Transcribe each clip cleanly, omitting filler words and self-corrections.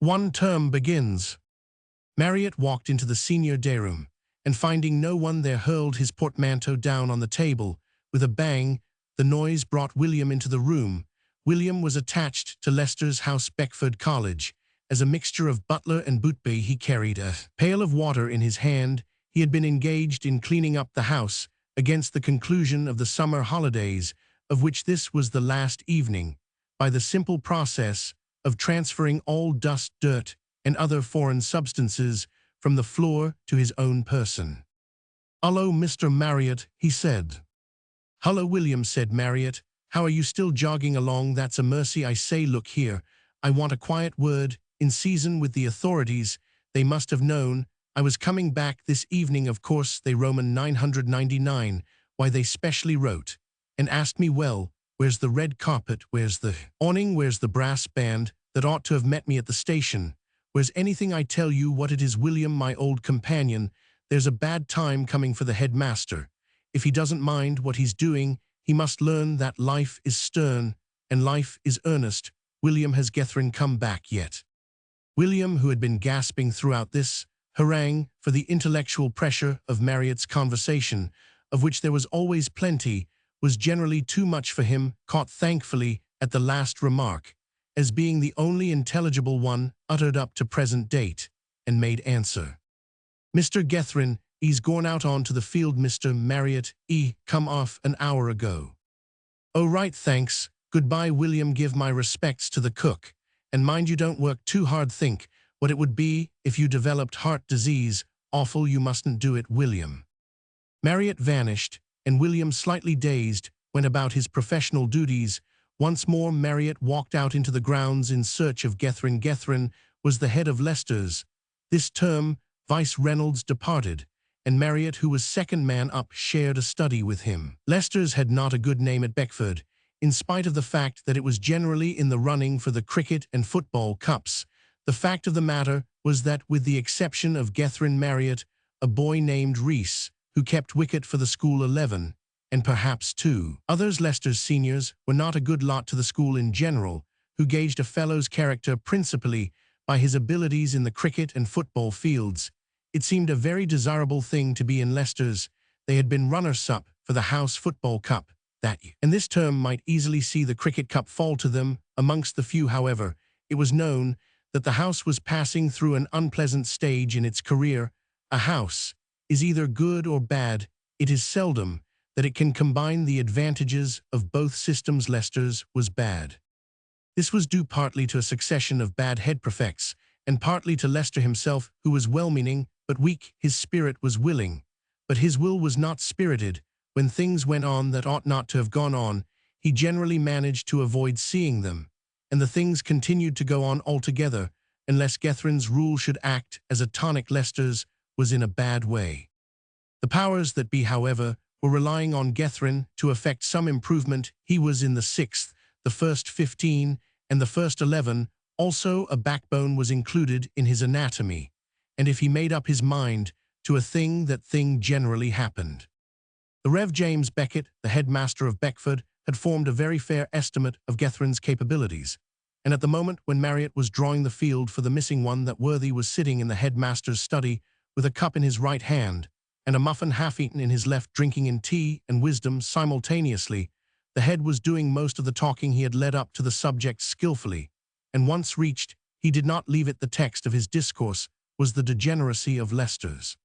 One term begins. Marriott walked into the senior day room, and finding no one there hurled his portmanteau down on the table. With a bang, the noise brought William into the room. William was attached to Leicester's house Beckford College. As a mixture of butler and bootboy, he carried a pail of water in his hand. He had been engaged in cleaning up the house against the conclusion of the summer holidays, of which this was the last evening, by the simple process of transferring all dust, dirt, and other foreign substances from the floor to his own person. "Hullo, Mr. Marriott," he said. "Hullo, William," said Marriott. "How are you still jogging along? That's a mercy. I say, look here. I want a quiet word, in season with the authorities. They must have known I was coming back this evening. Of course, they Roman 999. Why, they specially wrote and asked me, well, where's the red carpet? Where's the awning? Where's the brass band that ought to have met me at the station? Where's anything? I tell you what it is, William, my old companion. There's a bad time coming for the headmaster. If he doesn't mind what he's doing, he must learn that life is stern and life is earnest. William, has Gethin come back yet?" William, who had been gasping throughout this harangue for the intellectual pressure of Marriott's conversation, of which there was always plenty, was generally too much for him, caught thankfully at the last remark, as being the only intelligible one uttered up to present date, and made answer. "Mr. Gethin, he's gone out on to the field, Mr. Marriott. He come off an hour ago." "Oh, right, thanks. Goodbye, William. Give my respects to the cook. And mind you don't work too hard. Think what it would be if you developed heart disease. Awful, you mustn't do it, William." Marriott vanished, and William, slightly dazed, went about his professional duties. Once more Marriott walked out into the grounds in search of Gethin. Gethin was the head of Leicester's. This term, Vice Reynolds departed, and Marriott, who was second man up, shared a study with him. Leicester's had not a good name at Beckford, in spite of the fact that it was generally in the running for the cricket and football cups. The fact of the matter was that, with the exception of Gethin Marriott, a boy named Rees, who kept wicket for the school 11, and perhaps 2 others, Leicester's seniors, were not a good lot to the school in general, who gauged a fellow's character principally by his abilities in the cricket and football fields. It seemed a very desirable thing to be in Leicester's. They had been runners-up for the House Football Cup that year, and this term might easily see the Cricket Cup fall to them. Amongst the few, however, it was known that the House was passing through an unpleasant stage in its career. A house is either good or bad. It is seldom that it can combine the advantages of both systems. Leicester's was bad. This was due partly to a succession of bad head prefects, and partly to Leicester himself, who was well-meaning but weak. His spirit was willing, but his will was not spirited. When things went on that ought not to have gone on, he generally managed to avoid seeing them, and the things continued to go on altogether, unless Gethin's rule should act as a tonic. Leicester's was in a bad way. The powers that be, however, were relying on Gethin to effect some improvement. He was in the 6th, the first 15, and the first 11. Also, a backbone was included in his anatomy, and if he made up his mind to a thing, that thing generally happened. The Rev. James Beckett, the headmaster of Beckford, had formed a very fair estimate of Gethin's capabilities, and at the moment when Marriott was drawing the field for the missing one, that worthy was sitting in the headmaster's study with a cup in his right hand and a muffin half-eaten in his left, drinking in tea and wisdom simultaneously. The head was doing most of the talking. He had led up to the subject skillfully, and once reached, he did not leave it. The text of his discourse was the degeneracy of Leicester's.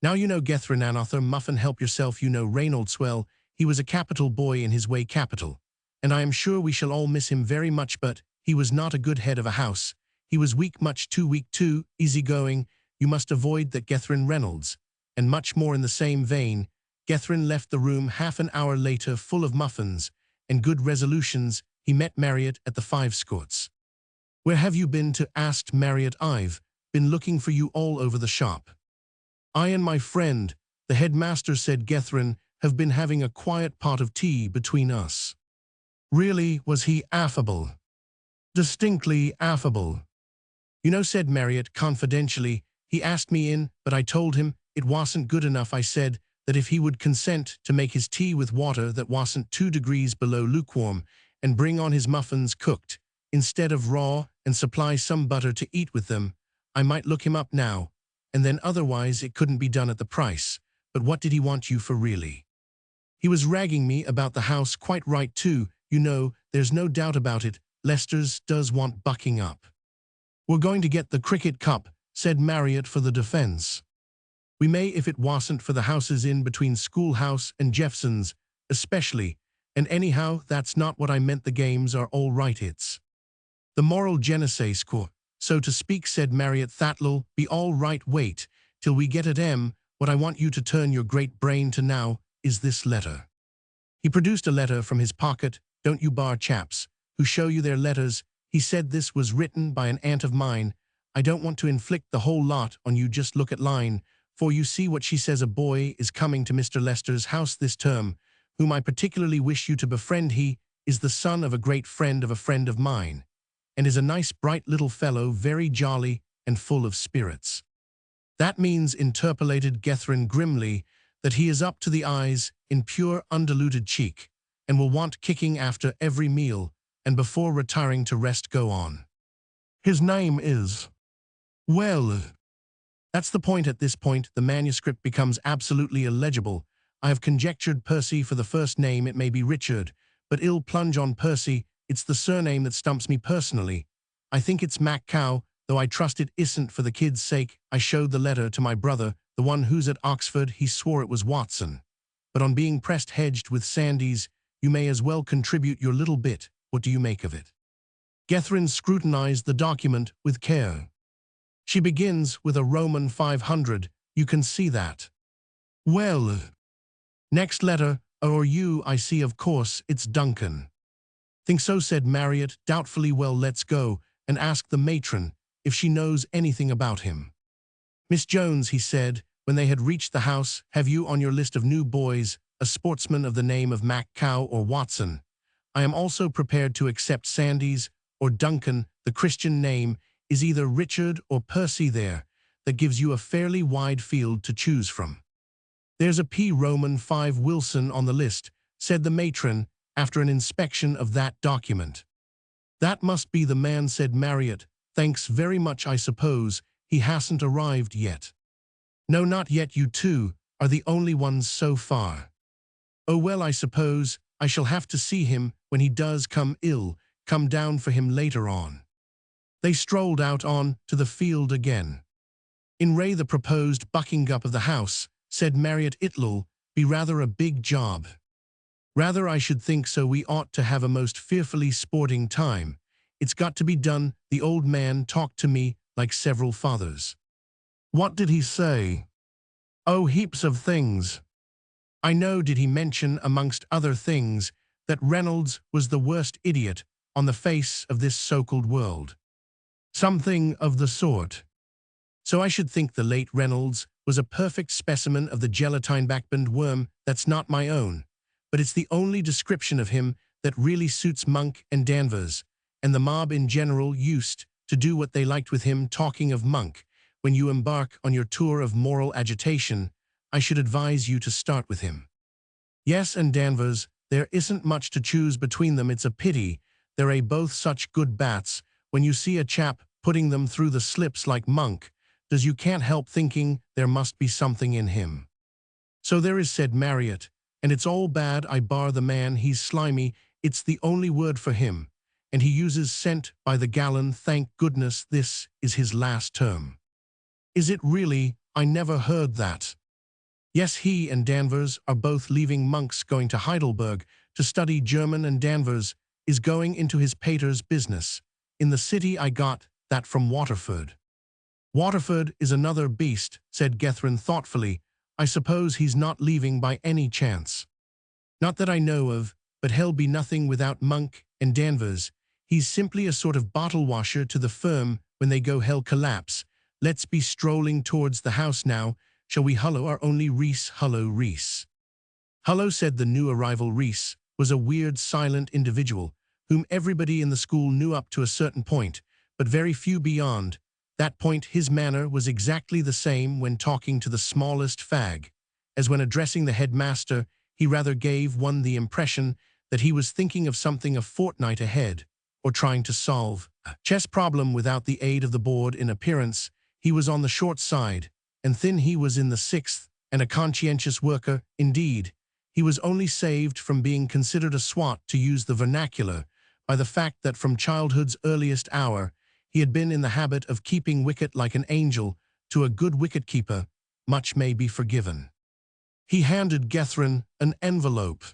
"Now you know Gethin, Another muffin, help yourself. You know Reynolds well. He was a capital boy in his way, capital, and I am sure we shall all miss him very much, but he was not a good head of a house. He was weak, much too weak, too easy-going. You must avoid that, Gethin Reynolds." And much more in the same vein, Gethin left the room half an hour later, full of muffins and good resolutions. He met Marriott at the Five Scots. "Where have you been to?" asked Marriott. "I've been looking for you all over the shop." "I and my friend, the headmaster," said Gethin, "have been having a quiet pot of tea between us." "Really? Was he affable?" "Distinctly affable." "You know," said Marriott confidentially, "he asked me in, but I told him it wasn't good enough. I said that if he would consent to make his tea with water that wasn't 2 degrees below lukewarm, and bring on his muffins cooked instead of raw, and supply some butter to eat with them, I might look him up now, and then otherwise it couldn't be done at the price. But what did he want you for really? He was ragging me about the house, quite right too, you know, there's no doubt about it, Lester's does want bucking up. We're going to get the cricket cup, said Marriott for the defence. We may if it wasn't for the houses in between Schoolhouse and Jeffson's, especially, and anyhow that's not what I meant, the games are all right, it's the moral je ne sais quoi, so to speak, said Marriott. That'll be all right, wait till we get at what I want you to turn your great brain to now is this letter. He produced a letter from his pocket. Don't you bar chaps who show you their letters, he said. This was written by an aunt of mine. I don't want to inflict the whole lot on you, just look at line 4. You see what she says. A boy is coming to Mr. Lester's house this term, whom I particularly wish you to befriend. He is the son of a great friend of a friend of mine, and is a nice bright little fellow, very jolly and full of spirits. That means, interpolated Gethrin grimly, that he is up to the eyes in pure undiluted cheek, and will want kicking after every meal, and before retiring to rest. Go on. His name is… well, that's the point. At this point, the manuscript becomes absolutely illegible. I have conjectured Percy for the first name. It may be Richard, but ill plunge on Percy. It's the surname that stumps me personally. I think it's Maccow, though I trust it isn't for the kid's sake. I showed the letter to my brother, the one who's at Oxford. He swore it was Watson. But on being pressed, hedged with Sandys, you may as well contribute your little bit. What do you make of it? Gethrin scrutinized the document with care. She begins with a Roman 500. You can see that. Well, next letter, or you, I see, of course, it's Duncan. Think so, said Marriott doubtfully. Well, let's go and ask the matron if she knows anything about him. Miss Jones, he said, when they had reached the house, have you on your list of new boys a sportsman of the name of Maccow or Watson? I am also prepared to accept Sandys or Duncan. The Christian name is either Richard or Percy there. That gives you a fairly wide field to choose from. There's a P. Roman 5 Wilson on the list, said the matron after an inspection of that document. That must be the man, said Marriott. Thanks very much. I suppose he hasn't arrived yet. No, not yet. You two are the only ones so far. Oh well, I suppose I shall have to see him when he does come down for him later on. They strolled out on to the field again. In Ray, the proposed bucking up of the house, said Marriott. It'll be rather a big job. Rather, I should think so. We ought to have a most fearfully sporting time. It's got to be done. The old man talked to me like several fathers. What did he say? Oh, heaps of things. I know. Did he mention, amongst other things, that Reynolds was the worst idiot on the face of this so-called world? Something of the sort. So I should think the late Reynolds was a perfect specimen of the gelatine-backboned worm. That's not my own, but it's the only description of him that really suits Monk and Danvers, and the mob in general used to do what they liked with him. Talking of Monk, when you embark on your tour of moral agitation, I should advise you to start with him. Yes, and Danvers, there isn't much to choose between them. It's a pity they're both such good bats. When you see a chap putting them through the slips like Monk, you can't help thinking there must be something in him. So there is, said Marriott, and it's all bad. I bar the man. He's slimy. It's the only word for him, and he uses scent by the gallon. Thank goodness this is his last term. Is it really? I never heard that. Yes, he and Danvers are both leaving. Monk's going to Heidelberg to study German, and Danvers is going into his pater's business in the city. I got that from Waterford. Waterford is another beast, said Gethrin thoughtfully. I suppose he's not leaving by any chance. Not that I know of, but he'll be nothing without Monk and Danvers. He's simply a sort of bottle washer to the firm when they go hell collapse. Let's be strolling towards the house now. Shall we hullo our only Reese? Hullo, Reese. Hullo, said the new arrival. Reese was a weird, silent individual whom everybody in the school knew up to a certain point, but very few beyond that point. His manner was exactly the same when talking to the smallest fag as when addressing the headmaster. He rather gave one the impression that he was thinking of something a fortnight ahead, or trying to solve a chess problem without the aid of the board. In appearance, he was on the short side, and thin he was in the sixth, and a conscientious worker, indeed. He was only saved from being considered a swot, to use the vernacular, by the fact that from childhood's earliest hour, he had been in the habit of keeping wicket like an angel. To a good wicket-keeper, much may be forgiven. He handed Gethrin an envelope.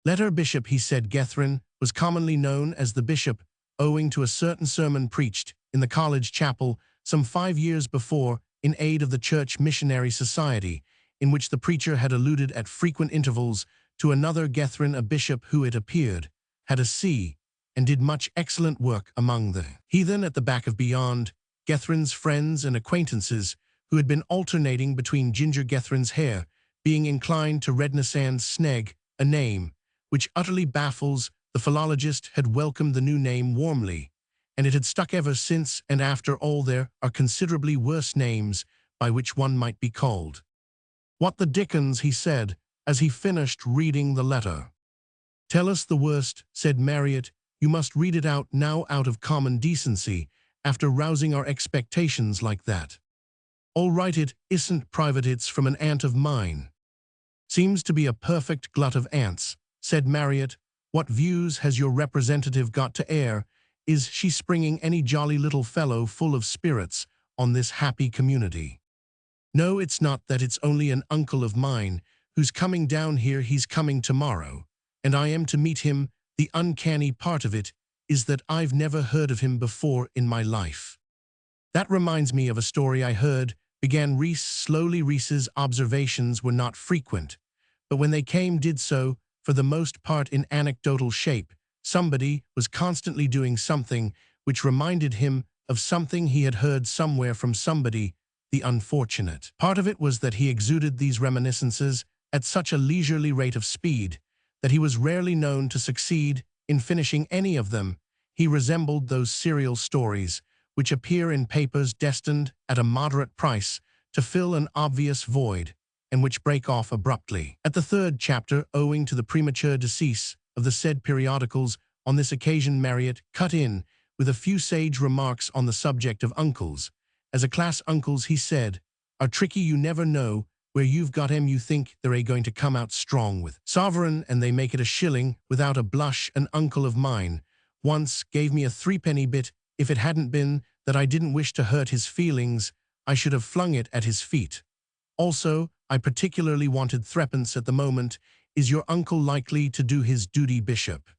"Letter Bishop," he said. Gethrin was commonly known as the Bishop, owing to a certain sermon preached in the college chapel some 5 years before in aid of the Church Missionary Society, in which the preacher had alluded at frequent intervals to another Gethrin, a bishop who, it appeared, had a see and did much excellent work among the heathen at the back of beyond. Gethrin's friends and acquaintances, who had been alternating between Ginger Gethrin's hair, being inclined to redness and sneg, a name which utterly baffles the philologist, had welcomed the new name warmly, and it had stuck ever since. And after all, there are considerably worse names by which one might be called. "What the dickens," he said, as he finished reading the letter. "Tell us the worst," said Marriott. "You must read it out now, out of common decency, after rousing our expectations like that." "All right, it isn't private, it's from an aunt of mine." "Seems to be a perfect glut of ants," said Marriott. "What views has your representative got to air? Is she springing any jolly little fellow full of spirits on this happy community?" "No, it's not that. It's only an uncle of mine who's coming down here. He's coming tomorrow, and I am to meet him. The uncanny part of it is that I've never heard of him before in my life." "That reminds me of a story I heard," began Reese slowly. Reese's observations were not frequent, but when they came, did so, for the most part, in anecdotal shape. Somebody was constantly doing something which reminded him of something he had heard somewhere from somebody. The unfortunate part of it was that he exuded these reminiscences at such a leisurely rate of speed that he was rarely known to succeed in finishing any of them. He resembled those serial stories which appear in papers destined at a moderate price to fill an obvious void, and which break off abruptly at the third chapter, owing to the premature decease of the said periodicals. On this occasion Marriott cut in with a few sage remarks on the subject of uncles. As a class, uncles, he said, are tricky. You never know where you've got 'em. You think they're going to come out strong with sovereign, and they make it a shilling without a blush. An uncle of mine once gave me a 3-penny bit. If it hadn't been that I didn't wish to hurt his feelings, I should have flung it at his feet. Also, I particularly wanted 3pence at the moment. Is your uncle likely to do his duty, Bishop?"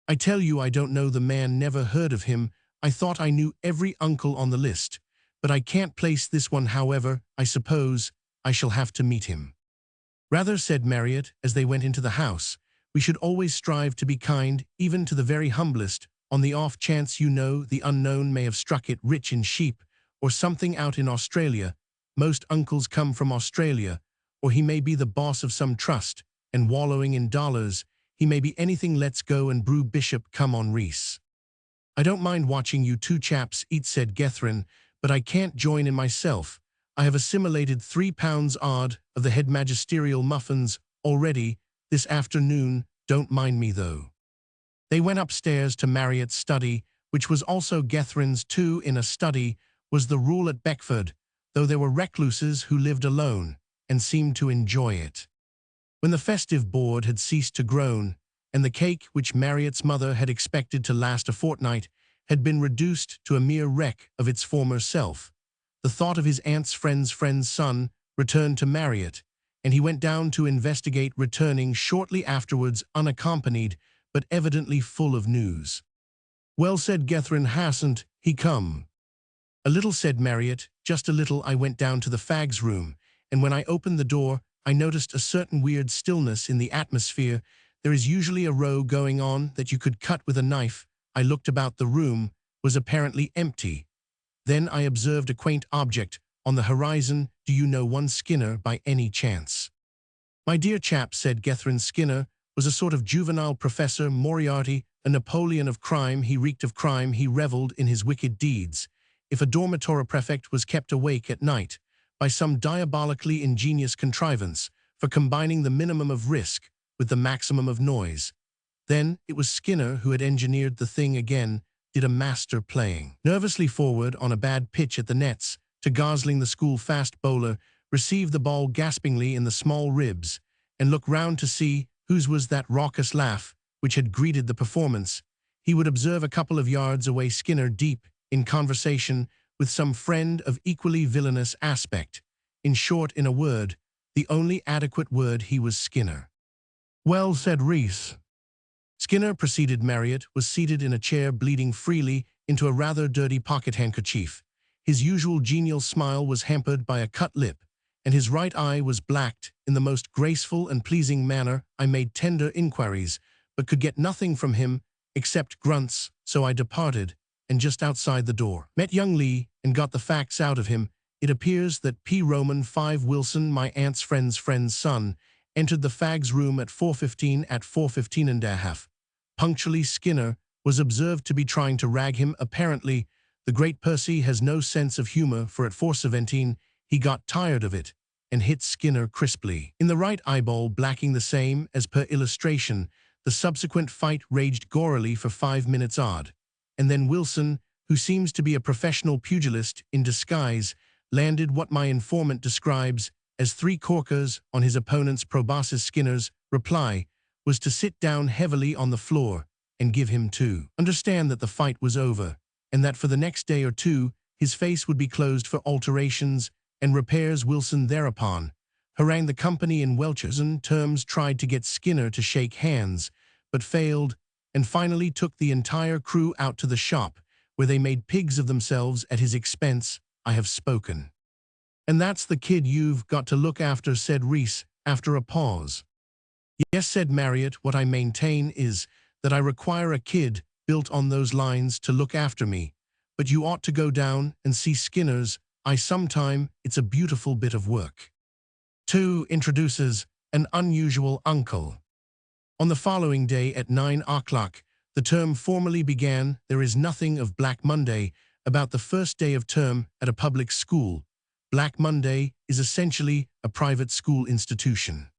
"I tell you, I don't know the man. Never heard of him. I thought I knew every uncle on the list, but I can't place this one. However, I suppose I shall have to meet him." "Rather," said Marriott, as they went into the house. "We should always strive to be kind, even to the very humblest. On the off chance, you know, the unknown may have struck it rich in sheep or something out in Australia. Most uncles come from Australia. Or he may be the boss of some trust and wallowing in dollars. He may be anything. Let's go and brew, Bishop. Come on, Reese." "I don't mind watching you two chaps eat," said Gethrin, "but I can't join in myself. I have assimilated 3 pounds odd of the head magisterial muffins already this afternoon. Don't mind me, though." They went upstairs to Marriott's study, which was also Gethrin's too. In a study was the rule at Beckford, though there were recluses who lived alone and seemed to enjoy it. When the festive board had ceased to groan, and the cake which Marriott's mother had expected to last a fortnight had been reduced to a mere wreck of its former self, the thought of his aunt's friend's son returned to Marriott, and he went down to investigate, returning shortly afterwards unaccompanied, but evidently full of news. "Well," said Gethrin, "hasn't he come?" "A little," said Marriott, "just a little. I went down to the fags' room, and when I opened the door, I noticed a certain weird stillness in the atmosphere. There is usually a row going on that you could cut with a knife. I looked about. The room was apparently empty. Then I observed a quaint object on the horizon. Do you know one Skinner by any chance?" "My dear chap," said Gethrin, "Skinner was a sort of juvenile Professor Moriarty, a Napoleon of crime. He reeked of crime. He reveled in his wicked deeds. If a dormitory prefect was kept awake at night by some diabolically ingenious contrivance for combining the minimum of risk with the maximum of noise, Then it was Skinner who had engineered the thing again, did a master playing. Nervously forward on a bad pitch at the nets, to Gosling the school fast bowler, received the ball gaspingly in the small ribs, and looked round to see whose was that raucous laugh which had greeted the performance. He would observe a couple of yards away Skinner deep in conversation with some friend of equally villainous aspect. In short, in a word, the only adequate word, he was Skinner. "Well," said Reese. Skinner, proceeded Marriott, was seated in a chair bleeding freely into a rather dirty pocket handkerchief. His usual genial smile was hampered by a cut lip, and his right eye was blacked in the most graceful and pleasing manner. I made tender inquiries, but could get nothing from him except grunts, so I departed, and just outside the door met young Lee and got the facts out of him. It appears that P. Roman 5 Wilson, my aunt's friend's son, entered the fag's room at 4:15 at 4:15 and a half. Punctually, Skinner was observed to be trying to rag him. Apparently, the great Percy has no sense of humor, for at 4:17 he got tired of it and hit Skinner crisply in the right eyeball, blacking the same as per illustration. The subsequent fight raged gorily for 5 minutes odd, and then Wilson, who seems to be a professional pugilist in disguise, landed what my informant describes as 3 corkers on his opponent's proboscis. Skinner's reply was to sit down heavily on the floor and give him to understand that the fight was over, and that for the next day or two his face would be closed for alterations and repairs. Wilson thereupon harangued the company in Welch's terms, tried to get Skinner to shake hands, but failed, and finally took the entire crew out to the shop, where they made pigs of themselves at his expense. I have spoken. "And that's the kid you've got to look after," said Reese, after a pause. "Yes," said Marriott, "what I maintain is that I require a kid built on those lines to look after me, but you ought to go down and see Skinner's sometime. It's a beautiful bit of work." 2. Introduces an unusual uncle. On the following day at 9 o'clock, the term formally began. There is nothing of Black Monday about the first day of term at a public school. Black Monday is essentially a private school institution.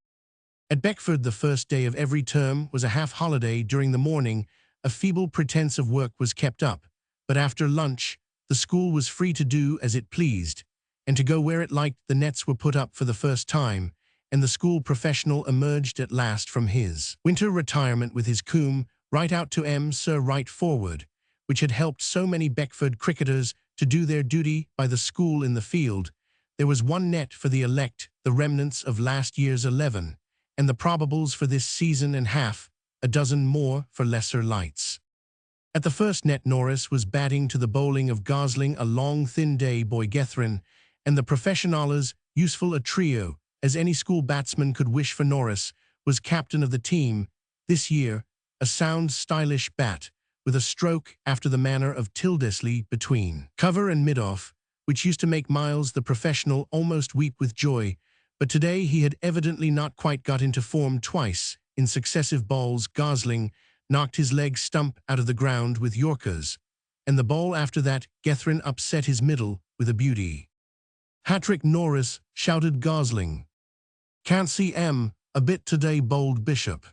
At Beckford, the first day of every term was a half-holiday. During the morning, a feeble pretense of work was kept up, but after lunch, the school was free to do as it pleased, and to go where it liked. The nets were put up for the first time, and the school professional emerged at last from his winter retirement with his coom right out to Sir right forward, which had helped so many Beckford cricketers to do their duty by the school in the field. There was one net for the elect, the remnants of last year's 11, and the probables for this season, and half a dozen more for lesser lights. At the first net, Norris was batting to the bowling of Gosling, a long, thin day boy Gethrin, and the professionales, useful a trio as any school batsman could wish for. Norris was captain of the team this year, a sound, stylish bat, with a stroke after the manner of Tildesley between cover and mid-off, which used to make Miles, the professional, almost weep with joy, but today he had evidently not quite got into form. Twice, in successive balls, Gosling knocked his leg stump out of the ground with Yorkers, and the ball after that, Gethrin upset his middle with a beauty. "Hat-trick, Norris," shouted Gosling. "Can't see a bit today," bowled Bishop.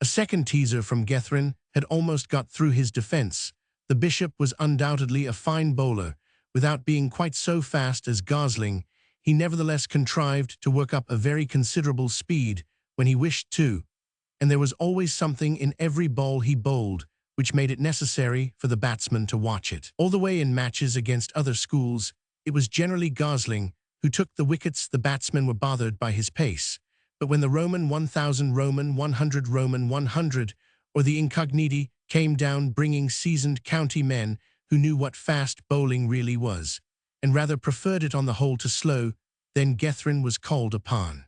A second teaser from Gethrin had almost got through his defense. The Bishop was undoubtedly a fine bowler. Without being quite so fast as Gosling, he nevertheless contrived to work up a very considerable speed when he wished to, and there was always something in every ball he bowled which made it necessary for the batsman to watch it. All the way in matches against other schools, it was generally Gosling who took the wickets. The batsmen were bothered by his pace, but when the Roman 1000, Roman 100, Roman 100, or the incogniti came down, bringing seasoned county men who knew what fast bowling really was, and rather preferred it on the whole to slow, then Gethrin was called upon.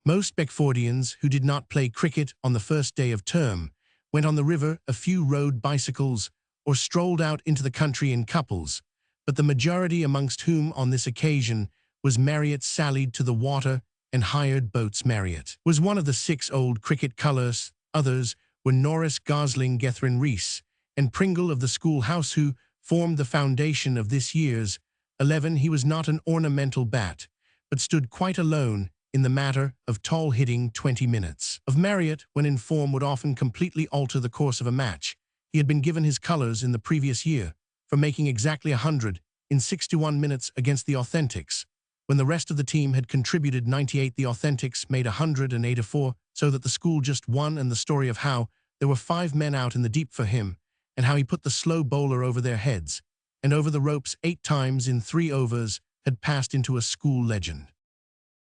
Most Beckfordians who did not play cricket on the first day of term went on the river, a few rode bicycles, or strolled out into the country in couples, but the majority, amongst whom on this occasion was Marriott, sallied to the water and hired boats. Marriott was one of the 6 old cricket colours. Others were Norris, Gosling, Gethrin, Reese, and Pringle of the schoolhouse, who formed the foundation of this year's 11. He was not an ornamental bat, but stood quite alone in the matter of tall hitting 20 minutes. Of Marriott, when in form, would often completely alter the course of a match. He had been given his colors in the previous year for making exactly 100 in 61 minutes against the Authentics. When the rest of the team had contributed 98, the Authentics made 184, so that the school just won, and the story of how there were 5 men out in the deep for him, and how he put the slow bowler over their heads and over the ropes 8 times in 3 overs had passed into a school legend.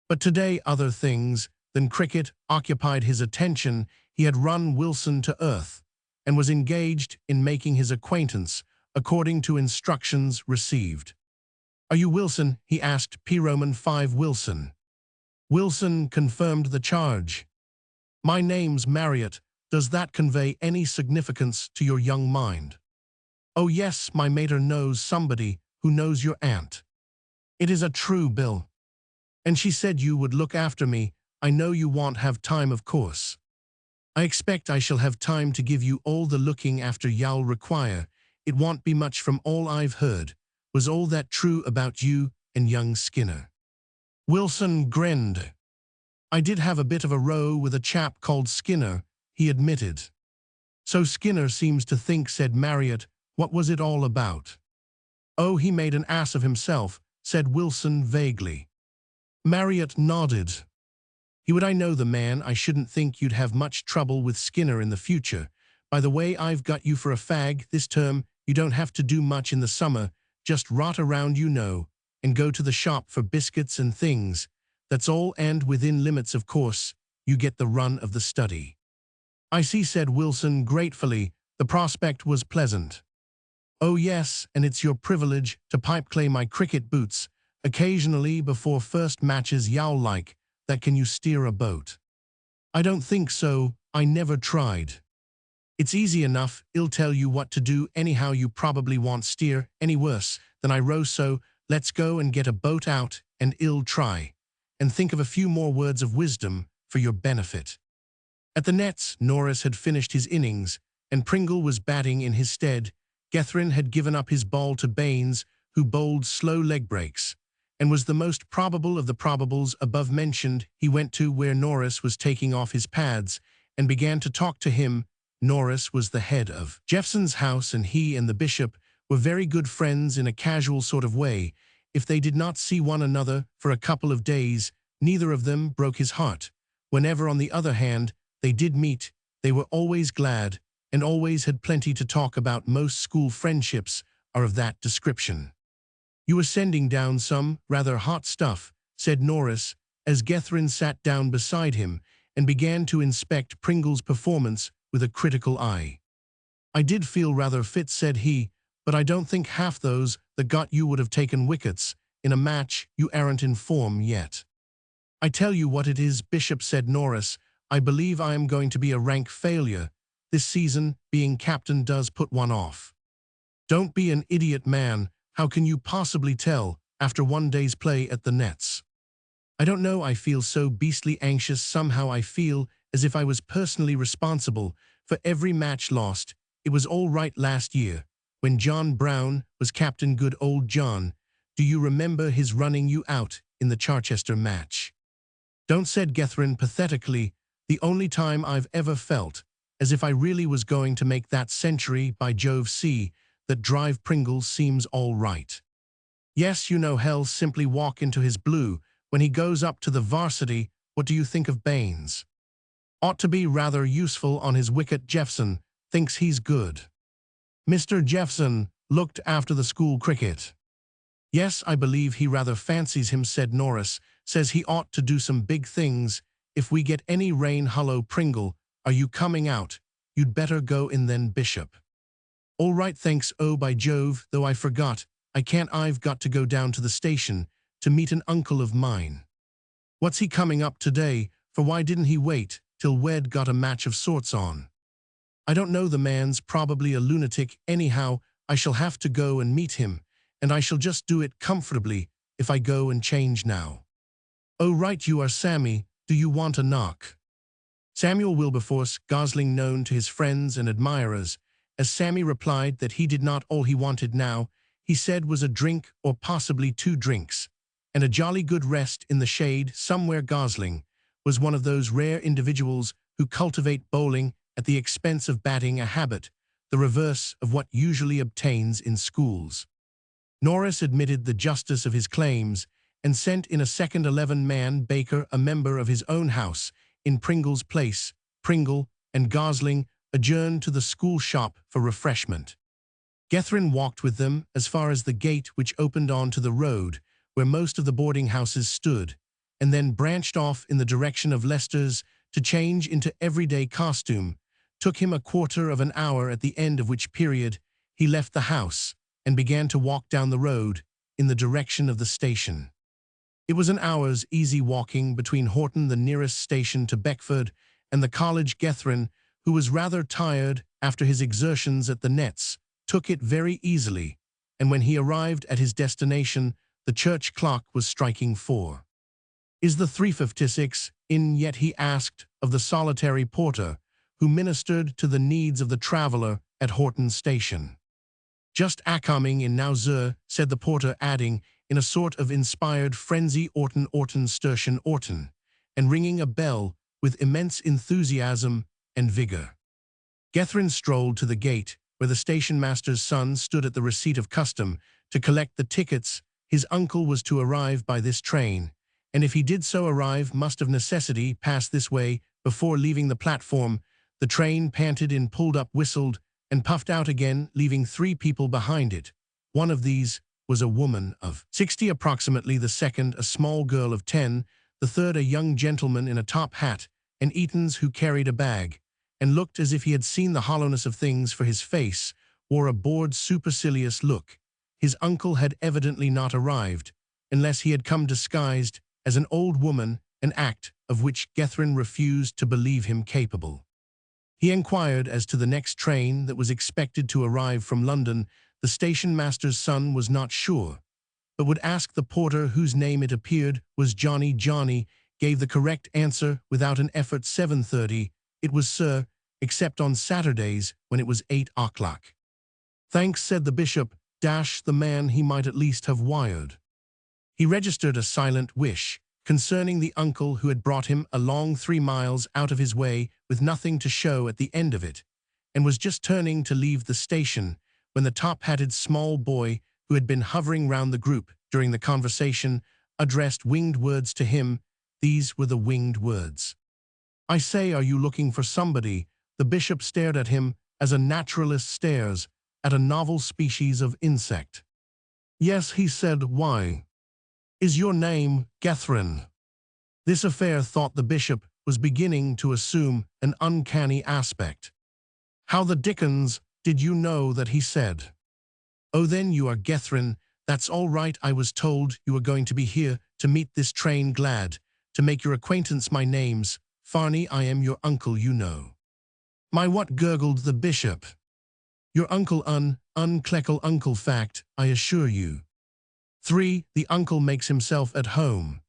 But today other things than cricket occupied his attention. He had run Wilson to earth and was engaged in making his acquaintance according to instructions received. "Are you Wilson?" he asked. P. Roman 5 Wilson. Wilson confirmed the charge. "My name's Marriott. Does that convey any significance to your young mind?" "Oh yes, my mater knows somebody who knows your aunt." "It is a true bill. And she said you would look after me. I know you won't have time, of course." "I expect I shall have time to give you all the looking after you'll require. It won't be much from all I've heard. Was all that true about you and young Skinner?" Wilson grinned. "I did have a bit of a row with a chap called Skinner," he admitted. "So Skinner seems to think," said Marriott. "What was it all about?" "Oh, he made an ass of himself," said Wilson vaguely. Marriott nodded. "He would. I know the man. I shouldn't think you'd have much trouble with Skinner in the future. By the way, I've got you for a fag this term. You don't have to do much in the summer. Just rot around, and go to the shop for biscuits and things. That's all, and within limits, of course. You get the run of the study." "I see," said Wilson gratefully. The prospect was pleasant. "Oh yes, and it's your privilege to pipe-clay my cricket boots occasionally before first matches. Y'all like that. Can you steer a boat?" "I don't think so. I never tried." "It's easy enough. I'll tell you what to do anyhow. You probably won't steer any worse than I row, so let's go and get a boat out, and I'll try and think of a few more words of wisdom for your benefit." At the nets, Norris had finished his innings, and Pringle was batting in his stead. Gethrin had given up his ball to Baines, who bowled slow leg breaks, and was the most probable of the probables above mentioned. He went to where Norris was taking off his pads and began to talk to him. Norris was the head of Jeffson's house, and he and the bishop were very good friends in a casual sort of way. If they did not see one another for a couple of days, neither of them broke his heart. Whenever, on the other hand, they did meet, they were always glad and always had plenty to talk about. Most school friendships are of that description. "You were sending down some rather hot stuff," said Norris, as Gethrin sat down beside him and began to inspect Pringle's performance with a critical eye. "I did feel rather fit," said he, "but I don't think half those that got you would have taken wickets in a match. You aren't in form yet." "I tell you what it is, Bishop," said Norris, "I believe I am going to be a rank failure this season. Being captain does put one off." "Don't be an idiot, man. How can you possibly tell after one day's play at the nets?" "I don't know. I feel so beastly anxious. Somehow I feel as if I was personally responsible for every match lost. It was all right last year, when John Brown was captain. Good old John. Do you remember his running you out in the Charchester match?" "Don't," said Gethrin pathetically. "The only time I've ever felt as if I really was going to make that century. By Jove, see that drive. Pringle seems all right." "Yes, hell simply walk into his blue when he goes up to the varsity. What do you think of Baines?" "Ought to be rather useful on his wicket. Jeffson thinks he's good." "Mr. Jeffson looked after the school cricket." "Yes, I believe he rather fancies him," said Norris. "Says he ought to do some big things if we get any rain." "Hullo, Pringle, are you coming out? You'd better go in then, Bishop." "All right, thanks. Oh, by Jove, though, I forgot. I can't. I've got to go down to the station to meet an uncle of mine." "What's he coming up today for? Why didn't he wait till we'd got a match of sorts on?" "I don't know. The man's probably a lunatic. Anyhow, I shall have to go and meet him, and I shall just do it comfortably if I go and change now." "Oh, right you are, Sammy. Do you want a knock?" Samuel Wilberforce, Gosling, known to his friends and admirers, as Sammy replied that he did not. All he wanted now, he said, was a drink or possibly 2 drinks, and a jolly good rest in the shade somewhere. Gosling was one of those rare individuals who cultivate bowling at the expense of batting, a habit, the reverse of what usually obtains in schools. Norris admitted the justice of his claims and sent in a second 11-man Baker, a member of his own house, in Pringle's place. Pringle and Gosling adjourned to the school shop for refreshment. Gethryn walked with them as far as the gate which opened onto the road where most of the boarding houses stood, and then branched off in the direction of Leicester's to change into everyday costume. Took him a quarter of an hour, at the end of which period he left the house and began to walk down the road in the direction of the station. It was an hour's easy walking between Horton, the nearest station to Beckford, and the college. Gethryn, who was rather tired after his exertions at the nets, took it very easily, and when he arrived at his destination, the church clock was striking 4. "Is the 3:56 in yet?" he asked of the solitary porter, who ministered to the needs of the traveller at Horton Station. "Just a-coming in now, sir," said the porter, adding, in a sort of inspired frenzy, "Orton Station Orton," and ringing a bell with immense enthusiasm and vigour. Gethryn strolled to the gate, where the station-master's son stood at the receipt of custom to collect the tickets. His uncle was to arrive by this train, and if he did so arrive, must of necessity pass this way before leaving the platform. The train panted in, pulled up, whistled, and puffed out again, leaving 3 people behind it. One of these was a woman of 60 approximately, the second a small girl of 10, the third a young gentleman in a top hat and Eton's who carried a bag, and looked as if he had seen the hollowness of things, for his face wore a bored, supercilious look. His uncle had evidently not arrived, unless he had come disguised as an old woman, an act of which Gethryn refused to believe him capable. He inquired as to the next train that was expected to arrive from London. The station-master's son was not sure, but would ask the porter, whose name it appeared was Johnny. Johnny gave the correct answer without an effort. 7:30, it was, sir, except on Saturdays, when it was 8 o'clock. "Thanks," said the bishop. The man, he might at least have wired. He registered a silent wish concerning the uncle who had brought him a long 3 miles out of his way with nothing to show at the end of it, and was just turning to leave the station when the top-hatted small boy, who had been hovering round the group during the conversation, addressed winged words to him. These were the winged words. "I say, are you looking for somebody?" The bishop stared at him as a naturalist stares at a novel species of insect. "Yes," he said. "Why? Is your name Gethryn?" This affair, thought the bishop, was beginning to assume an uncanny aspect. "How the dickens did you know that?" he said. "Oh, then you are Gethryn. That's all right. I was told you were going to be here to meet this train. Glad to make your acquaintance. My name's Farney. I am your uncle, you know." "My what?" gurgled the bishop. "Your uncle, uncleckle uncle. Fact, I assure you." 3. The uncle makes himself at home.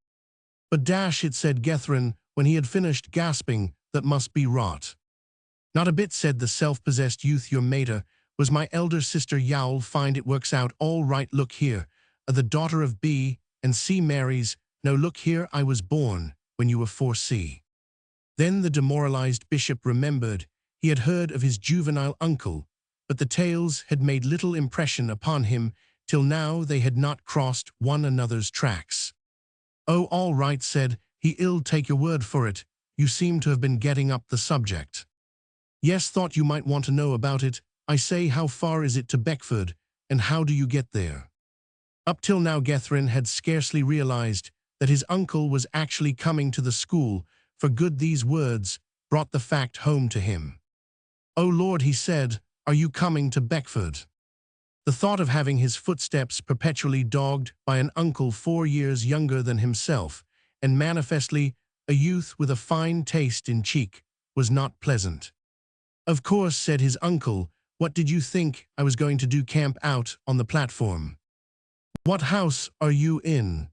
"But dash it," said Gethryn, when he had finished, gasping, "that must be rot." "Not a bit," said the self-possessed youth. "Your mater was my elder sister. You'll find it works out all right. Look here, the daughter of B and C marries. No, look here, I was born when you were 4C. Then the demoralized bishop remembered he had heard of his juvenile uncle, but the tales had made little impression upon him till now. They had not crossed one another's tracks. "Oh, all right," said he. "I'll take your word for it. You seem to have been getting up the subject." "Yes, thought you might want to know about it. I say, how far is it to Beckford, and how do you get there?" Up till now Gethryn had scarcely realized that his uncle was actually coming to the school for good. These words brought the fact home to him. "Oh Lord," he said, "are you coming to Beckford?" The thought of having his footsteps perpetually dogged by an uncle 4 years younger than himself, and manifestly a youth with a fine taste in cheek, was not pleasant. "Of course," said his uncle. "What did you think I was going to do? Camp out on the platform?" "What house are you in?"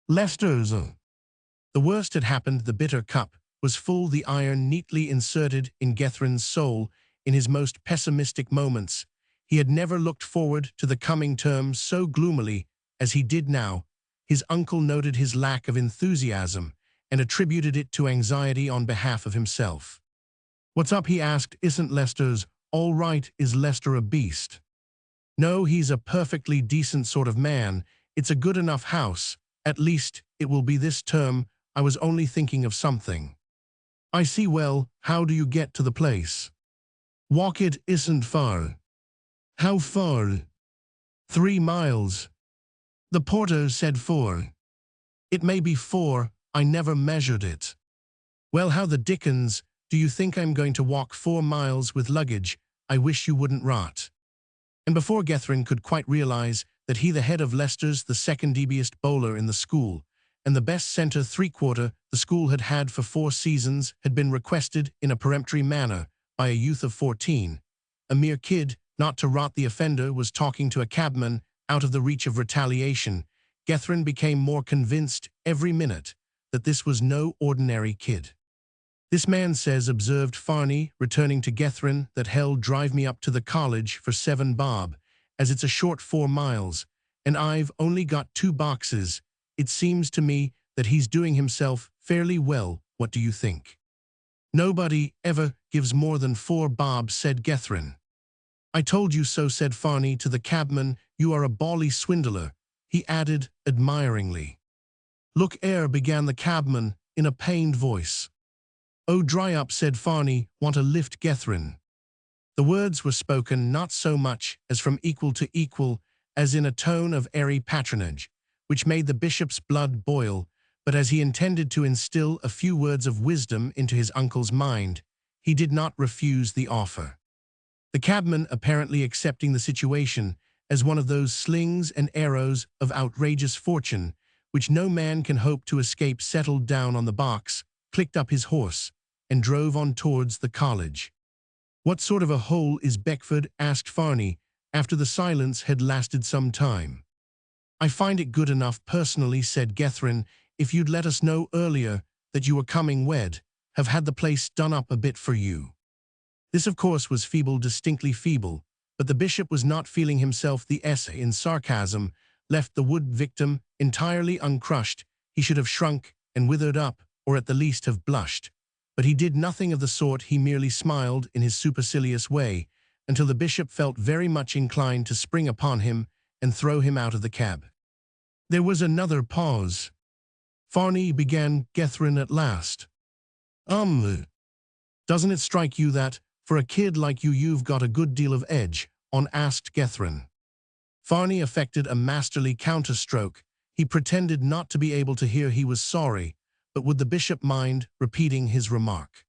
"Leicester's." The worst had happened. The bitter cup was full, the iron neatly inserted in Gethryn's soul. In his most pessimistic moments, he had never looked forward to the coming term so gloomily as he did now. His uncle noted his lack of enthusiasm and attributed it to anxiety on behalf of himself. "What's up?" he asked. "Isn't Lester's all right? Is Lester a beast?" "No, he's a perfectly decent sort of man. It's a good enough house. At least, it will be this term. I was only thinking of something." "I see. Well, how do you get to the place?" "Walk. It isn't far." "How far?" "3 miles. The porter said 4. "It may be 4. I never measured it." "Well, how the dickens do you think I'm going to walk 4 miles with luggage? I wish you wouldn't rot." And before Gethrin could quite realize that he, the head of Leicester's, the second debiest bowler in the school, and the best centre three-quarter the school had had for 4 seasons, had been requested in a peremptory manner by a youth of 14, a mere kid, not to rot the offender, was talking to a cabman out of the reach of retaliation, Gethrin became more convinced every minute that this was no ordinary kid. "This man says," observed Farney, returning to Gethrin, "that he'll drive me up to the college for 7 bob, as it's a short 4 miles, and I've only got 2 boxes. It seems to me that he's doing himself fairly well. What do you think?" "Nobody ever gives more than 4 bob," said Gethrin. "I told you so," said Farney to the cabman. "You are a bally swindler," he added admiringly. "Look 'ere," began the cabman in a pained voice. "Oh, dry up," said Farney. "Want a lift, Gethrin?" The words were spoken not so much as from equal to equal as in a tone of airy patronage, which made the bishop's blood boil, but as he intended to instill a few words of wisdom into his uncle's mind, he did not refuse the offer. The cabman, apparently accepting the situation as one of those slings and arrows of outrageous fortune which no man can hope to escape, settled down on the box, clicked up his horse, and drove on towards the college. "What sort of a hole is Beckford?" asked Farney, after the silence had lasted some time. "I find it good enough personally," said Gethrin. "If you'd let us know earlier that you were coming, we'd have had the place done up a bit for you." This, of course, was feeble, distinctly feeble, but the bishop was not feeling himself. The essay in sarcasm left the wood victim entirely uncrushed. He should have shrunk and withered up, or at the least have blushed. But he did nothing of the sort. He merely smiled in his supercilious way, until the bishop felt very much inclined to spring upon him and throw him out of the cab. There was another pause. "Farney," began Gethrin at last. Doesn't it strike you that, for a kid like you, you've got a good deal of edge on?" asked Gethrin. Farney affected a masterly counterstroke. He pretended not to be able to hear. He was sorry, but would the bishop mind repeating his remark?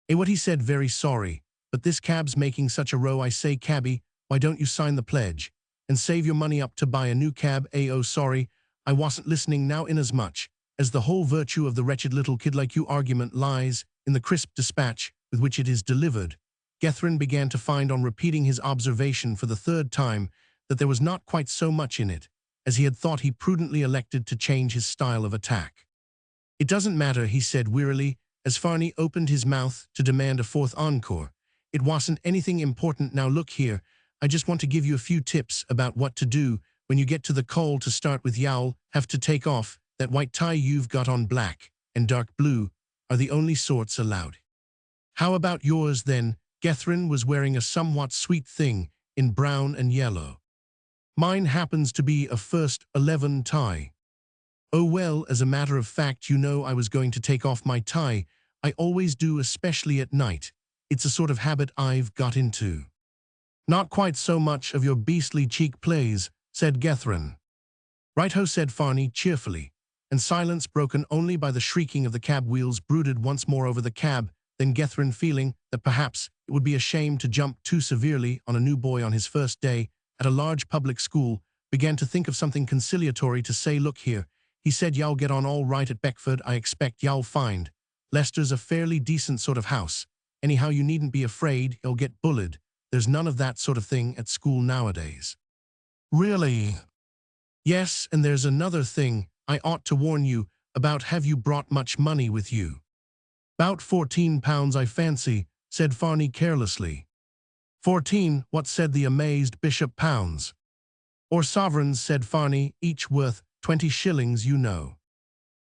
What he said, "Very sorry, but this cab's making such a row. I say, cabby, why don't you sign the pledge and save your money up to buy a new cab?" "Oh, sorry, I wasn't listening now. Inasmuch as the whole virtue of the wretched little kid like you argument lies in the crisp dispatch with which it is delivered," Gethrin began to find, on repeating his observation for the 3rd time, that there was not quite so much in it as he had thought. He prudently elected to change his style of attack. "It doesn't matter," he said wearily, as Farney opened his mouth to demand a 4th encore. "It wasn't anything important. Now look here, I just want to give you a few tips about what to do when you get to the coal. To start with, you'll have to take off that white tie you've got on. Black and dark blue are the only sorts allowed." "How about yours, then?" Gethrin was wearing a somewhat sweet thing in brown and yellow. "Mine happens to be a first 11 tie." "Oh, well, as a matter of fact, you know, I was going to take off my tie. I always do, especially at night. It's a sort of habit I've got into." "Not quite so much of your beastly cheek plays," said Gethrin. "Right-ho," said Farney cheerfully, and silence, broken only by the shrieking of the cab wheels, brooded once more over the cab. Then Gethrin, feeling that perhaps it would be a shame to jump too severely on a new boy on his first day at a large public school, began to think of something conciliatory to say. "Look here," he said, "y'all get on all right at Beckford. I expect y'all find Leicester's a fairly decent sort of house. Anyhow, you needn't be afraid you'll get bullied. There's none of that sort of thing at school nowadays." "Really?" "Yes, and there's another thing I ought to warn you about. Have you brought much money with you?" "'Bout £14, I fancy," said Farney carelessly. "14, what?" said the amazed bishop. "Pounds or sovereigns," said Farney, "each worth 20 shillings, you know."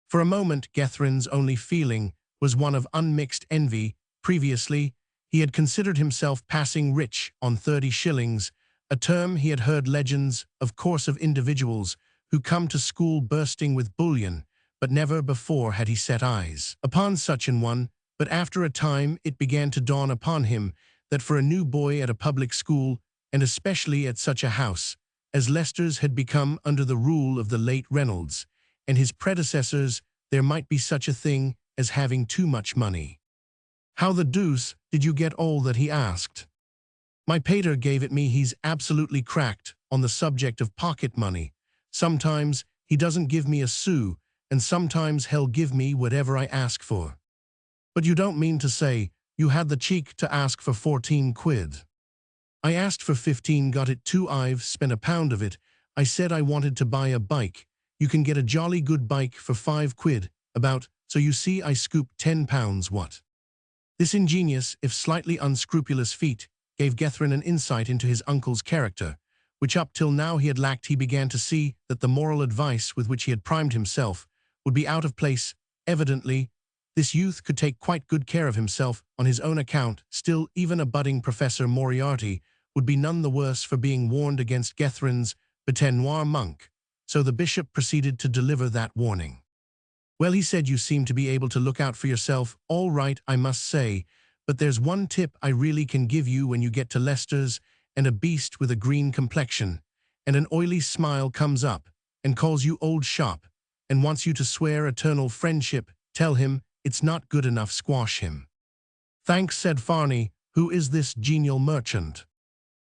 For a moment, Gethrin's only feeling was one of unmixed envy. Previously, he had considered himself passing rich on 30 shillings, a term he had heard legends, of course, of individuals who come to school bursting with bullion, but never before had he set eyes upon such an one. But after a time it began to dawn upon him that for a new boy at a public school, and especially at such a house as Leicester's had become under the rule of the late Reynolds and his predecessors, there might be such a thing as having too much money. "How the deuce did you get all that?" he asked. "My pater gave it me. He's absolutely cracked on the subject of pocket money. Sometimes he doesn't give me a sou, and sometimes he'll give me whatever I ask for." "But you don't mean to say you had the cheek to ask for 14 quid?" "I asked for 15, got it 2. I've spent £1 of it. I said I wanted to buy a bike. You can get a jolly good bike for 5 quid, about, so you see I scooped £10, what?" This ingenious, if slightly unscrupulous feat gave Gethrin an insight into his uncle's character, which up till now he had lacked. He began to see that the moral advice with which he had primed himself would be out of place. Evidently, this youth could take quite good care of himself on his own account. Still, even a budding Professor Moriarty would be none the worse for being warned against Gethrin's bete noir monk. So the bishop proceeded to deliver that warning. "Well," he said, "you seem to be able to look out for yourself all right, I must say, but there's one tip I really can give you when you get to Leicester's and a beast with a green complexion and an oily smile comes up and calls you old shop and wants you to swear eternal friendship, tell him it's not good enough, squash him." "Thanks," said Farney. "Who is this genial merchant?"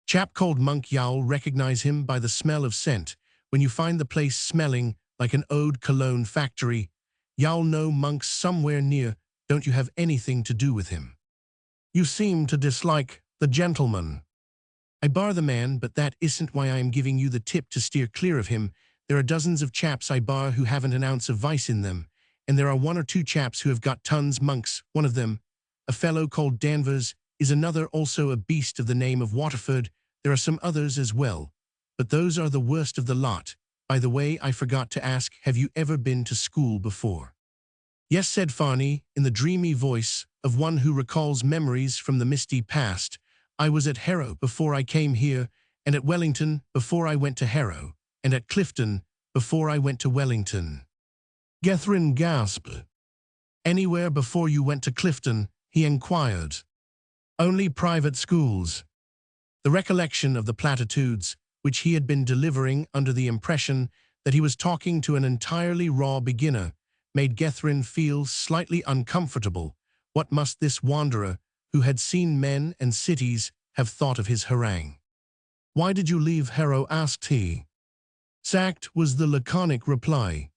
"Chap called Monk. You'll recognize him by the smell of scent. When you find the place smelling like an eau de cologne factory, you'll know Monk's somewhere near. Don't you have anything to do with him?" "You seem to dislike the gentleman." "I bar the man, but that isn't why I am giving you the tip to steer clear of him. There are dozens of chaps I bar who haven't an ounce of vice in them, and there are 1 or 2 chaps who have got tons. Monk's one of them. A fellow called Danvers is another, also a beast of the name of Waterford. There are some others as well, but those are the worst of the lot. By the way, I forgot to ask, have you ever been to school before?" "Yes," said Farney, in the dreamy voice of one who recalls memories from the misty past. "I was at Harrow before I came here, and at Wellington before I went to Harrow, and at Clifton before I went to Wellington." Gethrin gasped. "Anywhere before you went to Clifton?" he inquired. "Only private schools." The recollection of the platitudes which he had been delivering under the impression that he was talking to an entirely raw beginner made Gethrin feel slightly uncomfortable. What must this wanderer, who had seen men and cities, have thought of his harangue? "Why did you leave Harrow?" asked he. "Sacked," was the laconic reply.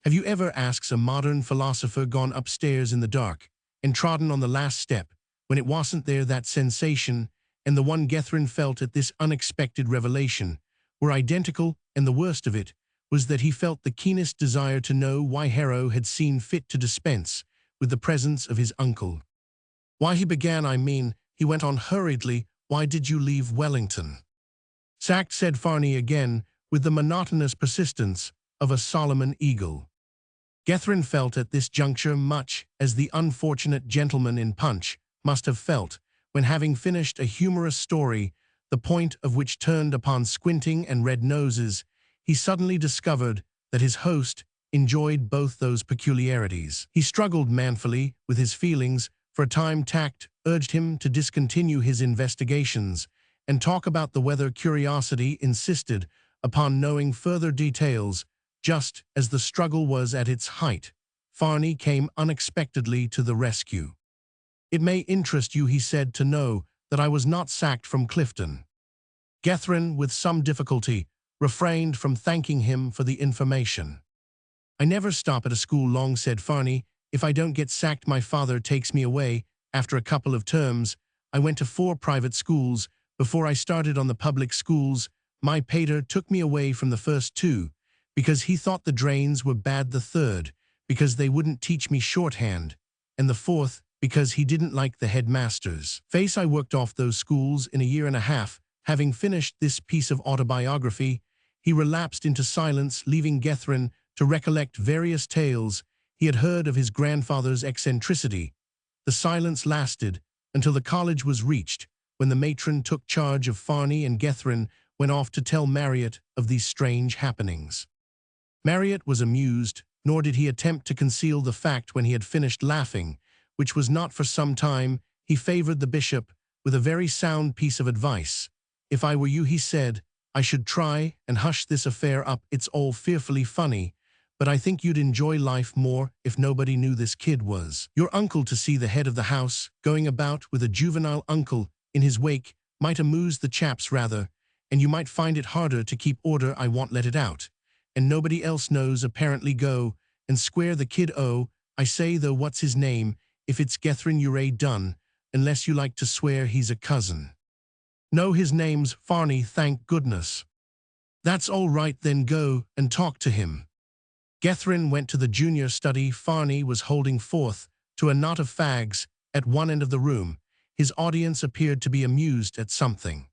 Have you ever, asks a modern philosopher, gone upstairs in the dark and trodden on the last step when it wasn't there? That sensation and the one Gethrin felt at this unexpected revelation were identical, and the worst of it was that he felt the keenest desire to know why Harrow had seen fit to dispense with the presence of his uncle. "Why," he began, "I mean," he went on hurriedly, "why did you leave Wellington?" "Sacked," said Farney again, with the monotonous persistence of a Solomon eagle. Gethrin felt at this juncture much as the unfortunate gentleman in Punch must have felt when, having finished a humorous story, the point of which turned upon squinting and red noses, he suddenly discovered that his host enjoyed both those peculiarities. He struggled manfully with his feelings. For a time tact urged him to discontinue his investigations and talk about the weather. Curiosity insisted upon knowing further details. Just as the struggle was at its height, Farney came unexpectedly to the rescue. "It may interest you," he said, "to know that I was not sacked from Clifton." Gethrin, with some difficulty, refrained from thanking him for the information. "I never stop at a school long," said Farney. "If I don't get sacked, my father takes me away after a couple of terms. I went to 4 private schools before I started on the public schools. My pater took me away from the first 2 because he thought the drains were bad, the third because they wouldn't teach me shorthand, and the fourth because he didn't like the headmasters. I worked off those schools in a year and a half. Having finished this piece of autobiography, He relapsed into silence, leaving Gethryn to recollect various tales he had heard of his grandfather's eccentricity. The silence lasted until the college was reached, when the matron took charge of Farney and Gethryn went off to tell Marriott of these strange happenings. Marriott was amused, nor did he attempt to conceal the fact when he had finished laughing, which was not for some time. He favored the bishop with a very sound piece of advice. "If I were you," he said, "I should try and hush this affair up. It's all fearfully funny, but I think you'd enjoy life more if nobody knew this kid was your uncle. To see the head of the house going about with a juvenile uncle in his wake might amuse the chaps rather, and you might find it harder to keep order. I won't let it out, and nobody else knows apparently. Go and square the kid. Oh, I say though, what's his name? If it's Gethryn you're done, unless you like to swear he's a cousin." "No, his name's Farney, thank goodness." "That's all right then, go and talk to him." Gethryn went to the junior study. Farney was holding forth to a knot of fags at one end of the room. His audience appeared to be amused at something.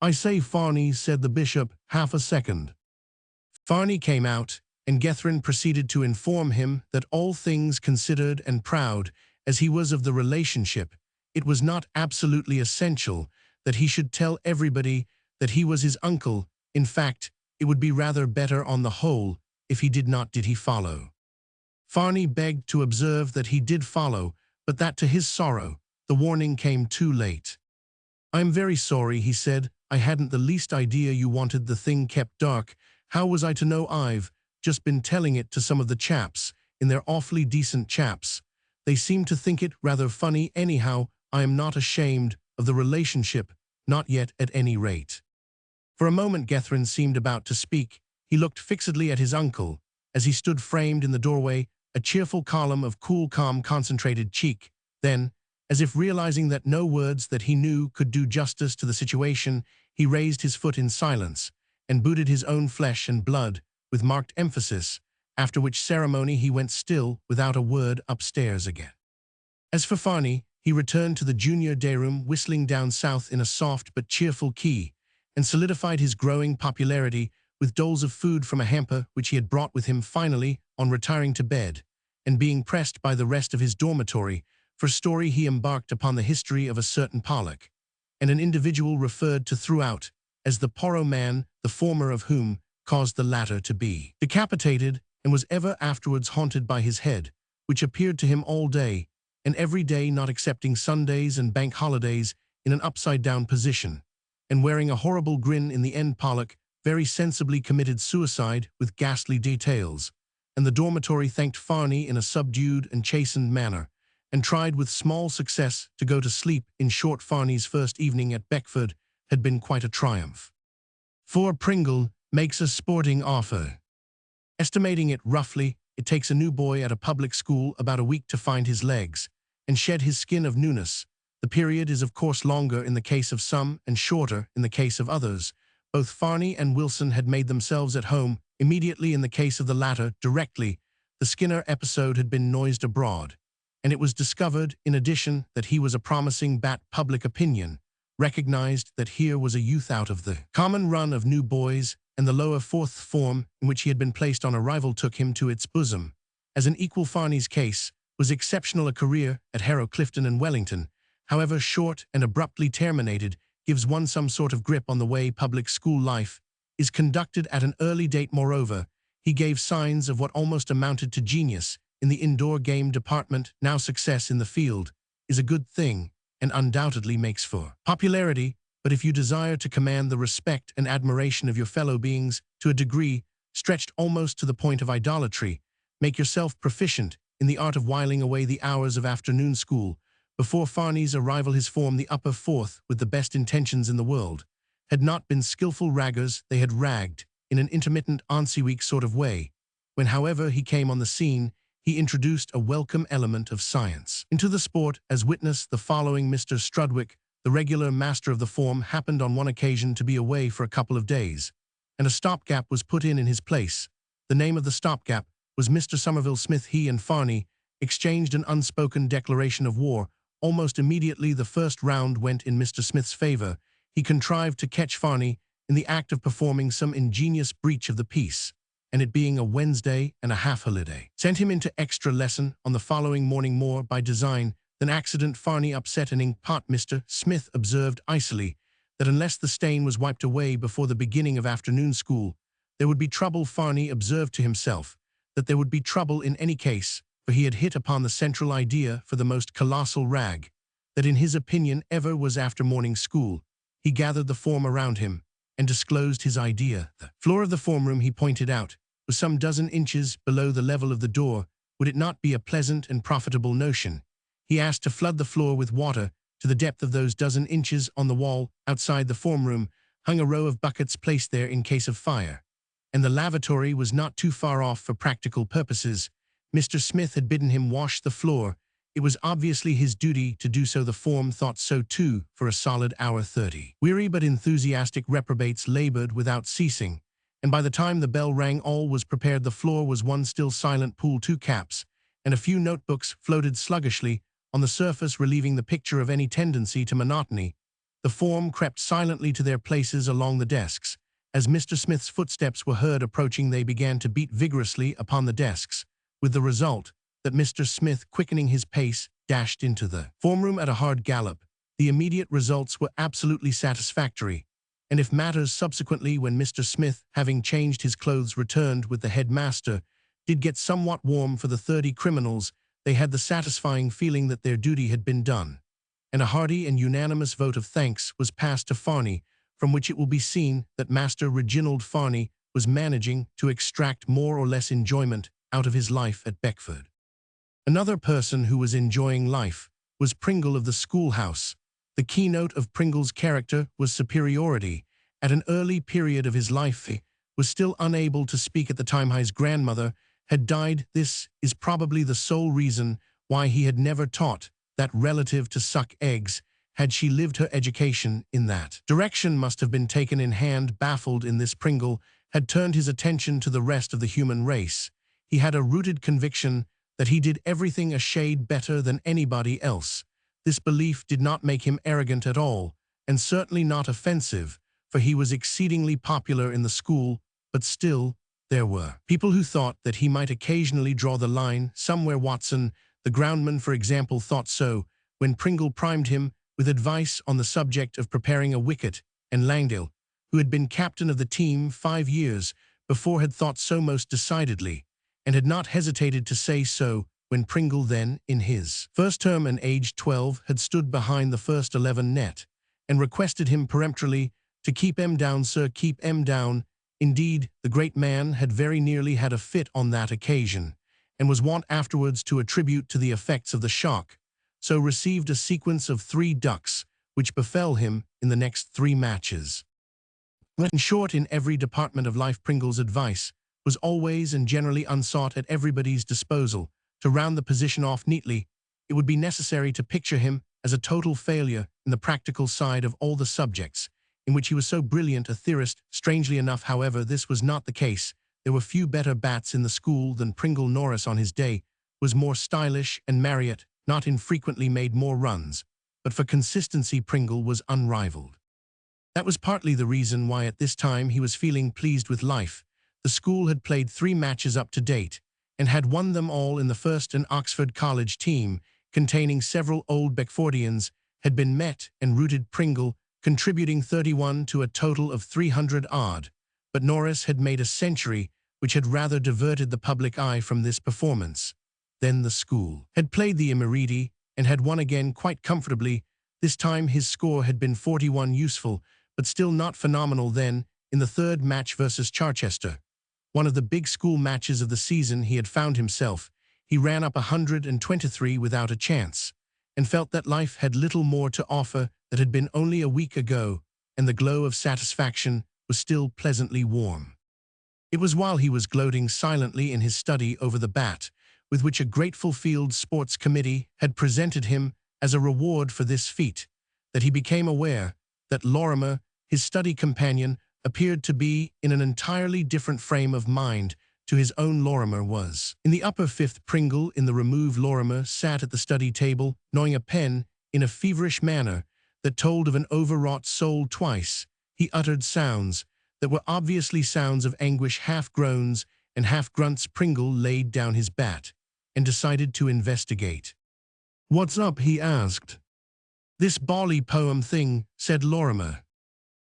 "I say, Farney," said the bishop, "half a second." Farney came out, and Gethryn proceeded to inform him that all things considered, and proud as he was of the relationship, it was not absolutely essential that he should tell everybody that he was his uncle. In fact, it would be rather better on the whole if he did not. Did he follow? Farney begged to observe that he did follow, but that to his sorrow, the warning came too late. "I'm very sorry," he said. "I hadn't the least idea you wanted the thing kept dark. How was I to know? I've just been telling it to some of the chaps, and they're awfully decent chaps. They seem to think it rather funny anyhow. I am not ashamed of the relationship, not yet at any rate." For a moment Gethryn seemed about to speak. He looked fixedly at his uncle, as he stood framed in the doorway, a cheerful column of cool, calm, concentrated cheek. Then, as if realizing that no words that he knew could do justice to the situation, he raised his foot in silence, and booted his own flesh and blood with marked emphasis, after which ceremony he went still, without a word, upstairs again. As for Farney, he returned to the junior day room, whistling down south in a soft but cheerful key, and solidified his growing popularity with doles of food from a hamper which he had brought with him. Finally, on retiring to bed, and being pressed by the rest of his dormitory for story, he embarked upon the history of a certain Pollock, and an individual referred to throughout as the Porro man, the former of whom caused the latter to be decapitated, and was ever afterwards haunted by his head, which appeared to him all day and every day, not excepting Sundays and bank holidays, in an upside-down position, and wearing a horrible grin. In the end, Pollock very sensibly committed suicide, with ghastly details, and the dormitory thanked Farney in a subdued and chastened manner, and tried with small success to go to sleep. In short, Farney's first evening at Beckford had been quite a triumph. For Pringle makes a sporting offer. Estimating it roughly, it takes a new boy at a public school about a week to find his legs and shed his skin of newness. The period is of course longer in the case of some and shorter in the case of others. Both Farney and Wilson had made themselves at home immediately. In the case of the latter, directly the Skinner episode had been noised abroad, and it was discovered, in addition, that he was a promising bat. Public opinion recognized that here was a youth out of the common run of new boys, and the lower fourth form in which he had been placed on arrival took him to its bosom. As an equal, Farney's case was exceptional. A career at Harrow, Clifton and Wellington, however short and abruptly terminated, gives one some sort of grip on the way public school life is conducted at an early date. Moreover, he gave signs of what almost amounted to genius in the indoor game department. Now success in the field is a good thing and undoubtedly makes for popularity, but if you desire to command the respect and admiration of your fellow beings to a degree stretched almost to the point of idolatry, make yourself proficient in the art of whiling away the hours of afternoon school. Before Farney's arrival, his form, the upper fourth, with the best intentions in the world, had not been skillful raggers. They had ragged in an intermittent, once-a-week sort of way. When, however, he came on the scene, he introduced a welcome element of science into the sport, as witness the following. Mr. Strudwick, the regular master of the form, happened on one occasion to be away for a couple of days, and a stopgap was put in his place. The name of the stopgap was Mr. Somerville Smith. He and Farney exchanged an unspoken declaration of war. Almost immediately the first round went in Mr. Smith's favor. He contrived to catch Farney in the act of performing some ingenious breach of the peace, and it being a Wednesday and a half-holiday, sent him into extra lesson on the following morning more by design than accident. Farney upset an ink pot. Mr. Smith observed icily that unless the stain was wiped away before the beginning of afternoon school, there would be trouble. Farney observed to himself that there would be trouble in any case, for he had hit upon the central idea for the most colossal rag that in his opinion ever was after morning school. He gathered the form around him and disclosed his idea. The floor of the form room, he pointed out, was some dozen inches below the level of the door. Would it not be a pleasant and profitable notion, he asked, to flood the floor with water to the depth of those dozen inches? On the wall outside the form room hung a row of buckets placed there in case of fire, and the lavatory was not too far off for practical purposes. Mr. Smith had bidden him wash the floor. It was obviously his duty to do so. The form thought so too for a solid hour 30. Weary but enthusiastic reprobates labored without ceasing, and by the time the bell rang all was prepared. The floor was one still silent pool. 2 caps and a few notebooks floated sluggishly on the surface, relieving the picture of any tendency to monotony. The form crept silently to their places along the desks. As Mr. Smith's footsteps were heard approaching, they began to beat vigorously upon the desks, with the result that Mr. Smith, quickening his pace, dashed into the form room at a hard gallop. The immediate results were absolutely satisfactory, and if matters subsequently, when Mr. Smith, having changed his clothes, returned with the headmaster, did get somewhat warm for the 30 criminals, they had the satisfying feeling that their duty had been done, and a hearty and unanimous vote of thanks was passed to Farney, from which it will be seen that Master Reginald Farney was managing to extract more or less enjoyment out of his life at Beckford. Another person who was enjoying life was Pringle of the schoolhouse. The keynote of Pringle's character was superiority. At an early period of his life, he was still unable to speak at the time his grandmother had died. This is probably the sole reason why he had never taught that relative to suck eggs. Had she lived, her education in that direction must have been taken in hand. Baffled in this, Pringle had turned his attention to the rest of the human race. He had a rooted conviction that he did everything a shade better than anybody else. This belief did not make him arrogant at all, and certainly not offensive, for he was exceedingly popular in the school, but still, there were people who thought that he might occasionally draw the line somewhere. Watson, the groundman, for example, thought so when Pringle primed him with advice on the subject of preparing a wicket, and Langdale, who had been captain of the team 5 years before, had thought so most decidedly, and had not hesitated to say so when Pringle, then in his first term and aged 12, had stood behind the first 11 net, and requested him peremptorily to keep em down, sir, keep em down. Indeed, the great man had very nearly had a fit on that occasion, and was wont afterwards to attribute to the effects of the shock, so received a sequence of 3 ducks, which befell him in the next 3 matches. In short, in every department of life, Pringle's advice was always and generally unsought, at everybody's disposal. To round the position off neatly, it would be necessary to picture him as a total failure in the practical side of all the subjects in which he was so brilliant a theorist. Strangely enough, however, this was not the case. There were few better bats in the school than Pringle. Norris on his day was more stylish, and Marriott not infrequently made more runs, but for consistency Pringle was unrivaled. That was partly the reason why at this time he was feeling pleased with life. The school had played 3 matches up to date, and had won them all. In the first, an Oxford College team, containing several old Beckfordians, had been met and routed, Pringle contributing 31 to a total of 300 odd, but Norris had made a century, which had rather diverted the public eye from this performance. Then the school had played the Imeridi, and had won again quite comfortably. This time his score had been 41, useful, but still not phenomenal. Then, in the 3rd match versus Charchester, one of the big school matches of the season, he had found himself. He ran up 123 without a chance, and felt that life had little more to offer that had been only a week ago, and the glow of satisfaction was still pleasantly warm. It was while he was gloating silently in his study over the bat, with which a grateful field sports committee had presented him as a reward for this feat, that he became aware that Lorimer, his study companion, appeared to be in an entirely different frame of mind to his own. Lorimer was in the upper 5th. Pringle, in the remove. Lorimer sat at the study table, gnawing a pen in a feverish manner that told of an overwrought soul. Twice he uttered sounds that were obviously sounds of anguish, half groans and half grunts. Pringle laid down his bat and decided to investigate. "What's up?" he asked. "This bally poem thing," said Lorimer.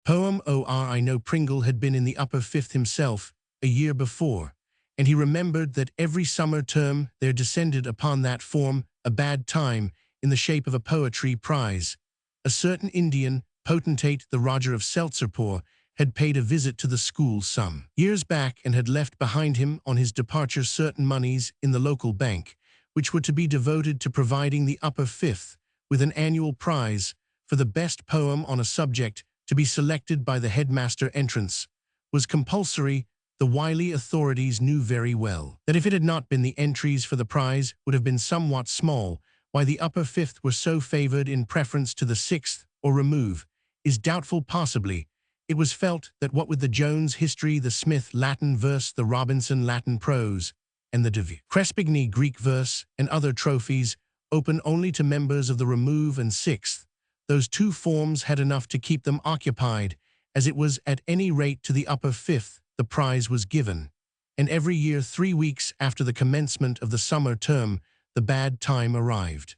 Poem or I know Pringle had been in the upper fifth himself a year before, and he remembered that every summer term there descended upon that form a bad time in the shape of a poetry prize. A certain Indian potentate, the Roger of Seltzerpore, had paid a visit to the school some years back and had left behind him on his departure certain moneys in the local bank, which were to be devoted to providing the upper fifth with an annual prize for the best poem on a subject to be selected by the headmaster. Entrance was compulsory. The wily authorities knew very well that if it had not been, the entries for the prize would have been somewhat small. Why the upper fifth were so favored in preference to the sixth, or remove, is doubtful. Possibly it was felt that what with the Jones history, the Smith Latin verse, the Robinson Latin prose, and the de Crespigny Greek verse, and other trophies open only to members of the remove and sixth, those two forms had enough to keep them occupied. As it was, at any rate, to the upper fifth the prize was given, and every year 3 weeks after the commencement of the summer term the bad time arrived.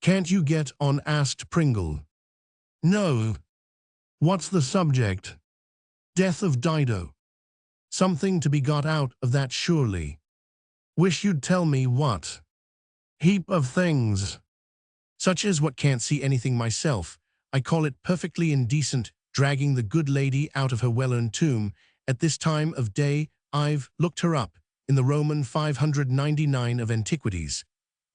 "Can't you get on?" asked Pringle. "No." "What's the subject?" "Death of Dido." "Something to be got out of that, surely." "Wish you'd tell me what." "Heap of things." "Such as what? Can't see anything myself. I call it perfectly indecent, dragging the good lady out of her well-earned tomb at this time of day. I've looked her up in the Roman 599 of Antiquities,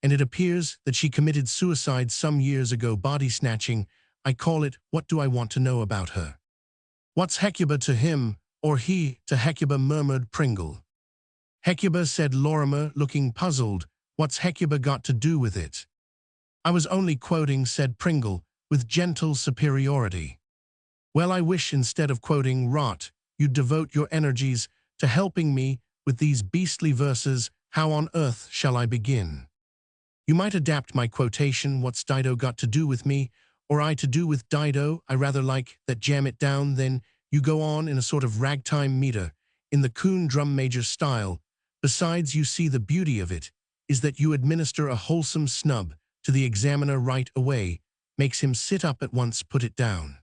and it appears that she committed suicide some years ago. Body snatching, I call it. What do I want to know about her?" "What's Hecuba to him, or he to Hecuba?" murmured Pringle. "Hecuba," said Lorimer, looking puzzled. "What's Hecuba got to do with it?" "I was only quoting," said Pringle, with gentle superiority. "Well, I wish instead of quoting rot, you'd devote your energies to helping me with these beastly verses. How on earth shall I begin?" "You might adapt my quotation. What's Dido got to do with me, or I to do with Dido? I rather like that. Jam it down, then. You go on in a sort of ragtime meter, in the coon drum major style. Besides, you see, the beauty of it is that you administer a wholesome snub to the examiner right away, makes him sit up at once. Put it down."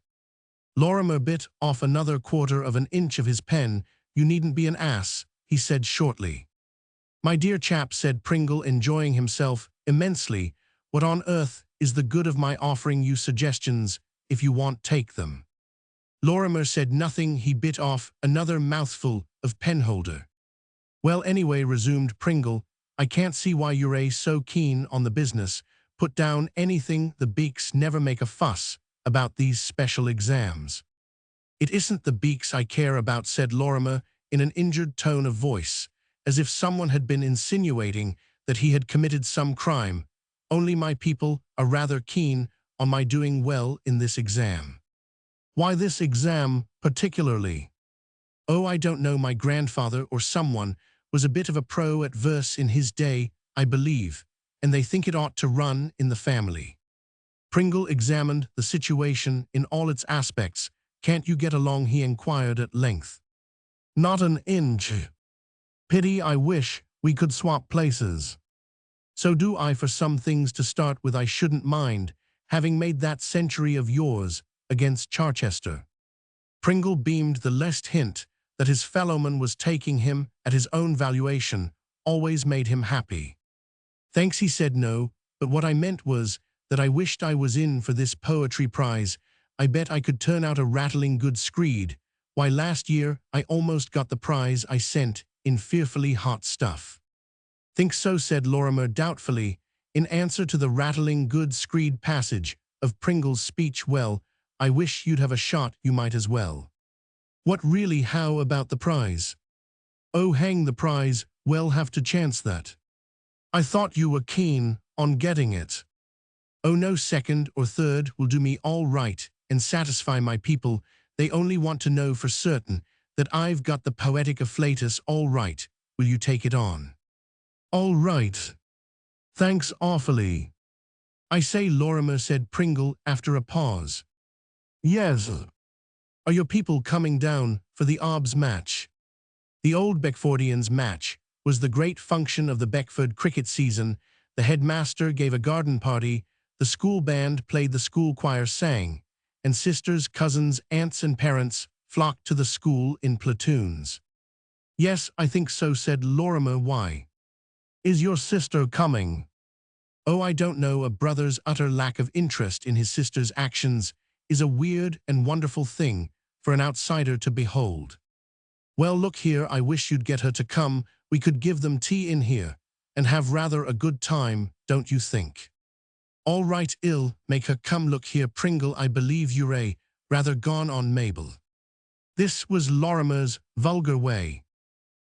Lorimer bit off another quarter of an inch of his pen. "You needn't be an ass," he said shortly. "My dear chap," said Pringle, enjoying himself immensely, "what on earth is the good of my offering you suggestions? If you want, take them." Lorimer said nothing. He bit off another mouthful of penholder. "Well, anyway," resumed Pringle, "I can't see why you're so keen on the business. Put down anything. The beaks never make a fuss about these special exams." "It isn't the beaks I care about," said Lorimer in an injured tone of voice, as if someone had been insinuating that he had committed some crime. "Only my people are rather keen on my doing well in this exam." "Why this exam particularly?" "Oh, I don't know. My grandfather or someone was a bit of a pro at verse in his day, I believe, and they think it ought to run in the family." Pringle examined the situation in all its aspects. "Can't you get along?" he inquired at length. "Not an inch." "Pity. I wish we could swap places." "So do I, for some things. To start with, I shouldn't mind having made that century of yours against Charchester." Pringle beamed. The less hint that his fellowman was taking him at his own valuation always made him happy. "Thanks," he said. "No, but what I meant was that I wished I was in for this poetry prize. I bet I could turn out a rattling good screed. Why, last year I almost got the prize I sent in fearfully hot stuff." "Think so?" said Lorimer doubtfully, in answer to the rattling good screed passage of Pringle's speech. "Well, I wish you'd have a shot. You might as well." "What, really? How about the prize?" "Oh, hang the prize. We'll have to chance that." "I thought you were keen on getting it." "Oh no, second or third will do me all right and satisfy my people. They only want to know for certain that I've got the poetic afflatus all right. Will you take it on?" "All right. Thanks awfully." "I say, Lorimer," said Pringle after a pause. "Yes." Are your people coming down for the Arbs match? The Old Beckfordians match was the great function of the Beckford cricket season. The headmaster gave a garden party, the school band played, the school choir sang, and sisters, cousins, aunts and parents flocked to the school in platoons. Yes, I think so, said Lorimer. Why? Is your sister coming? Oh, I don't know. A brother's utter lack of interest in his sister's actions is a weird and wonderful thing for an outsider to behold. Well, look here, I wish you'd get her to come. We could give them tea in here and have rather a good time, don't you think? All right, make her come. Look here, Pringle, I believe you're rather gone on, Mabel. This was Lorimer's vulgar way.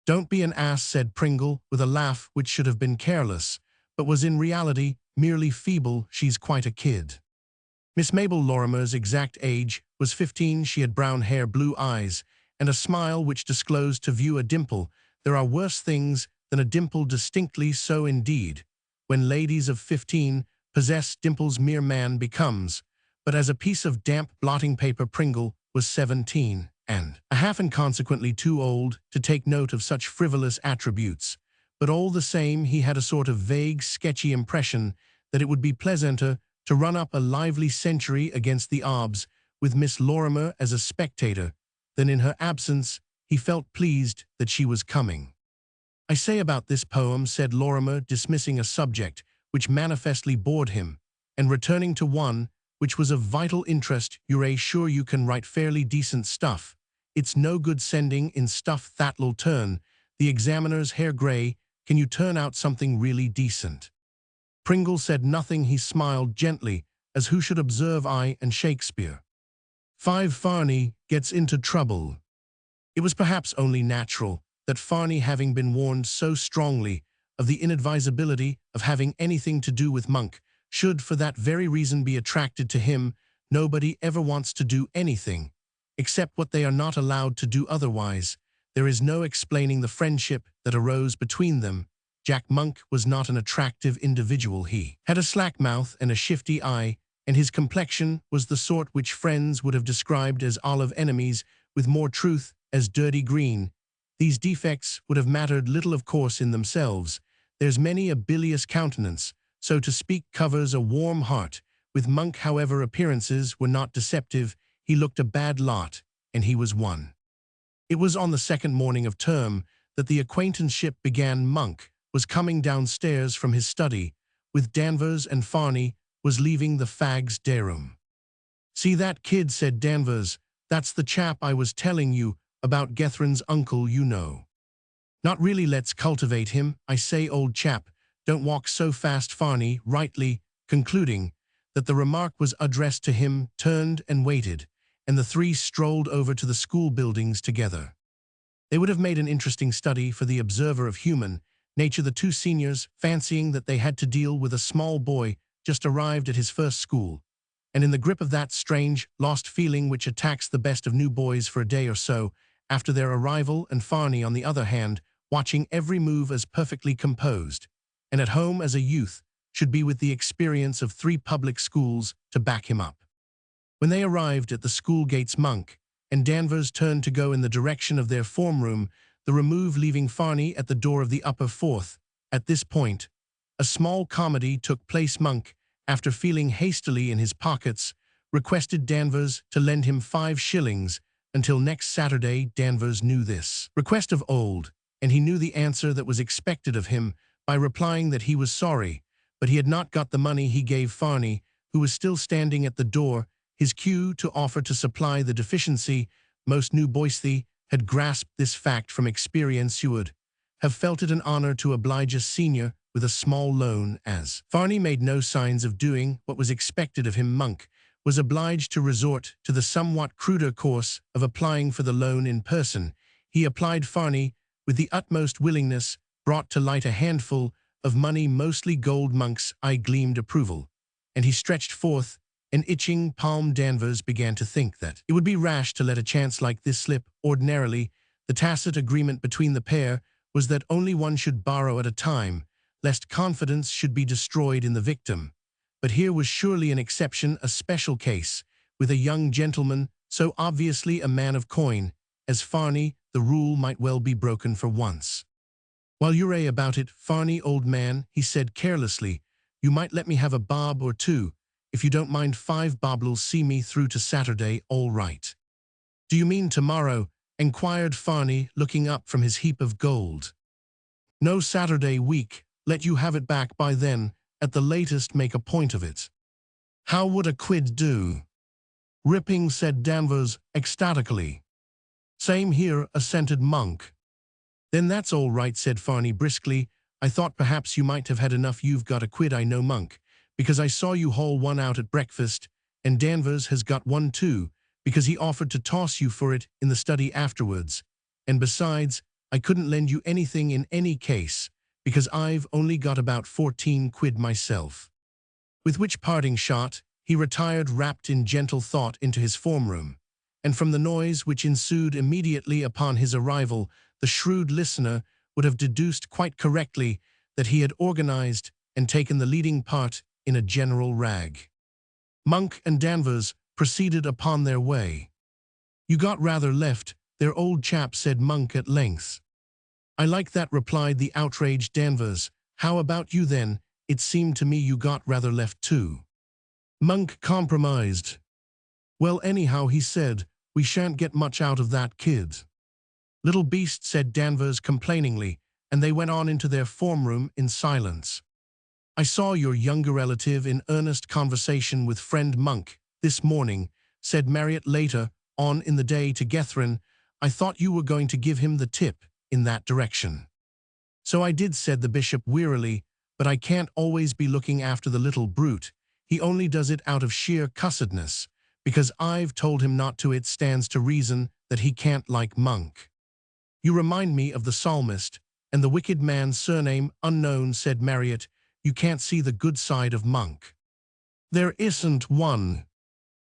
Don't be an ass, said Pringle, with a laugh which should have been careless, but was in reality merely feeble. She's quite a kid. Miss Mabel Lorimer's exact age was 15. She had brown hair, blue eyes, and a smile which disclosed to view a dimple. There are worse things than a dimple, distinctly so indeed. When ladies of 15 possess dimples, mere man becomes. But as a piece of damp blotting paper, Pringle was 17 and a half, and consequently too old to take note of such frivolous attributes. But all the same, he had a sort of vague, sketchy impression that it would be pleasanter to run up a lively century against the Arbs with Miss Lorimer as a spectator than in her absence. He felt pleased that she was coming. I say about this poem, said Lorimer, dismissing a subject which manifestly bored him, and returning to one which was of vital interest, you're sure you can write fairly decent stuff. It's no good sending in stuff that'll turn the examiner's hair gray. Can you turn out something really decent? Pringle said nothing. He smiled gently, as who should observe I and Shakespeare. 5. Farney gets into trouble. It was perhaps only natural that Farney, having been warned so strongly of the inadvisability of having anything to do with Monk, should for that very reason be attracted to him. Nobody ever wants to do anything except what they are not allowed to do otherwise. There is no explaining the friendship that arose between them. Jack Monk was not an attractive individual. He had a slack mouth and a shifty eye, and his complexion was the sort which friends would have described as olive, enemies with more truth as dirty green. These defects would have mattered little, of course, in themselves. There's many a bilious countenance, so to speak, covers a warm heart. With Monk, however, appearances were not deceptive. He looked a bad lot, and he was one. It was on the second morning of term that the acquaintanceship began. Monk was coming downstairs from his study with Danvers, and Farney was leaving the fags' day room. See that kid, said Danvers. That's the chap I was telling you about, Gethron's uncle, you know. Not really. Let's cultivate him. I say, old chap, don't walk so fast. Farney, rightly concluding that the remark was addressed to him, turned and waited, and the three strolled over to the school buildings together. They would have made an interesting study for the observer of human nature. The two seniors, fancying that they had to deal with a small boy just arrived at his first school, and in the grip of that strange, lost feeling which attacks the best of new boys for a day or so after their arrival, and Farney, on the other hand, watching every move as perfectly composed, and at home as a youth should be, with the experience of 3 public schools to back him up. When they arrived at the school gates, Monk and Danvers turned to go in the direction of their form room, the remove leaving Farney at the door of the upper 4th. At this point, a small comedy took place. Monk, after feeling hastily in his pockets, requested Danvers to lend him 5 shillings until next Saturday. Danvers knew this request of old, and he knew the answer that was expected of him by replying that he was sorry, but he had not got the money. He gave Farney, who was still standing at the door, his cue to offer to supply the deficiency. Most new boys had grasped this fact from experience. You would have felt it an honor to oblige a senior with a small loan. As Farney made no signs of doing what was expected of him, Monk was obliged to resort to the somewhat cruder course of applying for the loan in person. He applied. Farney, with the utmost willingness, brought to light a handful of money, mostly gold. Monk's eye gleamed approval, and he stretched forth an itching palm. Danvers began to think that it would be rash to let a chance like this slip. Ordinarily, the tacit agreement between the pair was that only one should borrow at a time, lest confidence should be destroyed in the victim. But here was surely an exception, a special case, with a young gentleman so obviously a man of coin, as Farney, the rule might well be broken for once. While you're about it, Farney, old man, he said carelessly, you might let me have a bob or two. If you don't mind, 5 bob'll see me through to Saturday, all right. Do you mean tomorrow? Enquired Farney, looking up from his heap of gold. No, Saturday week, let you have it back by then, at the latest make a point of it. How would a quid do? Ripping, said Danvers, ecstatically. Same here, assented Monk. Then that's all right, said Farney briskly. I thought perhaps you might have had enough. You've got a quid, I know, Monk, because I saw you haul one out at breakfast, and Danvers has got one too, because he offered to toss you for it in the study afterwards. And besides, I couldn't lend you anything in any case, because I've only got about 14 quid myself. With which parting shot, he retired wrapped in gentle thought into his form room, and from the noise which ensued immediately upon his arrival, the shrewd listener would have deduced quite correctly that he had organized and taken the leading part in a general rag. Monk and Danvers proceeded upon their way. You got rather left there, old chap, said Monk at length. I like that, replied the outraged Danvers. How about you then? It seemed to me you got rather left too. Monk compromised. Well, anyhow, he said, we shan't get much out of that kid. Little beast, said Danvers complainingly, and they went on into their form room in silence. I saw your younger relative in earnest conversation with friend Monk this morning, said Marriott later on in the day to Gethryn. I thought you were going to give him the tip in that direction. So I did, said the bishop wearily, but I can't always be looking after the little brute. He only does it out of sheer cussedness, because I've told him not to. It stands to reason that he can't like Monk. You remind me of the psalmist, and the wicked man's surname unknown, said Marriott. You can't see the good side of Monk. There isn't one.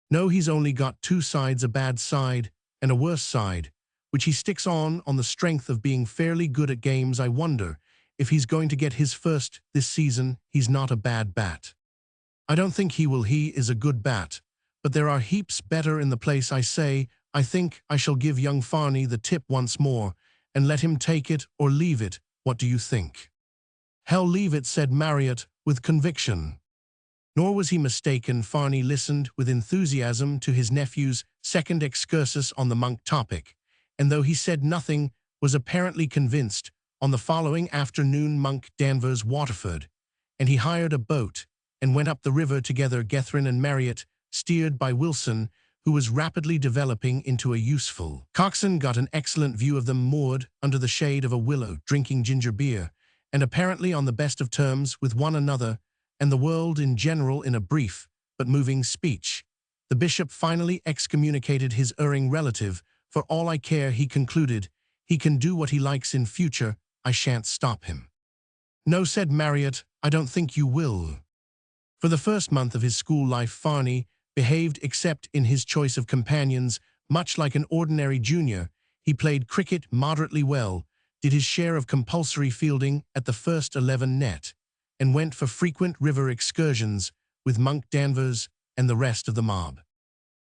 No, he's only got 2 sides, a bad side and a worse side, which he sticks on the strength of being fairly good at games. I wonder if he's going to get his first this season. He's not a bad bat. I don't think he will. He is a good bat, but there are heaps better in the place. I say, I think I shall give young Farney the tip once more, and let him take it or leave it. What do you think? Hell, leave it, said Marriott with conviction. Nor was he mistaken. Farney listened with enthusiasm to his nephew's second excursus on the Monk topic, and though he said nothing, was apparently convinced. On the following afternoon, Monk, Danvers, Waterford, and he hired a boat and went up the river together. Gethryn and Marriott, steered by Wilson, who was rapidly developing into a useful coxswain, got an excellent view of them moored under the shade of a willow, drinking ginger beer, and apparently on the best of terms with one another and the world in general. In a brief but moving speech, the bishop finally excommunicated his erring relative. For all I care, he concluded, he can do what he likes in future. I shan't stop him. No, said Marriott, I don't think you will. For the first month of his school life, Farney behaved, except in his choice of companions, much like an ordinary junior. He played cricket moderately well, did his share of compulsory fielding at the first 11 net, and went for frequent river excursions with Monk, Danvers, and the rest of the mob.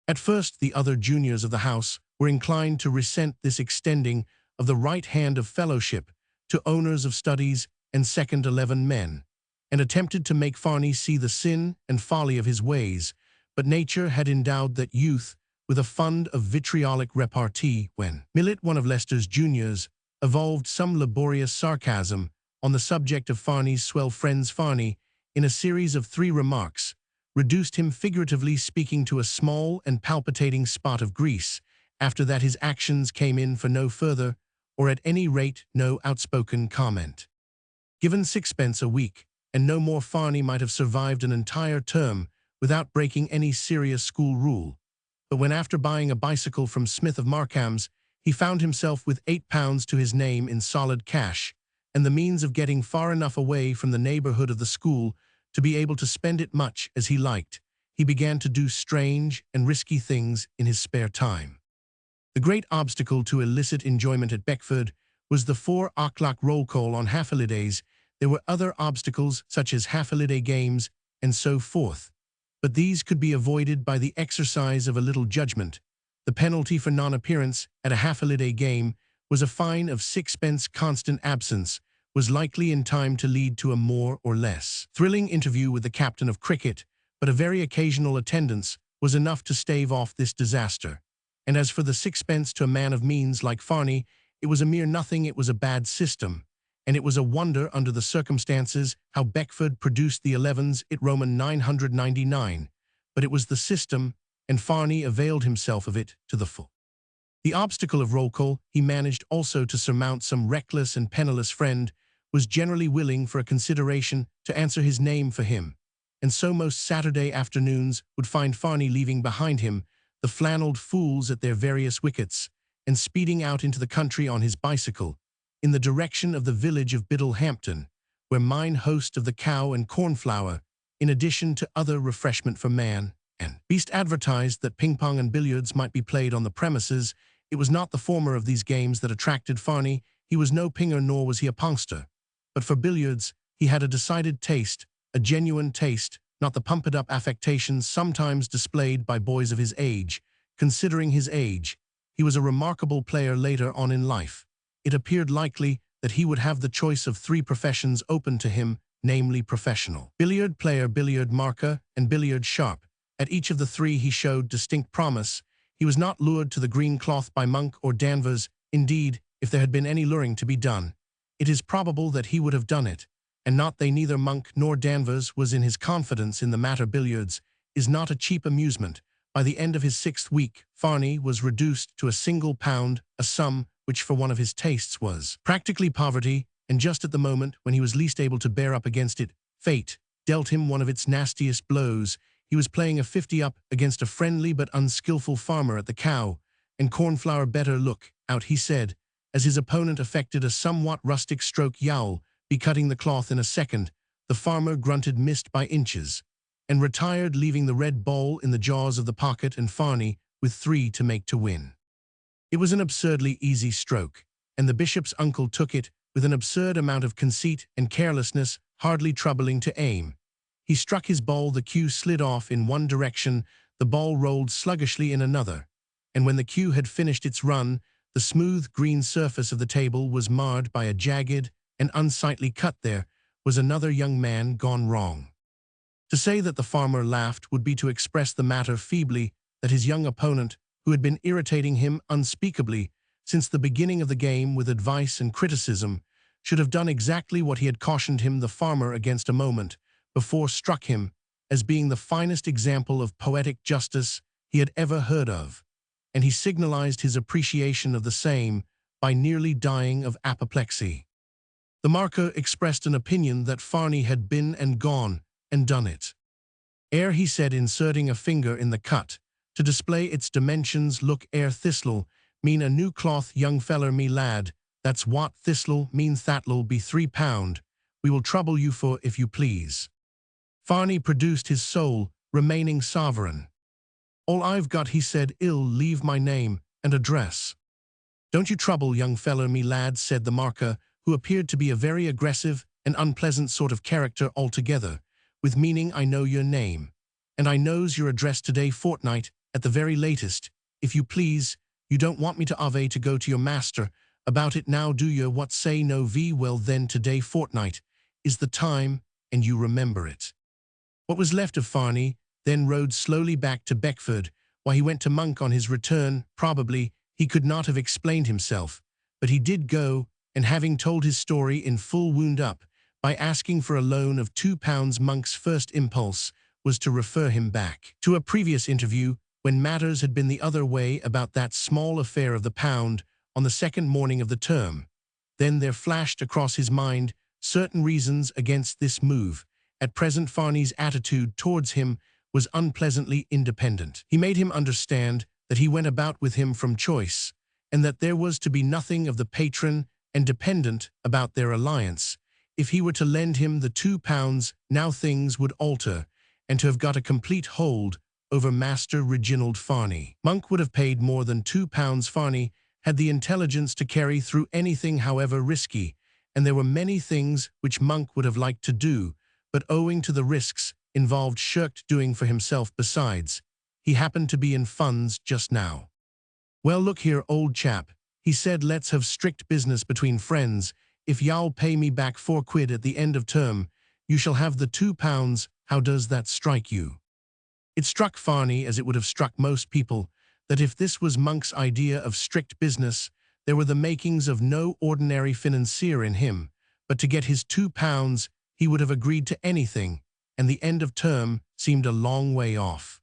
At first, the other juniors of the house were inclined to resent this extending of the right hand of fellowship to owners of studies and second 11 men, and attempted to make Farney see the sin and folly of his ways, but nature had endowed that youth with a fund of vitriolic repartee when Millet, one of Leicester's juniors, evolved some laborious sarcasm on the subject of Farney's swell friends. Farney, in a series of 3 remarks, reduced him, figuratively speaking, to a small and palpitating spot of grease. After that his actions came in for no further, or at any rate no outspoken comment. Given 6pence a week, and no more, Farney might have survived an entire term without breaking any serious school rule. But when, after buying a bicycle from Smith of Markham's, he found himself with £8 to his name in solid cash, and the means of getting far enough away from the neighborhood of the school to be able to spend it much as he liked, he began to do strange and risky things in his spare time. The great obstacle to illicit enjoyment at Beckford was the 4 o'clock roll call on half-holidays. There were other obstacles, such as half-holiday games and so forth, but these could be avoided by the exercise of a little judgment, The penalty for non-appearance at a half-holiday game was a fine of 6 pence. Constant absence was likely in time to lead to a more or less thrilling interview with the captain of cricket, but a very occasional attendance was enough to stave off this disaster. And as for the 6 pence to a man of means like Farney, it was a mere nothing. It was a bad system, and it was a wonder under the circumstances how Beckford produced the 11s at Roman 999. But it was the system, and Farney availed himself of it to the full. The obstacle of roll call he managed also to surmount. Some reckless and penniless friend was generally willing for a consideration to answer his name for him, and so most Saturday afternoons would find Farney leaving behind him the flannelled fools at their various wickets, and speeding out into the country on his bicycle, in the direction of the village of Biddlehampton, where mine host of the Cow and Cornflower, in addition to other refreshment for man and beast, advertised that ping-pong and billiards might be played on the premises. It was not the former of these games that attracted Farney. He was no pinger, nor was he a pongster. But for billiards he had a decided taste, a genuine taste, not the pumped-up affectations sometimes displayed by boys of his age. Considering his age, he was a remarkable player later on in life. It appeared likely that he would have the choice of 3 professions open to him, namely professional billiard player, billiard marker, and billiard sharp. At each of the 3 he showed distinct promise. He was not lured to the green cloth by Monk or Danvers. Indeed, if there had been any luring to be done, it is probable that he would have done it, and not they. Neither Monk nor Danvers was in his confidence in the matter. Billiards is not a cheap amusement. By the end of his 6th week, Farney was reduced to a single pound, a sum which for one of his tastes was practically poverty, and just at the moment when he was least able to bear up against it, fate dealt him one of its nastiest blows. He was playing a 50-up against a friendly but unskillful farmer at the Cow and Cornflower. "Better look out," he said, as his opponent affected a somewhat rustic stroke. "You'll be cutting the cloth in a second." The farmer grunted, missed by inches, and retired, leaving the red ball in the jaws of the pocket and Farney with 3 to make to win. It was an absurdly easy stroke, and the bishop's uncle took it with an absurd amount of conceit and carelessness, hardly troubling to aim. He struck his ball, the cue slid off in one direction, the ball rolled sluggishly in another, and when the cue had finished its run, the smooth green surface of the table was marred by a jagged and unsightly cut. There was another young man gone wrong. To say that the farmer laughed would be to express the matter feebly. That his young opponent, who had been irritating him unspeakably since the beginning of the game with advice and criticism, should have done exactly what he had cautioned him the farmer against a moment before, struck him as being the finest example of poetic justice he had ever heard of, and he signalized his appreciation of the same by nearly dying of apoplexy. The marker expressed an opinion that Farney had been and gone and done it. "Ere," he said, inserting a finger in the cut to display its dimensions, "look, ere thistle mean a new cloth, young feller me lad, that's what thistle means. That'll be £3. We will trouble you for, if you please." Farney produced his sole remaining sovereign. "All I've got," he said, "'ill leave my name and address." "Don't you trouble, young feller me lad," said the marker, who appeared to be a very aggressive and unpleasant sort of character altogether, "with meaning. I know your name, and I knows your address today fortnight at the very latest, if you please. You don't want me to ave to go to your master about it now, do you? What say no v? Well then, today fortnight is the time, and you remember it." What was left of Farney then rode slowly back to Beckford. Why he went to Monk on his return, probably, he could not have explained himself, but he did go, and having told his story in full, wound up by asking for a loan of £2. Monk's first impulse was to refer him back to a previous interview when matters had been the other way about that small affair of the £1 on the 2nd morning of the term. Then there flashed across his mind certain reasons against this move. At present Farney's attitude towards him was unpleasantly independent. He made him understand that he went about with him from choice, and that there was to be nothing of the patron and dependent about their alliance. If he were to lend him the £2, now things would alter, and to have got a complete hold over Master Reginald Farney. Monk would have paid more than £2. Farney had the intelligence to carry through anything, however risky, and there were many things which Monk would have liked to do, but owing to the risks involved shirked doing for himself. Besides, he happened to be in funds just now. Well, look here, old chap. He said let's have strict business between friends. If y'all pay me back 4 quid at the end of term, you shall have the £2. How does that strike you? It struck Farney, as it would have struck most people, that if this was Monk's idea of strict business, there were the makings of no ordinary financier in him, but to get his £2 he would have agreed to anything, and the end of term seemed a long way off.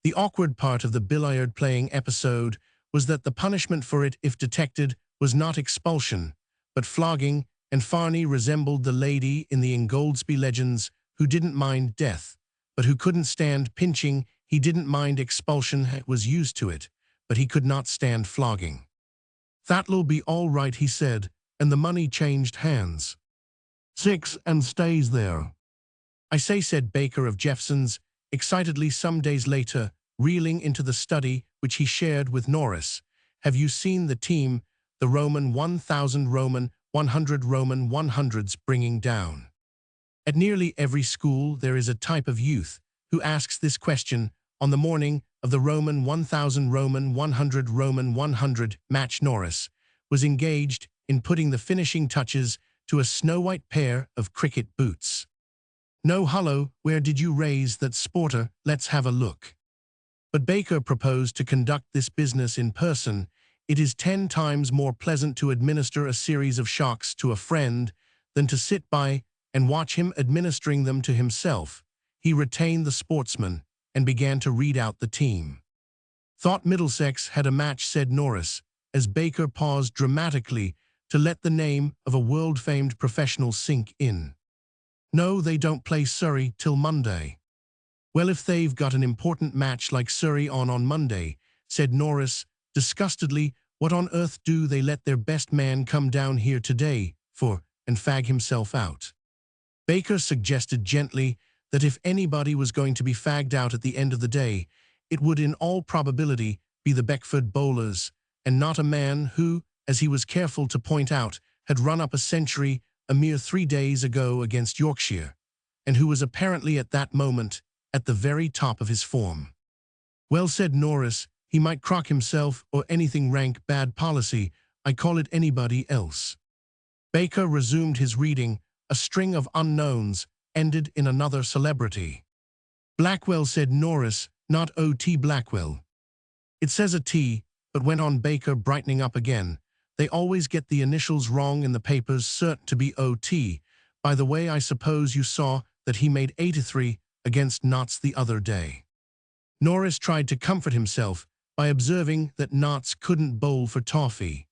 The awkward part of the billiard playing episode was that the punishment for it, if detected, was not expulsion, but flogging, and Farney resembled the lady in the Ingoldsby Legends who didn't mind death, but who couldn't stand pinching. He didn't mind expulsion, was used to it, but he could not stand flogging. "That'll be all right," he said, and the money changed hands. 6 and stays there. "I say," said Baker of Jeffson's, excitedly some days later, reeling into the study which he shared with Norris. "Have you seen the team, the Roman 1000 Roman 100 Roman 100s bringing down?" At nearly every school there is a type of youth who asks this question on the morning of the Roman 1000 Roman 100 Roman 100 match. Norris was engaged in putting the finishing touches to a snow-white pair of cricket boots. "No, hullo, where did you raise that sporter? Let's have a look." But Baker proposed to conduct this business in person. It is 10 times more pleasant to administer a series of shocks to a friend than to sit by and watch him administering them to himself. He retained the sportsman and began to read out the team. "Thought Middlesex had a match," said Norris, as Baker paused dramatically to let the name of a world-famed professional sink in. "No, they don't play Surrey till Monday." "Well, if they've got an important match like Surrey on Monday," said Norris disgustedly, "what on earth do they let their best man come down here today for and fag himself out?" Baker suggested gently that if anybody was going to be fagged out at the end of the day, it would in all probability be the Beckford bowlers, and not a man who, as he was careful to point out, had run up a century a mere 3 days ago against Yorkshire, and who was apparently at that moment at the very top of his form. "Well," said Norris, "he might crock himself or anything rank bad policy. I call it anybody else." Baker resumed his reading. A string of unknowns ended in another celebrity. "Blackwell," said Norris, "not O.T. Blackwell." "It says a T," but went on Baker, brightening up again. "They always get the initials wrong in the papers, certain to be O.T. By the way, I suppose you saw that he made 83 against Notts the other day." Norris tried to comfort himself by observing that Notts couldn't bowl for toffee.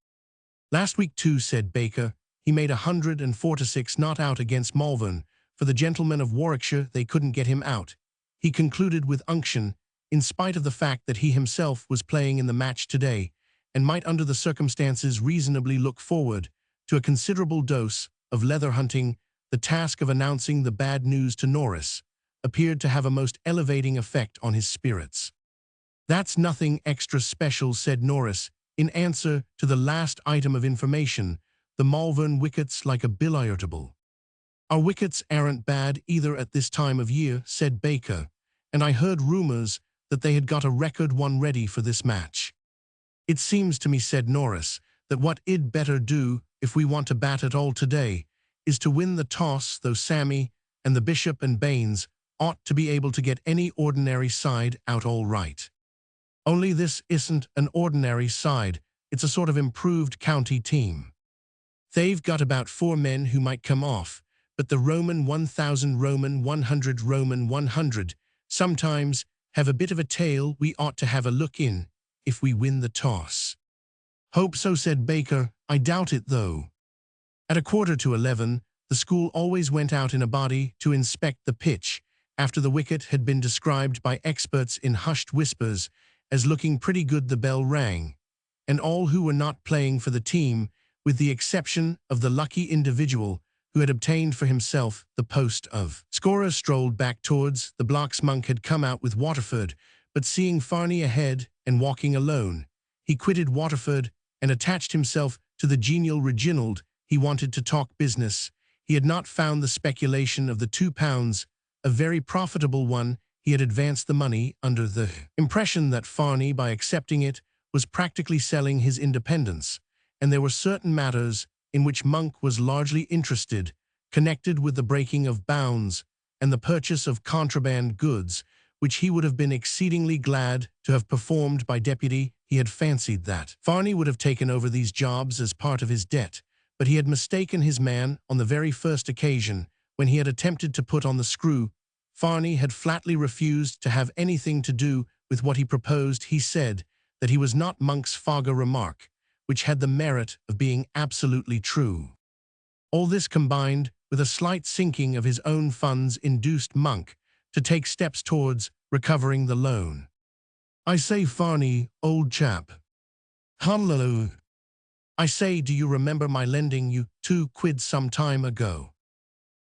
"Last week too," said Baker, "he made 146 not out against Malvern. For the gentlemen of Warwickshire, they couldn't get him out." He concluded with unction, in spite of the fact that he himself was playing in the match today, and might under the circumstances reasonably look forward to a considerable dose of leather hunting. The task of announcing the bad news to Norris appeared to have a most elevating effect on his spirits. "That's nothing extra special," said Norris, in answer to the last item of information. "The Malvern wickets like a billiardable." "Our wickets aren't bad either at this time of year," said Baker, "and I heard rumours that they had got a record one ready for this match." "It seems to me," said Norris, "that what I'd better do, if we want to bat at all today, is to win the toss, though Sammy and the Bishop and Baines ought to be able to get any ordinary side out all right. Only this isn't an ordinary side, it's a sort of improved county team. They've got about 4 men who might come off, but the Roman 1000 Roman 100 Roman 100 sometimes have a bit of a tail. We ought to have a look in, if we win the toss." "Hope so," said Baker. "I doubt it, though." At 11:15, the school always went out in a body to inspect the pitch, after the wicket had been described by experts in hushed whispers as looking pretty good. The bell rang, and all who were not playing for the team, with the exception of the lucky individual who had obtained for himself the post of scorer, strolled back towards the blocks. Monk had come out with Waterford, but seeing Farney ahead and walking alone, he quitted Waterford and attached himself to the genial Reginald. He wanted to talk business. He had not found the speculation of the £2 a very profitable one. He had advanced the money under the impression that Farney, by accepting it, was practically selling his independence, and there were certain matters in which Monk was largely interested, connected with the breaking of bounds and the purchase of contraband goods, which he would have been exceedingly glad to have performed by deputy. He had fancied that Farney would have taken over these jobs as part of his debt, but he had mistaken his man on the very first occasion when he had attempted to put on the screw. Farney had flatly refused to have anything to do with what he proposed. He said that he was not Monk's Farga remark, which had the merit of being absolutely true. All this combined with a slight sinking of his own funds induced Monk to take steps towards recovering the loan. "I say, Farney, old chap." "Hello." "I say, do you remember my lending you £2 some time ago?"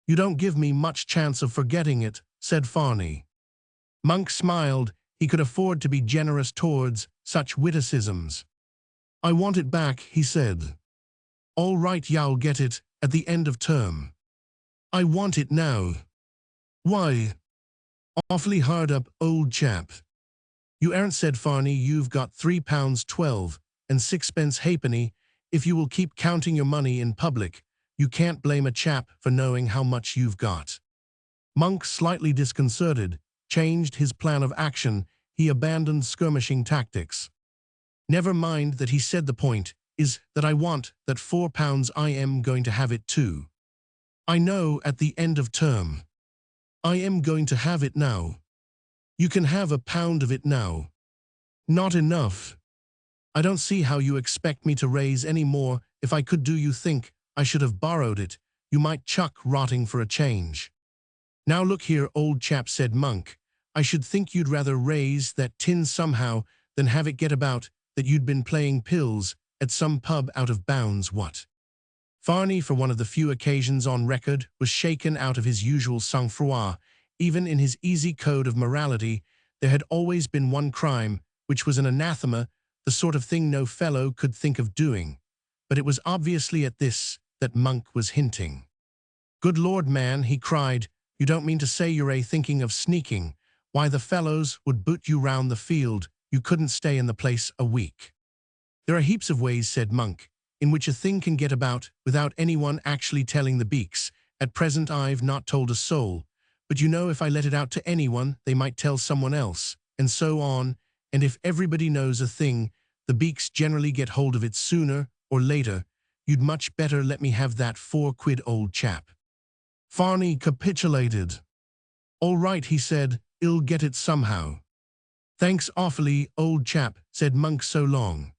"You don't give me much chance of forgetting it," said Farney. Monk smiled. He could afford to be generous towards such witticisms. "I want it back," he said. "All right, you'll get it at the end of term." "I want it now." "Why?" "Awfully hard up, old chap." "You aren't," said Farney. "You've got £3.12 and sixpence halfpenny. If you will keep counting your money in public, you can't blame a chap for knowing how much you've got." Monk, slightly disconcerted, changed his plan of action. He abandoned skirmishing tactics. "Never mind that," he said. "The point is that I want that £4. I am going to have it too." "I know, at the end of term." "I am going to have it now." "You can have £1 of it now." "Not enough." "I don't see how you expect me to raise any more. If I could, do you think I should have borrowed it? You might chuck rotting for a change." "Now look here, old chap," said Monk, "I should think you'd rather raise that tin somehow than have it get about that you'd been playing pills at some pub out of bounds." "What?" Farney, for one of the few occasions on record, was shaken out of his usual sang-froid. Even in his easy code of morality, there had always been one crime, which was an anathema, the sort of thing no fellow could think of doing. But it was obviously at this that Monk was hinting. "Good Lord, man," he cried, "you don't mean to say you're thinking of sneaking? Why, the fellows would boot you round the field. You couldn't stay in the place a week." "There are heaps of ways," said Monk, "in which a thing can get about without anyone actually telling the beaks. At present I've not told a soul, but you know, if I let it out to anyone, they might tell someone else, and so on, and if everybody knows a thing, the beaks generally get hold of it sooner or later. You'd much better let me have that £4, old chap." Farney capitulated. "All right," he said, "I'll get it somehow." "Thanks awfully, old chap," said Monk. "So long."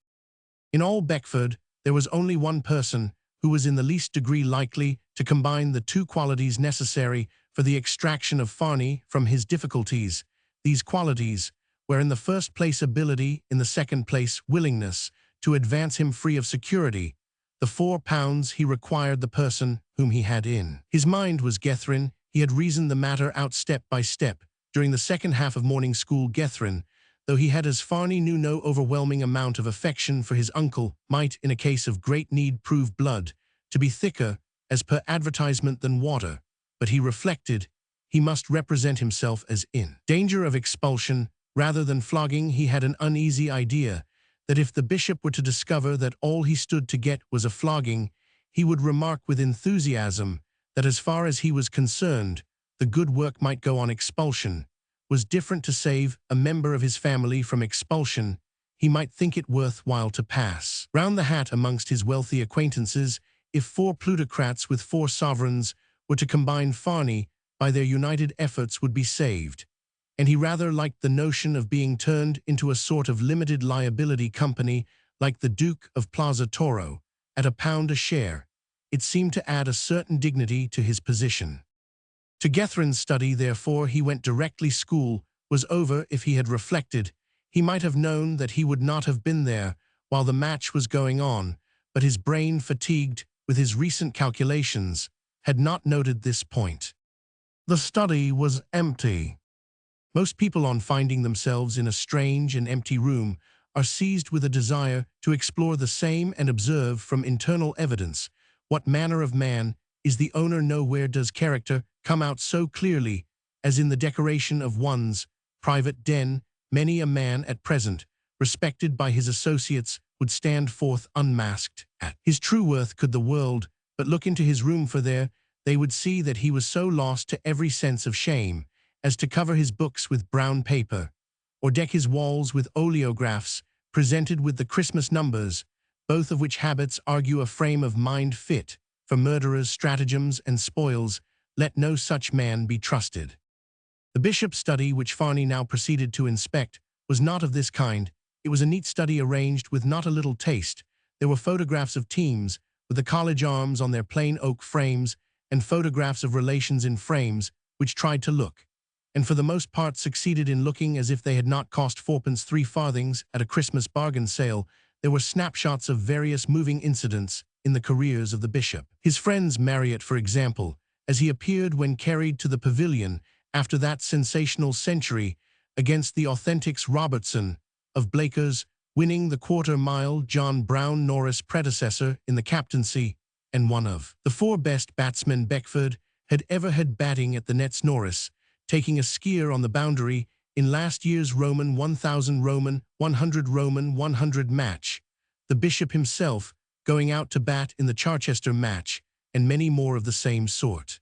In all Beckford, there was only one person who was in the least degree likely to combine the two qualities necessary for the extraction of Farney from his difficulties. These qualities were, in the first place, ability, in the second place, willingness to advance him free of security. The £4 he required the person whom he had in his mind was Gethrin. He had reasoned the matter out step by step during the second half of morning school. Gethrin, though he had, as Farney knew, no overwhelming amount of affection for his uncle, might, in a case of great need, prove blood to be thicker, as per advertisement, than water. But he reflected he must represent himself as in danger of expulsion rather than flogging. He had an uneasy idea that if the bishop were to discover that all he stood to get was a flogging, he would remark with enthusiasm that, as far as he was concerned, the good work might go on. Expulsion was different. To save a member of his family from expulsion, he might think it worth while to pass round the hat amongst his wealthy acquaintances. If 4 plutocrats with 4 sovereigns were to combine, Farney, by their united efforts, would be saved. And he rather liked the notion of being turned into a sort of limited liability company, like the Duke of Plaza Toro, at £1 a share. It seemed to add a certain dignity to his position. To Gethrin's study, therefore, he went directly. School was over. If he had reflected, he might have known that he would not have been there while the match was going on, but his brain, fatigued with his recent calculations, had not noted this point. The study was empty. Most people, on finding themselves in a strange and empty room, are seized with a desire to explore the same and observe from internal evidence what manner of man is the owner. Nowhere does character come out so clearly as in the decoration of one's private den. Many a man at present respected by his associates, would stand forth unmasked. At his true worth could the world but look into his room, for there they would see that he was so lost to every sense of shame as to cover his books with brown paper, or deck his walls with oleographs presented with the Christmas numbers, both of which habits argue a frame of mind fit for murderers, stratagems, and spoils. Let no such man be trusted. The bishop's study, which Farney now proceeded to inspect, was not of this kind. It was a neat study arranged with not a little taste. There were photographs of teams, with the college arms on their plain oak frames, and photographs of relations in frames, which tried to look, and for the most part succeeded in looking as if they had not cost fourpence 3 farthings at a Christmas bargain sale. There were snapshots of various moving incidents in the careers of the bishop. His friend's Marriott, for example, as he appeared when carried to the pavilion after that sensational century against the authentics Robertson of Blakers, winning the quarter-mile John Brown Norris predecessor in the captaincy, and one of the 4 best batsmen Beckford had ever had batting at the nets, Norris, taking a skier on the boundary in last year's Roman 1000 Roman 100 Roman 100 match, the bishop himself going out to bat in the Charchester match, and many more of the same sort.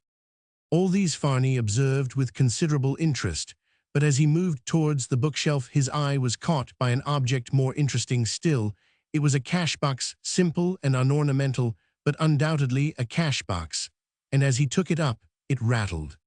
All these Farney observed with considerable interest, but as he moved towards the bookshelf his eye was caught by an object more interesting still. It was a cash-box, simple and unornamental, but undoubtedly a cash-box, and as he took it up, it rattled.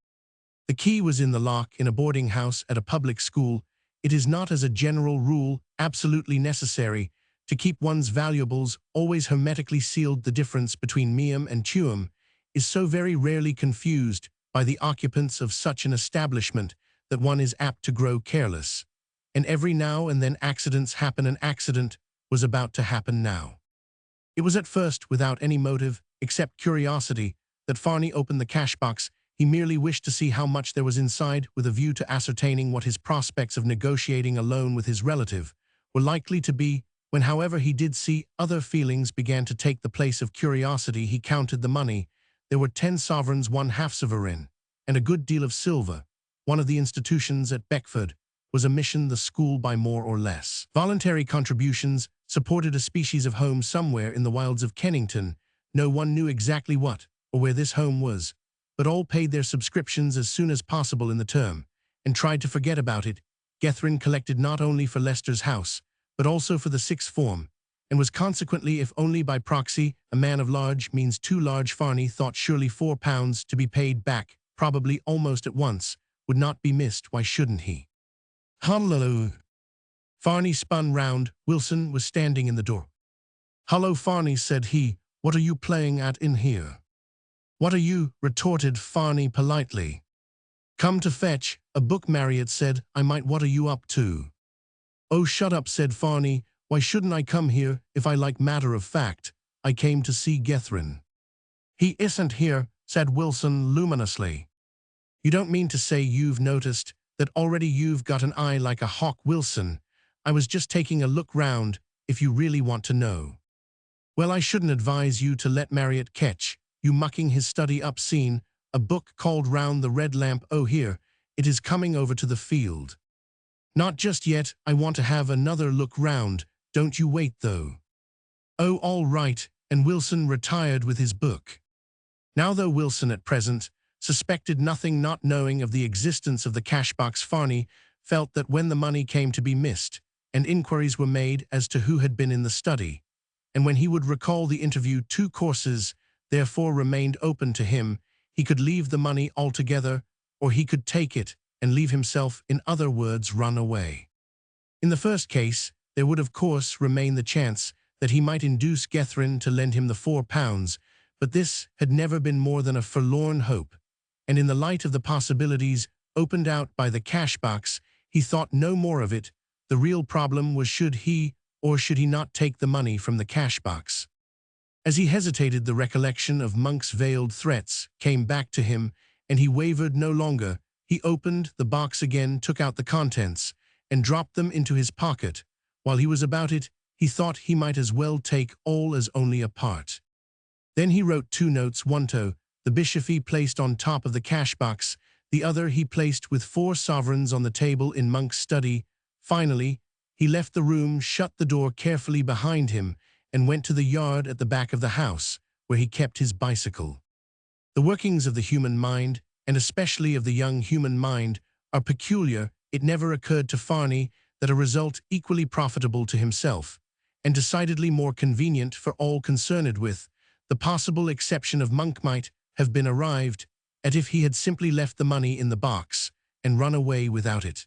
The key was in the lock. In a boarding house at a public school, it is not as a general rule absolutely necessary to keep one's valuables always hermetically sealed. The difference between meum and tuum is so very rarely confused by the occupants of such an establishment that one is apt to grow careless, and every now and then accidents happen. An accident was about to happen now. It was at first without any motive except curiosity that Farney opened the cash-box. He merely wished to see how much there was inside, with a view to ascertaining what his prospects of negotiating a loan with his relative were likely to be. When, however, he did see, other feelings began to take the place of curiosity. He counted the money. There were 10 sovereigns, 1/2 sovereign, and a good deal of silver. One of the institutions at Beckford was a mission, the school, by more or less voluntary contributions, supported a species of home somewhere in the wilds of Kennington. No one knew exactly what or where this home was, but all paid their subscriptions as soon as possible in the term, and tried to forget about it. Gethrin collected not only for Leicester's house, but also for the sixth form, and was consequently, if only by proxy, a man of large means. Too large. Farney thought surely £4 to be paid back, probably almost at once, would not be missed. Why shouldn't he? Hullo. Farney spun round. Wilson was standing in the door. "Hullo, Farney," said he. "What are you playing at in here?" "What are you?" retorted Farney politely. "Come to fetch a book," Marriott said. "I might. What are you up to?" "Oh, shut up," said Farney. "Why shouldn't I come here if I like? Matter of fact, I came to see Gethrin." "He isn't here," said Wilson luminously. "You don't mean to say you've noticed that already? You've got an eye like a hawk." "Wilson, I was just taking a look round, if you really want to know." "Well, I shouldn't advise you to let Marriott catch you mucking his study up. Seen a book called Round the Red Lamp? Oh, here it is, coming over to the field." "Not just yet. I want to have another look round. Don't you wait, though." "Oh, all right," and Wilson retired with his book. Now, though Wilson at present suspected nothing, not knowing of the existence of the cash-box, Farney felt that when the money came to be missed, and inquiries were made as to who had been in the study, and when he would recall the interview, 2 courses therefore remained open to him. He could leave the money altogether, or he could take it and leave himself, in other words, run away. In the first case, there would of course remain the chance that he might induce Gethrin to lend him the £4, but this had never been more than a forlorn hope, and in the light of the possibilities opened out by the cash-box, he thought no more of it. The real problem was, should he or should he not take the money from the cash-box? As he hesitated, the recollection of Monk's veiled threats came back to him, and he wavered no longer. He opened the box again, took out the contents, and dropped them into his pocket. While he was about it, he thought he might as well take all as only a part. Then he wrote 2 notes, one to the bishop he placed on top of the cash-box, the other he placed with 4 sovereigns on the table in Monk's study. Finally, He left the room, shut the door carefully behind him, and went to the yard at the back of the house, where he kept his bicycle. The workings of the human mind, and especially of the young human mind, are peculiar. It never occurred to Farney that a result equally profitable to himself, and decidedly more convenient for all concerned with the possible exception of Monk might have been arrived at if he had simply left the money in the box and run away without it.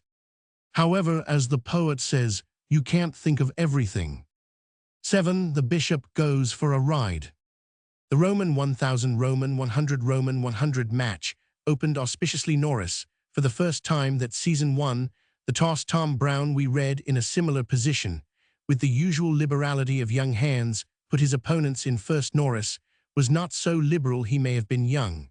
However, as the poet says, you can't think of everything. 7. The bishop goes for a ride. The Roman 1000 Roman 100 Roman 100 match opened auspiciously Norris. For the first time that season 1, the toss Tom Brown we read in a similar position, with the usual liberality of young hands, put his opponents in first. Norris was not so liberal. He may have been young,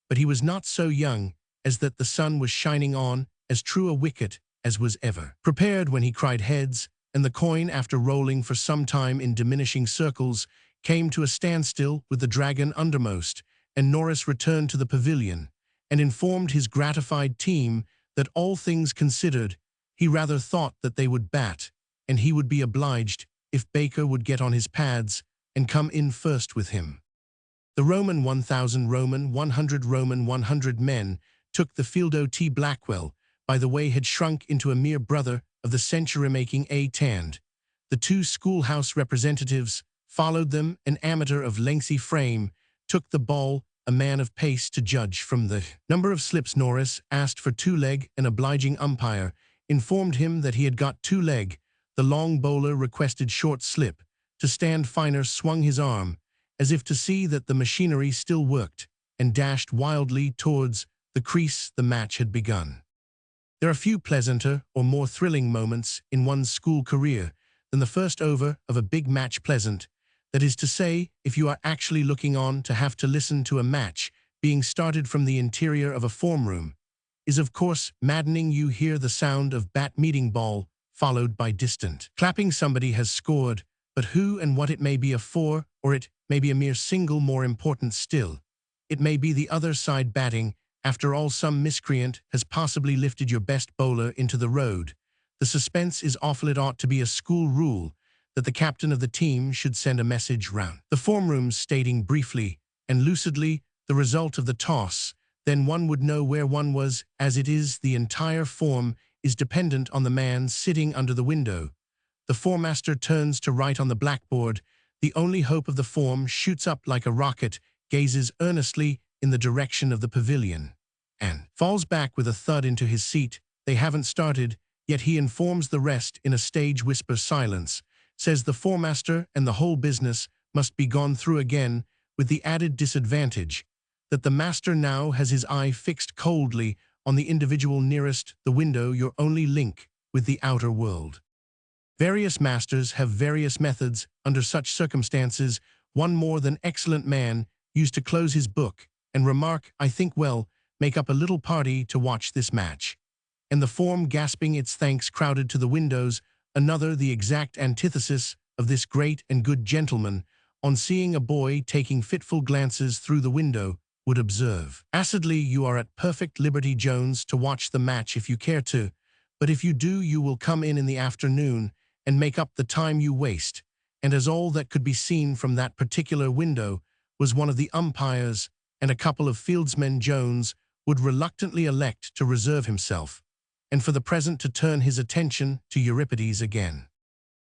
but he was not so young as that the sun was shining on as true a wicket as was ever prepared when he cried heads, and the coin, after rolling for some time in diminishing circles, came to a standstill with the dragon undermost, and Norris returned to the pavilion, and informed his gratified team that, all things considered, he rather thought that they would bat, and he would be obliged if Baker would get on his pads and come in first with him. The Roman 1000 Roman 100 Roman 100 men took the field. O.T. Blackwell, by the way, had shrunk into a mere brother of the century-making A. Tand. The two schoolhouse representatives followed them. An amateur of lengthy frame took the ball, a man of pace to judge from the number of slips. Norris asked for two-leg. An obliging umpire informed him that he had got two-leg. The long bowler requested short slip. To stand finer, swung his arm, as if to see that the machinery still worked, and dashed wildly towards the crease. The match had begun. There are few pleasanter or more thrilling moments in one's school career than the first over of a big match. Pleasant, that is to say, if you are actually looking on. To have to listen to a match being started from the interior of a form room is of course maddening. You hear the sound of bat meeting ball, followed by distant clapping. Somebody has scored, but who and what? It may be a four, or it may be a mere single. More important still, it may be the other side batting. After all, some miscreant has possibly lifted your best bowler into the road. The suspense is awful. It ought to be a school rule that the captain of the team should send a message round the form rooms stating briefly and lucidly the result of the toss. Then one would know where one was. As it is, the entire form is dependent on the man sitting under the window. The formaster turns to write on the blackboard. The only hope of the form shoots up like a rocket, gazes earnestly in the direction of the pavilion, and falls back with a thud into his seat. They haven't started, yet he informs the rest in a stage whisper. Silence, says the formaster, and the whole business must be gone through again, with the added disadvantage that the master now has his eye fixed coldly on the individual nearest the window, your only link with the outer world. Various masters have various methods under such circumstances. One more than excellent man used to close his book and remark, I think well, make up a little party to watch this match. And the form, gasping its thanks, crowded to the windows. Another, the exact antithesis of this great and good gentleman, on seeing a boy taking fitful glances through the window, would observe acidly, you are at perfect liberty, Jones, to watch the match if you care to, but if you do, you will come in the afternoon and make up the time you waste. And as all that could be seen from that particular window was one of the umpires and a couple of fieldsmen, Jones would reluctantly elect to reserve himself, and for the present to turn his attention to Euripides again.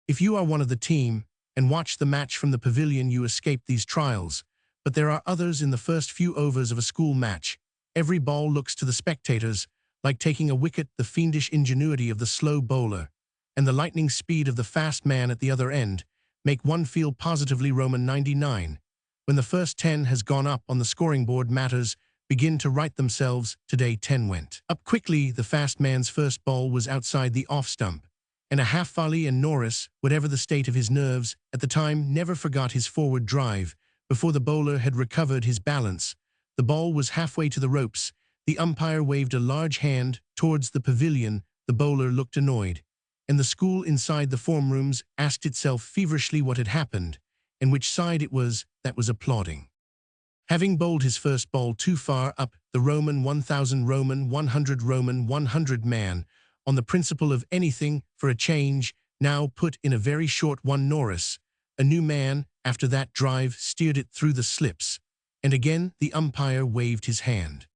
If you are one of the team and watch the match from the pavilion, you escape these trials, but there are others. In the first few overs of a school match, every ball looks to the spectators like taking a wicket. The fiendish ingenuity of the slow bowler and the lightning speed of the fast man at the other end make one feel positively Roman 99. When the first 10 has gone up on the scoring board, matters begin to right themselves. Today 10 went up quickly. The fast man's first ball was outside the off stump, and a half volley, and Norris, whatever the state of his nerves at the time, never forgot his forward drive. Before the bowler had recovered his balance, the ball was halfway to the ropes. The umpire waved a large hand towards the pavilion. The bowler looked annoyed, and the school inside the form rooms asked itself feverishly what had happened, and which side it was that was applauding. Having bowled his first ball too far up, the Roman 1000 Roman 100 Roman 100 man, on the principle of anything for a change, now put in a very short one. Norris, a new man, after that drive steered it through the slips, and again the umpire waved his hand.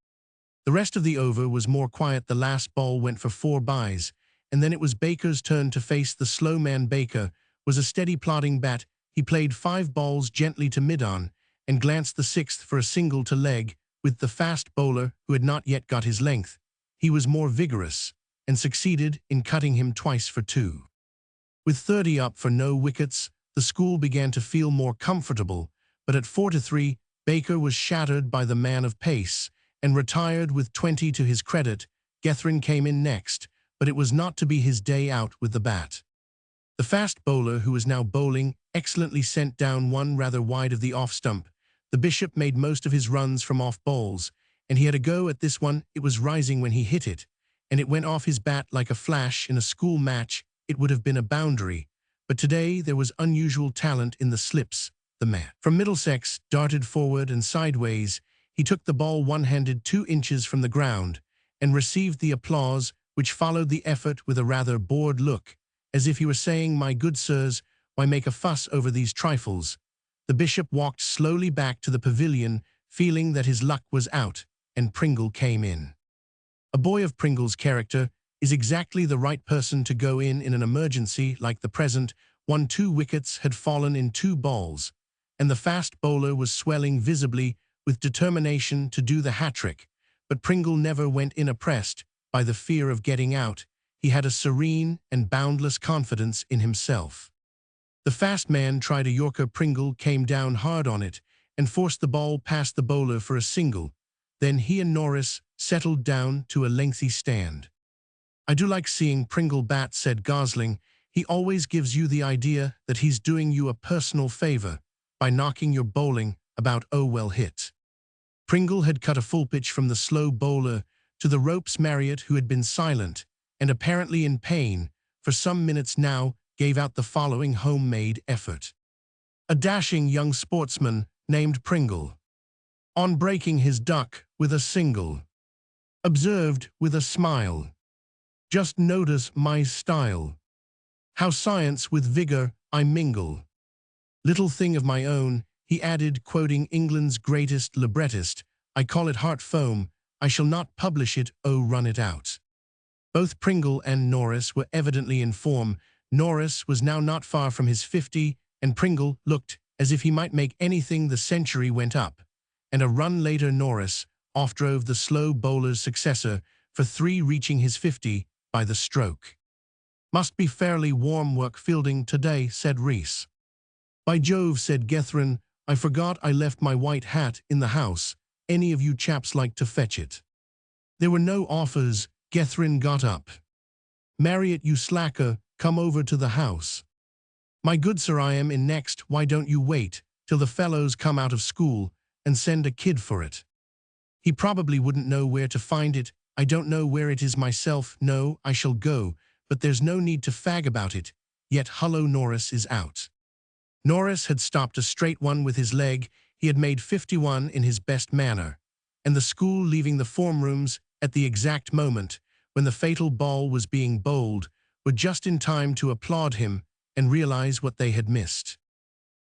The rest of the over was more quiet. The last ball went for 4 byes, and then it was Baker's turn to face the slow man. Baker was a steady plodding bat. He played 5 balls gently to mid-on, and glanced the 6th for a single to leg, with the fast bowler, who had not yet got his length. He was more vigorous, and succeeded in cutting him twice for 2. With 30 up for no wickets, the school began to feel more comfortable, but at 4-3, Baker was shattered by the man of pace, and retired with 20 to his credit. Gethrin came in next, but it was not to be his day out with the bat. The fast bowler, who was now bowling excellently, sent down one rather wide of the off-stump. The Bishop made most of his runs from off bowls, and he had a go at this one. It was rising when he hit it, and it went off his bat like a flash. In a school match, it would have been a boundary, but today there was unusual talent in the slips. The man from Middlesex darted forward and sideways. He took the ball one-handed 2 inches from the ground, and received the applause which followed the effort with a rather bored look, as if he were saying, "My good sirs, why make a fuss over these trifles?" The Bishop walked slowly back to the pavilion, feeling that his luck was out, and Pringle came in. A boy of Pringle's character is exactly the right person to go in an emergency like the present. 2 wickets had fallen in 2 balls, and the fast bowler was swelling visibly with determination to do the hat-trick, but Pringle never went in oppressed by the fear of getting out. He had a serene and boundless confidence in himself. The fast man tried a Yorker. Pringle came down hard on it and forced the ball past the bowler for a single. Then he and Norris settled down to a lengthy stand. "I do like seeing Pringle bat," said Gosling. "He always gives you the idea that he's doing you a personal favor by knocking your bowling about. Oh, well hit." Pringle had cut a full pitch from the slow bowler to the ropes. Marriott, who had been silent and apparently in pain for some minutes now, gave out the following homemade effort. A dashing young sportsman named Pringle, on breaking his duck with a single, observed with a smile, "Just notice my style. How science with vigor I mingle. Little thing of my own," he added, quoting England's greatest librettist, "I call it heart foam. I shall not publish it, oh run it out." Both Pringle and Norris were evidently in form. Norris was now not far from his 50, and Pringle looked as if he might make anything. The century went up, and a run later Norris off-drove the slow bowler's successor for 3, reaching his 50 by the stroke. "Must be fairly warm work fielding today," said Rees. "By Jove," said Gethrin, "I forgot I left my white hat in the house. Any of you chaps like to fetch it?" There were no offers. Gethrin got up. "Marriott, you slacker, come over to the house." "My good sir, I am in next. Why don't you wait till the fellows come out of school and send a kid for it? He probably wouldn't know where to find it. I don't know where it is myself. No, I shall go, but there's no need to fag about it. Yet hullo, Norris is out." Norris had stopped a straight one with his leg. He had made 51 in his best manner, and the school, leaving the form rooms at the exact moment when the fatal ball was being bowled, were just in time to applaud him and realize what they had missed.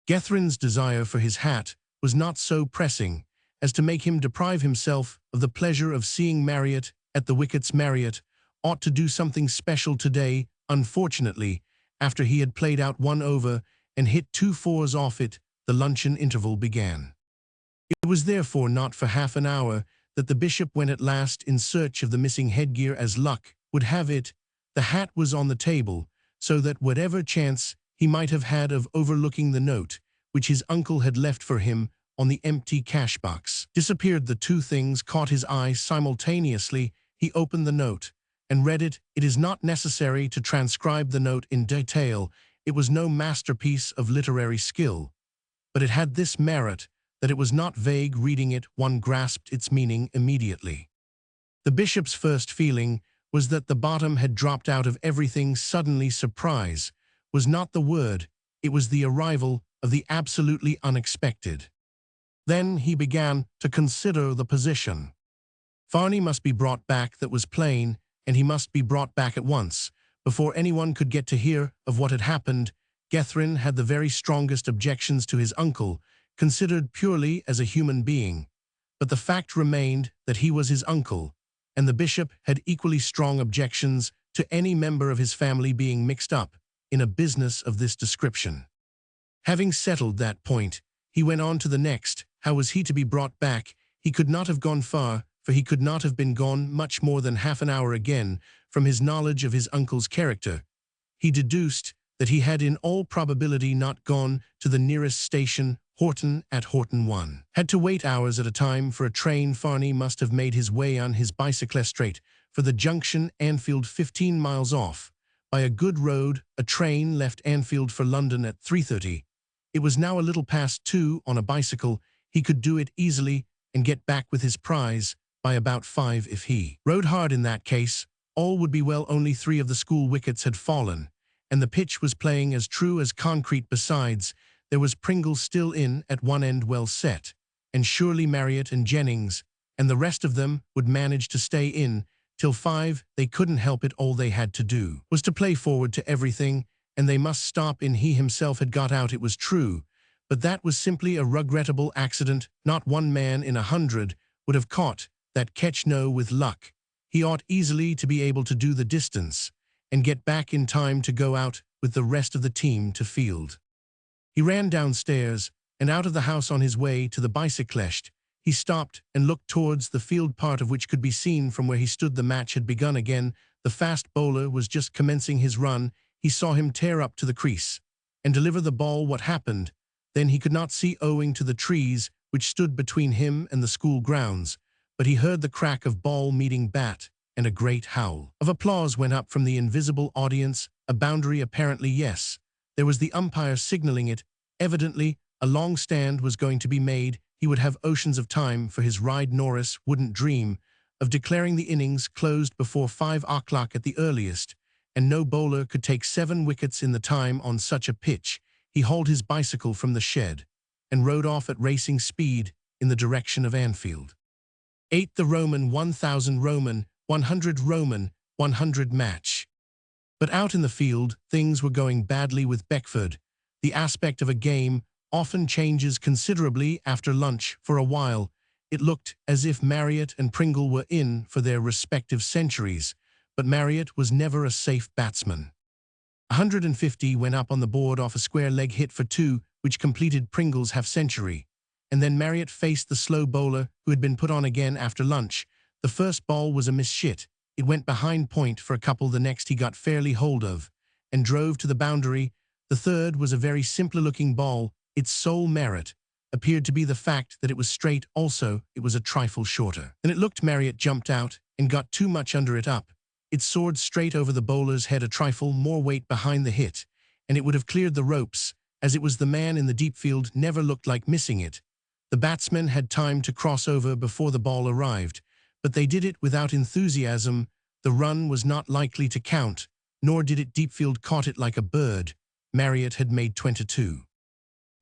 Gethrin's desire for his hat was not so pressing as to make him deprive himself of the pleasure of seeing Marriott at the wickets. Marriott ought to do something special today. Unfortunately, after he had played out 1 over and hit 2 fours off it, the luncheon interval began. It was therefore not for half an hour that the Bishop went at last in search of the missing headgear. As luck would have it, the hat was on the table, so that whatever chance he might have had of overlooking the note which his uncle had left for him on the empty cash-box disappeared. The 2 things caught his eye simultaneously. He opened the note and read it. It is not necessary to transcribe the note in detail. It was no masterpiece of literary skill, but it had this merit, that it was not vague. Reading it, one grasped its meaning immediately. The Bishop's first feeling was that the bottom had dropped out of everything. Suddenly, surprise was not the word, it was the arrival of the absolutely unexpected. Then he began to consider the position. Farney must be brought back, that was plain, and he must be brought back at once. Before anyone could get to hear of what had happened, Gethrin had the very strongest objections to his uncle, considered purely as a human being. But the fact remained that he was his uncle, and the bishop had equally strong objections to any member of his family being mixed up in a business of this description. Having settled that point, he went on to the next. How was he to be brought back? He could not have gone far, for he could not have been gone much more than half an hour again from his knowledge of his uncle's character. He deduced that he had in all probability not gone to the nearest station, Horton at Horton 1. Had to wait hours at a time for a train. Farney must have made his way on his bicycle straight for the junction, Anfield 15 miles off. By a good road, a train left Anfield for London at 3:30. It was now a little past 2 on a bicycle. He could do it easily and get back with his prize by about 5 if he rode hard. In that case, all would be well. Only 3 of the school wickets had fallen, and the pitch was playing as true as concrete. Besides, there was Pringle still in at one end, well set, and surely Marriott and Jennings and the rest of them would manage to stay in till 5. They couldn't help it. All they had to do was to play forward to everything, and they must stop in. He himself had got out, it was true, but that was simply a regrettable accident. Not one man in 100 would have caught that catch. No, with luck, he ought easily to be able to do the distance and get back in time to go out with the rest of the team to field. He ran downstairs and out of the house. On his way to the bicyclette, he stopped and looked towards the field, part of which could be seen from where he stood. The match had begun again. The fast bowler was just commencing his run. He saw him tear up to the crease and deliver the ball. What happened then he could not see, owing to the trees which stood between him and the school grounds, but he heard the crack of ball meeting bat, and a great howl of applause went up from the invisible audience. A boundary, apparently. Yes, there was the umpire signaling it. Evidently, a long stand was going to be made. He would have oceans of time for his ride. Norris wouldn't dream of declaring the innings closed before 5 o'clock at the earliest, and no bowler could take 7 wickets in the time on such a pitch. He hauled his bicycle from the shed and rode off at racing speed in the direction of Anfield. 8. The Roman 1000 Roman 100 Roman 100 match. But out in the field, things were going badly with Beckford. The aspect of a game often changes considerably after lunch. For a while, it looked as if Marriott and Pringle were in for their respective centuries, but Marriott was never a safe batsman. 150 went up on the board off a square leg hit for 2, which completed Pringle's half-century. And then Marriott faced the slow bowler who had been put on again after lunch. The first ball was a miss shit. It went behind point for a couple. The next he got fairly hold of and drove to the boundary. The third was a very simpler-looking ball. Its sole merit appeared to be the fact that it was straight. Also, it was a trifle shorter than it looked. Marriott jumped out and got too much under it up. It soared straight over the bowler's head. A trifle more weight behind the hit, and it would have cleared the ropes, as it was. The man in the deep field never looked like missing it. The batsmen had time to cross over before the ball arrived, but they did it without enthusiasm. The run was not likely to count, nor did it. Deepfield caught it like a bird. Marriott had made 22.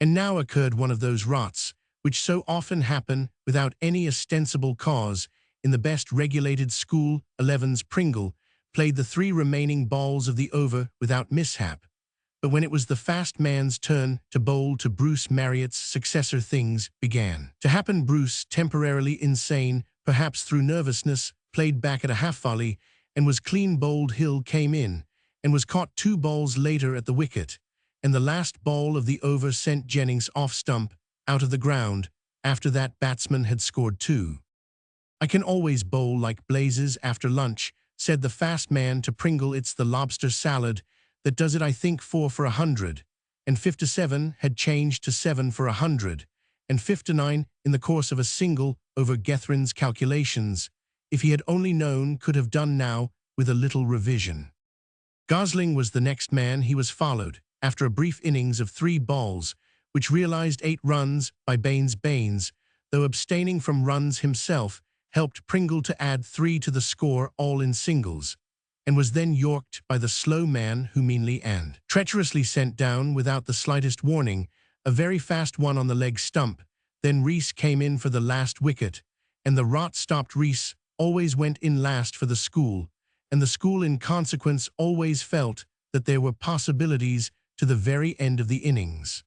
And now occurred one of those rots which so often happen without any ostensible cause in the best regulated school 11s. Pringle played the 3 remaining balls of the over without mishap. But when it was the fast man's turn to bowl to Bruce Marriott's successor, things began to happen. Bruce, temporarily insane, perhaps through nervousness, played back at a half-volley and was clean bowled. Hill came in and was caught 2 balls later at the wicket, and the last ball of the over sent Jennings off stump out of the ground. After that, batsman had scored 2. "I can always bowl like blazes after lunch," said the fast man to Pringle. "It's the lobster salad that does it. I think 4 for 100, and 57 had changed to 7 for 100, and 59 in the course of a single over. Gethrin's calculations, if he had only known, could have done now with a little revision. Gosling was the next man. He was followed, after a brief innings of 3 balls, which realized 8 runs by Baines. Baines, though abstaining from runs himself, helped Pringle to add 3 to the score, all in singles, and was then yorked by the slow man who meanly and treacherously sent down without the slightest warning a very fast one on the leg stump. Then Rees came in for the last wicket, and the rot stopped. Rees always went in last for the school, and the school in consequence always felt that there were possibilities to the very end of the innings.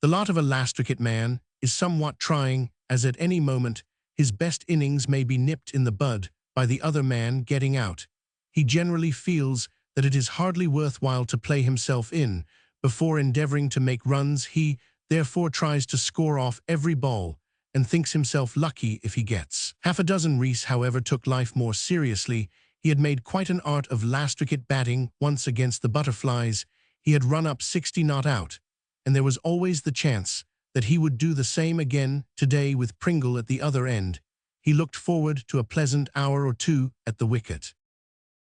The lot of a last wicket man is somewhat trying, as at any moment his best innings may be nipped in the bud by the other man getting out. He generally feels that it is hardly worthwhile to play himself in. Before endeavoring to make runs, he therefore tries to score off every ball and thinks himself lucky if he gets half a dozen. Reese, however, took life more seriously. He had made quite an art of last-wicket batting once against the Butterflies. He had run up 60 not out, and there was always the chance that he would do the same again today with Pringle at the other end. He looked forward to a pleasant hour or two at the wicket.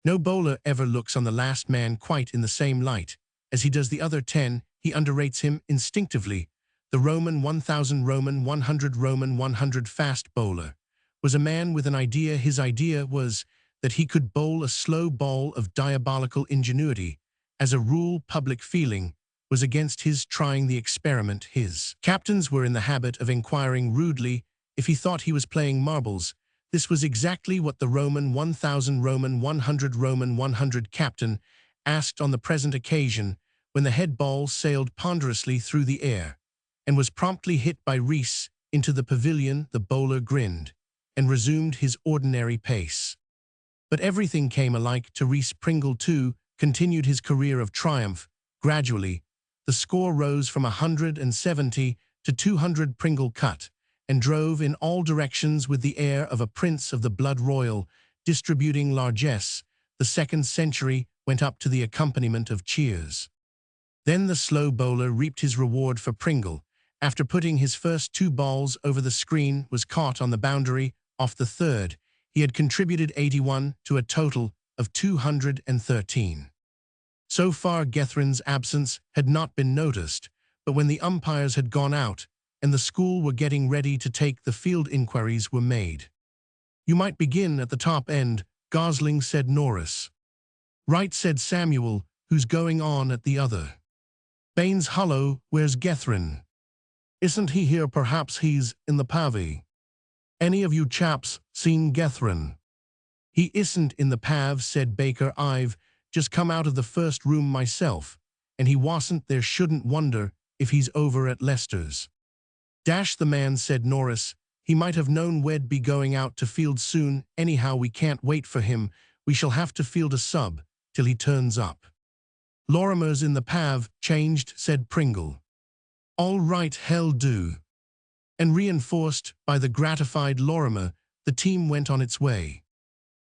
No bowler ever looks on the last man quite in the same light as he does the other 10. He underrates him instinctively. The Roman 1000, Roman 100, Roman 100 fast bowler was a man with an idea. His idea was that he could bowl a slow ball of diabolical ingenuity. As a rule, public feeling was against his trying the experiment. His captains were in the habit of inquiring rudely if he thought he was playing marbles. This was exactly what the Roman 1000, Roman 100, Roman 100 captain asked on the present occasion, when the head ball sailed ponderously through the air and was promptly hit by Reese into the pavilion. The bowler grinned and resumed his ordinary pace. But everything came alike to Reese. Pringle, too, continued his career of triumph. Gradually, the score rose from 170 to 200. Pringle cut and drove in all directions with the air of a prince of the blood royal, distributing largesse. The second century went up to the accompaniment of cheers. Then the slow bowler reaped his reward, for Pringle, after putting his first 2 balls over the screen, was caught on the boundary off the third. He had contributed 81 to a total of 213. So far, Getherin's absence had not been noticed, but when the umpires had gone out and the school were getting ready to take the field, inquiries were made. "You might begin at the top end," Gosling said Norris. "Right," said Samuel, "who's going on at the other?" "Baines Hollow, where's Getherin?" "Isn't he here?" "Perhaps he's in the pavy." "Any of you chaps seen Getherin?" "He isn't in the pav," said Baker. "I've just come out of the first room myself, and he wasn't there. Shouldn't wonder if he's over at Leicester's." "Dash the man," said Norris. "He might have known we'd be going out to field soon. Anyhow, we can't wait for him. We shall have to field a sub till he turns up." "Lorimer's in the pav, changed," said Pringle. "All right, hell do." And reinforced by the gratified Lorimer, the team went on its way.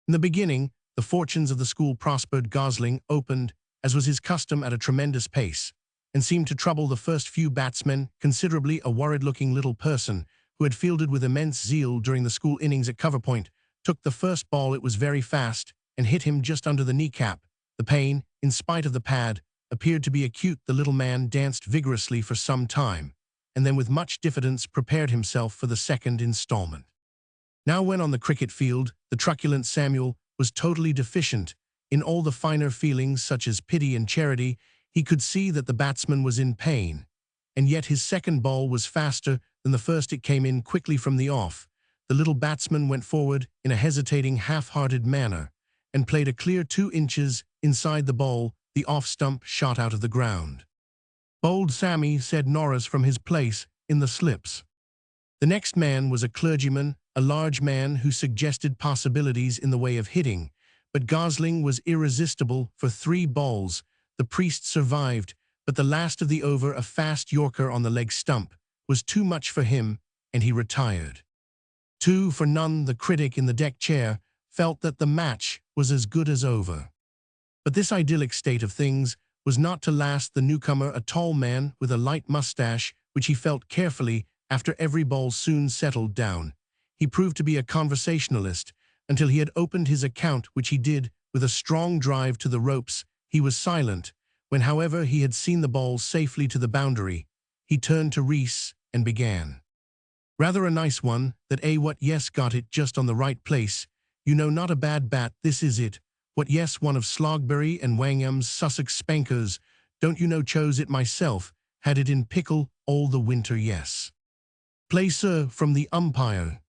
In the beginning, the fortunes of the school prospered. Gosling opened, as was his custom, at a tremendous pace, and seemed to trouble the first few batsmen considerably. A worried-looking little person, who had fielded with immense zeal during the school innings at cover point, took the first ball. It was very fast, and hit him just under the kneecap. The pain, in spite of the pad, appeared to be acute. The little man danced vigorously for some time, and then with much diffidence prepared himself for the second installment. Now, when on the cricket field, the truculent Samuel was totally deficient in all the finer feelings such as pity and charity. He could see that the batsman was in pain, and yet his second ball was faster than the first. It came in quickly from the off. The little batsman went forward in a hesitating, half-hearted manner and played a clear 2 inches inside the ball. The off-stump shot out of the ground. "Bold Sammy," said Norris from his place in the slips. The next man was a clergyman, a large man who suggested possibilities in the way of hitting, but Gosling was irresistible for 3 balls. The priest survived, but the last of the over, a fast Yorker on the leg stump, was too much for him, and he retired. 2 for none. The critic in the deck chair felt that the match was as good as over. But this idyllic state of things was not to last. The newcomer, a tall man with a light mustache, which he felt carefully after every ball, soon settled down. He proved to be a conversationalist until he had opened his account, which he did with a strong drive to the ropes. He was silent. When, however, he had seen the ball safely to the boundary, he turned to Reese and began. "Rather a nice one, that, eh? What? Yes, got it just on the right place. You know, not a bad bat. This is it. What? Yes, one of Slogberry and Wangham's Sussex spankers. Don't you know, chose it myself. Had it in pickle all the winter. Yes. Play, sir," from the umpire.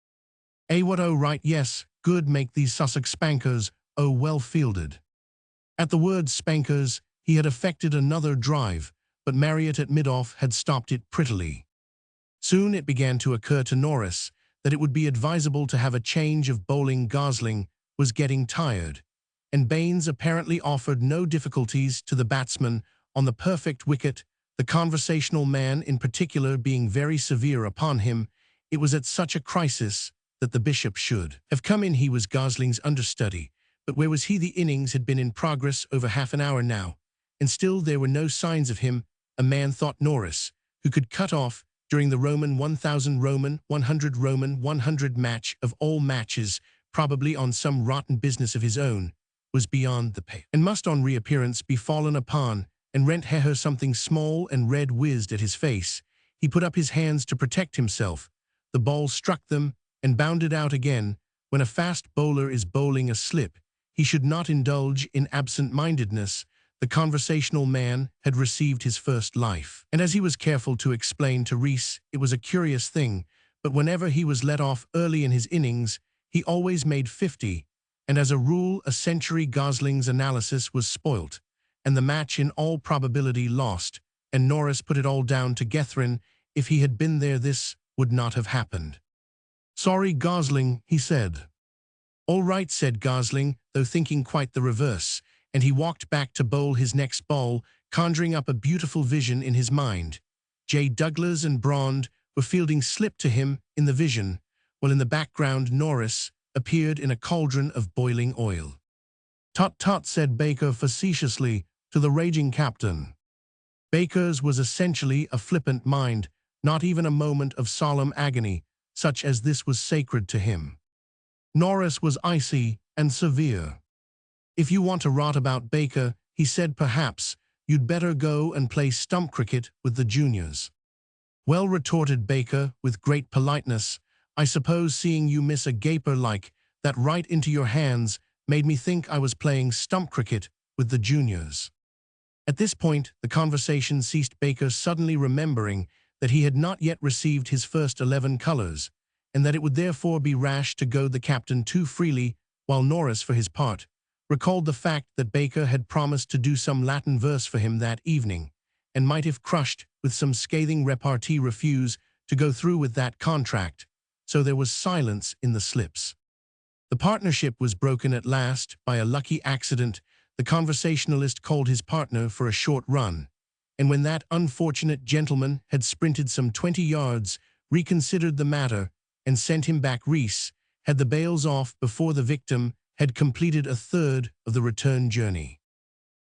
"Eh? What? Oh, right, yes. Good. Make these Sussex spankers oh well fielded. At the word spankers, he had effected another drive, but Marriott at mid-off had stopped it prettily. Soon it began to occur to Norris that it would be advisable to have a change of bowling. Gosling was getting tired, and Baines apparently offered no difficulties to the batsman on the perfect wicket, the conversational man in particular being very severe upon him. It was at such a crisis that the bishop should have come in. He was Gosling's understudy, but where was he? The innings had been in progress over half an hour now, and still there were no signs of him, a man, thought Norris, who could cut off, during the Roman 1000 Roman 100 match of all matches, probably on some rotten business of his own, was beyond the pale, and must on reappearance be fallen upon, and rent hair. Something small and red whizzed at his face. He put up his hands to protect himself. The ball struck them and bounded out again. When a fast bowler is bowling a slip, he should not indulge in absent-mindedness. The conversational man had received his first life, and as he was careful to explain to Rees, it was a curious thing, but whenever he was let off early in his innings, he always made 50, and as a rule a century. Gosling's analysis was spoilt, and the match in all probability lost, and Norris put it all down to Gethrin. If he had been there, this would not have happened. "Sorry, Gosling," he said. "All right," said Gosling, though thinking quite the reverse, and he walked back to bowl his next ball, conjuring up a beautiful vision in his mind. J. Douglas and Brond were fielding slip to him in the vision, while in the background Norris appeared in a cauldron of boiling oil. "Tut tut," said Baker facetiously to the raging captain. Baker's was essentially a flippant mind. Not even a moment of solemn agony, such as this, was sacred to him. Norris was icy and severe. "If you want to rot about, Baker," he said, "perhaps you'd better go and play stump cricket with the juniors." "Well," retorted Baker with great politeness, "I suppose seeing you miss a gaper like that right into your hands made me think I was playing stump cricket with the juniors." At this point, the conversation ceased, Baker suddenly remembering that he had not yet received his first 11 colours, and that it would therefore be rash to goad the captain too freely, while Norris, for his part, recalled the fact that Baker had promised to do some Latin verse for him that evening, and might, if crushed with some scathing repartee, refuse to go through with that contract. So there was silence in the slips. The partnership was broken at last by a lucky accident. The conversationalist called his partner for a short run, and when that unfortunate gentleman had sprinted some 20 yards, reconsidered the matter and sent him back. Rees had the bails off before the victim had completed a third of the return journey.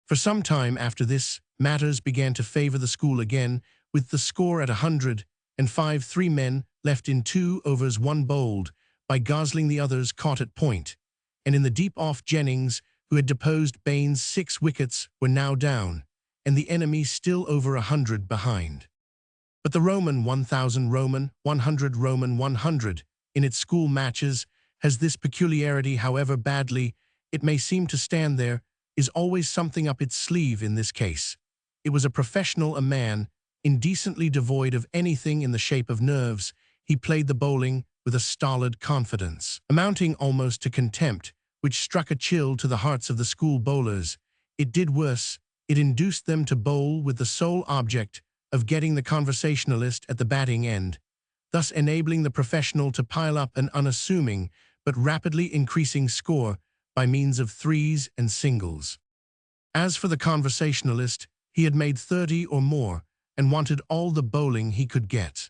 For some time after this, matters began to favor the school again, with the score at 105, 3 men left in 2 overs, 1 bowled by Gosling, the others caught at point, and in the deep off Jennings, who had deposed Baines, 6 wickets were now down, and the enemy still over 100 behind. But the Roman 1000 Roman 100 in its school matches has this peculiarity: however badly it may seem to stand there, is always something up its sleeve. In this case, it was a professional, a man indecently devoid of anything in the shape of nerves. He played the bowling with a stolid confidence, amounting almost to contempt, which struck a chill to the hearts of the school bowlers. It did worse. It induced them to bowl with the sole object of getting the conversationalist at the batting end, thus enabling the professional to pile up an unassuming but rapidly increasing score by means of threes and singles. As for the conversationalist, he had made 30 or more and wanted all the bowling he could get.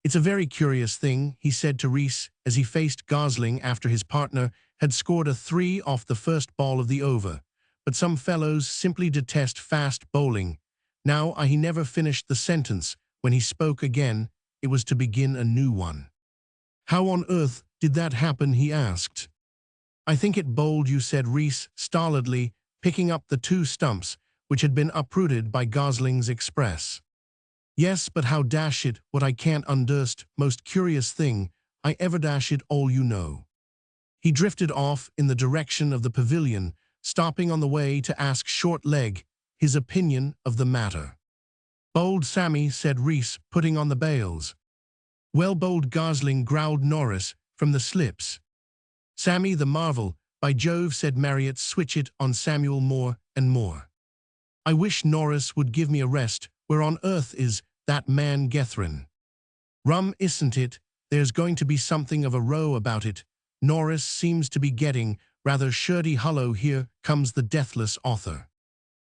"It's a very curious thing," he said to Rees as he faced Gosling after his partner had scored a 3 off the first ball of the over. "But some fellows simply detest fast bowling." Now he never finished the sentence. When he spoke again, it was to begin a new one. "How on earth did that happen?" he asked. "I think it bowled you," said Rees stolidly, picking up the 2 stumps which had been uprooted by Gosling's express. "Yes, but how dash it, what I can't underst, most curious thing I ever dash it all, you know." He drifted off in the direction of the pavilion, stopping on the way to ask Short Leg his opinion of the matter. "Bowled Sammy," said Rees, putting on the bails. "Well bowled, Gosling," growled Norris from the slips. Sammy the marvel By Jove, said Marriott, switch it on Samuel more and more. I wish Norris would give me a rest. Where on earth is that man Gethrin? Rum, isn't it? There's going to be something of a row about it. Norris seems to be getting rather shirty-hullo. Here comes the deathless author.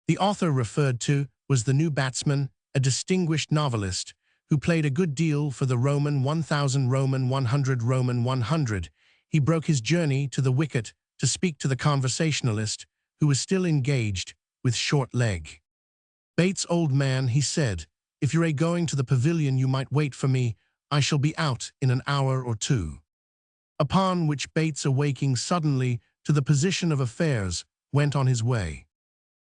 The author referred to was the new batsman, a distinguished novelist, who played a good deal for the Roman 1000, Roman 100, Roman 100. He broke his journey to the wicket to speak to the conversationalist, who was still engaged with short leg. Bates, old man, he said, if you're going to the pavilion you might wait for me. I shall be out in an hour or two. Upon which Bates, awaking suddenly to the position of affairs, went on his way.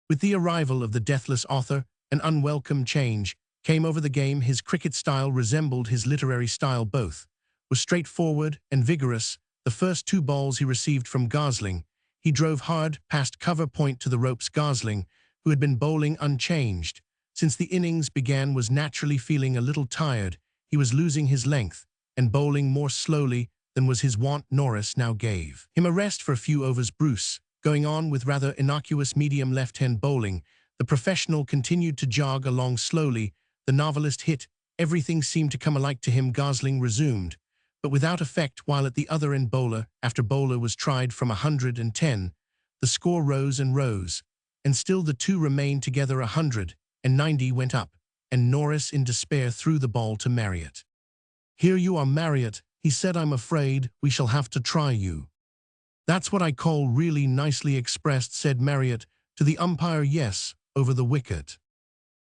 With the arrival of the deathless author, an unwelcome change came over the game. His cricket style resembled his literary style. Both was straightforward and vigorous. The first 2 balls he received from Gosling, he drove hard past cover point to the ropes. Gosling, who had been bowling unchanged since the innings began, was naturally feeling a little tired. He was losing his length and bowling more slowly than was his wont. Norris now gave him a rest for a few overs. Bruce, going on with rather innocuous medium left-hand bowling, the professional continued to jog along slowly. The novelist hit. Everything seemed to come alike to him. Gosling resumed, but without effect, while at the other end bowler after bowler was tried from 110. The score rose and rose, and still the two remained together. 190 went up, and Norris in despair threw the ball to Marriott. Here you are, Marriott, he said. I'm afraid we shall have to try you. That's what I call really nicely expressed, said Marriott to the umpire. Yes, over the wicket.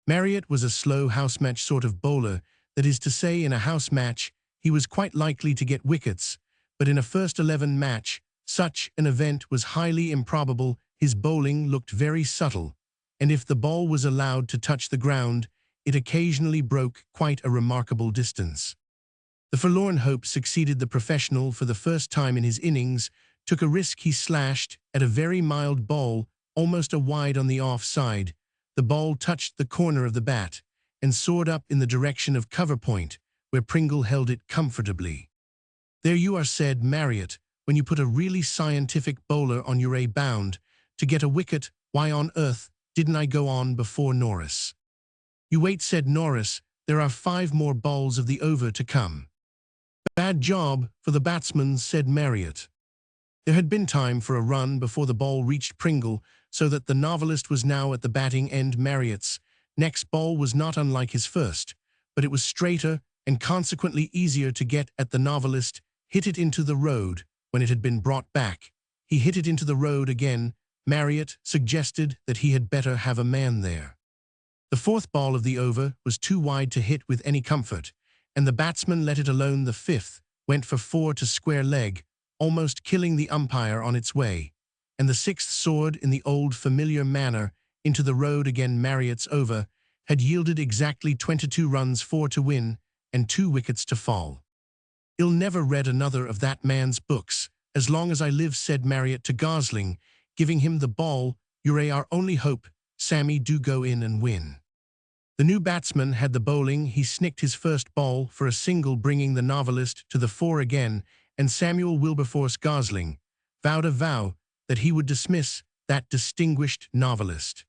Marriott was a slow house match sort of bowler, that is to say, in a house match he was quite likely to get wickets, but in a first 11 match such an event was highly improbable. His bowling looked very subtle, and if the ball was allowed to touch the ground, it occasionally broke quite a remarkable distance. The forlorn hope succeeded. The professional, for the first time in his innings, took a risk. He slashed at a very mild ball, almost a wide on the off side. The ball touched the corner of the bat and soared up in the direction of cover point, where Pringle held it comfortably. There you are, said Marriott, when you put a really scientific bowler on your bound to get a wicket. Why on earth didn't I go on before Norris? You wait, said Norris, there are 5 more balls of the over to come. Bad job for the batsman, said Marriott. There had been time for a run before the ball reached Pringle, so that the novelist was now at the batting end. Marriott's next ball was not unlike his first, but it was straighter and consequently easier to get at. The novelist hit it into the road. When it had been brought back, he hit it into the road again. Marriott suggested that he had better have a man there. The 4th ball of the over was too wide to hit with any comfort, and the batsman let it alone. The 5th went for 4 to square leg, almost killing the umpire on its way, and the 6th soared in the old familiar manner into the road again. Marriott's over had yielded exactly 22 runs, 4 to win and 2 wickets to fall. I'll never read another of that man's books as long as I live, said Marriott to Gosling, giving him the ball. You're our only hope, Sammy, do go in and win. The new batsman had the bowling. He snicked his first ball for a single, bringing the novelist to the fore again, and Samuel Wilberforce Gosling vowed a vow that he would dismiss that distinguished novelist.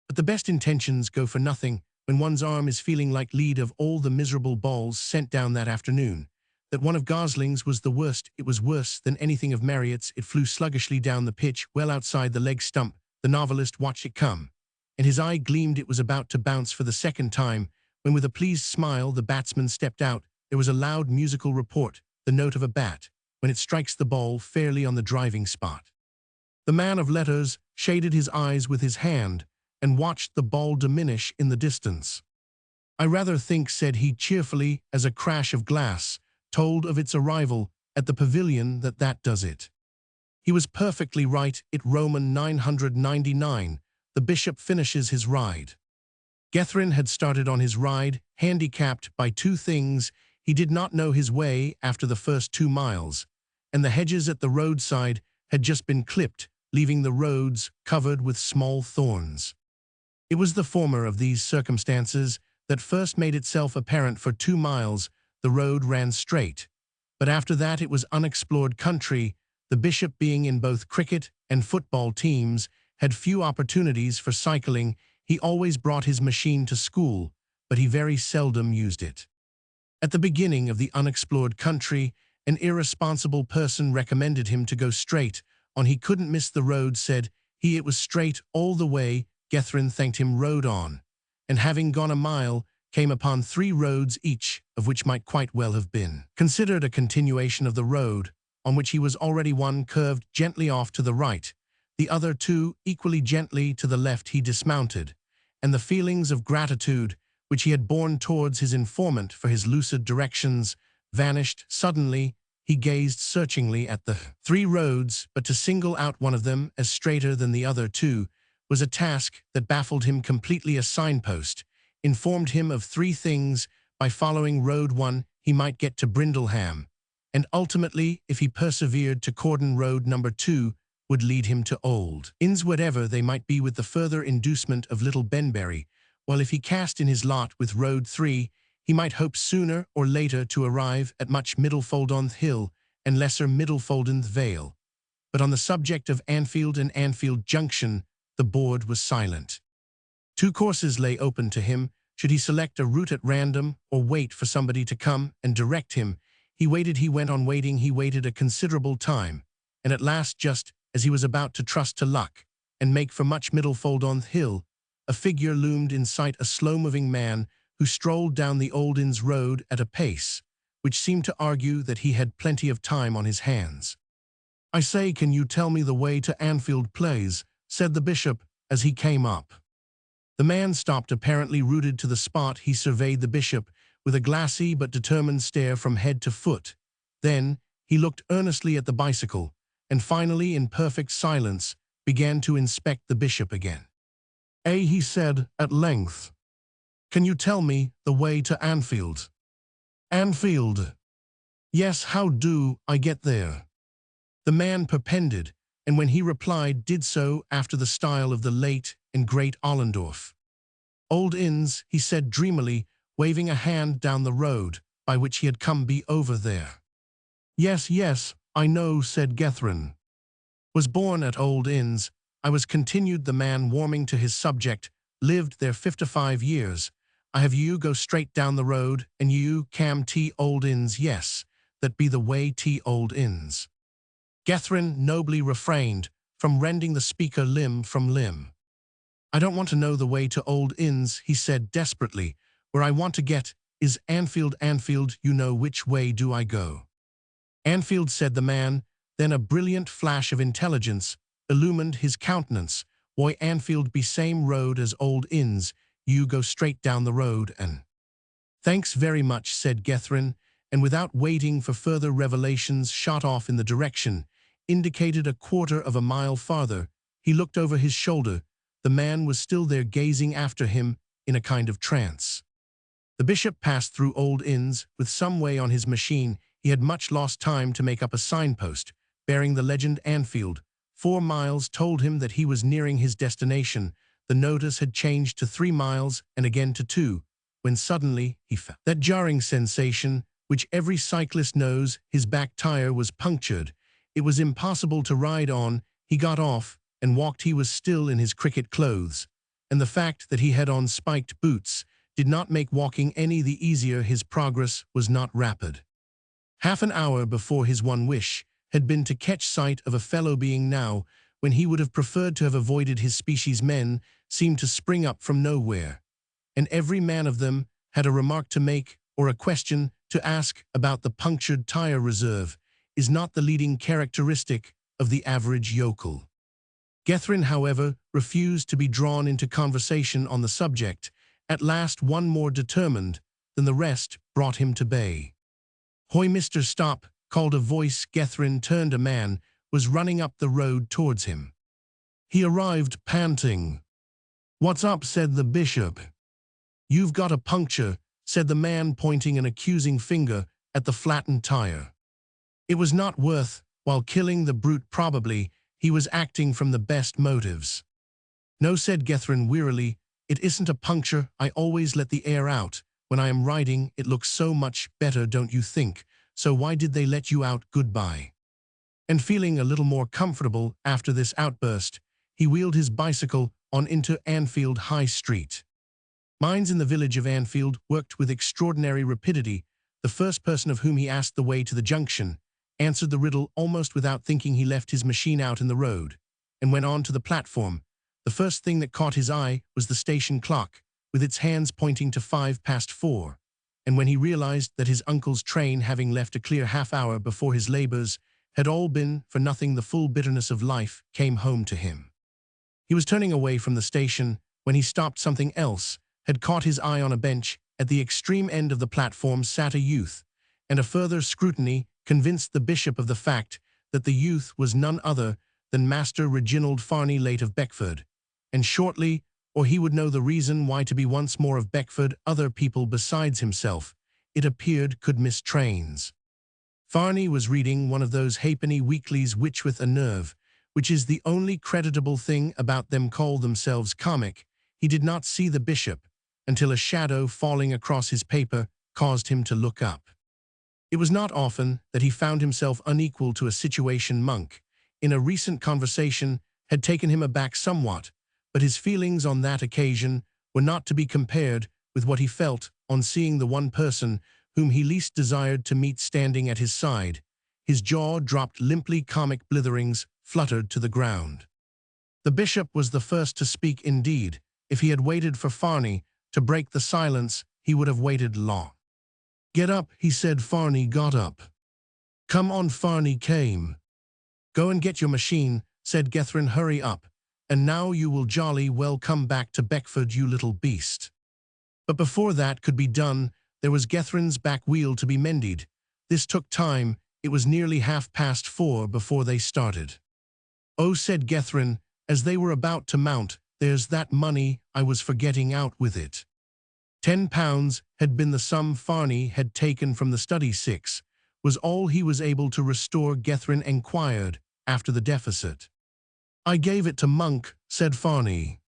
But the best intentions go for nothing when one's arm is feeling like lead. Of all the miserable balls sent down that afternoon, that one of Gosling's was the worst. It was worse than anything of Marriott's. It flew sluggishly down the pitch, well outside the leg stump. The novelist watched it come, and his eye gleamed. It was about to bounce for the second time, when with a pleased smile the batsman stepped out. There was a loud musical report, the note of a bat, when it strikes the ball fairly on the driving spot. The man of letters shaded his eyes with his hand and watched the ball diminish in the distance. I rather think, said he cheerfully, as a crash of glass told of its arrival at the pavilion, that does it. He was perfectly right. It Roman 999. The bishop finishes his ride. Gethrin had started on his ride, handicapped by 2 things. He did not know his way after the first 2 miles, and the hedges at the roadside had just been clipped, leaving the roads covered with small thorns. It was the former of these circumstances that first made itself apparent. For 2 miles the road ran straight, but after that it was unexplored country. The bishop, being in both cricket and football teams, had few opportunities for cycling. He always brought his machine to school, but he very seldom used it. At the beginning of the unexplored country, an irresponsible person recommended him to go straight on. He couldn't miss the road, said he. It was straight all the way. Gethrin thanked him, rode on, and having gone a mile, came upon 3 roads, each of which might quite well have been considered a continuation of the road on which he was already. One curved gently off to the right, the other 2 equally gently to the left. He dismounted, and the feelings of gratitude which he had borne towards his informant for his lucid directions vanished. Suddenly he gazed searchingly at the 3 roads, but to single out one of them as straighter than the other 2 was a task that baffled him completely. A signpost informed him of 3 things. By following road 1, he might get to Brindleham, and ultimately, if he persevered, to Cordon. Road number 2 would lead him to Old Inns, whatever they might be, with the further inducement of Little Benbury, while if he cast in his lot with road 3, he might hope sooner or later to arrive at Much Middlefoldon Hill and Lesser Middlefoldon Vale. But on the subject of Anfield and Anfield Junction, the board was silent. 2 courses lay open to him. Should he select a route at random, or wait for somebody to come and direct him? He waited. He went on waiting. He waited a considerable time, and at last, just as he was about to trust to luck and make for Much Middlefoldon Hill, a figure loomed in sight, a slow-moving man who strolled down the Old Inns Road at a pace which seemed to argue that he had plenty of time on his hands. "I say, can you tell me the way to Anfield Place?" said the bishop as he came up. The man stopped, apparently rooted to the spot. He surveyed the bishop with a glassy but determined stare from head to foot. Then he looked earnestly at the bicycle, and finally, in perfect silence, began to inspect the bishop again. He said at length, "Can you tell me the way to Anfield?" "Anfield? Yes, how do I get there?" The man perpended, and when he replied, did so after the style of the late and great Ollendorff. "Old Inns," he said dreamily, waving a hand down the road by which he had come. "Be over there." "Yes, yes, I know," said Gethrin. "Was born at Old Inns. I was," continued the man, warming to his subject, "lived there 55 years. I have you go straight down the road, and you cam t Old Inns. Yes, that be the way t Old Inns." Gethrin nobly refrained from rending the speaker limb from limb. "I don't want to know the way to Old Inns," he said desperately. "Where I want to get is Anfield. Anfield, you know. Which way do I go?" "Anfield," said the man. Then a brilliant flash of intelligence illumined his countenance. "Why, Anfield be same road as Old Inns. You go straight down the road and—" "Thanks very much," said Gethrin, and without waiting for further revelations shot off in the direction indicated a quarter of a mile farther. He looked over his shoulder. The man was still there, gazing after him in a kind of trance. The bishop passed through Old Inns with some way on his machine. He had much lost time to make up a signpost bearing the legend Anfield. 4 miles told him that he was nearing his destination. The notice had changed to 3 miles and again to 2, when suddenly he felt that jarring sensation which every cyclist knows. His back tire was punctured. It was impossible to ride on. He got off and walked. He was still in his cricket clothes, and the fact that he had on spiked boots did not make walking any the easier. His progress was not rapid. Half an hour before, his one wish had been to catch sight of a fellow being. Now, when he would have preferred to have avoided his species, men seemed to spring up from nowhere, and every man of them had a remark to make or a question to ask about the punctured tire. Reserve is not the leading characteristic of the average yokel. Gethrin, however, refused to be drawn into conversation on the subject. At last, one more determined than the rest brought him to bay. "Hoy, Mr. Stop," called a voice. Gethrin turned. A man was running up the road towards him. He arrived panting. "What's up?" said the bishop. "You've got a puncture," said the man, pointing an accusing finger at the flattened tire. It was not worth while killing the brute. Probably he was acting from the best motives. "No," said Gethrin wearily, "it isn't a puncture. I always let the air out when I am riding. It looks so much better, don't you think? So why did they let you out? Goodbye." And feeling a little more comfortable after this outburst, he wheeled his bicycle on into Anfield High Street. Mines in the village of Anfield worked with extraordinary rapidity. The first person of whom he asked the way to the junction answered the riddle almost without thinking. He left his machine out in the road and went on to the platform. The first thing that caught his eye was the station clock, with its hands pointing to 4:05. And when he realized that his uncle's train, having left a clear half-hour before his labors, had all been for nothing, the full bitterness of life came home to him. He was turning away from the station when he stopped. Something else had caught his eye. On a bench at the extreme end of the platform sat a youth, and a further scrutiny convinced the bishop of the fact that the youth was none other than Master Reginald Farney, late of Beckford. And shortly, or he would know the reason why to be once more of Beckford, other people besides himself, it appeared, could miss trains. Farney was reading one of those halfpenny weeklies which, with a nerve, which is the only creditable thing about them, call themselves comic. He did not see the bishop until a shadow falling across his paper caused him to look up. It was not often that he found himself unequal to a situation. Monk, in a recent conversation, had taken him aback somewhat, but his feelings on that occasion were not to be compared with what he felt on seeing the one person whom he least desired to meet standing at his side. His jaw dropped limply. Comic blitherings fluttered to the ground. The bishop was the first to speak. Indeed, if he had waited for Farney to break the silence, he would have waited long. "Get up," he said. Farney got up. "Come on." Farney came. "Go and get your machine," said Gethrin. "Hurry up, and now you will jolly well come back to Beckford, you little beast." But before that could be done, there was Gethrin's back wheel to be mended. This took time. It was nearly 4:30 before they started. "Oh," said Gethrin, as they were about to mount, "there's that money I was forgetting. Out with it." £10 had been the sum Farney had taken from the study. 6 was all he was able to restore. Gethrin enquired after the deficit. "I gave it to Monk," said Farney.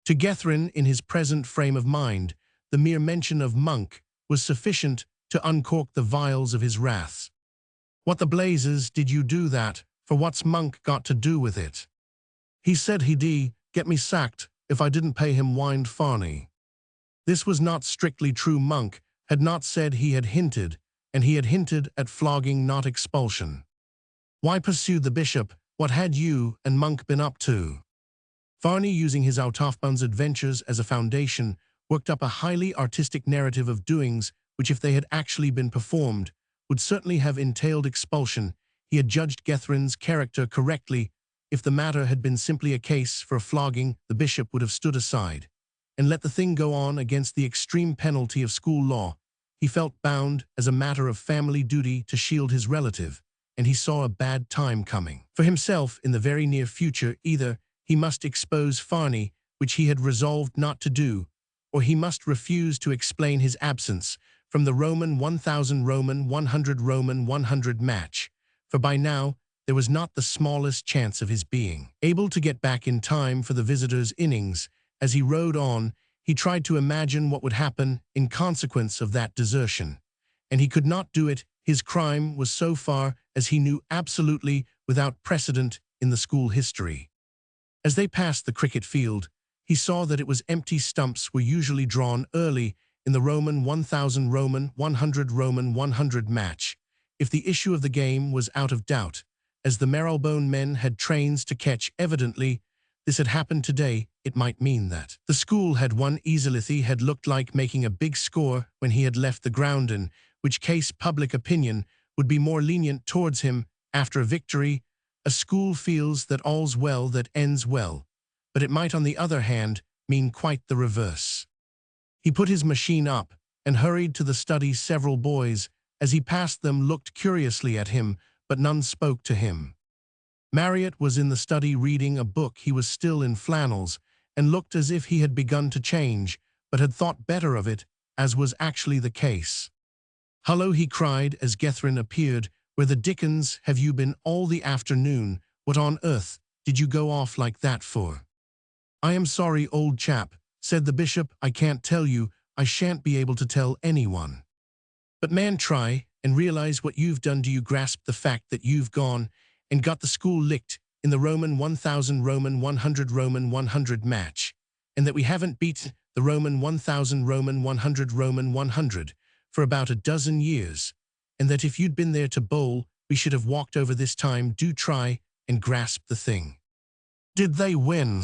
To Gethrin, in his present frame of mind, the mere mention of Monk was sufficient to uncork the vials of his wrath. "What the blazes did you do that for? What's Monk got to do with it?" "He said he'd get me sacked if I didn't pay him," whined Farney. This was not strictly true. Monk had not said. He had hinted, and he had hinted at flogging, not expulsion. "Why," pursued the bishop, "what had you and Monk been up to?" Farney, using his out-of-bounds adventures as a foundation, worked up a highly artistic narrative of doings which, if they had actually been performed, would certainly have entailed expulsion. He had judged Gethrin's character correctly. If the matter had been simply a case for a flogging, the bishop would have stood aside and let the thing go on against the extreme penalty of school law. He felt bound, as a matter of family duty, to shield his relative, and he saw a bad time coming for himself in the very near future. Either he must expose Farney, which he had resolved not to do, or he must refuse to explain his absence from the Roman 1000 Roman 100 Roman 100 match, for by now there was not the smallest chance of his being able to get back in time for the visitors' innings. As he rode on, he tried to imagine what would happen in consequence of that desertion, and he could not do it. His crime was, so far as he knew, absolutely without precedent in the school history. As they passed the cricket field, he saw that it was empty. Stumps were usually drawn early in the Roman 1000 Roman 100 Roman 100 match, if the issue of the game was out of doubt, as the Marylebone men had trains to catch. Evidently, this had happened today. It might mean that the school had won easily. He had looked like making a big score when he had left the ground, in which case public opinion would be more lenient towards him after a victory. A school feels that all's well that ends well, but it might, on the other hand, mean quite the reverse. He put his machine up and hurried to the study. Several boys, as he passed them, looked curiously at him, but none spoke to him. Marriott was in the study reading a book. He was still in flannels and looked as if he had begun to change, but had thought better of it, as was actually the case. "Hullo," he cried as Gethrin appeared. "Where the dickens have you been all the afternoon? What on earth did you go off like that for?" "I am sorry, old chap," said the bishop. "I can't tell you. I shan't be able to tell anyone." "But man, try and realize what you've done. Do you grasp the fact that you've gone and got the school licked in the Roman 1000 Roman 100 Roman 100 match, and that we haven't beat the Roman 1000 Roman 100 Roman 100 for about a dozen years, and that if you'd been there to bowl, we should have walked over this time. Do try and grasp the thing. Did they win?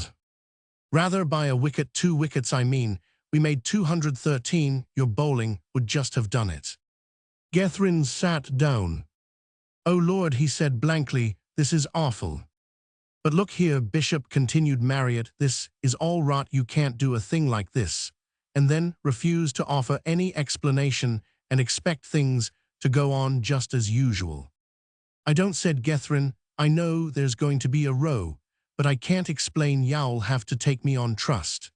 Rather by a wicket, 2 wickets I mean. We made 213, your bowling would just have done it. Gethin sat down. Oh Lord, he said blankly, this is awful. But look here, Bishop, continued Marriott, this is all rot, you can't do a thing like this, and then refuse to offer any explanation and expect things to go on just as usual. I don't, said Gethin, I know there's going to be a row, but I can't explain, you'll have to take me on trust.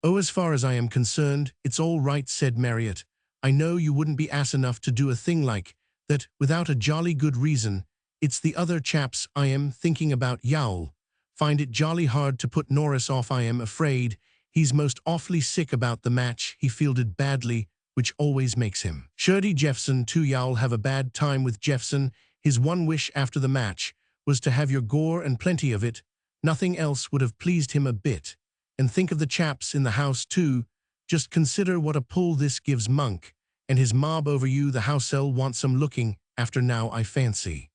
Oh, as far as I am concerned, it's all right, said Marriott. I know you wouldn't be ass enough to do a thing like that without a jolly good reason. It's the other chaps I am thinking about. You'll find it jolly hard to put Norris off, I am afraid. He's most awfully sick about the match. He fielded badly, which always makes him. Shirley Jeffson too. You'll have a bad time with Jeffson. His one wish after the match was to have your gore and plenty of it. Nothing else would have pleased him a bit. And think of the chaps in the house too. Just consider what a pull this gives Monk and his mob over you. The house'll want some looking after now, I fancy.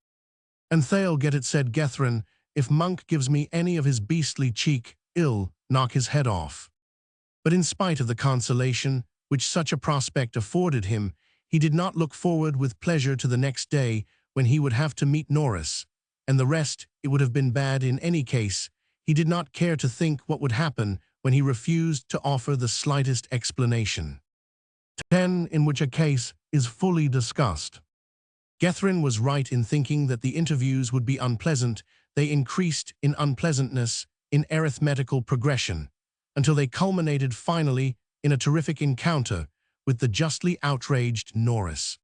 And they'll get it, said Gethin. If Monk gives me any of his beastly cheek, I'll knock his head off. But in spite of the consolation which such a prospect afforded him, he did not look forward with pleasure to the next day when he would have to meet Norris, and the rest. It would have been bad in any case. He did not care to think what would happen when he refused to offer the slightest explanation. 10. In which a case is fully discussed. Gethin was right in thinking that the interviews would be unpleasant. They increased in unpleasantness, in arithmetical progression, until they culminated finally in a terrific encounter with the justly outraged Norris.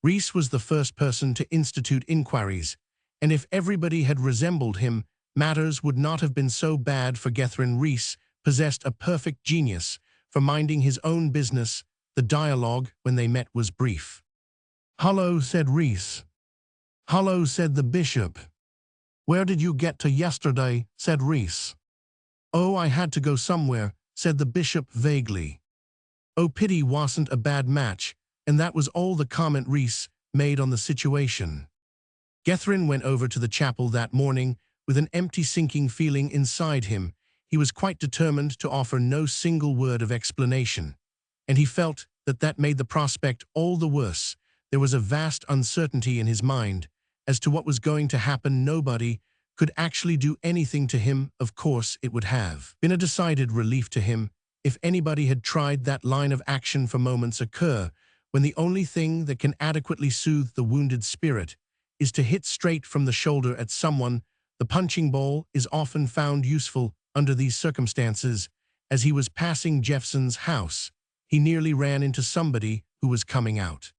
Rees was the first person to institute inquiries, and if everybody had resembled him, matters would not have been so bad for Gethin. Rees possessed a perfect genius for minding his own business. The dialogue, when they met, was brief. "Hullo," said Rees. "Hullo," said the Bishop. "Where did you get to yesterday?" said Rees. "Oh, I had to go somewhere," said the Bishop vaguely. "Oh, pity wasn't a bad match," and that was all the comment Rees made on the situation. Gethin went over to the chapel that morning with an empty, sinking feeling inside him. He was quite determined to offer no single word of explanation, and he felt that that made the prospect all the worse. There was a vast uncertainty in his mind as to what was going to happen. Nobody could actually do anything to him. Of course, it would have been a decided relief to him if anybody had tried that line of action for moments occur when the only thing that can adequately soothe the wounded spirit is to hit straight from the shoulder at someone. The punching ball is often found useful under these circumstances. As he was passing Jeffson's house, he nearly ran into somebody who was coming out.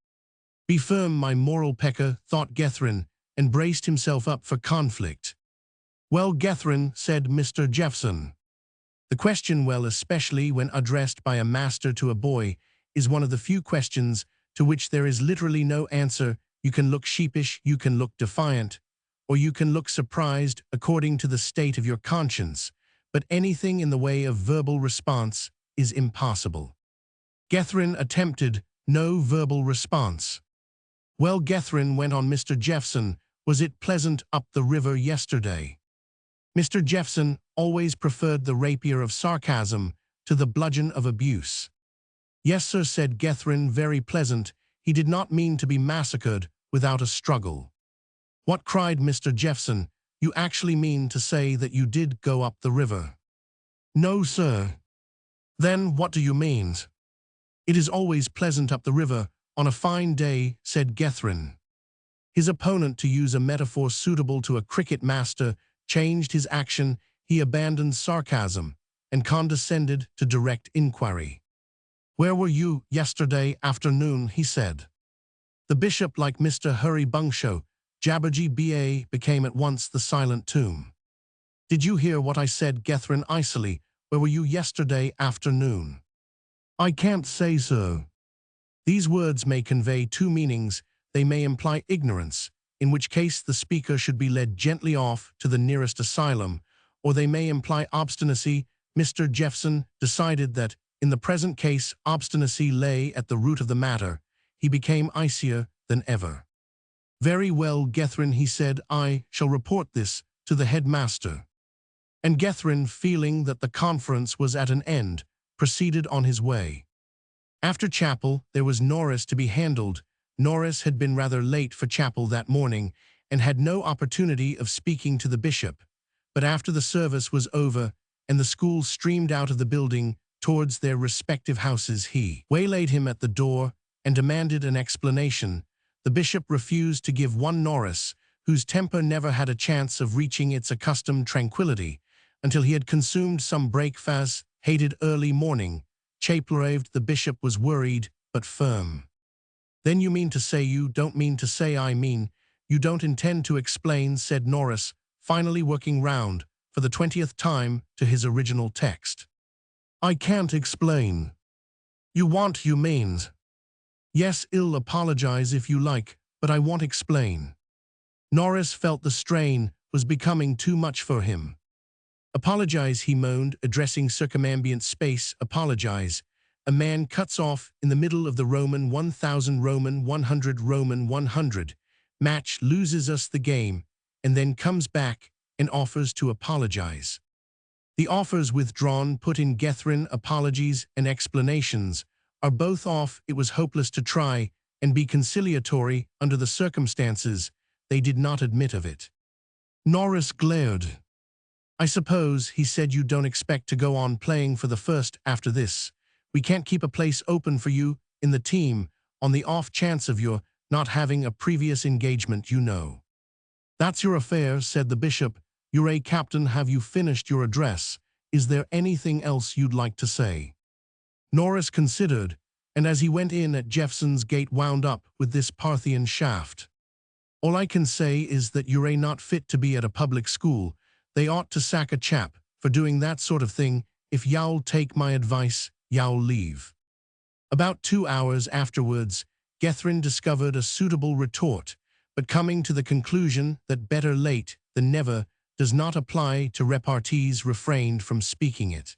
Be firm, my moral pecker, thought Gethin, and braced himself up for conflict. Well, Gethin, said Mr. Jeffson. The question, well, especially when addressed by a master to a boy, is one of the few questions to which there is literally no answer. You can look sheepish, you can look defiant, or you can look surprised according to the state of your conscience, but anything in the way of verbal response is impossible. Gethin attempted no verbal response. Well, Gethin, went on Mr. Jeffson, was it pleasant up the river yesterday? Mr. Jeffson always preferred the rapier of sarcasm to the bludgeon of abuse. Yes, sir, said Gethin, very pleasant. He did not mean to be massacred without a struggle. What, cried Mr. Jeffson, you actually mean to say that you did go up the river? No, sir. Then what do you mean? It is always pleasant up the river on a fine day, said Gethin. His opponent, to use a metaphor suitable to a cricket master, changed his action. He abandoned sarcasm and condescended to direct inquiry. Where were you yesterday afternoon? He said. The Bishop, like Mr. Hurry Bungsho, Jabberjee B.A., became at once the silent tomb. Did you hear what I said, Gethin, icily? Where were you yesterday afternoon? I can't say, sir. These words may convey two meanings. They may imply ignorance, in which case the speaker should be led gently off to the nearest asylum, or they may imply obstinacy. Mr. Jeffson decided that, in the present case, obstinacy lay at the root of the matter. He became icier than ever. "Very well, Gethrin," he said, "I shall report this to the headmaster." And Gethrin, feeling that the conference was at an end, proceeded on his way. After chapel, there was Norris to be handled. Norris had been rather late for chapel that morning and had no opportunity of speaking to the bishop. But after the service was over and the school streamed out of the building towards their respective houses, he waylaid him at the door and demanded an explanation. The bishop refused to give one Norris, whose temper never had a chance of reaching its accustomed tranquility, until he had consumed some breakfast, hated early morning. Chapleraved, the bishop was worried but firm. "Then you mean to say you don't mean to say I mean you don't intend to explain," said Norris, finally working round, for the 20th time, to his original text. "I can't explain." "You want you means." "Yes, I'll apologize if you like, but I won't explain." Norris felt the strain was becoming too much for him. "Apologize," he moaned, addressing circumambient space. "Apologize." A man cuts off in the middle of the Roman 1000 Roman 100 Roman 100. Match loses us the game, and then comes back and offers to apologize. The offers withdrawn, put in Gethrin. Apologies and explanations are both off. It was hopeless to try and be conciliatory under the circumstances. They did not admit of it. Norris glared. "I suppose," he said, "you don't expect to go on playing for the first after this. We can't keep a place open for you in the team on the off chance of your not having a previous engagement, you know." "That's your affair," said the bishop. "You're a captain. Have you finished your address? Is there anything else you'd like to say?" Norris considered, and as he went in at Jeffson's gate wound up with this Parthian shaft. "All I can say is that you're not fit to be at a public school. They ought to sack a chap for doing that sort of thing. If y'all take my advice, y'all leave." About 2 hours afterwards, Gethrin discovered a suitable retort, but coming to the conclusion that better late than never does not apply to repartees, refrained from speaking it.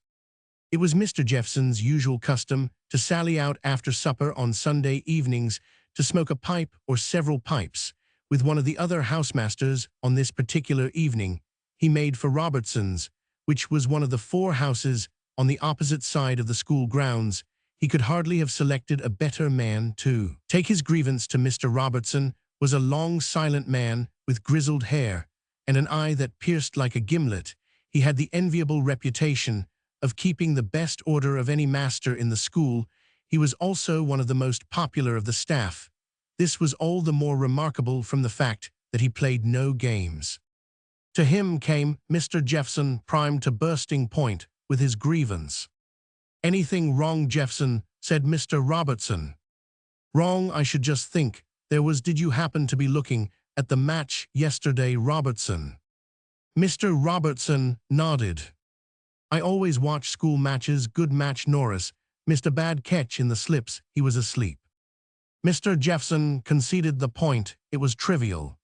It was Mr. Jeffson's usual custom to sally out after supper on Sunday evenings to smoke a pipe or several pipes with one of the other housemasters. On this particular evening, he made for Robertson's, which was one of the 4 houses on the opposite side of the school grounds. He could hardly have selected a better man to take his grievance to. Mr. Robertson was a long, silent man with grizzled hair and an eye that pierced like a gimlet. He had the enviable reputation of keeping the best order of any master in the school. He was also one of the most popular of the staff. This was all the more remarkable from the fact that he played no games. To him came Mr. Jeffson, primed to bursting point with his grievance. "Anything wrong, Jeffson?" said Mr. Robertson. "Wrong, I should just think there was. Did you happen to be looking at the match yesterday, Robertson?" Mr. Robertson nodded. "I always watch school matches. Good match, Norris. Missed a bad catch in the slips. He was asleep." Mr. Jeffson conceded the point. It was trivial.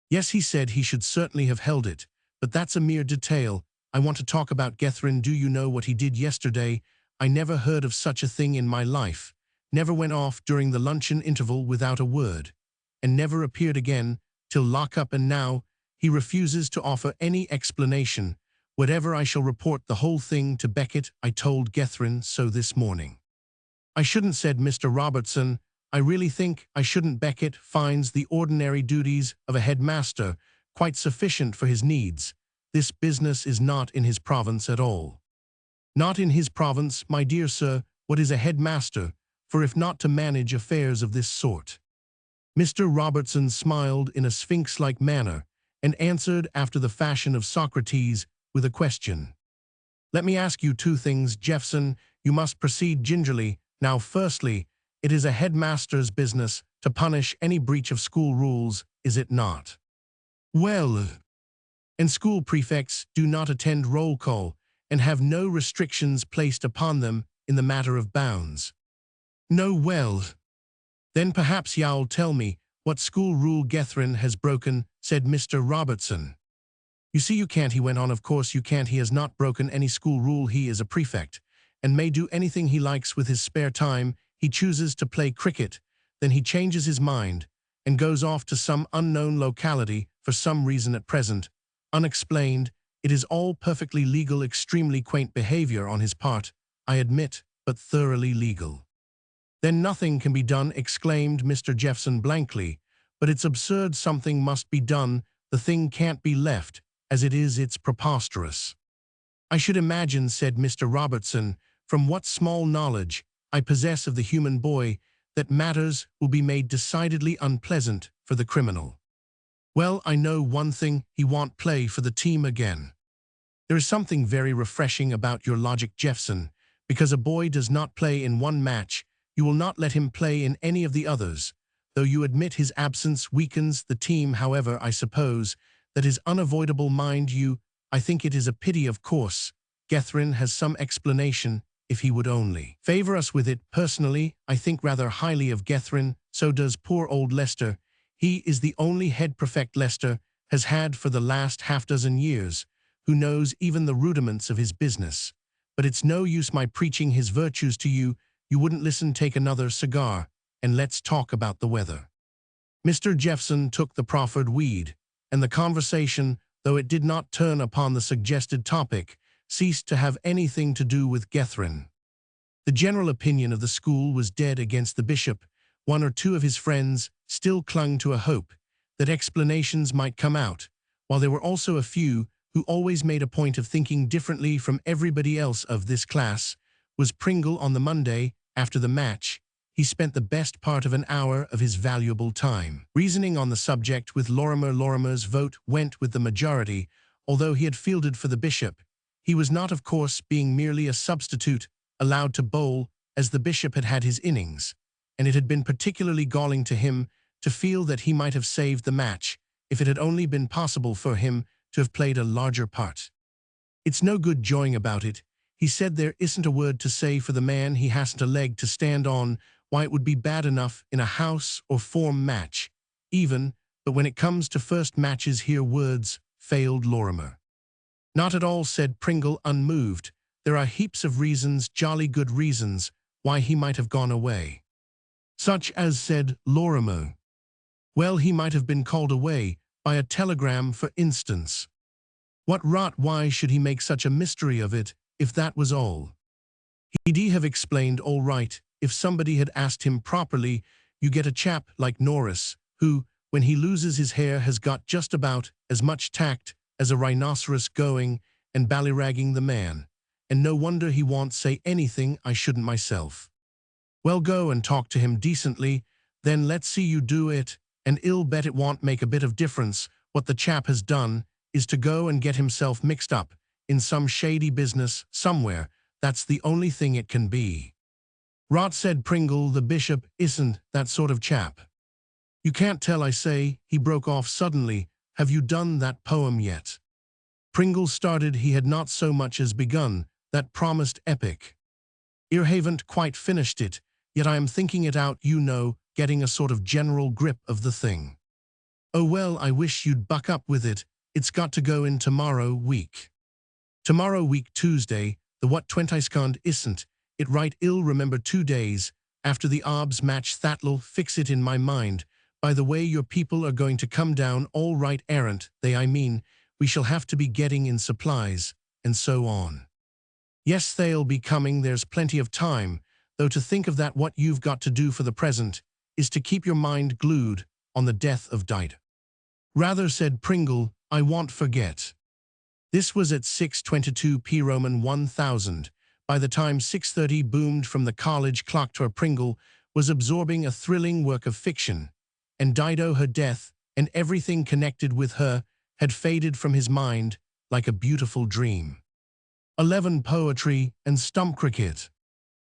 "Yes," he said, "he should certainly have held it, but that's a mere detail. I want to talk about Gethrin. Do you know what he did yesterday? I never heard of such a thing in my life. Never went off during the luncheon interval without a word, and never appeared again till lock-up, and now he refuses to offer any explanation. Whatever, I shall report the whole thing to Beckett. I told Gethrin so this morning." "I shouldn't," said Mr. Robertson. "I really think I shouldn't. Beckett finds the ordinary duties of a headmaster quite sufficient for his needs. This business is not in his province at all." "Not in his province, my dear sir. What is a headmaster, for if not to manage affairs of this sort?" Mr. Robertson smiled in a sphinx-like manner and answered after the fashion of Socrates with a question. "Let me ask you 2 things, Jeffson. You must proceed gingerly. Now, firstly, it is a headmaster's business to punish any breach of school rules, is it not?" "Well, and school prefects do not attend roll call and have no restrictions placed upon them in the matter of bounds." "No, well, then perhaps y'all tell me "What school rule Gethryn has broken," said Mr. Robertson. "You see you can't," he went on. "Of course you can't. He has not broken any school rule. He is a prefect, and may do anything he likes with his spare time. He chooses to play cricket, then he changes his mind, and goes off to some unknown locality for some reason at present, unexplained. It is all perfectly legal, extremely quaint behavior on his part, I admit, but thoroughly legal." "Then nothing can be done," exclaimed Mr. Jeffson blankly. "But it's absurd. Something must be done. The thing can't be left. As it is, it's preposterous." "I should imagine," said Mr. Robertson, "from what small knowledge I possess of the human boy, that matters will be made decidedly unpleasant for the criminal." "Well, I know one thing. He won't play for the team again." "There is something very refreshing about your logic, Jeffson. Because a boy does not play in one match, you will not let him play in any of the others. Though you admit his absence weakens the team, however, I suppose that is unavoidable, mind you. I think it is a pity, of course. Gethryn has some explanation, if he would only favor us with it. Personally, I think rather highly of Gethryn. So does poor old Lester. He is the only head prefect Lester has had for the last half-dozen years, who knows even the rudiments of his business. But it's no use my preaching his virtues to you. You wouldn't listen. Take another cigar, and let's talk about the weather." Mr. Jeffson took the proffered weed, and the conversation, though it did not turn upon the suggested topic, ceased to have anything to do with Gethryn. The general opinion of the school was dead against the bishop. One or two of his friends still clung to a hope that explanations might come out, while there were also a few who always made a point of thinking differently from everybody else. Of this class was Pringle. On the Monday after the match, he spent the best part of an hour of his valuable time reasoning on the subject with Lorimer. Lorimer's vote went with the majority, although he had fielded for the bishop. He was not, of course, being merely a substitute, allowed to bowl, as the bishop had had his innings, and it had been particularly galling to him to feel that he might have saved the match if it had only been possible for him to have played a larger part. "It's no good jawing about it," he said. "There isn't a word to say for the man. He hasn't a leg to stand on. Why, it would be bad enough in a house or form match, even, but when it comes to first matches here words failed Lorimer." "Not at all," said Pringle, unmoved. "There are heaps of reasons, jolly good reasons, why he might have gone away." "Such as," said Lorimer. "Well, he might have been called away by a telegram, for instance." "What rot! Why should he make such a mystery of it, if that was all? He'd have explained all right if somebody had asked him properly. You get a chap like Norris, who, when he loses his hair, has got just about as much tact as a rhinoceros, going and ballyragging the man, and no wonder he won't say anything. I shouldn't myself." "Well, go and talk to him decently, then let's see you do it, and I'll bet it won't make a bit of difference. What the chap has done is to go and get himself mixed up in some shady business somewhere. That's the only thing it can be." "Rot," said Pringle. "The bishop isn't that sort of chap." "You can't tell, I say," he broke off suddenly. "Have you done that poem yet?" Pringle started. He had not so much as begun that promised epic. "I haven't quite finished it, yet I am thinking it out, you know, getting a sort of general grip of the thing." "Oh well, I wish you'd buck up with it. It's got to go in tomorrow week." "Tomorrow week, Tuesday, the what 22nd, isn't it right? I'll remember 2 days after the Obs match. That'll fix it in my mind. By the way, your people are going to come down all right, aren't they? I mean, we shall have to be getting in supplies, and so on." "Yes, they'll be coming. There's plenty of time, though, to think of that. What you've got to do for the present is to keep your mind glued on the death of Dido." "Rather," said Pringle. "I won't forget." This was at 6:22 p. Roman 1000. By the time 6:30 boomed from the college clock, Pringle was absorbing a thrilling work of fiction, and Dido, her death, and everything connected with her, had faded from his mind like a beautiful dream. 11. Poetry and stump cricket.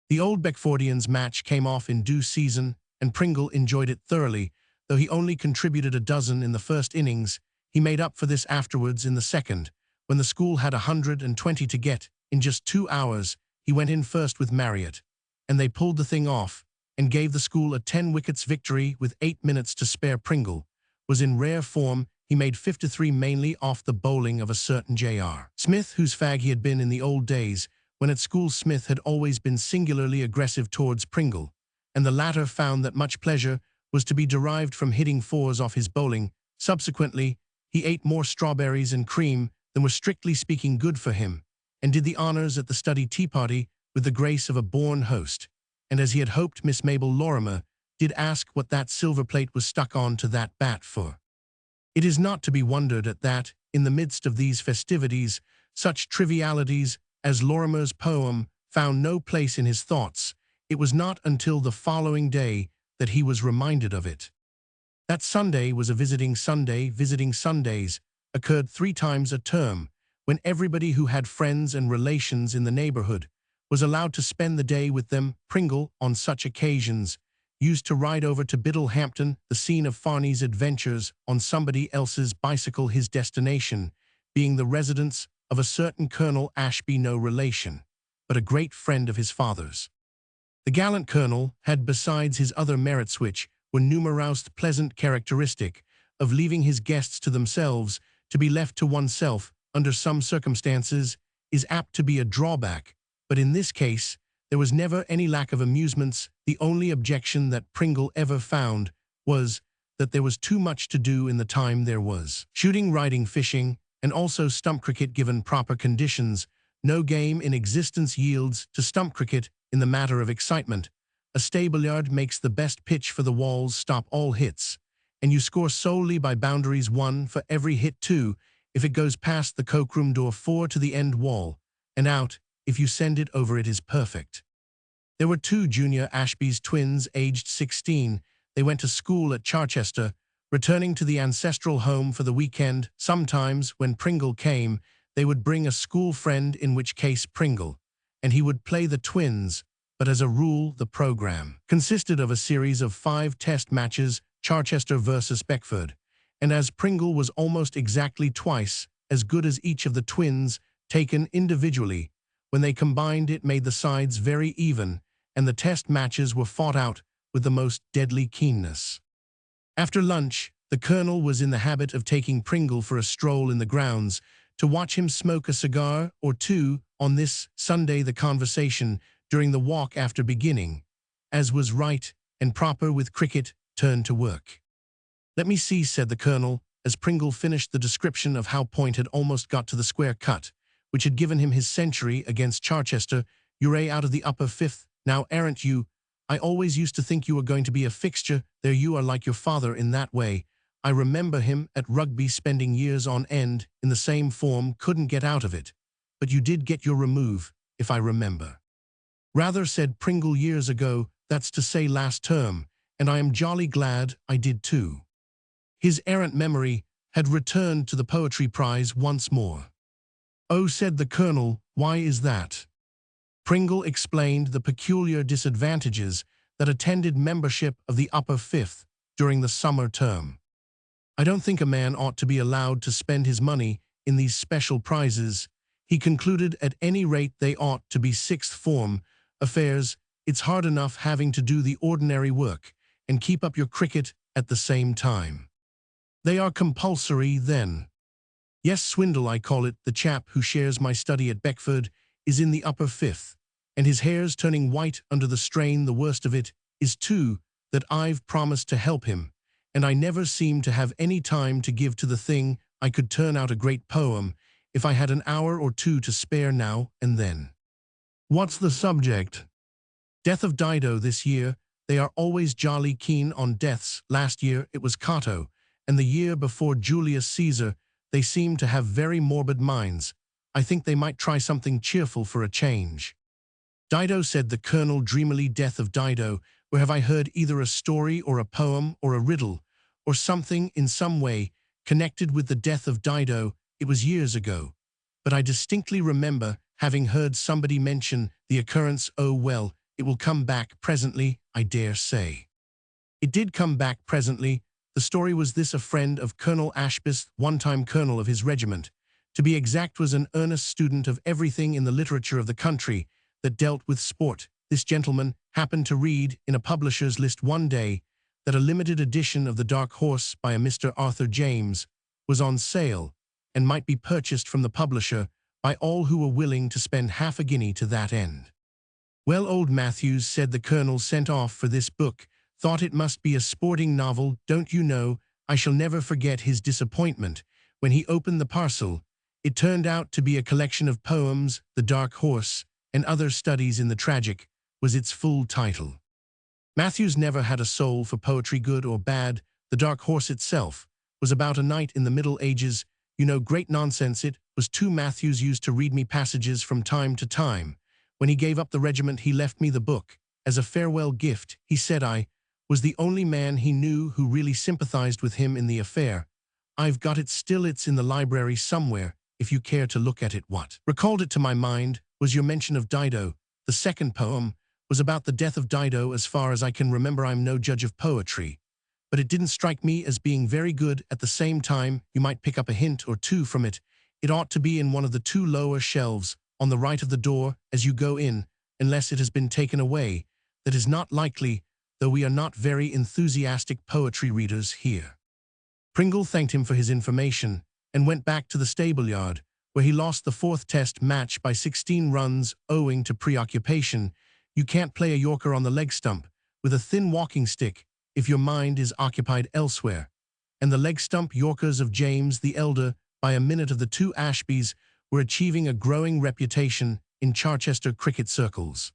The Old Beckfordians match came off in due season, and Pringle enjoyed it thoroughly. Though he only contributed a dozen in the first innings, he made up for this afterwards in the second. When the school had 120 to get, in just 2 hours, he went in first with Marriott, and they pulled the thing off, and gave the school a 10 wickets victory with 8 minutes to spare. Pringle was in rare form. He made 53 mainly off the bowling of a certain J.R. Smith, whose fag he had been in the old days. When at school, Smith had always been singularly aggressive towards Pringle, and the latter found that much pleasure was to be derived from hitting fours off his bowling. Subsequently, he ate more strawberries and cream than were strictly speaking good for him, and did the honors at the study tea party with the grace of a born host. And as he had hoped, Miss Mabel Lorimer did ask what that silver plate was stuck on to that bat for. It is not to be wondered at that, in the midst of these festivities, such trivialities as Lorimer's poem found no place in his thoughts. It was not until the following day that he was reminded of it. That Sunday was a visiting Sunday. Visiting Sundays occurred 3 times a term, when everybody who had friends and relations in the neighborhood was allowed to spend the day with them. Pringle, on such occasions, used to ride over to Biddlehampton, the scene of Farney's adventures, on somebody else's bicycle, his destination being the residence of a certain Colonel Ashby, no relation, but a great friend of his father's. The gallant colonel had, besides his other merits which were numerous, the pleasant characteristic of leaving his guests to themselves. To be left to oneself, under some circumstances, is apt to be a drawback, but in this case there was never any lack of amusements. The only objection that Pringle ever found was that there was too much to do in the time there was. Shooting, riding, fishing, and also stump cricket given proper conditions. No game in existence yields to stump cricket in the matter of excitement. A stableyard makes the best pitch, for the walls stop all hits, and you score solely by boundaries. 1 for every hit. 2 if it goes past the cockroom door. 4 to the end wall, and out if you send it over. It is perfect. There were 2 junior Ashby's twins, aged 16. They went to school at Charchester, returning to the ancestral home for the weekend. Sometimes, when Pringle came, they would bring a school friend, in which case Pringle and he would play the twins, but as a rule the program consisted of a series of 5 test matches, Charchester versus Beckford, and as Pringle was almost exactly twice as good as each of the twins taken individually, when they combined it made the sides very even, and the test matches were fought out with the most deadly keenness. After lunch, the colonel was in the habit of taking Pringle for a stroll in the grounds to watch him smoke a cigar or 2. On this Sunday the conversation during the walk, after beginning, as was right and proper with cricket, turned to work. "Let me see," said the colonel, as Pringle finished the description of how Point had almost got to the square cut, which had given him his century against Charchester. "You're out of the upper 5th now, aren't you? I always used to think you were going to be a fixture there. You are like your father in that way. I remember him at rugby spending years on end in the same form, couldn't get out of it. But you did get your remove, if I remember." "Rather," said Pringle, "years ago, that's to say last term, and I am jolly glad I did too." His errant memory had returned to the poetry prize once more. "Oh," said the colonel, "why is that?" Pringle explained the peculiar disadvantages that attended membership of the upper 5th during the summer term. "I don't think a man ought to be allowed to spend his money in these special prizes," he concluded. "At any rate they ought to be 6th form affairs. It's hard enough having to do the ordinary work and keep up your cricket at the same time." "They are compulsory, then?" "Yes, Swindle I call it. The chap who shares my study at Beckford is in the upper 5th, and his hair's turning white under the strain. The worst of it is, too, that I've promised to help him, and I never seem to have any time to give to the thing. I could turn out a great poem if I had an hour or 2 to spare now and then." "What's the subject?" "Death of Dido this year. They are always jolly keen on deaths. Last year it was Cato, and the year before Julius Caesar. They seem to have very morbid minds. I think they might try something cheerful for a change." "Dido," said the colonel dreamily. "Death of Dido. Where have I heard either a story or a poem or a riddle or something in some way connected with the death of Dido? It was years ago, but I distinctly remember having heard somebody mention the occurrence. Oh well, it will come back presently, I dare say." It did come back presently. The story was this: a friend of Colonel Ashby's, one-time colonel of his regiment, to be exact, was an earnest student of everything in the literature of the country that dealt with sport. this gentleman happened to read in a publisher's list one day that a limited edition of The Dark Horse by a Mr. Arthur James was on sale and might be purchased from the publisher by all who were willing to spend half a guinea to that end. Well, old Matthews said the colonel sent off for this book, thought it must be a sporting novel, don't you know. I shall never forget his disappointment when he opened the parcel. It turned out to be a collection of poems. The Dark Horse and Other Studies in the Tragic was its full title. Matthews never had a soul for poetry, good or bad. The Dark Horse itself was about a knight in the Middle Ages. You know, great nonsense it was too. Matthews used to read me passages from time to time. When he gave up the regiment, he left me the book as a farewell gift. He said I was the only man he knew who really sympathized with him in the affair. I've got it still. It's in the library somewhere, if you care to look at it. What recalled it to my mind was your mention of Dido. The second poem was about the death of Dido. As far as I can remember, I'm no judge of poetry, but it didn't strike me as being very good. At the same time, you might pick up a hint or two from it. It ought to be in one of the two lower shelves on the right of the door as you go in, unless it has been taken away. That is not likely, though we are not very enthusiastic poetry readers here. Pringle thanked him for his information and went back to the stable-yard, where he lost the fourth test match by 16 runs owing to preoccupation. You can't play a yorker on the leg stump with a thin walking stick if your mind is occupied elsewhere, and the leg stump yorkers of James the Elder by a minute of the two Ashbys were achieving a growing reputation in Charchester cricket circles.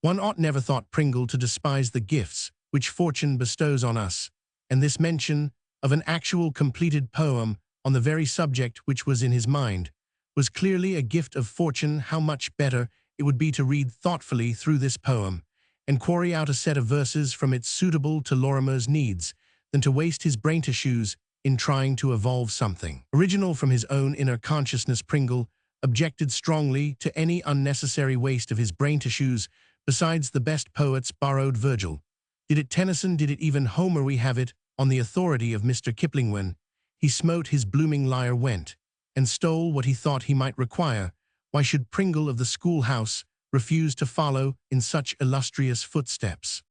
One ought never, thought Pringle, to despise the gifts which fortune bestows on us, and this mention of an actual completed poem on the very subject which was in his mind was clearly a gift of fortune. How much better it would be to read thoughtfully through this poem and quarry out a set of verses from it suitable to Lorimer's needs, than to waste his brain tissues in trying to evolve something original from his own inner consciousness. Pringle objected strongly to any unnecessary waste of his brain tissues. Besides, the best poets borrowed Virgil. Did it Tennyson? Did it even Homer? We have it on the authority of Mr. Kipling. When he smote his blooming lyre, went and stole what he thought he might require. Why should Pringle of the schoolhouse refuse to follow in such illustrious footsteps?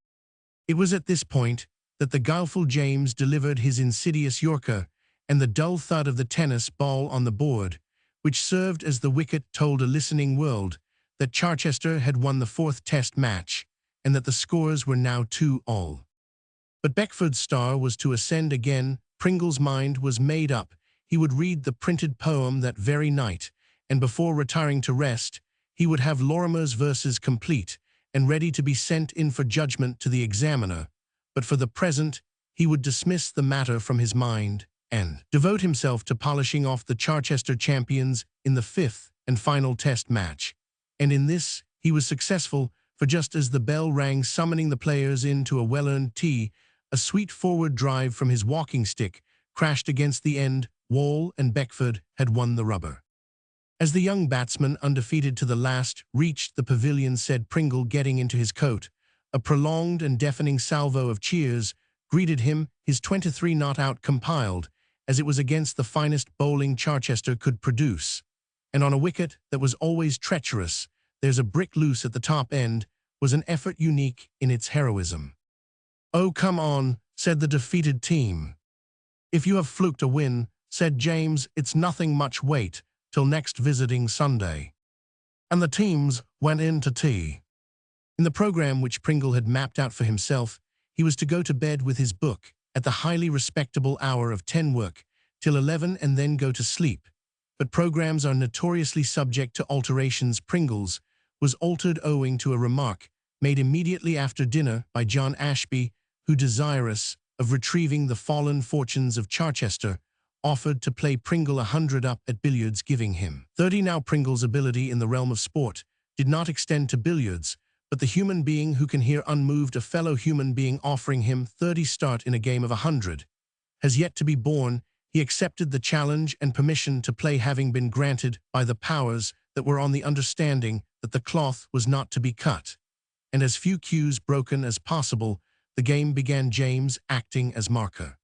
It was at this point that the guileful James delivered his insidious yorker, and the dull thud of the tennis ball on the board, which served as the wicket, told a listening world that Charchester had won the fourth test match, and that the scores were now 2-all. But Beckford's star was to ascend again. Pringle's mind was made up. He would read the printed poem that very night, and before retiring to rest, he would have Lorimer's verses complete and ready to be sent in for judgment to the examiner. But for the present, he would dismiss the matter from his mind and devote himself to polishing off the Charchester champions in the fifth and final test match. And in this he was successful, for just as the bell rang summoning the players in to a well-earned tea, a sweet forward drive from his walking stick crashed against the end wall, and Beckford had won the rubber. As the young batsman, undefeated to the last, reached the pavilion, said Pringle, getting into his coat, a prolonged and deafening salvo of cheers greeted him, his 23 not out compiled, as it was against the finest bowling Charchester could produce. And on a wicket that was always treacherous, there's a brick loose at the top end, was an effort unique in its heroism. "Oh, come on," said the defeated team. "If you have fluked a win," said James, "it's nothing much. Wait till next visiting Sunday." And the teams went in to tea. In the program which Pringle had mapped out for himself, he was to go to bed with his book at the highly respectable hour of 10, work till 11, and then go to sleep. But programs are notoriously subject to alterations. Pringle's was altered owing to a remark made immediately after dinner by John Ashby, who, desirous of retrieving the fallen fortunes of Charchester, offered to play Pringle 100 up at billiards, giving him 30. Now Pringle's ability in the realm of sport did not extend to billiards, but the human being who can hear unmoved a fellow human being offering him 30 start in a game of 100 has yet to be born. He accepted the challenge, and permission to play having been granted by the powers that were on the understanding that the cloth was not to be cut, and as few cues broken as possible, the game began, James acting as marker.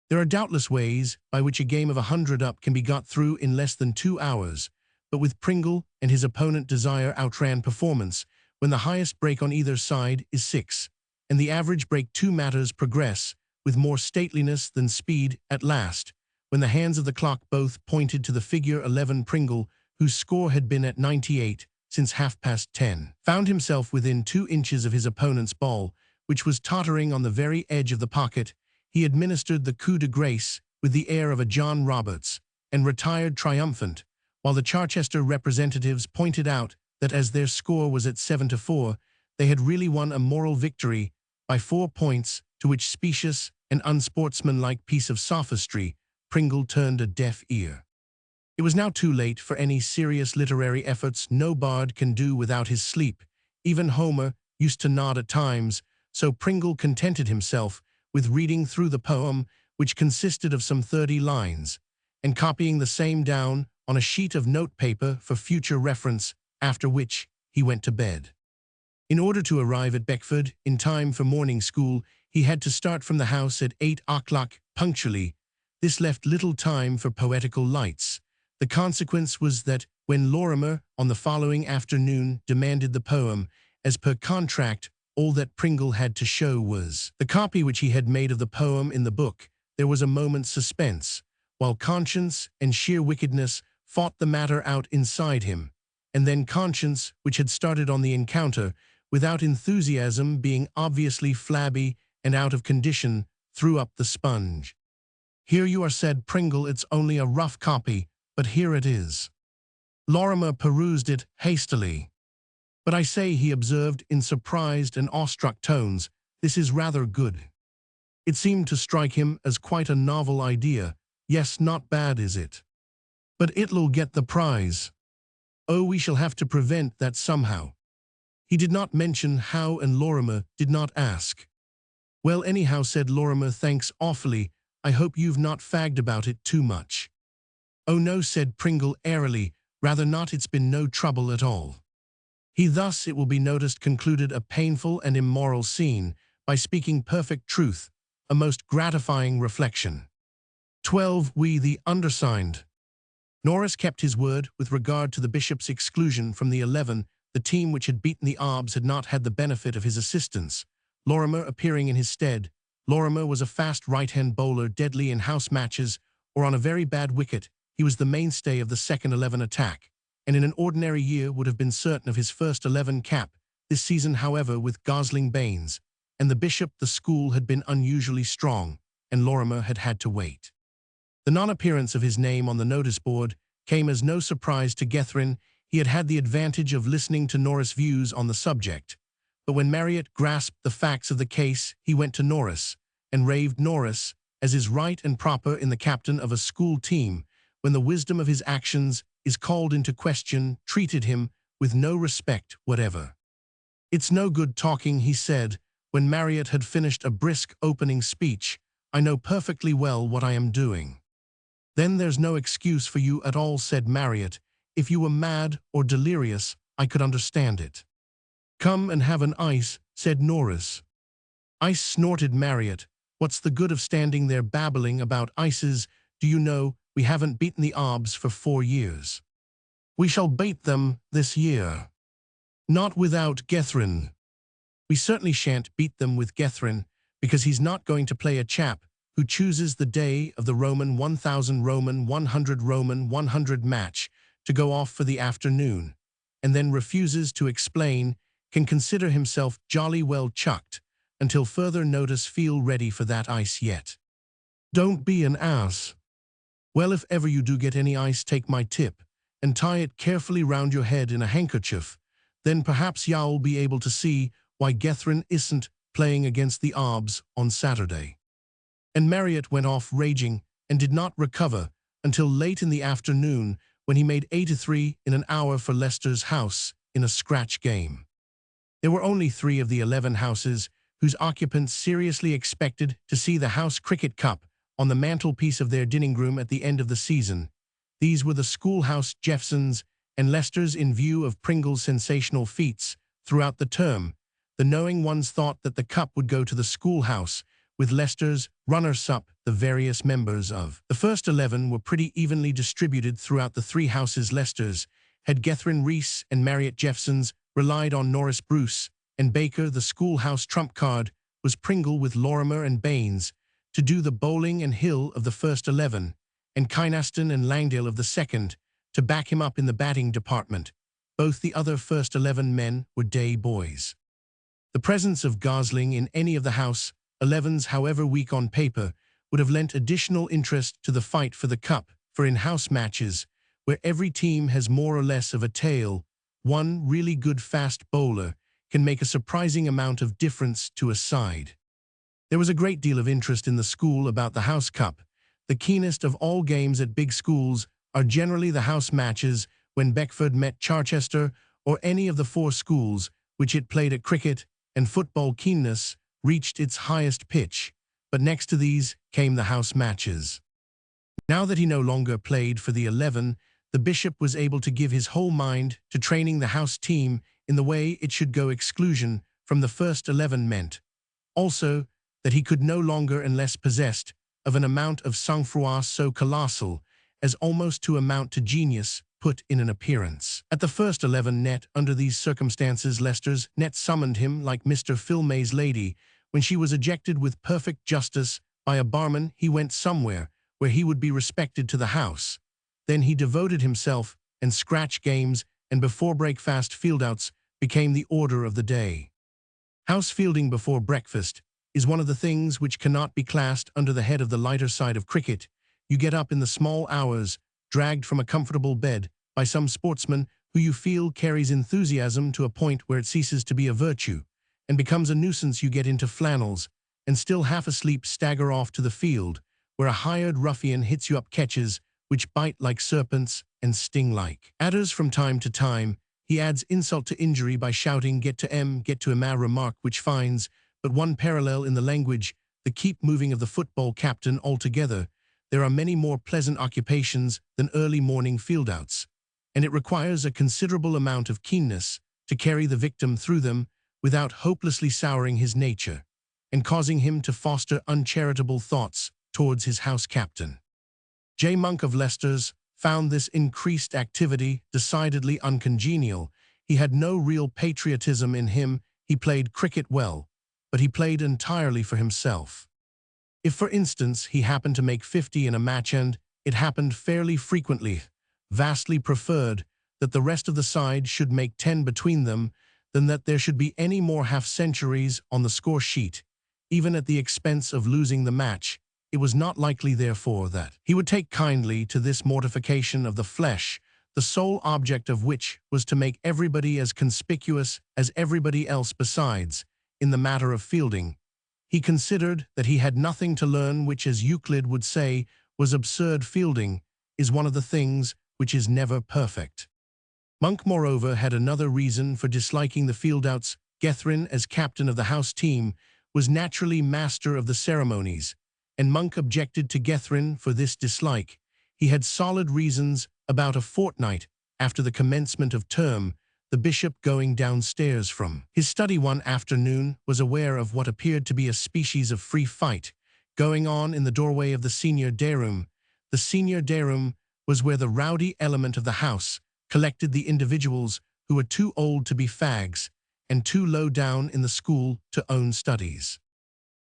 There are doubtless ways by which a game of 100 up can be got through in less than 2 hours, but with Pringle and his opponent, desire outran performance. when the highest break on either side is 6, and the average break 2 matters progress, with more stateliness than speed at last, when the hands of the clock both pointed to the figure 11. Pringle, whose score had been at 98 since 10:30, found himself within 2 inches of his opponent's ball, which was tottering on the very edge of the pocket. He administered the coup de grace with the air of a John Roberts, and retired triumphant, while the Charchester representatives pointed out that as their score was at 7-4, they had really won a moral victory by 4 points, to which specious and unsportsmanlike piece of sophistry Pringle turned a deaf ear. It was now too late for any serious literary efforts. No bard can do without his sleep. Even Homer used to nod at times, so Pringle contented himself with reading through the poem, which consisted of some 30 lines, and copying the same down on a sheet of notepaper for future reference, after which he went to bed. In order to arrive at Beckford in time for morning school, he had to start from the house at 8 o'clock punctually. This left little time for poetical lights. The consequence was that when Lorimer, on the following afternoon, demanded the poem, as per contract, all that Pringle had to show was the copy which he had made of the poem in the book. There was a moment's suspense, while conscience and sheer wickedness fought the matter out inside him, and then conscience, which had started on the encounter, without enthusiasm, being obviously flabby and out of condition, threw up the sponge. "Here you are," said Pringle. "It's only a rough copy, but here it is." Lorimer perused it hastily. "But I say," he observed in surprised and awestruck tones, "this is rather good." It seemed to strike him as quite a novel idea. "Yes, not bad, is it? But it'll get the prize." "Oh, we shall have to prevent that somehow." He did not mention how, and Lorimer did not ask. "Well, anyhow," said Lorimer, "thanks awfully. I hope you've not fagged about it too much." "Oh no," said Pringle airily, "rather not. It's been no trouble at all." He thus, it will be noticed, concluded a painful and immoral scene by speaking perfect truth, a most gratifying reflection. 12. We, the undersigned. Norris kept his word with regard to the bishop's exclusion from the 11. The team which had beaten the Arbs had not had the benefit of his assistance, Lorimer appearing in his stead. Lorimer was a fast right-hand bowler, deadly in house matches or on a very bad wicket. He was the mainstay of the second 11 attack, and in an ordinary year would have been certain of his first 11 cap. This season, however, with Gosling Baines and the bishop, the school had been unusually strong, and Lorimer had had to wait. The non-appearance of his name on the notice board came as no surprise to Gethryn. He had had the advantage of listening to Norris' views on the subject. But when Marriott grasped the facts of the case, he went to Norris, and raved Norris, as is right and proper in the captain of a school team, when the wisdom of his actions is called into question, treated him with no respect whatever. "It's no good talking," he said, when Marriott had finished a brisk opening speech. "I know perfectly well what I am doing." "Then there's no excuse for you at all," said Marriott. "If you were mad or delirious, I could understand it." "Come and have an ice," said Norris. "Ice," snorted Marriott. "What's the good of standing there babbling about ices? Do you know, we haven't beaten the Arbs for 4 years. We shall beat them this year." "Not without Gethryn." "We certainly shan't beat them with Gethryn, because he's not going to play a chap who chooses the day of the Roman 1000 Roman 100 match to go off for the afternoon, and then refuses to explain, can consider himself jolly well chucked, until further notice. Feel ready for that ice yet." "Don't be an ass." "Well, if ever you do get any ice, take my tip, and tie it carefully round your head in a handkerchief. Then perhaps you'll be able to see why Gethryn isn't playing against the Arbs on Saturday." And Marriott went off raging, and did not recover until late in the afternoon, when he made 83 in an hour for Leicester's house in a scratch game. There were only 3 of the 11 houses whose occupants seriously expected to see the House Cricket Cup on the mantelpiece of their dining room at the end of the season. These were the schoolhouse Jeffsons and Leicesters. In view of Pringle's sensational feats throughout the term, the knowing ones thought that the cup would go to the schoolhouse, with Leicester's runners-up. The various members of the first 11 were pretty evenly distributed throughout the 3 houses. Leicester's had Gethryn Rees and Marriott Jeffsons, relied on Norris Bruce, and Baker, the schoolhouse trump card, was Pringle with Lorimer and Baines to do the bowling, and Hill of the first 11, and Kynaston and Langdale of the second to back him up in the batting department. Both the other first 11 men were day boys. The presence of Gosling in any of the House 11s, however weak on paper, would have lent additional interest to the fight for the cup, for in house matches, where every team has more or less of a tail, one really good fast bowler can make a surprising amount of difference to a side. There was a great deal of interest in the school about the House Cup. The keenest of all games at big schools are generally the house matches when Beckford met Charchester, or any of the 4 schools which it played at cricket, and football keenness reached its highest pitch. But next to these came the house matches. Now that he no longer played for the 11, the bishop was able to give his whole mind to training the house team in the way it should go. Exclusion from the first 11 meant also that he could no longer, unless possessed of an amount of sang-froid so colossal as almost to amount to genius, put in an appearance. At the first 11 net, under these circumstances, Leicester's net summoned him like Mr. Philmay's lady. When she was ejected with perfect justice by a barman, he went somewhere where he would be respected to the house. Then he devoted himself, and scratch games and before breakfast fieldouts became the order of the day. House fielding before breakfast is one of the things which cannot be classed under the head of the lighter side of cricket. You get up in the small hours, dragged from a comfortable bed by some sportsman who you feel carries enthusiasm to a point where it ceases to be a virtue, and becomes a nuisance. You get into flannels, and still half asleep stagger off to the field, where a hired ruffian hits you up catches which bite like serpents and sting like adders. From time to time, he adds insult to injury by shouting, "Get to M, get to M," a remark which finds but one parallel in the language, the keep moving of the football captain. Altogether, there are many more pleasant occupations than early morning fieldouts, and it requires a considerable amount of keenness to carry the victim through them without hopelessly souring his nature, and causing him to foster uncharitable thoughts towards his house captain. J. Monk of Leicester's found this increased activity decidedly uncongenial. He had no real patriotism in him. He played cricket well, but he played entirely for himself. If, for instance, he happened to make 50 in a match, and it happened fairly frequently, vastly preferred that the rest of the side should make 10 between them than that there should be any more half-centuries on the score sheet, even at the expense of losing the match. It was not likely, therefore, that he would take kindly to this mortification of the flesh, the sole object of which was to make everybody as conspicuous as everybody else besides. In the matter of fielding, he considered that he had nothing to learn which, as Euclid would say, was absurd. Fielding is one of the things which is never perfect. Monk, moreover, had another reason for disliking the fieldouts. Gethrin, as captain of the house team, was naturally master of the ceremonies, and Monk objected to Gethrin for this dislike. He had solid reasons. About a fortnight after the commencement of term, the bishop, going downstairs from his study one afternoon, was aware of what appeared to be a species of free fight going on in the doorway of the senior day-room. The senior day-room was where the rowdy element of the house collected the individuals who were too old to be fags and too low down in the school to own studies.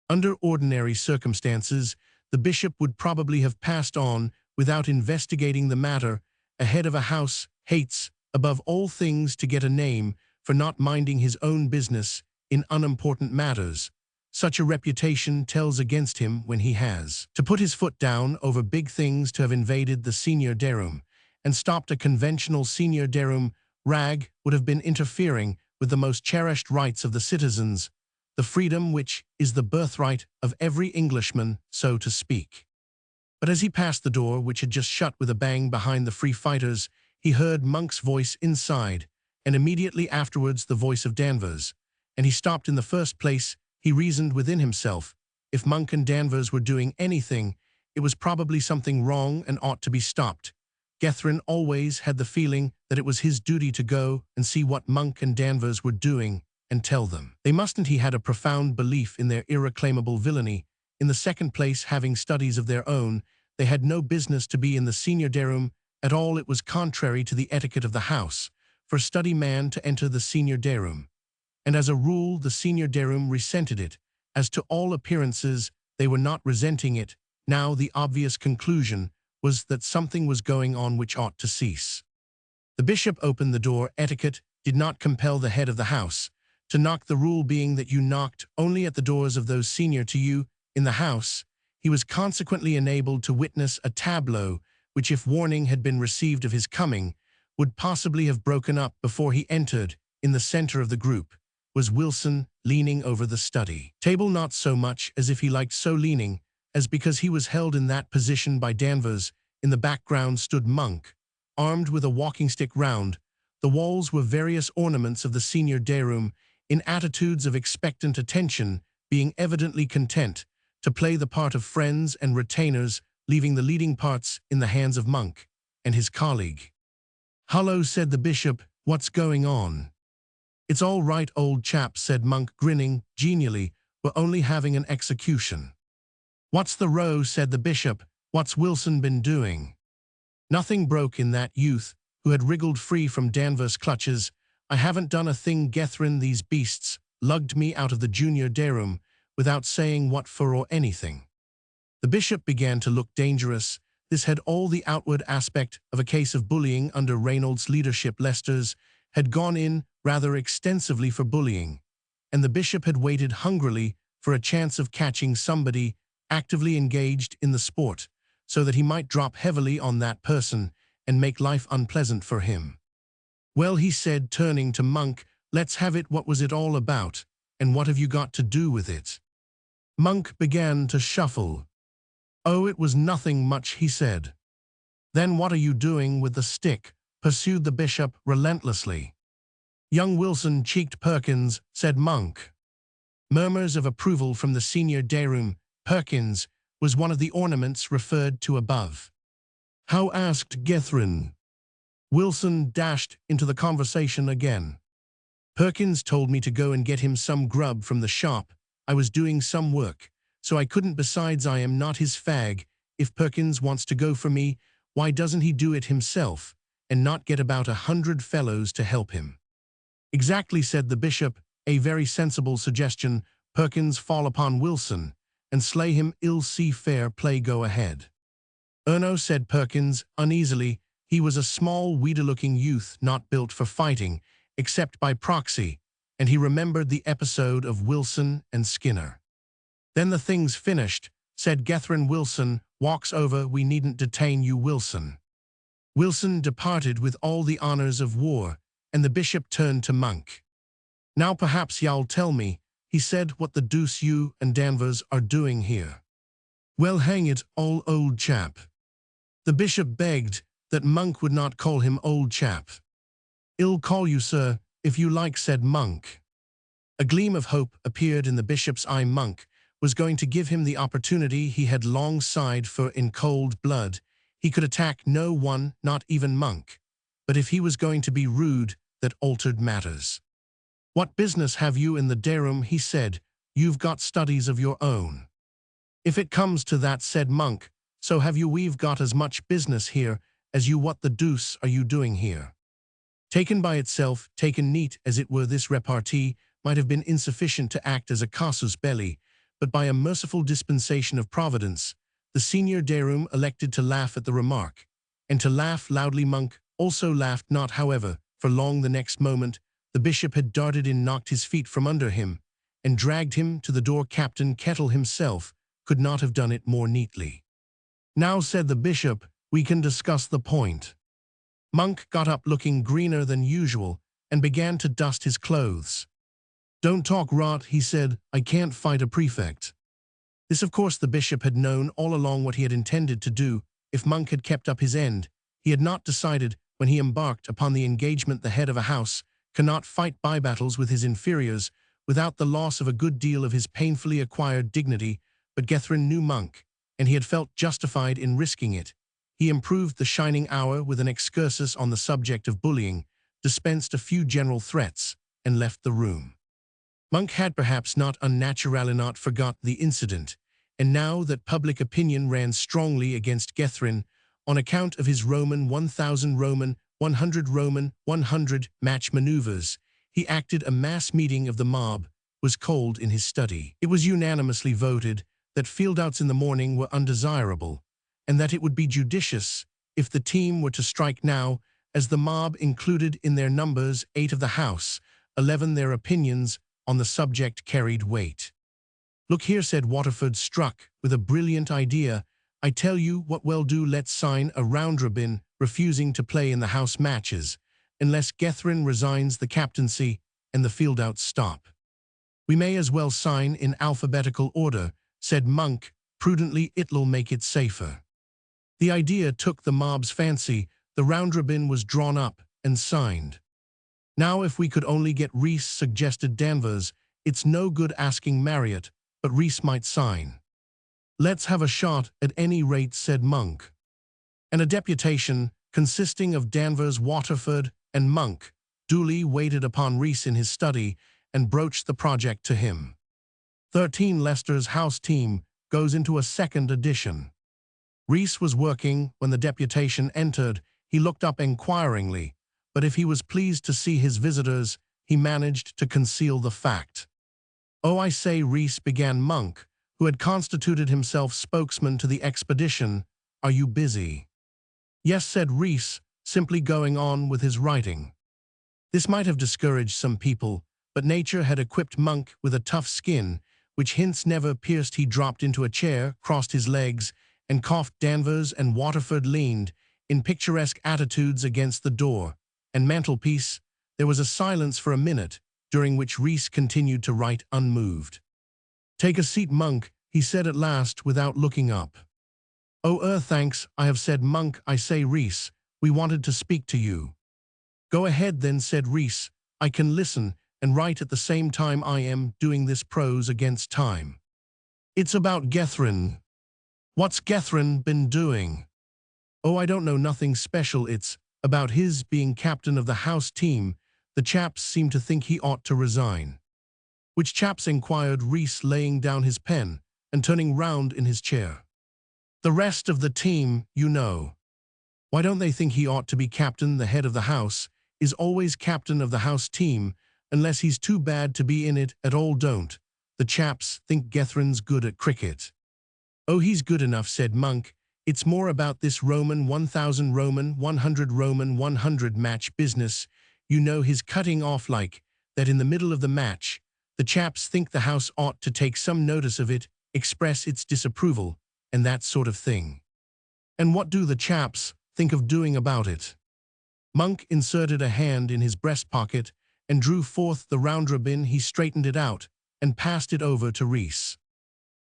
Under ordinary circumstances, the bishop would probably have passed on without investigating the matter. A head of a house hates, above all things, to get a name for not minding his own business in unimportant matters. Such a reputation tells against him when he has to put his foot down over big things. To have invaded the senior day-room and stopped a conventional senior day-room rag would have been interfering with the most cherished rights of the citizens, the freedom which is the birthright of every Englishman, so to speak. But as he passed the door, which had just shut with a bang behind the free fighters, he heard Monk's voice inside, and immediately afterwards the voice of Danvers, and he stopped. In the first place, he reasoned within himself, if Monk and Danvers were doing anything, it was probably something wrong and ought to be stopped. Gethrin always had the feeling that it was his duty to go and see what Monk and Danvers were doing and tell them they mustn't. He had a profound belief in their irreclaimable villainy. In the second place, having studies of their own, they had no business to be in the senior day-room at all. It was contrary to the etiquette of the house for a study man to enter the senior day room, and as a rule the senior day room resented it, as to all appearances they were not resenting it. Now the obvious conclusion was that something was going on which ought to cease. The bishop opened the door. Etiquette did not compel the head of the house to knock, the rule being that you knocked only at the doors of those senior to you in the house. He was consequently enabled to witness a tableau which, if warning had been received of his coming, would possibly have broken up before he entered. In the center of the group was Wilson, leaning over the study table, not so much as if he liked so leaning, as because he was held in that position by Danvers. In the background stood Monk, armed with a walking stick. Round the walls were various ornaments of the senior day room, in attitudes of expectant attention, being evidently content to play the part of friends and retainers, leaving the leading parts in the hands of Monk and his colleague. "Hullo," said the bishop, "what's going on?" "It's all right, old chap," said Monk, grinning genially. "We're only having an execution." "What's the row?" said the bishop. "What's Wilson been doing?" "Nothing," broke in that youth, who had wriggled free from Danvers' clutches. "I haven't done a thing, Gethryn. These beasts lugged me out of the junior day room without saying what for or anything." The bishop began to look dangerous. This had all the outward aspect of a case of bullying under Reynolds' leadership. Leicester's had gone in rather extensively for bullying, and the bishop had waited hungrily for a chance of catching somebody actively engaged in the sport, so that he might drop heavily on that person and make life unpleasant for him. "Well," he said, turning to Monk, "let's have it. What was it all about, and what have you got to do with it?" Monk began to shuffle. "Oh, it was nothing much," he said. "Then what are you doing with the stick?" pursued the bishop relentlessly. "Young Wilson cheeked Perkins," said Monk. Murmurs of approval from the senior day room. Perkins was one of the ornaments referred to above. "How?" asked Gethryn. Wilson dashed into the conversation again. "Perkins told me to go and get him some grub from the shop. I was doing some work, so I couldn't. Besides, I am not his fag. If Perkins wants to go for me, why doesn't he do it himself, and not get about 100 fellows to help him?" "Exactly," said the bishop. "A very sensible suggestion. Perkins fall upon Wilson and slay him. Ill see fair play. Go ahead." "No," said Perkins uneasily. He was a small, weedy-looking youth, not built for fighting, except by proxy, and he remembered the episode of Wilson and Skinner. "Then the thing's finished," said Gethryn. "Wilson walks over. We needn't detain you, Wilson." Wilson departed with all the honors of war, and the bishop turned to Monk. "Now perhaps y'all tell me," he said, "what the deuce you and Danvers are doing here." "Well, hang it all, old chap." The bishop begged that Monk would not call him old chap. "I'll call you sir, if you like," said Monk. A gleam of hope appeared in the bishop's eye. Monk was going to give him the opportunity he had long sighed for. In cold blood, he could attack no one, not even Monk. But if he was going to be rude, that altered matters. "What business have you in the day room?" he said. "You've got studies of your own." "If it comes to that," said Monk, "so have you. We've got as much business here as you. What the deuce are you doing here?" Taken by itself, taken neat as it were, this repartee might have been insufficient to act as a casus belli, but by a merciful dispensation of Providence, the senior day room elected to laugh at the remark, and to laugh loudly. Monk also laughed not, however, for long. The next moment, the bishop had darted in, knocked his feet from under him, and dragged him to the door. Captain Kettle himself could not have done it more neatly. "Now," said the bishop, "we can discuss the point." Monk got up looking greener than usual and began to dust his clothes. "Don't talk rot," he said. "I can't fight a prefect." This, of course, the bishop had known all along what he had intended to do if Monk had kept up his end. He had not decided when he embarked upon the engagement. The head of a house cannot fight by battles with his inferiors without the loss of a good deal of his painfully acquired dignity, but Gethryn knew Monk, and he had felt justified in risking it. He improved the shining hour with an excursus on the subject of bullying, dispensed a few general threats, and left the room. Monk had perhaps not unnaturally not forgot the incident, and now that public opinion ran strongly against Gethryn on account of his Roman 1000 Roman 100 Roman, 100 match maneuvers. He acted a mass meeting of the mob, was cold in his study. It was unanimously voted that fieldouts in the morning were undesirable, and that it would be judicious if the team were to strike now, as the mob included in their numbers 8 of the house, 11 their opinions on the subject carried weight. "Look here," said Waterford, struck with a brilliant idea. "I tell you what we'll do, let's sign a round robin refusing to play in the house matches, unless Gethryn resigns the captaincy and the fieldouts stop." "We may as well sign in alphabetical order," said Monk, prudently, "it'll make it safer." The idea took the mob's fancy. The round robin was drawn up and signed. "Now if we could only get Reese," suggested Danvers. "It's no good asking Marriott, but Reese might sign." "Let's have a shot at any rate," said Monk. And a deputation, consisting of Danvers, Waterford, and Monk, duly waited upon Reese in his study and broached the project to him. 13 Leicester's house team goes into a second edition. Reese was working when the deputation entered. He looked up inquiringly, but if he was pleased to see his visitors, he managed to conceal the fact. "Oh, I say, Reese," began Monk, who had constituted himself spokesman to the expedition, "are you busy?" "Yes," said Reese, simply going on with his writing. This might have discouraged some people, but nature had equipped Monk with a tough skin, which hints never pierced. He dropped into a chair, crossed his legs, and coughed. Danvers and Waterford leaned in picturesque attitudes against the door and mantelpiece. There was a silence for a minute, during which Reese continued to write unmoved. "Take a seat, Monk," he said at last without looking up. "Oh, thanks, I have," said Monk. "I say, Reese, we wanted to speak to you." "Go ahead then," said Reese. "I can listen and write at the same time. I am doing this prose against time. It's about Gethryn." "What's Gethryn been doing?" "Oh, I don't know, nothing special. It's about his being captain of the house team. The chaps seem to think he ought to resign." "Which chaps?" inquired Reese, laying down his pen and turning round in his chair. "The rest of the team, you know." "Why don't they think he ought to be captain? The head of the house is always captain of the house team, unless he's too bad to be in it at all. Don't the chaps think Gethryn's good at cricket?" "Oh, he's good enough," said Monk. "It's more about this Roman 1000 Roman 100 Roman 100 match business. You know, his cutting off like that in the middle of the match. The chaps think the house ought to take some notice of it, express its disapproval, and that sort of thing." "And what do the chaps think of doing about it?" Monk inserted a hand in his breast pocket and drew forth the round robin. He straightened it out and passed it over to Reese.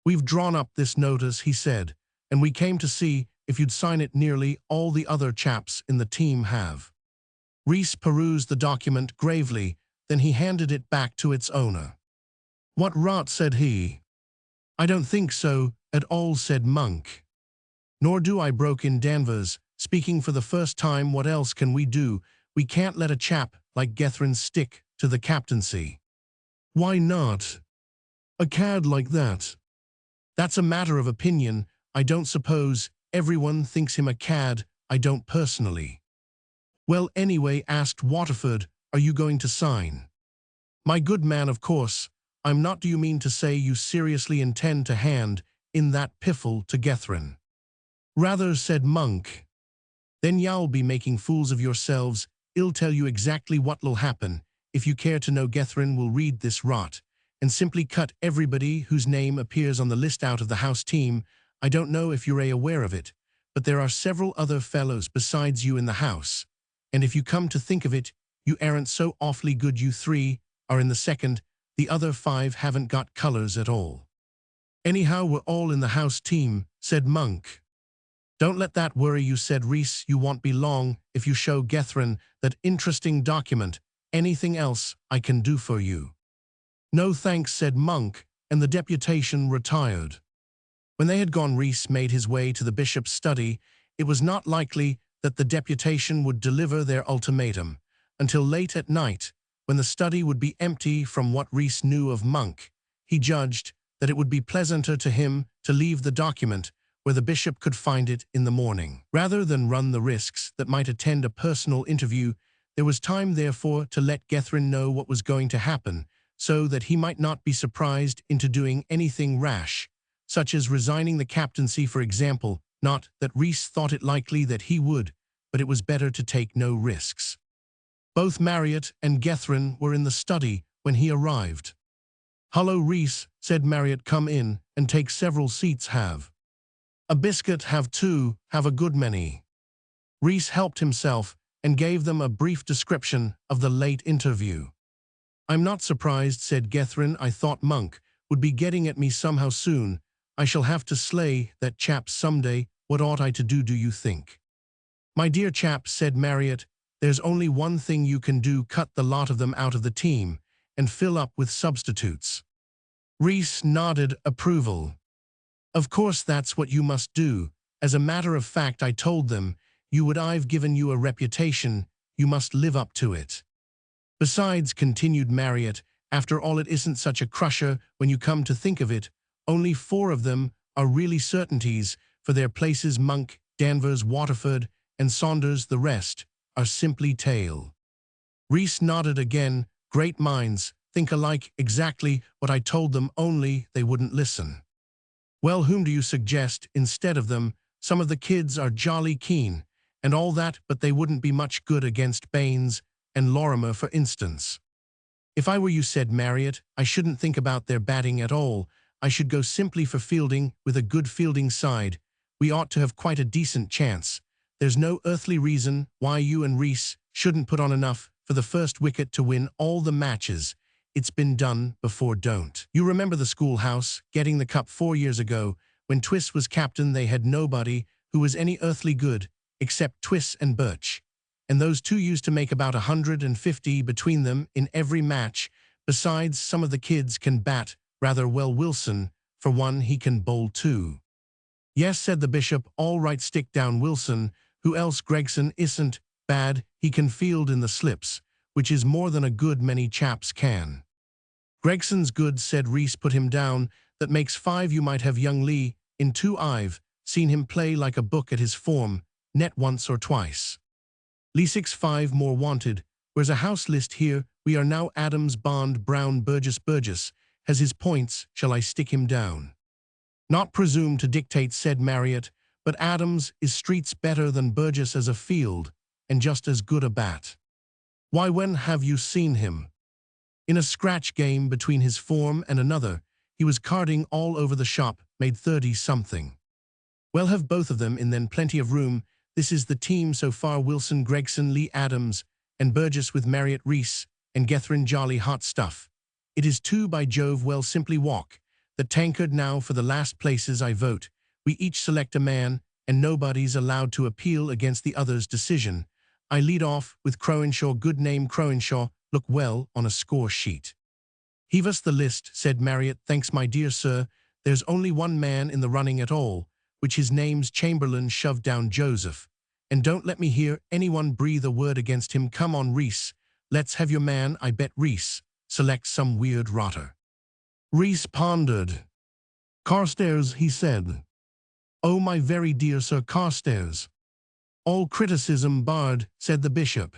"We've drawn up this notice," he said, "and we came to see if you'd sign it. Nearly all the other chaps in the team have." Reese perused the document gravely, then he handed it back to its owner. "What rot," said he. "I don't think so at all," said Monk. "Nor do I," broke in Danvers, speaking for the first time. "What else can we do? We can't let a chap like Gethryn stick to the captaincy." "Why not? A cad like that?" "That's a matter of opinion. I don't suppose everyone thinks him a cad. I don't personally." "Well, anyway," asked Waterford, "are you going to sign?" "My good man, of course I'm not." "Do you mean to say you seriously intend to hand in that piffle to Gethryn?" "Rather," said Monk. "Then y'all be making fools of yourselves. I'll tell you exactly what'll happen. If you care to know, Gethryn will read this rot and simply cut everybody whose name appears on the list out of the house team. I don't know if you're aware of it, but there are several other fellows besides you in the house. And if you come to think of it, you aren't so awfully good. You 3 are in the second. The other 5 haven't got colors at all." "Anyhow, we're all in the house team," said Monk. "Don't let that worry you," said Reese. "You won't be long if you show Gethryn that interesting document. Anything else I can do for you?" "No thanks," said Monk, and the deputation retired. When they had gone, Reese made his way to the bishop's study. It was not likely that the deputation would deliver their ultimatum until late at night, when the study would be empty. From what Reese knew of Monk, he judged that it would be pleasanter to him to leave the document where the bishop could find it in the morning. Rather than run the risks that might attend a personal interview, there was time, therefore, to let Gethryn know what was going to happen, so that he might not be surprised into doing anything rash, such as resigning the captaincy, for example. Not that Rhys thought it likely that he would, but it was better to take no risks. Both Marriott and Gethryn were in the study when he arrived. "Hullo, Rhys," said Marriott. "Come in and take several seats. Have a biscuit, have two, have a good many." Rhys helped himself and gave them a brief description of the late interview. "I'm not surprised," said Gethryn. "I thought Monk would be getting at me somehow soon. I shall have to slay that chap someday. What ought I to do you think?" "My dear chap," said Marriott, "there's only one thing you can do: cut the lot of them out of the team and fill up with substitutes." Rhys nodded approval. "Of course that's what you must do. As a matter of fact, I told them you would. I've given you a reputation. You must live up to it. Besides," continued Marriott, "after all, it isn't such a crusher when you come to think of it. Only 4 of them are really certainties for their places: Monk, Danvers, Waterford, and Saunders. The rest are simply tale." Rhys nodded again. "Great minds think alike. Exactly what I told them, only they wouldn't listen." "Well, whom do you suggest instead of them? Some of the kids are jolly keen and all that, but they wouldn't be much good against Baines and Lorimer, for instance." "If I were you," said Marriott, "I shouldn't think about their batting at all. I should go simply for fielding. With a good fielding side, we ought to have quite a decent chance. There's no earthly reason why you and Rhys shouldn't put on enough for the first wicket to win all the matches. It's been done before. Don't you remember the schoolhouse getting the cup 4 years ago? When Twiss was captain, they had nobody who was any earthly good except Twiss and Birch, and those two used to make about 150 between them in every match. Besides, some of the kids can bat rather well. Wilson, for one, he can bowl too." "Yes," said the bishop. "All right, stick down Wilson. Who else? Gregson isn't bad. He can field in the slips, which is more than a good many chaps can." "Gregson's good," said Rhys. "Put him down. That makes 5. You might have young Lee in too. I've seen him play like a book at his form, net once or twice. Lee 6-5 more wanted. Where's a house list here? We are now Adams, Bond, Brown, Burgess. Burgess has his points. Shall I stick him down?" "Not presume to dictate," said Marriott, "but Adams is streets better than Burgess as a field, and just as good a bat." "Why, when have you seen him?" "In a scratch game between his form and another. He was carding all over the shop, made 30-something. "Well, have both of them in then. Plenty of room. This is the team so far: Wilson, Gregson, Lee, Adams, and Burgess, with Marriott, Rhys, and Gethryn. Jolly hot stuff. It is 2, by Jove. Well, simply walk the tankard. Now for the last places. I vote we each select a man, and nobody's allowed to appeal against the other's decision. I lead off with Crowenshaw. Good name, Crowenshaw. Look well on a score sheet." "Heave us the list," said Marriott. "Thanks, my dear sir. There's only one man in the running at all, which his name's Chamberlain. Shove down Joseph, and don't let me hear anyone breathe a word against him. Come on, Rhys, let's have your man. I bet Rhys selects some weird rotter." Rhys pondered. "Carstairs," he said. "Oh, my very dear Sir Carstairs." "All criticism barred," said the bishop.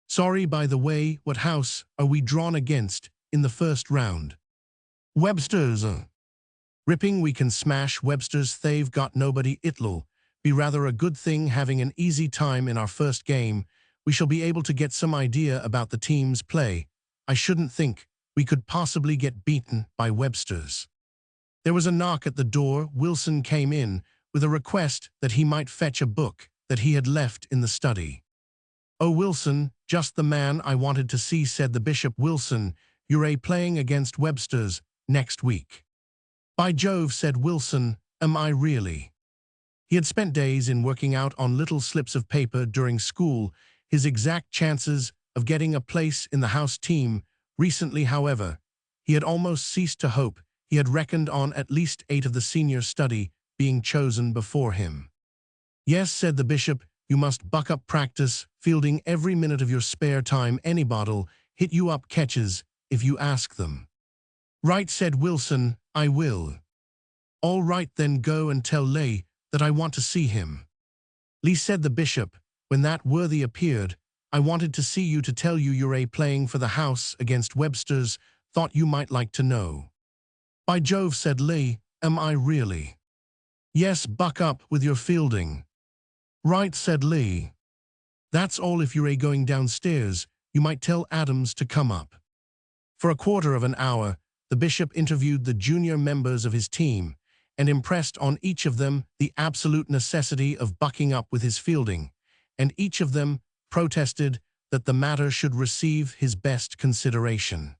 "Sorry, by the way, what house are we drawn against in the first round?" "Webster's." "Ripping. We can smash Webster's. They've got nobody. It'll be rather a good thing having an easy time in our first game. We shall be able to get some idea about the team's play. I shouldn't think we could possibly get beaten by Webster's." There was a knock at the door. Wilson came in with a request that he might fetch a book that he had left in the study. "Oh, Wilson, just the man I wanted to see," said the bishop. "Wilson, you're playing against Webster's next week." "By Jove," said Wilson, "am I really?" He had spent days in working out on little slips of paper during school his exact chances of getting a place in the house team. Recently, however, he had almost ceased to hope. He had reckoned on at least 8 of the senior study being chosen before him. "Yes," said the bishop, "you must buck up, practice fielding every minute of your spare time. Anybody'll hit you up catches if you ask them." "Right," said Wilson, "I will." All right, then go and tell Lay that I want to see him. Lee, said the bishop, when that worthy appeared. I wanted to see you to tell you you're playing for the house against Webster's, thought you might like to know. By Jove, said Lee, am I really? Yes, buck up with your fielding. Right, said Lee. That's all. If you're going downstairs, you might tell Adams to come up. For a quarter of an hour, the bishop interviewed the junior members of his team and impressed on each of them the absolute necessity of bucking up with his fielding, and each of them protested that the matter should receive his best consideration.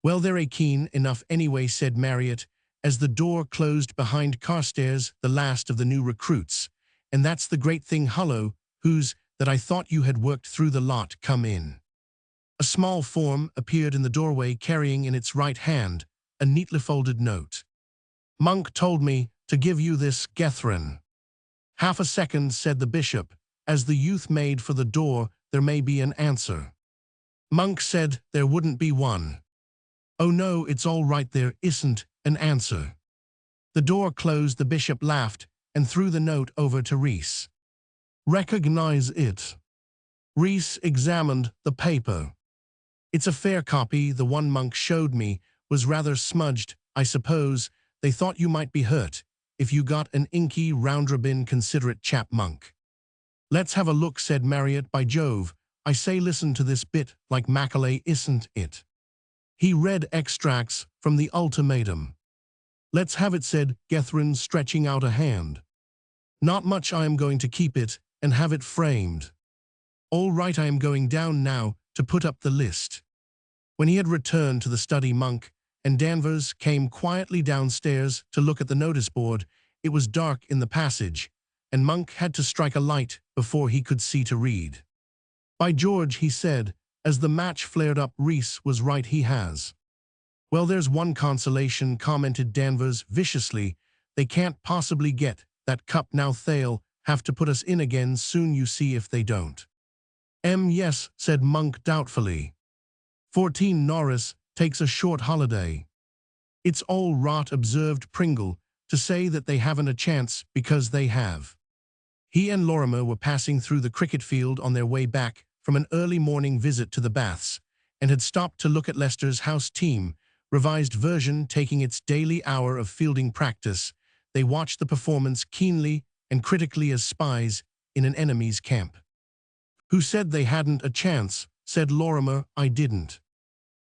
Well, they're keen enough anyway, said Marriott, as the door closed behind Carstairs, the last of the new recruits. And that's the great thing, hullo, who's that? I thought you had worked through the lot. Come in. A small form appeared in the doorway carrying in its right hand a neatly folded note. Monk told me to give you this, Gethren. Half a second, said the bishop, as the youth made for the door. There may be an answer. Monk said there wouldn't be one. Oh no, it's all right, there isn't an answer. The door closed, the bishop laughed and threw the note over to Reese. Recognize it? Reese examined the paper. It's a fair copy. The one Monk showed me was rather smudged. I suppose they thought you might be hurt if you got an inky, round-robin, considerate chap, Monk. Let's have a look, said Marriott. By Jove, I say, listen to this bit, like Macaulay, isn't it? He read extracts from the ultimatum. Let's have it, said Gethren, stretching out a hand. Not much. I am going to keep it and have it framed. All right, I am going down now to put up the list. When he had returned to the study, Monk and Danvers came quietly downstairs to look at the notice board. It was dark in the passage, and Monk had to strike a light before he could see to read. By George, he said, as the match flared up, Reese was right, he has. Well, there's one consolation, commented Danvers viciously. They can't possibly get that cup now. They'll have to put us in again soon, you see, if they don't. Yes, said Monk doubtfully. 14 Norris takes a short holiday. It's all rot, observed Pringle, to say that they haven't a chance because they have. He and Lorimer were passing through the cricket field on their way back from an early morning visit to the baths, and had stopped to look at Leicester's house team, revised version, taking its daily hour of fielding practice. They watched the performance keenly and critically as spies in an enemy's camp. Who said they hadn't a chance? Said Lorimer. I didn't.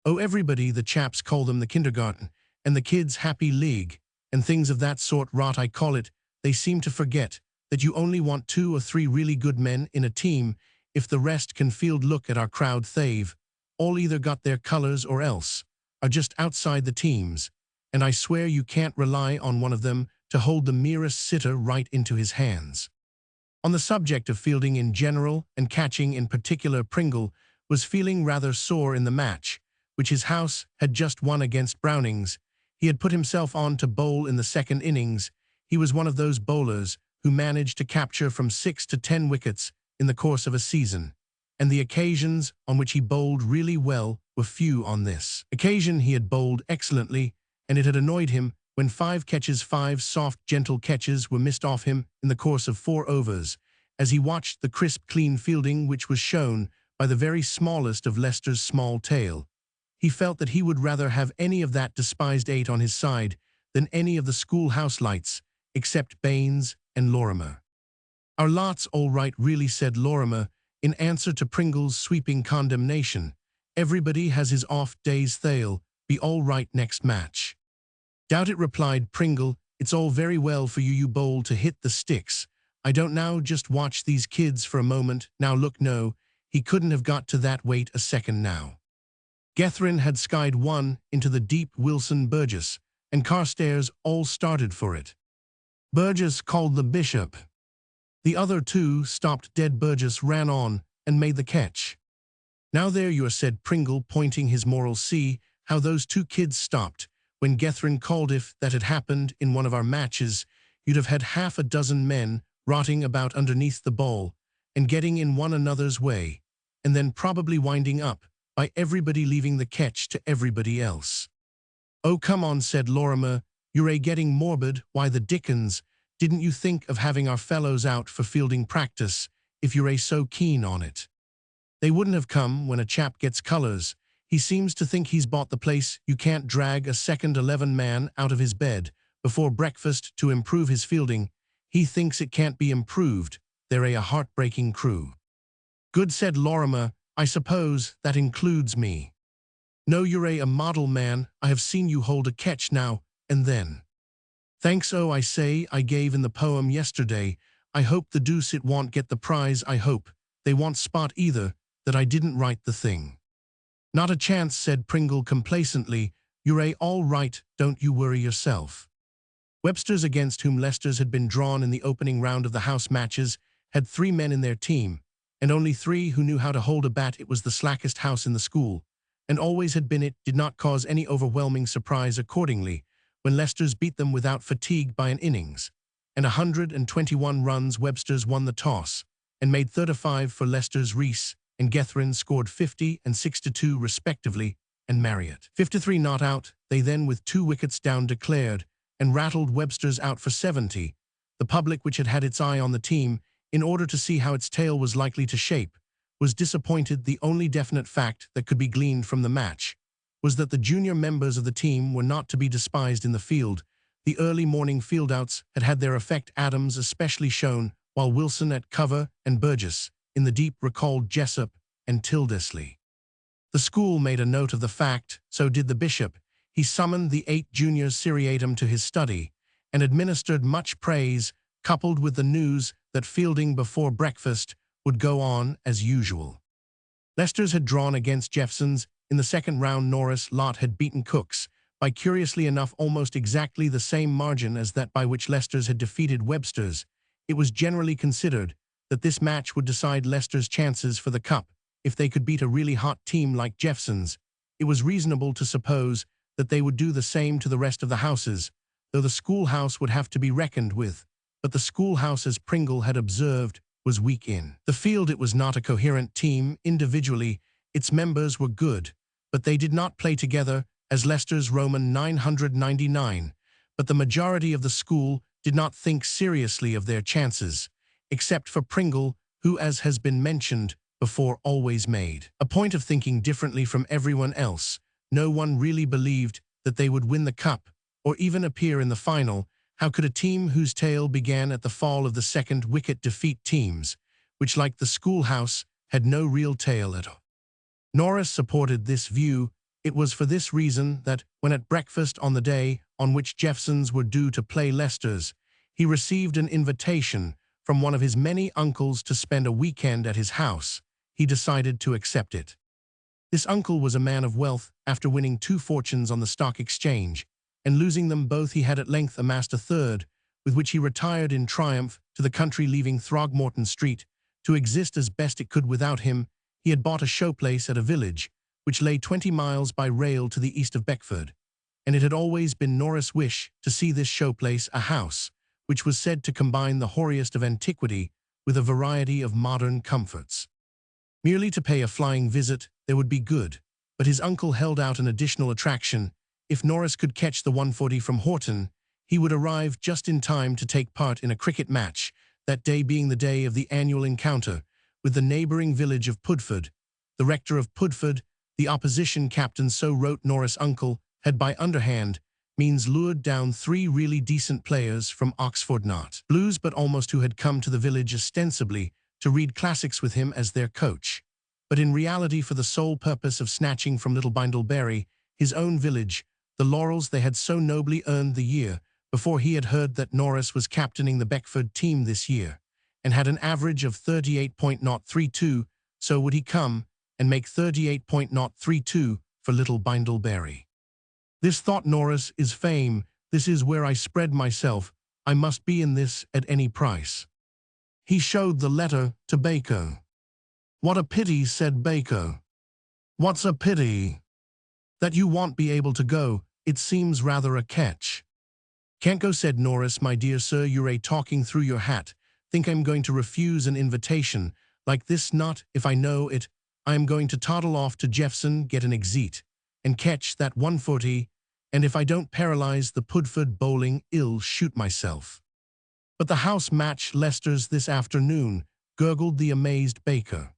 Oh, everybody, the chaps call them the kindergarten, and the kids' happy league, and things of that sort. Rot, I call it. They seem to forget that you only want 2 or 3 really good men in a team. If the rest can field, look at our crowd. They've all either got their colors or else are just outside the teams, and I swear you can't rely on one of them to hold the merest sitter right into his hands. On the subject of fielding in general and catching in particular, Pringle was feeling rather sore in the match, which his house had just won against Brownings. He had put himself on to bowl in the second innings. He was one of those bowlers who managed to capture from 6 to 10 wickets in the course of a season, and the occasions on which he bowled really well were few. On this occasion he had bowled excellently, and it had annoyed him when 5 catches, 5 soft, gentle catches, were missed off him in the course of 4 overs, as he watched the crisp, clean fielding which was shown by the very smallest of Leicester's small tail. He felt that he would rather have any of that despised 8 on his side than any of the schoolhouse lights, except Baines and Lorimer. Our lot's all right, really, said Lorimer, in answer to Pringle's sweeping condemnation. Everybody has his off days. They'll be all right next match. Doubt it, replied Pringle. It's all very well for you bowl to hit the sticks. I don't now. Just watch these kids for a moment. Now look, no, he couldn't have got to that. Wait a second now. Gethren had skied one into the deep. Wilson, Burgess, and Carstairs all started for it. Burgess called the bishop. The other 2 stopped dead. Burgess ran on and made the catch. Now there you are, said Pringle, pointing his moral. See how those 2 kids stopped when Gethren called. If that had happened in one of our matches, you'd have had half a dozen men rotting about underneath the ball and getting in one another's way, and then probably winding up by everybody leaving the catch to everybody else. Oh, come on, said Lorimer. You're getting morbid, why the dickens didn't you think of having our fellows out for fielding practice if you're so keen on it? They wouldn't have come when a chap gets colours. He seems to think he's bought the place. You can't drag a second 11 man out of his bed before breakfast to improve his fielding. He thinks it can't be improved. They're a heartbreaking crew. Good, said Lorimer. I suppose that includes me. No, you're a model man. I have seen you hold a catch now and then. Thanks. Oh, I say, I gave in the poem yesterday. I hope the deuce it won't get the prize. I hope they won't spot either that I didn't write the thing. Not a chance, said Pringle complacently. You're all right, don't you worry yourself. Webster's, against whom Leicester's had been drawn in the opening round of the house matches, had 3 men in their team, and only 3 who knew how to hold a bat. It was the slackest house in the school, and always had been. It did not cause any overwhelming surprise accordingly when Leicester's beat them without fatigue by an innings, and 121 runs. Webster's won the toss and made 35 for Leicester's. Rees and Gethrin scored 50 and 62 respectively, and Marriott 53 not out. They then, with 2 wickets down, declared and rattled Webster's out for 70. The public, which had had its eye on the team in order to see how its tail was likely to shape, was disappointed. The only definite fact that could be gleaned from the match was that the junior members of the team were not to be despised in the field. The early morning fieldouts had had their effect. Adams especially shone, while Wilson at cover and Burgess in the deep recalled Jessup and Tildesley. The school made a note of the fact, so did the bishop. He summoned the 8 juniors seriatim to his study and administered much praise, coupled with the news that fielding before breakfast would go on as usual. Leicester's had drawn against Jeffson's in the second round. Norris lot had beaten Cook's by, curiously enough, almost exactly the same margin as that by which Leicester's had defeated Webster's. It was generally considered that this match would decide Leicester's chances for the cup if they could beat a really hot team like Jeffson's. It was reasonable to suppose that they would do the same to the rest of the houses, though the schoolhouse would have to be reckoned with. But the schoolhouse, as Pringle had observed, was weak in the field. It was not a coherent team. Individually, its members were good, but they did not play together as Leicester's Roman 999. But the majority of the school did not think seriously of their chances, except for Pringle, who, as has been mentioned before, always made a point of thinking differently from everyone else. No one really believed that they would win the cup or even appear in the final. How could a team whose tale began at the fall of the second wicket defeat teams which, like the schoolhouse, had no real tale at all? Norris supported this view. It was for this reason that, when at breakfast on the day on which Jeffson's were due to play Leicester's, he received an invitation from one of his many uncles to spend a weekend at his house. He decided to accept it. This uncle was a man of wealth. After winning 2 fortunes on the stock exchange and losing them both, he had at length amassed a third, with which he retired in triumph to the country, leaving Throgmorton Street to exist as best it could without him. He had bought a showplace at a village which lay 20 miles by rail to the east of Beckford, and it had always been Norris' wish to see this showplace a house which was said to combine the hoariest of antiquity with a variety of modern comforts. Merely to pay a flying visit there would be good, but his uncle held out an additional attraction. If Norris could catch the 140 from Horton, he would arrive just in time to take part in a cricket match, that day being the day of the annual encounter with the neighbouring village of Pudford. The rector of Pudford, the opposition captain, so wrote Norris' uncle, had by underhand means lured down 3 really decent players from Oxford, not Blues but almost, who had come to the village ostensibly to read classics with him as their coach, but in reality for the sole purpose of snatching from Little Bindleberry, his own village, the laurels they had so nobly earned the year before. He had heard that Norris was captaining the Beckford team this year, and had an average of 38.032, so would he come and make 38.032 for Little Bindleberry. This, thought Norris, is fame. This is where I spread myself. I must be in this at any price. He showed the letter to Bacon. What a pity, said Bacon. What's a pity? That you won't be able to go. It seems rather a catch. Can't go, said Norris. My dear sir, you're talking through your hat. Think I'm going to refuse an invitation like this? Not if I know it. I am going to toddle off to Jeffson, get an exit, and catch that 140, and if I don't paralyze the Pudford bowling, I'll shoot myself. But the house match Leicester's this afternoon, gurgled the amazed Baker.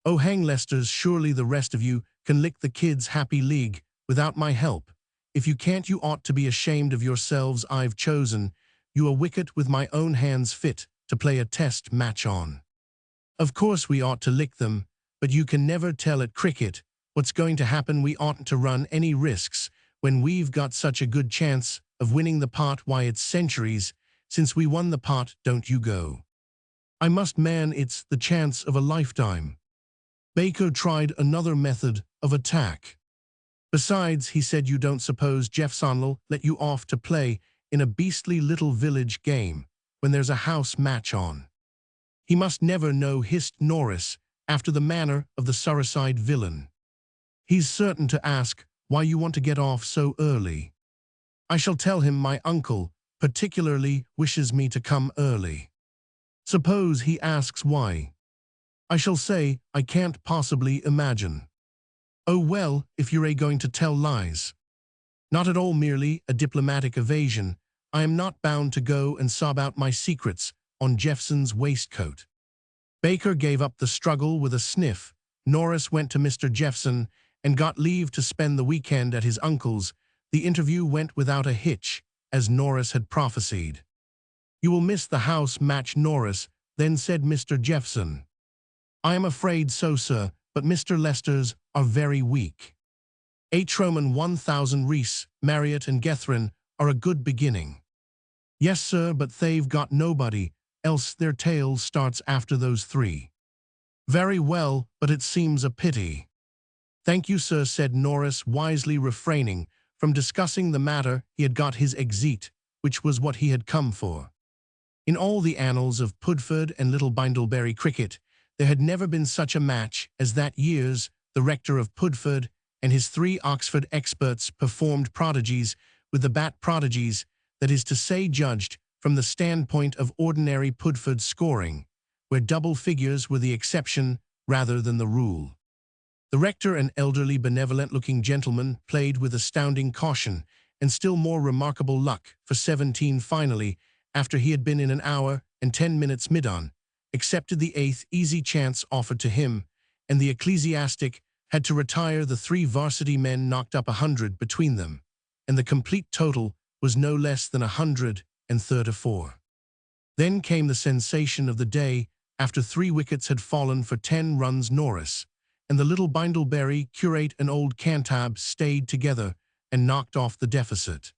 Oh, hang Leicester's, surely the rest of you can lick the kids' happy league without my help. If you can't, you ought to be ashamed of yourselves. I've chosen you a wicket with my own hands fit to play a test match on. Of course we ought to lick them, but you can never tell at cricket what's going to happen. We oughtn't to run any risks when we've got such a good chance of winning the pot. Why, it's centuries since we won the pot, don't you go. I must, man, it's the chance of a lifetime. Baker tried another method of attack. Besides, he said, you don't suppose Jeffson'll let you off to play in a beastly little village game when there's a house match on. He must never know, hissed Norris, after the manner of the Surreysside villain. He's certain to ask why you want to get off so early. I shall tell him my uncle particularly wishes me to come early. Suppose he asks why. I shall say I can't possibly imagine. Oh well, if you're going to tell lies. Not at all, merely a diplomatic evasion. I am not bound to go and sob out my secrets on Jeffson's waistcoat. Baker gave up the struggle with a sniff. Norris went to Mr. Jeffson and got leave to spend the weekend at his uncle's. The interview went without a hitch, as Norris had prophesied. You will miss the house match, Norris, then said Mr. Jeffson. I am afraid so, sir, but Mr. Leicester's are very weak. Roman 1000 Rees, Marriott and Gethrin are a good beginning. Yes, sir, but they've got nobody else. Their tale starts after those three. Very well, but it seems a pity. Thank you, sir, said Norris, wisely refraining from discussing the matter. He had got his exit, which was what he had come for. In all the annals of Pudford and Little Bindleberry cricket, there had never been such a match as that year's. The rector of Pudford and his 3 Oxford experts performed prodigies with the bat, prodigies, that is to say, judged from the standpoint of ordinary Pudford scoring, where double figures were the exception rather than the rule. The rector, an elderly, benevolent-looking gentleman, played with astounding caution and still more remarkable luck for 17 finally, after he had been in an hour and 10 minutes mid-on, accepted the 8th easy chance offered to him, and the ecclesiastic had to retire. The 3 varsity men knocked up 100 between them, and the complete total was no less than 134. Then came the sensation of the day. After 3 wickets had fallen for 10 runs, Norris and the Little Bindleberry curate and old Cantab stayed together and knocked off the deficit.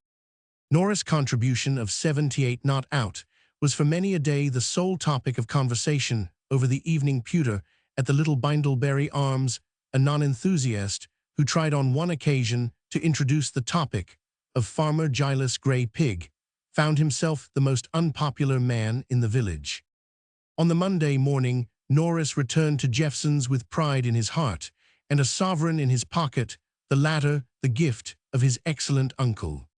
Norris' contribution of 78 not out was for many a day the sole topic of conversation over the evening pewter at the Little Bindleberry Arms. A non-enthusiast who tried on one occasion to introduce the topic of Farmer Giles Grey Pig found himself the most unpopular man in the village. On the Monday morning, Norris returned to Jeffson's with pride in his heart and a sovereign in his pocket, the latter the gift of his excellent uncle.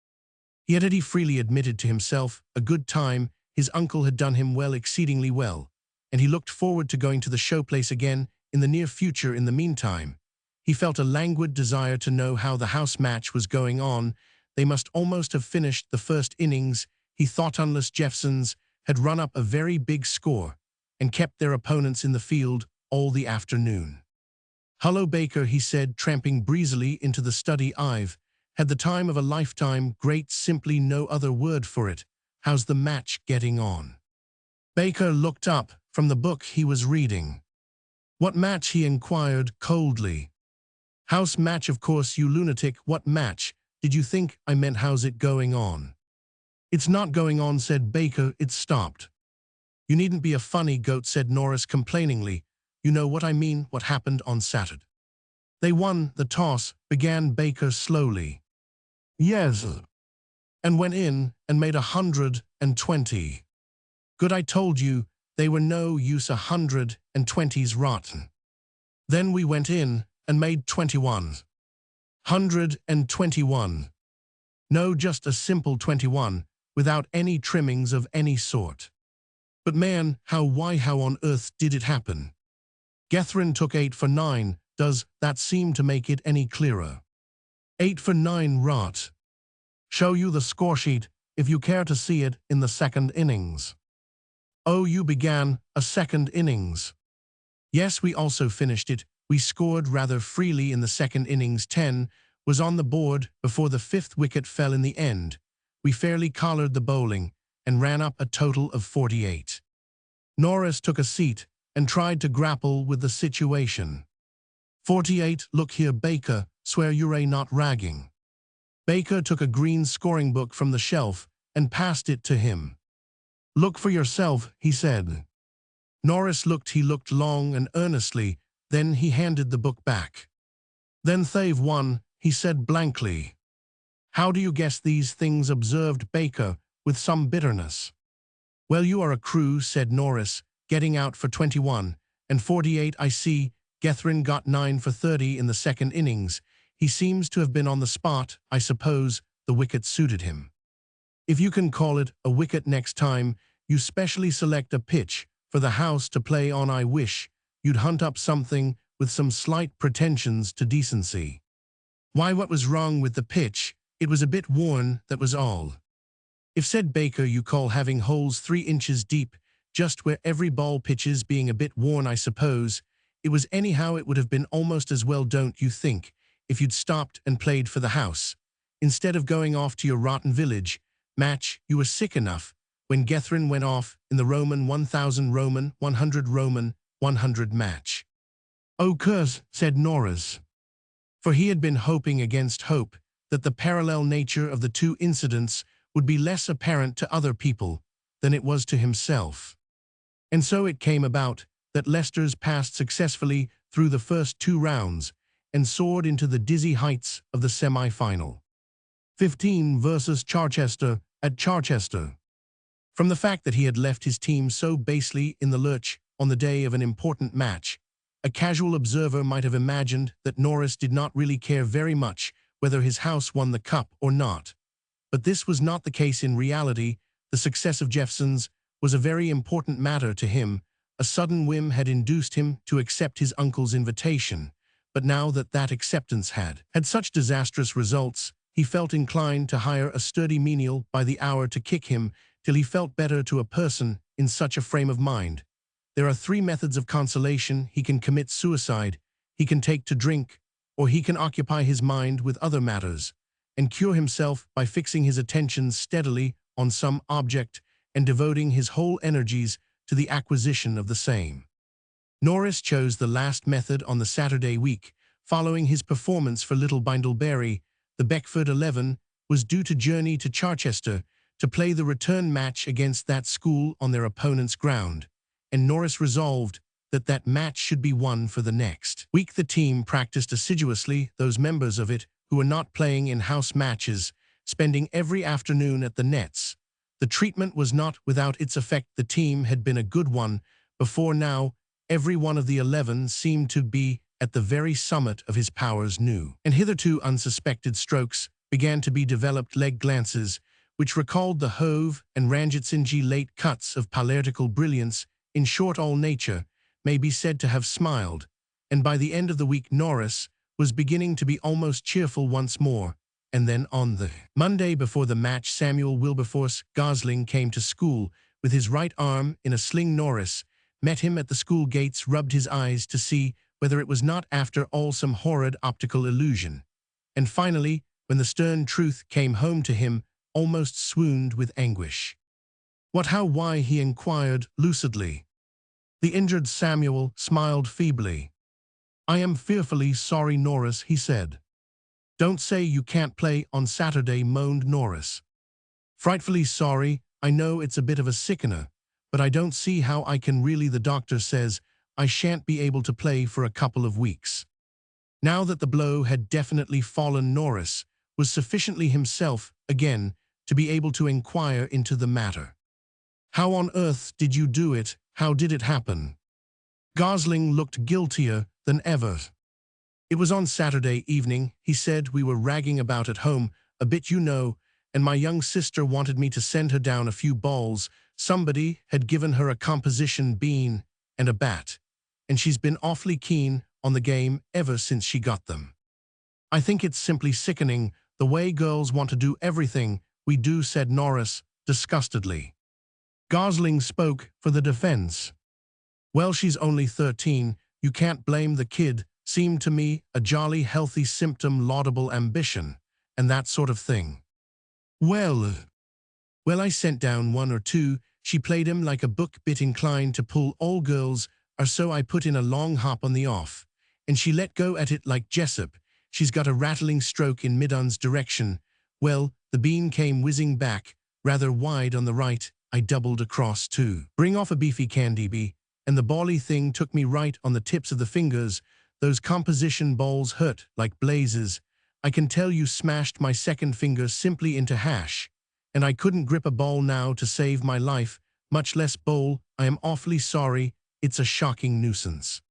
He had freely admitted to himself a good time. His uncle had done him well, exceedingly well, and he looked forward to going to the showplace again in the near future. In the meantime, he felt a languid desire to know how the house match was going on. They must almost have finished the first innings, he thought, unless Jeffson's had run up a very big score and kept their opponents in the field all the afternoon. "Hullo, Baker," he said, tramping breezily into the study. "I've had the time of a lifetime. Great, simply no other word for it. How's the match getting on?" Baker looked up from the book he was reading. "What match?" he inquired coldly. "House match, of course, you lunatic. What match did you think I meant? How's it going on?" "It's not going on," said Baker. "It's stopped." "You needn't be a funny goat," said Norris complainingly. "You know what I mean. What happened on Saturday?" "They won the toss," began Baker slowly. "Yes, and went in and made 120. Good, I told you they were no use. 120's rotten. Then we went in and made 21. 121. No, just a simple 21, without any trimmings of any sort. But man, how on earth did it happen? Gethrin took 8 for 9. Does that seem to make it any clearer? 8 for 9, rot. show you the score sheet if you care to see it in the second innings. Oh, you began a second innings. Yes, we also finished it. We scored rather freely in the second innings. 10 was on the board before the fifth wicket fell in the end. We fairly collared the bowling and ran up a total of 48. Norris took a seat and tried to grapple with the situation. 48, look here, Baker, swear you're not ragging. Baker took a green scoring book from the shelf and passed it to him. Look for yourself, he said. Norris looked. He looked long and earnestly, then he handed the book back. Then they've won, he said blankly. How do you guess these things, observed Baker, with some bitterness. Well, you are a crew, said Norris, getting out for 21, and 48 I see. Gethrin got 9 for 30 in the second innings. He seems to have been on the spot. I suppose the wicket suited him. If you can call it a wicket next time, you specially select a pitch for the house to play on. I wish you'd hunt up something with some slight pretensions to decency. Why, what was wrong with the pitch? It was a bit worn, that was all. If, said Baker, you call having holes 3 inches deep just where every ball pitches being a bit worn, I suppose it was. Anyhow, it would have been almost as well, don't you think, if you'd stopped and played for the house, instead of going off to your rotten village match. You were sick enough when Gethrin went off in the Roman 1000 Roman 100 Roman 100 match. Oh, curse, said Norris. For he had been hoping against hope that the parallel nature of the two incidents would be less apparent to other people than it was to himself. And so it came about that Leicester's passed successfully through the first 2 rounds and soared into the dizzy heights of the semi-final. 15 versus Charchester at Charchester. From the fact that he had left his team so basely in the lurch on the day of an important match, a casual observer might have imagined that Norris did not really care very much whether his house won the cup or not. But this was not the case in reality. The success of Jeffson's was a very important matter to him. A sudden whim had induced him to accept his uncle's invitation, but now that that acceptance had such disastrous results, he felt inclined to hire a sturdy menial by the hour to kick him till he felt better. To a person in such a frame of mind, there are 3 methods of consolation. He can commit suicide, he can take to drink, or he can occupy his mind with other matters and cure himself by fixing his attention steadily on some object and devoting his whole energies to the acquisition of the same. Norris chose the last method on the Saturday week. Following his performance for Little Bindleberry, the Beckford 11 was due to journey to Charchester to play the return match against that school on their opponent's ground, and Norris resolved that that match should be won for the next week. The team practiced assiduously, those members of it who were not playing in house matches, spending every afternoon at the nets. The treatment was not without its effect. The team had been a good one before now. Every one of the 11 seemed to be at the very summit of his powers. New and hitherto unsuspected strokes began to be developed, leg glances, which recalled the Hove and Ranjitsinji late cuts of palertical brilliance. In short, all nature may be said to have smiled, and by the end of the week Norris was beginning to be almost cheerful once more. And then on the Monday before the match, Samuel Wilberforce Gosling came to school with his right arm in a sling. Norris met him at the school gates, rubbed his eyes to see whether it was not after all some horrid optical illusion, and finally, when the stern truth came home to him, almost swooned with anguish. What, how, why? He inquired lucidly. The injured Samuel smiled feebly. I am fearfully sorry, Norris, he said. Don't say you can't play on Saturday, moaned Norris. Frightfully sorry, I know it's a bit of a sickener, but I don't see how I can really. The doctor says I shan't be able to play for a couple of weeks. Now that the blow had definitely fallen, Norris was sufficiently himself again to be able to inquire into the matter. How on earth did you do it? How did it happen? Gosling looked guiltier than ever. It was on Saturday evening, he said. We were ragging about at home a bit, you know, and my young sister wanted me to send her down a few balls. Somebody had given her a composition bean and a bat, and she's been awfully keen on the game ever since she got them. I think it's simply sickening The way girls want to do everything we do, said Norris, disgustedly. Gosling spoke for the defense. Well, she's only 13, you can't blame the kid, seemed to me a jolly healthy symptom, laudable ambition, and that sort of thing. Well, I sent down one or two, she played him like a book, bit inclined to pull all girls, or so I put in a long hop on the off, and she let go at it like Jessup, she's got a rattling stroke in Midon's direction. Well, the bean came whizzing back, rather wide on the right, I doubled across too. Bring off a beefy candy bee, and the bally thing took me right on the tips of the fingers. Those composition balls hurt like blazes. I can tell you smashed my second finger simply into hash, and I couldn't grip a ball now to save my life, much less bowl. I am awfully sorry, it's a shocking nuisance.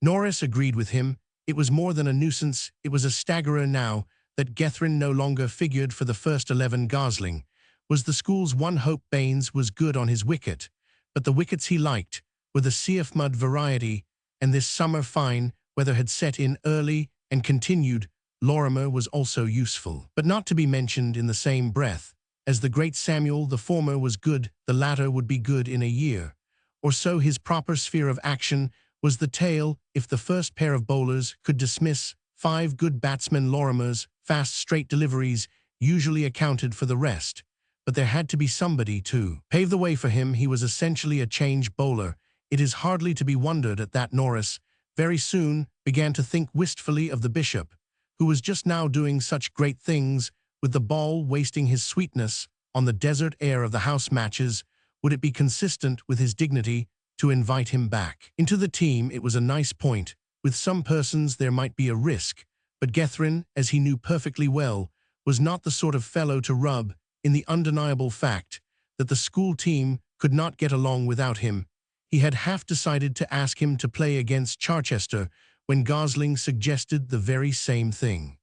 Norris agreed with him. It was more than a nuisance, it was a staggerer now that Gethryn no longer figured for the first 11. Gosling was the school's one hope. Baines was good on his wicket, but the wickets he liked were the sea-of mud variety, and this summer fine weather had set in early and continued. Lorimer was also useful, but not to be mentioned in the same breath as the great Samuel. The former was good, the latter would be good in a year or so. His proper sphere of action was the tail. If the first pair of bowlers could dismiss 5 good batsmen, Lorimer's fast straight deliveries usually accounted for the rest, but there had to be somebody to pave the way for him. He was essentially a change bowler. It is hardly to be wondered at that Norris very soon began to think wistfully of the bishop, who was just now doing such great things with the ball, wasting his sweetness on the desert air of the house matches. Would it be consistent with his dignity to invite him back into the team? It was a nice point. With some persons there might be a risk, but Gethryn, as he knew perfectly well, was not the sort of fellow to rub in the undeniable fact that the school team could not get along without him. He had half decided to ask him to play against Charchester when Gosling suggested the very same thing.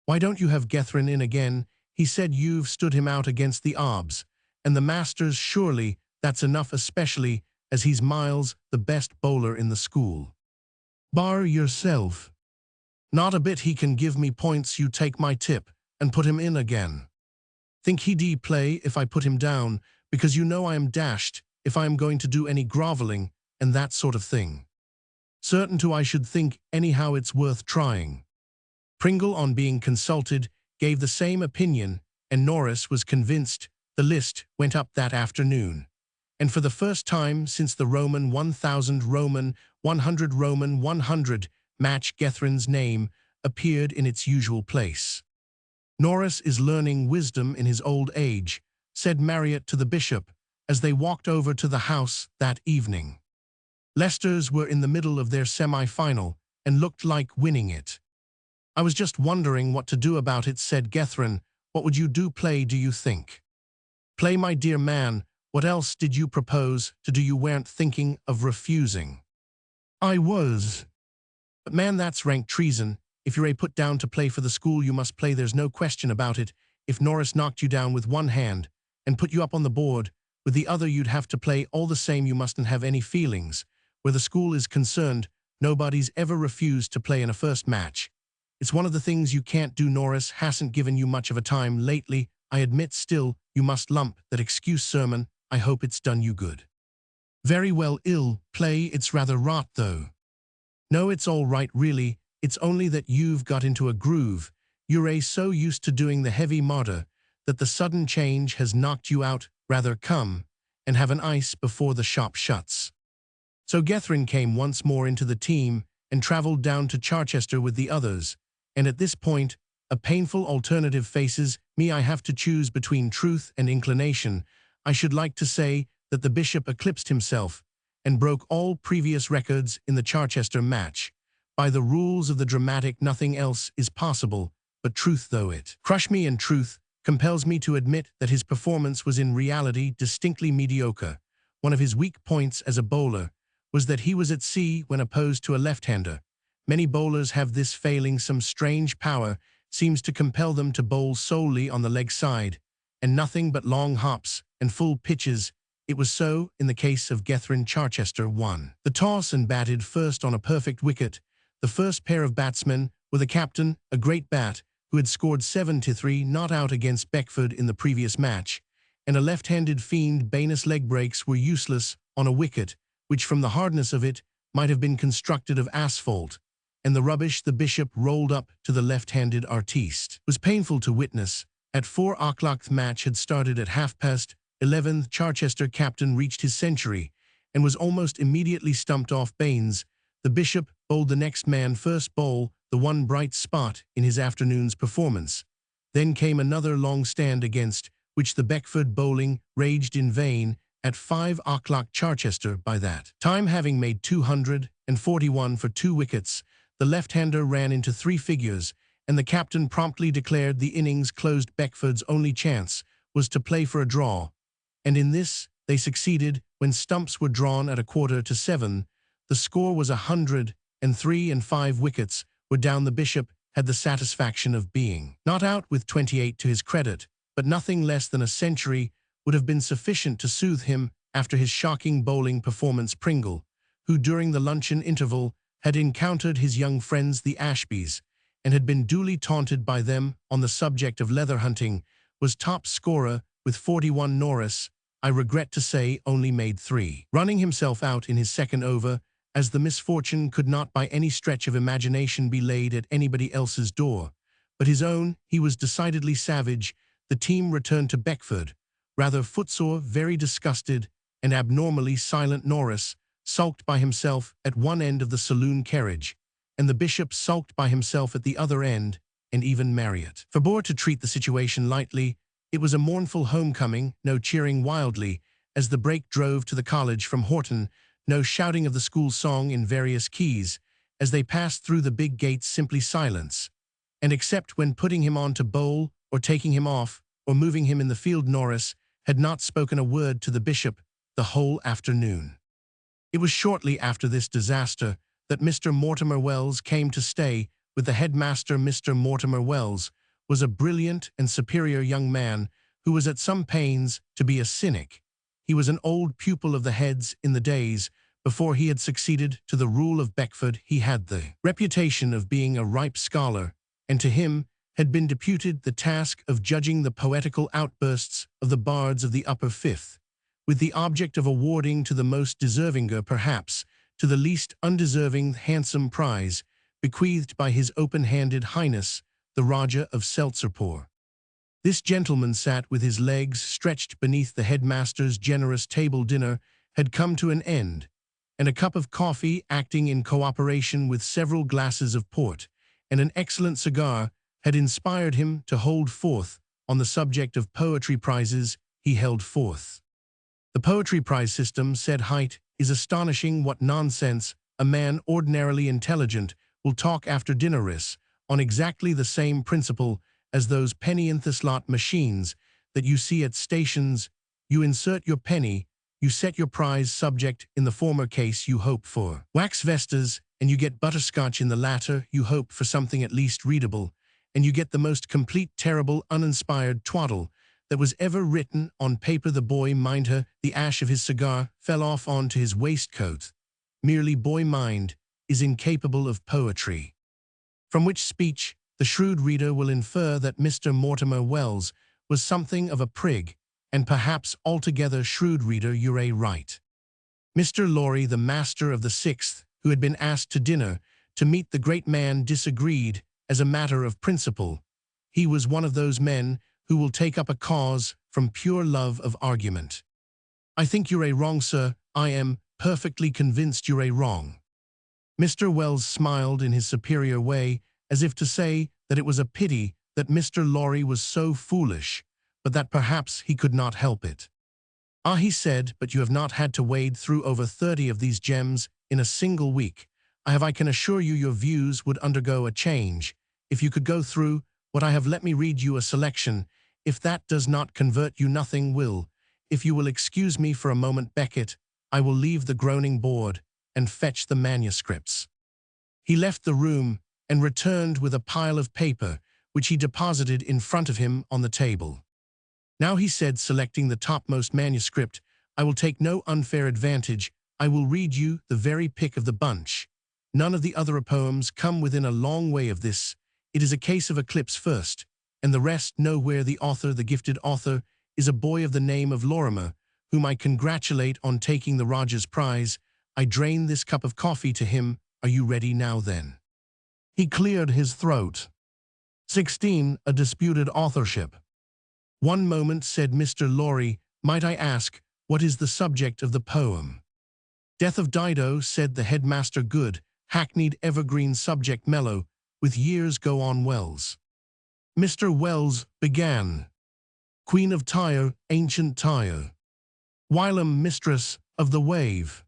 Why don't you have Gethryn in again? He said. You've stood him out against the Arbs and the Masters. Surely that's enough, especially as he's miles the best bowler in the school. Bar yourself. Not a bit. He can give me points. You take my tip and put him in again. Think he'd play if I put him down, because you know I am dashed if I am going to do any grovelling and that sort of thing. Certain to, I should think. Anyhow, it's worth trying. Pringle, on being consulted, gave the same opinion, and Norris was convinced. The list went up that afternoon, and for the first time since the Roman 1000 Roman 100 Roman 100 match, Gethryn's name appeared in its usual place. Norris is learning wisdom in his old age, said Marriott to the bishop as they walked over to the house that evening. Leicester's were in the middle of their semi-final and looked like winning it. I was just wondering what to do about it, said Gethryn. What would you do? Play, do you think? Play, my dear man. What else did you propose to do? You weren't thinking of refusing. I was. But man, that's rank treason. If you're put down to play for the school, you must play. There's no question about it. If Norris knocked you down with one hand and put you up on the board with the other, you'd have to play all the same. You mustn't have any feelings. Where the school is concerned, nobody's ever refused to play in a first match. It's one of the things you can't do. Norris hasn't given you much of a time lately, I admit. Still, you must lump that excuse sermon. I hope it's done you good. Very well, ill play. It's rather rot, though. No, it's all right, really. It's only that you've got into a groove. You're so used to doing the heavy martyr that the sudden change has knocked you out. Rather come and have an ice before the shop shuts. So Gethryn came once more into the team and travelled down to Charchester with the others, and at this point, a painful alternative faces me. I have to choose between truth and inclination. I should like to say that the bishop eclipsed himself and broke all previous records in the Charchester match. By the rules of the dramatic, nothing else is possible but truth, though it crush me, and truth compels me to admit that his performance was in reality distinctly mediocre. One of his weak points as a bowler was that he was at sea when opposed to a left-hander. Many bowlers have this failing. Some strange power seems to compel them to bowl solely on the leg side, and nothing but long hops and full pitches. It was so in the case of Gethryn. Charchester won the toss and batted first on a perfect wicket. The first pair of batsmen were the captain, a great bat, who had scored 7-3 not out against Beckford in the previous match, and a left-handed fiend Banus leg breaks were useless on a wicket, which from the hardness of it might have been constructed of asphalt, and the rubbish the bishop rolled up to the left-handed artiste. It was painful to witness. At 4 o'clock the match had started at 11:30. Charchester captain reached his century, and was almost immediately stumped off Baines. The bishop bowled the next man first bowl, the one bright spot in his afternoon's performance. Then came another long stand against which the Beckford bowling raged in vain. At 5 o'clock Charchester, by that time having made 241 for 2 wickets, the left-hander ran into 3 figures, and the captain promptly declared the innings closed. Beckford's only chance was to play for a draw, and in this they succeeded. When stumps were drawn at 7:15, the score was 103 and 5 wickets were down. The bishop had the satisfaction of being not out with 28 to his credit, but nothing less than a century would have been sufficient to soothe him after his shocking bowling performance. Pringle, who during the luncheon interval had encountered his young friends the Ashbys, and had been duly taunted by them on the subject of leather hunting, was top scorer with 41. Norris, I regret to say, only made 3, running himself out in his second over, as the misfortune could not by any stretch of imagination be laid at anybody else's door but his own. He was decidedly savage. The team returned to Beckford, rather footsore, very disgusted, and abnormally silent. Norris sulked by himself at one end of the saloon carriage, and the bishop sulked by himself at the other end, and even Marriott forbore to treat the situation lightly. It was a mournful homecoming, no cheering wildly as the brake drove to the college from Horton, no shouting of the school song in various keys as they passed through the big gates, simply silence. And except when putting him on to bowl, or taking him off, or moving him in the field, Norris had not spoken a word to the bishop the whole afternoon. It was shortly after this disaster that Mr. Mortimer Wells came to stay with the headmaster. Mr. Mortimer Wells was a brilliant and superior young man who was at some pains to be a cynic. He was an old pupil of the Head's in the days before he had succeeded to the rule of Beckford. He had the reputation of being a ripe scholar, and to him had been deputed the task of judging the poetical outbursts of the bards of the upper fifth, with the object of awarding to the most deservinger, perhaps to the least undeserving, handsome prize bequeathed by his open-handed highness, the Rajah of Seltzerpur. This gentleman sat with his legs stretched beneath the headmaster's generous table. Dinner had come to an end, and a cup of coffee, acting in cooperation with several glasses of port and an excellent cigar, had inspired him to hold forth on the subject of poetry prizes. He held forth. The poetry prize system, said Height, is astonishing. What nonsense! A man ordinarily intelligent will talk after dinner on exactly the same principle as those penny-th slot machines that you see at stations. You insert your penny, you set your prize subject. In the former case you hope for wax vestas, and you get butterscotch. In the latter you hope for something at least readable, and you get the most complete, terrible, uninspired twaddle that was ever written on paper. The boy mind her, the ash of his cigar fell off onto his waistcoat. Merely boy mind is incapable of poetry. From which speech the shrewd reader will infer that Mr. Mortimer Wells was something of a prig, and perhaps altogether shrewd reader, you're right. Mr. Lorry, the master of the Sixth, who had been asked to dinner to meet the great man, disagreed as a matter of principle. He was one of those men who will take up a cause from pure love of argument. I think you're wrong, sir. I am perfectly convinced you're wrong. Mr. Wells smiled in his superior way, as if to say that it was a pity that Mr. Lorry was so foolish, but that perhaps he could not help it. Ah, he said, but you have not had to wade through over 30 of these gems in a single week. I can assure you your views would undergo a change if you could go through what I have. Let me read you a selection. If that does not convert you, nothing will. If you will excuse me for a moment, Beckett, I will leave the groaning board and fetch the manuscripts. He left the room and returned with a pile of paper, which he deposited in front of him on the table. Now, he said, selecting the topmost manuscript, I will take no unfair advantage. I will read you the very pick of the bunch. None of the other poems come within a long way of this. It is a case of eclipse first, and the rest know where the author, the gifted author, is a boy of the name of Lorimer, whom I congratulate on taking the Rogers Prize. I drain this cup of coffee to him. Are you ready now then? He cleared his throat. 16. A disputed authorship. One moment, said Mr. Lorry. Might I ask, what is the subject of the poem? Death of Dido, said the headmaster. Good, hackneyed evergreen subject, mellow, with years go on Wells. Mr. Wells began. Queen of Tyre, ancient Tyre. Whilom mistress of the wave.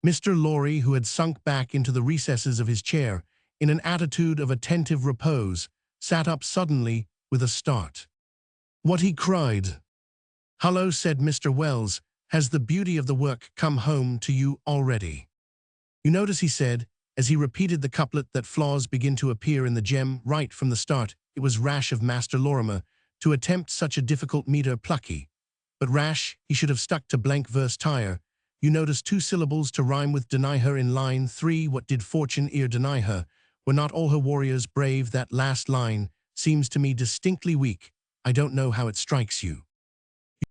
Mr. Lorry, who had sunk back into the recesses of his chair, in an attitude of attentive repose, sat up suddenly with a start. What, he cried. Hullo, said Mr. Wells, has the beauty of the work come home to you already? You notice, he said, as he repeated the couplet, that flaws begin to appear in the gem right from the start. It was rash of Master Lorimer to attempt such a difficult meter, plucky. But rash, he should have stuck to blank verse tire. You notice 2 syllables to rhyme with deny her in line 3. What did fortune ere deny her? Were not all her warriors brave? That last line seems to me distinctly weak. I don't know how it strikes you.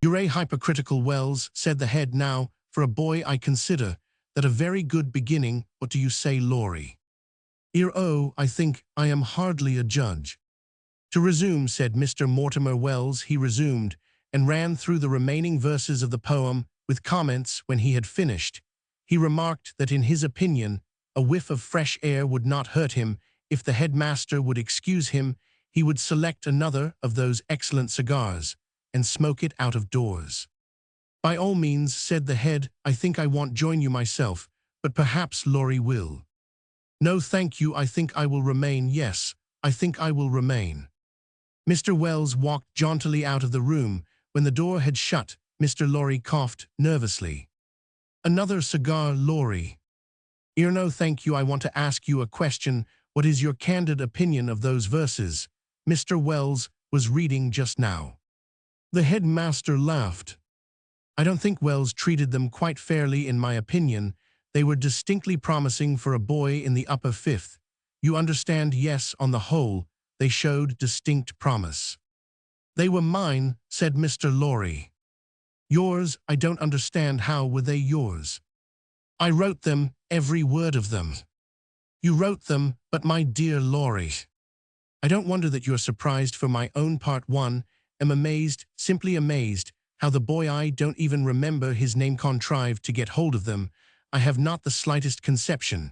You're a hypocritical, Wells, said the head. Now, for a boy, I consider that a very good beginning. What do you say, Lorry? Oh, I think I am hardly a judge. To resume, said Mr. Mortimer Wells. He resumed, and ran through the remaining verses of the poem, with comments. When he had finished, he remarked that in his opinion, a whiff of fresh air would not hurt him. If the headmaster would excuse him, he would select another of those excellent cigars, and smoke it out of doors. By all means, said the head. I think I won't join you myself, but perhaps Lorry will. No, thank you, I think I will remain. Yes, I think I will remain. Mr. Wells walked jauntily out of the room. When the door had shut, Mr. Lorry coughed nervously. Another cigar, Lorry? No, thank you, I want to ask you a question. What is your candid opinion of those verses Mr. Wells was reading just now? The headmaster laughed. I don't think Wells treated them quite fairly, in my opinion. They were distinctly promising for a boy in the upper 5th. You understand? Yes, on the whole, they showed distinct promise. They were mine, said Mr. Lorry. Yours? I don't understand. How were they yours? I wrote them, every word of them. You wrote them, but my dear Lorry, I don't wonder that you're surprised. For my own part, one, am amazed, simply amazed, how the boy, I don't even remember his name, contrived to get hold of them. I have not the slightest conception,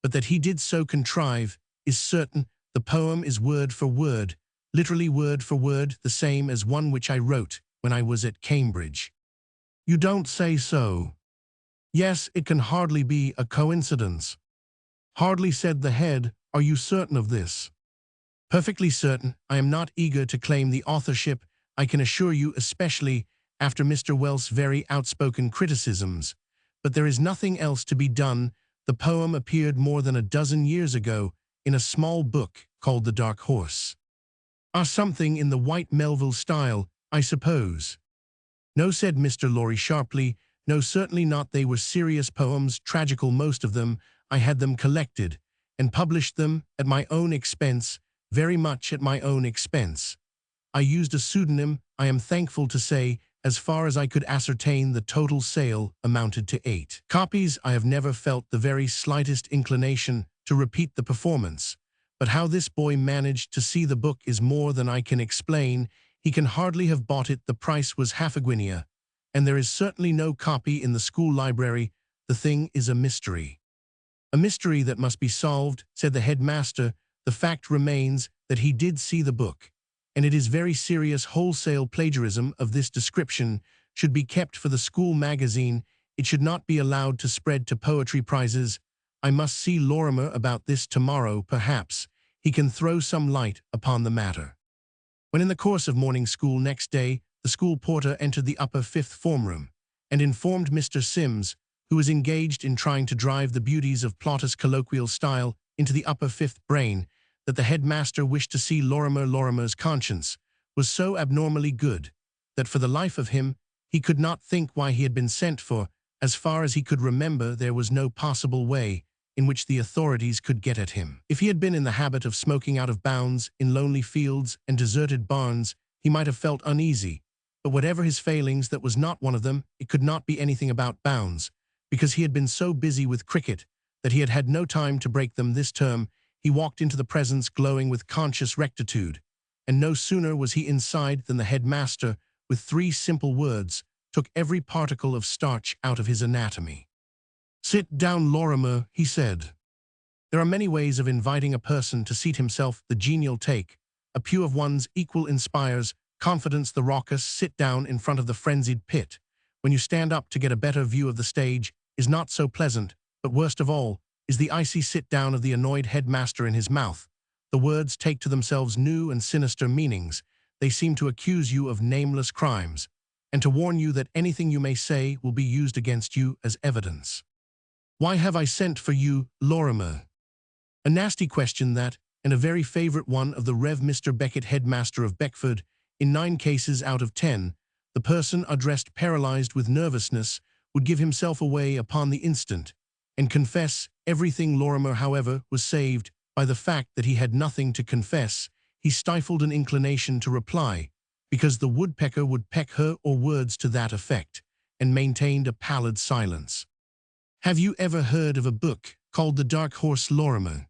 but that he did so contrive is certain. The poem is word for word, literally word for word, the same as one which I wrote when I was at Cambridge. You don't say so? Yes, it can hardly be a coincidence. Hardly, said the head. Are you certain of this? Perfectly certain. I am not eager to claim the authorship, I can assure you, especially after Mr. Wells' very outspoken criticisms. But there is nothing else to be done. The poem appeared more than a dozen years ago in a small book called The Dark Horse. Something in the White Melville style, I suppose. No, said Mr. Lorry sharply. No, certainly not. They were serious poems, tragical most of them. I had them collected and published them at my own expense, very much at my own expense. I used a pseudonym, I am thankful to say. As far as I could ascertain, the total sale amounted to 8 copies. I have never felt the very slightest inclination to repeat the performance. But how this boy managed to see the book is more than I can explain. He can hardly have bought it. The price was half a guinea, and there is certainly no copy in the school library. The thing is a mystery. A mystery that must be solved, said the headmaster. The fact remains that he did see the book, and it is very serious. Wholesale plagiarism of this description should be kept for the school magazine. It should not be allowed to spread to poetry prizes. I must see Lorimer about this tomorrow. Perhaps he can throw some light upon the matter. When in the course of morning school next day, the school porter entered the upper 5th form room and informed Mr. Sims, who was engaged in trying to drive the beauties of Plautus' colloquial style into the upper 5th brain, that the headmaster wished to see Lorimer. Lorimer's conscience was so abnormally good that for the life of him he could not think why he had been sent for. As far as he could remember, there was no possible way in which the authorities could get at him. If he had been in the habit of smoking out of bounds in lonely fields and deserted barns, he might have felt uneasy. But whatever his failings, that was not one of them. It could not be anything about bounds, because he had been so busy with cricket that he had had no time to break them. This term, he walked into the presence glowing with conscious rectitude, and no sooner was he inside than the headmaster, with 3 simple words, took every particle of starch out of his anatomy. "Sit down, Lorimer," he said. There are many ways of inviting a person to seat himself. The genial take, a pew of one's equal inspires confidence. The raucous sit down in front of the frenzied pit, when you stand up to get a better view of the stage, is not so pleasant, but worst of all is the icy sit down of the annoyed headmaster. In his mouth, the words take to themselves new and sinister meanings. They seem to accuse you of nameless crimes, and to warn you that anything you may say will be used against you as evidence. "Why have I sent for you, Lorimer?" A nasty question that, and a very favorite one of the Rev. Mr. Beckett, headmaster of Beckford. In 9 cases out of 10, the person addressed, paralyzed with nervousness, would give himself away upon the instant and confess everything. Lorimer, however, was saved by the fact that he had nothing to confess. He stifled an inclination to reply, because the woodpecker would peck her, or words to that effect, and maintained a pallid silence. "Have you ever heard of a book called The Dark Horse, Lorimer?"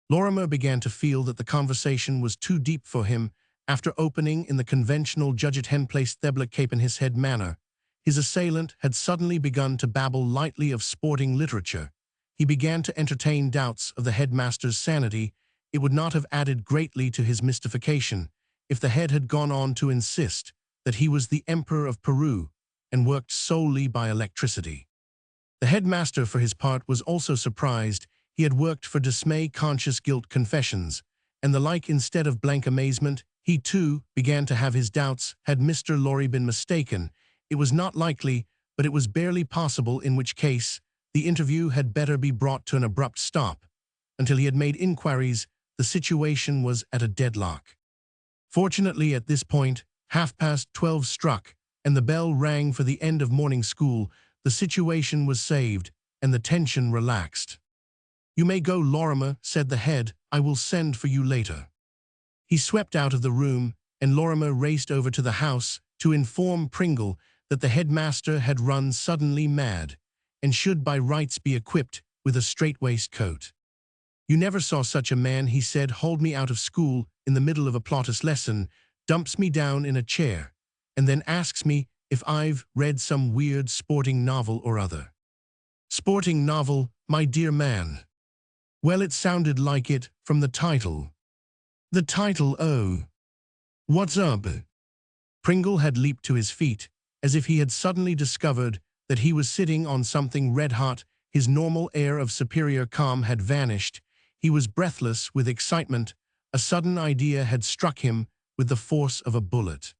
Lorimer began to feel that the conversation was too deep for him. After opening in the conventional "Judget hen placed thebla cape" in his head manner, his assailant had suddenly begun to babble lightly of sporting literature. He began to entertain doubts of the headmaster's sanity. It would not have added greatly to his mystification if the head had gone on to insist that he was the Emperor of Peru and worked solely by electricity. The headmaster, for his part, was also surprised. He had worked for dismay, conscious guilt, confessions, and the like instead of blank amazement. He, too, began to have his doubts. Had Mr. Lorry been mistaken? It was not likely, but it was barely possible, in which case the interview had better be brought to an abrupt stop. Until he had made inquiries, the situation was at a deadlock. Fortunately, at this point, 12:30 struck, and the bell rang for the end of morning school. The situation was saved, and the tension relaxed. "You may go, Lorimer," said the head. "I will send for you later." He swept out of the room, and Lorimer raced over to the house to inform Pringle that the headmaster had run suddenly mad, and should by rights be equipped with a strait-waistcoat. "You never saw such a man," he said. "Hold me out of school in the middle of a Plautus lesson, dumps me down in a chair, and then asks me if I've read some weird sporting novel or other." "Sporting novel, my dear man?" "Well, it sounded like it from the title." "The title, oh. What's up?" Pringle had leaped to his feet, as if he had suddenly discovered that he was sitting on something red-hot. His normal air of superior calm had vanished. He was breathless with excitement. A sudden idea had struck him with the force of a bullet.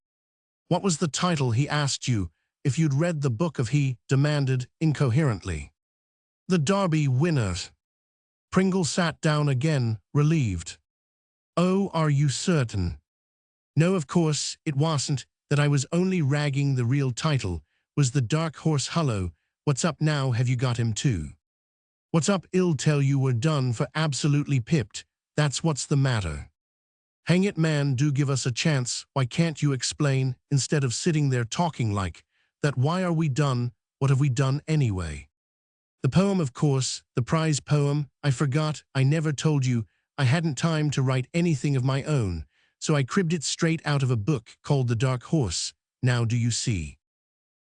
"What was the title?" he asked you. "If you'd read the book of," he demanded incoherently. "The Derby Winner." Pringle sat down again, relieved. "Oh, are you certain?" "No, of course it wasn't that. I was only ragging. The real title was The Dark Horse. Hullo, what's up now? Have you got him too?" "What's up? I'll tell you. We're done for. Absolutely pipped. That's what's the matter." "Hang it, man, do give us a chance. Why can't you explain, instead of sitting there talking like that? Why are we done? What have we done anyway?" "The poem, of course, the prize poem. I forgot. I never told you. I hadn't time to write anything of my own, so I cribbed it straight out of a book called The Dark Horse. Now do you see?"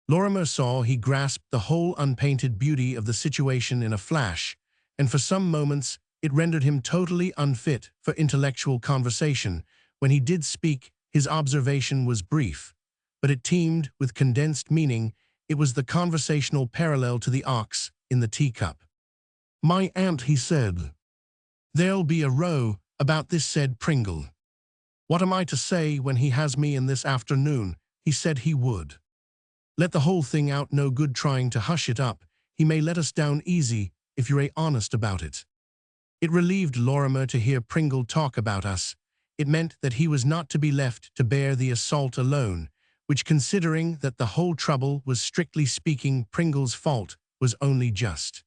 Lorimer saw. He grasped the whole unpainted beauty of the situation in a flash, and for some moments it rendered him totally unfit for intellectual conversation. When he did speak, his observation was brief, but it teemed with condensed meaning. It was the conversational parallel to the ox in the teacup. "My aunt," he said. "There'll be a row about this," said Pringle. "What am I to say when he has me in this afternoon?" He said he would let the whole thing out. No good trying to hush it up. He may let us down easy if you're honest about it. It relieved Lorimer to hear Pringle talk about us. It meant that he was not to be left to bear the assault alone, which, considering that the whole trouble was strictly speaking Pringle's fault, was only just.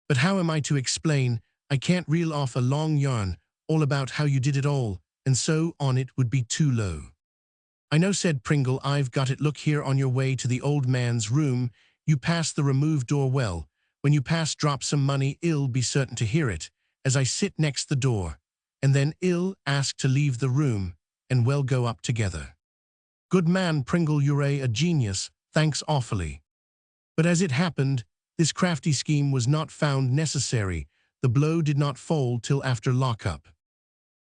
But how am I to explain? I can't reel off a long yarn, all about how you did it all, and so on. It would be too low. I know, said Pringle, I've got it. Look here, on your way to the old man's room, you pass the removed door. Well, when you pass, drop some money. I'll be certain to hear it, as I sit next the door, and then I'll ask to leave the room, and we'll go up together. Good man, Pringle, you're a genius, thanks awfully. But as it happened, this crafty scheme was not found necessary. The blow did not fall till after lockup.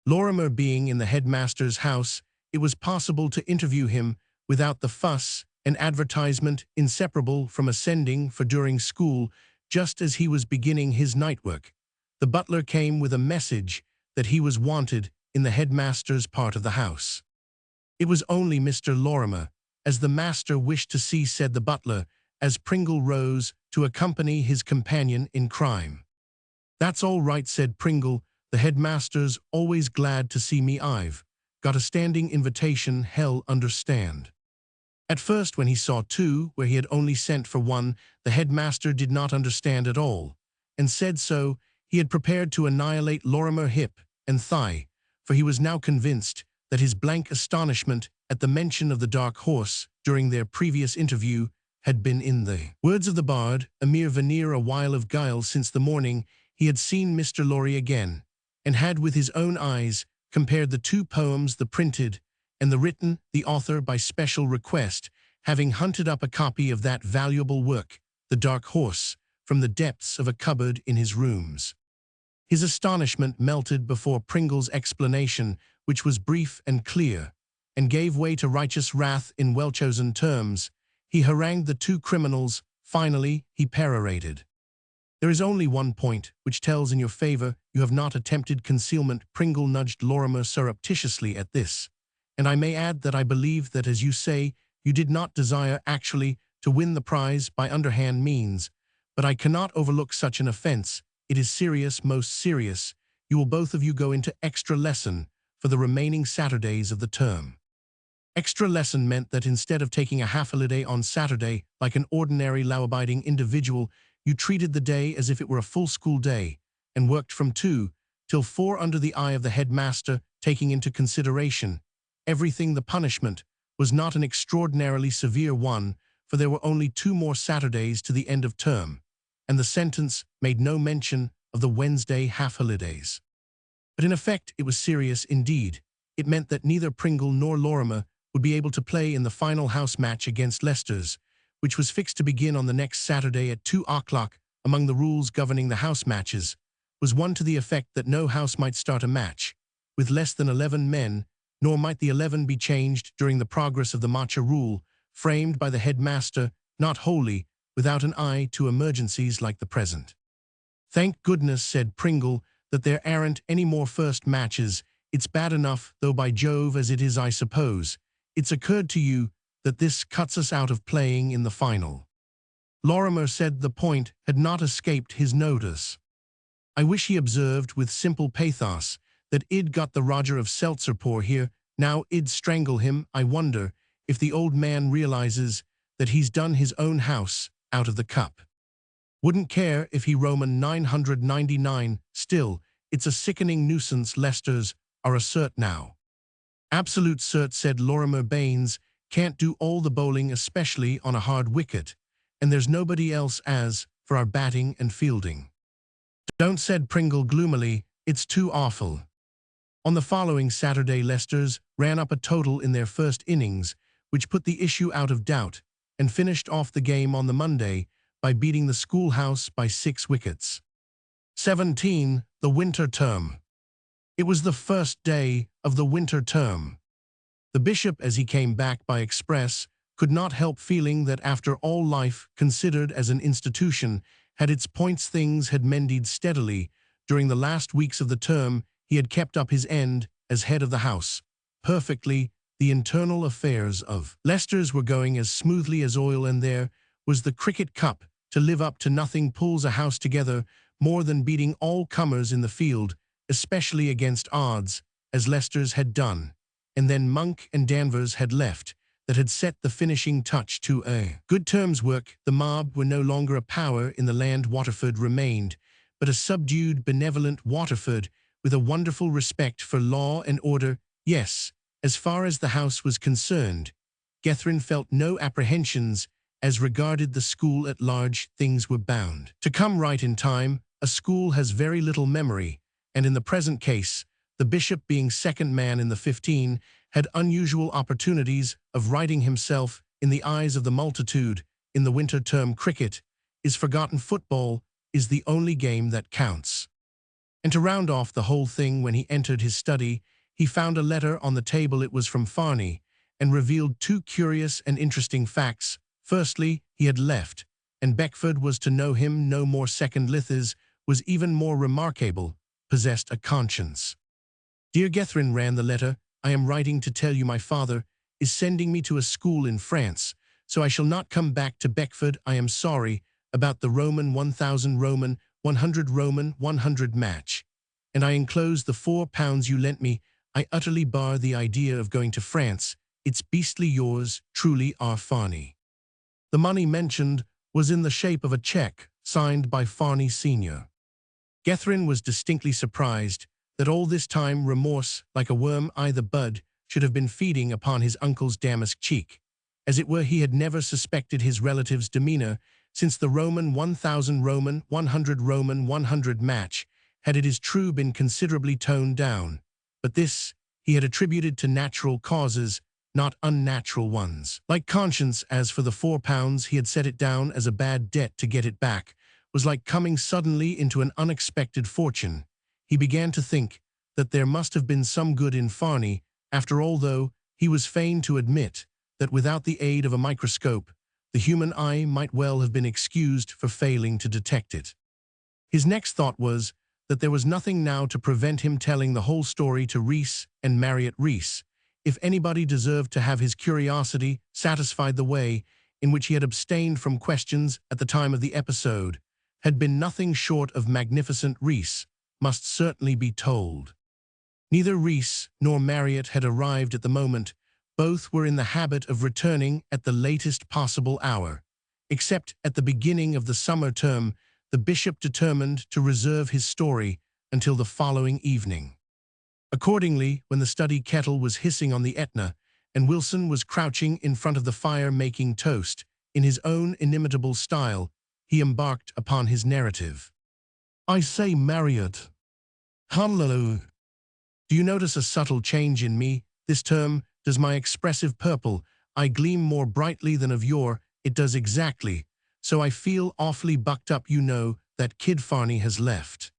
Lorimer being in the headmaster's house, it was possible to interview him without the fuss and advertisement inseparable from ascending for during school. Just as he was beginning his night work, the butler came with a message that he was wanted in the headmaster's part of the house. It was only Mr. Lorimer, as the master wished to see, said the butler, as Pringle rose to accompany his companion in crime. That's all right, said Pringle, the headmaster's always glad to see me. I've got a standing invitation, hell understand. At first, when he saw two where he had only sent for one, the headmaster did not understand at all, and said so he had prepared to annihilate Lorimer hip and thigh, for he was now convinced that his blank astonishment at the mention of the dark horse during their previous interview had been, in the words of the bard, a mere veneer, a while of guile, since the morning he had seen Mr. Lorry again, and had with his own eyes compared the two poems, the printed and the written, the author, by special request, having hunted up a copy of that valuable work, The Dark Horse, from the depths of a cupboard in his rooms. His astonishment melted before Pringle's explanation, which was brief and clear, and gave way to righteous wrath in well-chosen terms. He harangued the two criminals. Finally, he perorated. There is only one point which tells in your favor. You have not attempted concealment. Pringle nudged Lorimer surreptitiously at this. And I may add that I believe that, as you say, you did not desire actually to win the prize by underhand means. But I cannot overlook such an offense. It is serious, most serious. You will both of you go into extra lesson for the remaining Saturdays of the term. Extra lesson meant that instead of taking a half-holiday on Saturday like an ordinary law-abiding individual, you treated the day as if it were a full school day, and worked from 2 till 4 under the eye of the headmaster, taking into consideration everything. The punishment was not an extraordinarily severe one, for there were only 2 more Saturdays to the end of term, and the sentence made no mention of the Wednesday half-holidays. But in effect it was serious indeed. It meant that neither Pringle nor Lorimer would be able to play in the final house match against Leicester's, which was fixed to begin on the next Saturday at 2 o'clock. Among the rules governing the house matches was one to the effect that no house might start a match with less than 11 men, nor might the 11 be changed during the progress of the match, a rule framed by the headmaster, not wholly without an eye to emergencies like the present. Thank goodness, said Pringle, that there aren't any more first matches. It's bad enough, though, by Jove, as it is. I suppose it's occurred to you that this cuts us out of playing in the final. Lorimer said the point had not escaped his notice. I wish, he observed with simple pathos, that I'd got the Roger of Seltzer poor here. Now I'd strangle him. I wonder if the old man realizes that he's done his own house out of the cup. Wouldn't care if he Roman 999. Still, it's a sickening nuisance. Leicester's are a cert now. Absolute cert, said Lorimer. Baines can't do all the bowling, especially on a hard wicket, and there's nobody else as for our batting and fielding. Don't, said Pringle gloomily, it's too awful. On the following Saturday Leicester's ran up a total in their first innings, which put the issue out of doubt, and finished off the game on the Monday by beating the schoolhouse by 6 wickets. 17. The winter term. It was the first day of the winter term. The bishop, as he came back by express, could not help feeling that after all, life, considered as an institution, had its points. Things had mended steadily. During the last weeks of the term, he had kept up his end as head of the house perfectly. The internal affairs of Leicester's were going as smoothly as oil, and there was the cricket cup to live up to. Nothing pulls a house together more than beating all comers in the field, especially against odds, as Leicester's had done. And then Monk and Danvers had left, that had set the finishing touch to a good term's work. The mob were no longer a power in the land. Waterford remained, but a subdued, benevolent Waterford with a wonderful respect for law and order. Yes, as far as the house was concerned, Gethryn felt no apprehensions as regarded the school at large. Things were bound to come right in time. A school has very little memory, and in the present case, the bishop, being second man in the 15, had unusual opportunities of righting himself in the eyes of the multitude. In the winter term, cricket is forgotten. Football is the only game that counts. And to round off the whole thing, when he entered his study, he found a letter on the table. It was from Farney, and revealed two curious and interesting facts. Firstly, he had left, and Beckford was to know him no more. Second, Lithers was even more remarkable, possessed a conscience. Dear Gethryn, ran the letter, I am writing to tell you my father is sending me to a school in France, so I shall not come back to Beckford. I am sorry about the Roman 1000 Roman 100 Roman 100 match, and I enclose the £4 you lent me. I utterly bar the idea of going to France. It's beastly. Yours truly, R. Farney. The money mentioned was in the shape of a cheque signed by Farney Sr. Gethryn was distinctly surprised that all this time remorse, like a worm i' the bud, should have been feeding upon his uncle's damask cheek. As it were, he had never suspected his relative's demeanour since the Roman 1000 Roman 100 Roman 100 match had, it is true, been considerably toned down, but this he had attributed to natural causes, not unnatural ones. Like conscience, as for the £4, he had set it down as a bad debt. To get it back was like coming suddenly into an unexpected fortune. He began to think that there must have been some good in Farney, after all, though he was fain to admit that without the aid of a microscope, the human eye might well have been excused for failing to detect it. His next thought was that there was nothing now to prevent him telling the whole story to Rees and Marriott. Rees, if anybody deserved to have his curiosity satisfied, the way in which he had abstained from questions at the time of the episode had been nothing short of magnificent. Rees must certainly be told. Neither Rees nor Marriott had arrived at the moment. Both were in the habit of returning at the latest possible hour. Except at the beginning of the summer term, the bishop determined to reserve his story until the following evening. Accordingly, when the study kettle was hissing on the Etna, and Wilson was crouching in front of the fire making toast, in his own inimitable style, he embarked upon his narrative. I say, Marriott. Hello. Do you notice a subtle change in me this term? Does my expressive purple eye gleam more brightly than of yore? It does exactly. So I feel awfully bucked up. You know, that kid Farney has left.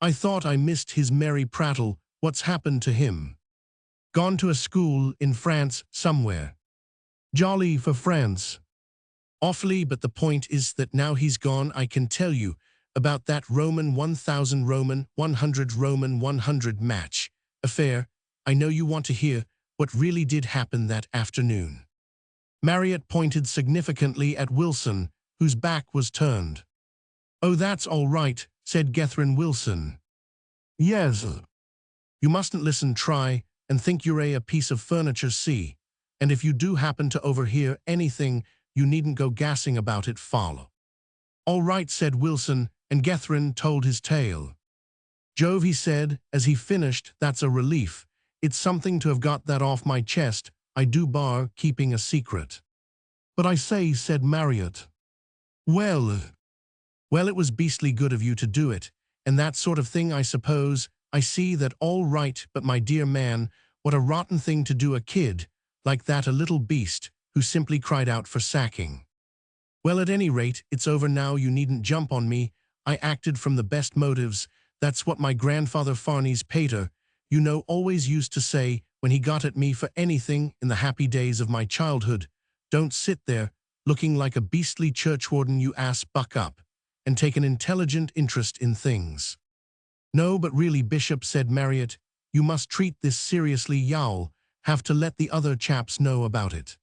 I thought I missed his merry prattle. What's happened to him? Gone to a school in France somewhere. Jolly for France. Awfully, but the point is that now he's gone, I can tell you about that Roman 1000 Roman 100 Roman 100 match affair. I know you want to hear what really did happen that afternoon. Marriott pointed significantly at Wilson, whose back was turned. Oh, that's all right, said Gethryn. Wilson. Yes. You mustn't listen, try, and think you're a piece of furniture, see, and if you do happen to overhear anything, you needn't go gassing about it. Follow. All right, said Wilson, and Gethryn told his tale. Jove, he said, as he finished, that's a relief. It's something to have got that off my chest. I do bar keeping a secret. But I say, said Marriott. Well, it was beastly good of you to do it, and that sort of thing, I suppose. I see that, all right, but my dear man, what a rotten thing to do. A kid like that, a little beast, who simply cried out for sacking. Well, at any rate, it's over now. You needn't jump on me. I acted from the best motives. That's what my grandfather Farney's pater, you know, always used to say when he got at me for anything in the happy days of my childhood. Don't sit there looking like a beastly churchwarden, you ass. Buck up and take an intelligent interest in things. No, but really, Bishop, said Marriott, you must treat this seriously. You'll have to let the other chaps know about it.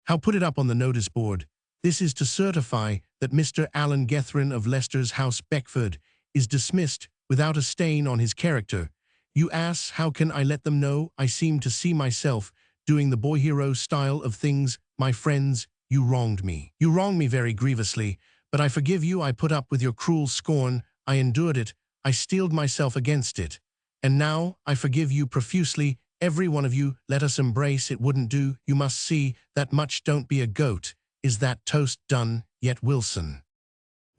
How? Put it up on the notice board. This is to certify that Mr. Alan Gethryn of Leicester's House, Beckford, is dismissed without a stain on his character. You ass, how can I let them know? I seem to see myself doing the boy-hero style of things. My friends, you wronged me. You wronged me very grievously, but I forgive you. I put up with your cruel scorn. I endured it, I steeled myself against it. And now, I forgive you profusely, every one of you, let us embrace, it wouldn't do, you must see, that much, don't be a goat. Is that toast done yet, Wilson?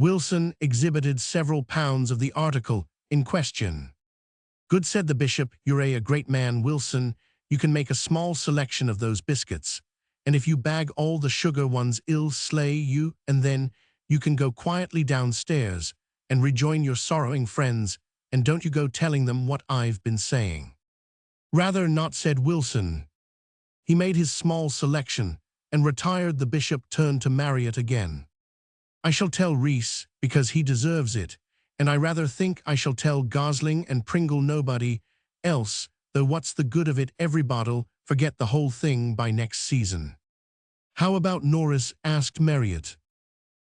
Wilson exhibited several pounds of the article in question. Good, said the bishop, you're a great man, Wilson. You can make a small selection of those biscuits. And if you bag all the sugar ones, I'll slay you, and then you can go quietly downstairs and rejoin your sorrowing friends, and don't you go telling them what I've been saying. Rather not, said Wilson. He made his small selection and retired. The bishop turned to Marriott again. I shall tell Reese, because he deserves it, and I rather think I shall tell Gosling and Pringle, nobody else, though what's the good of it, everybody'll forget the whole thing by next season. How about Norris, asked Marriott.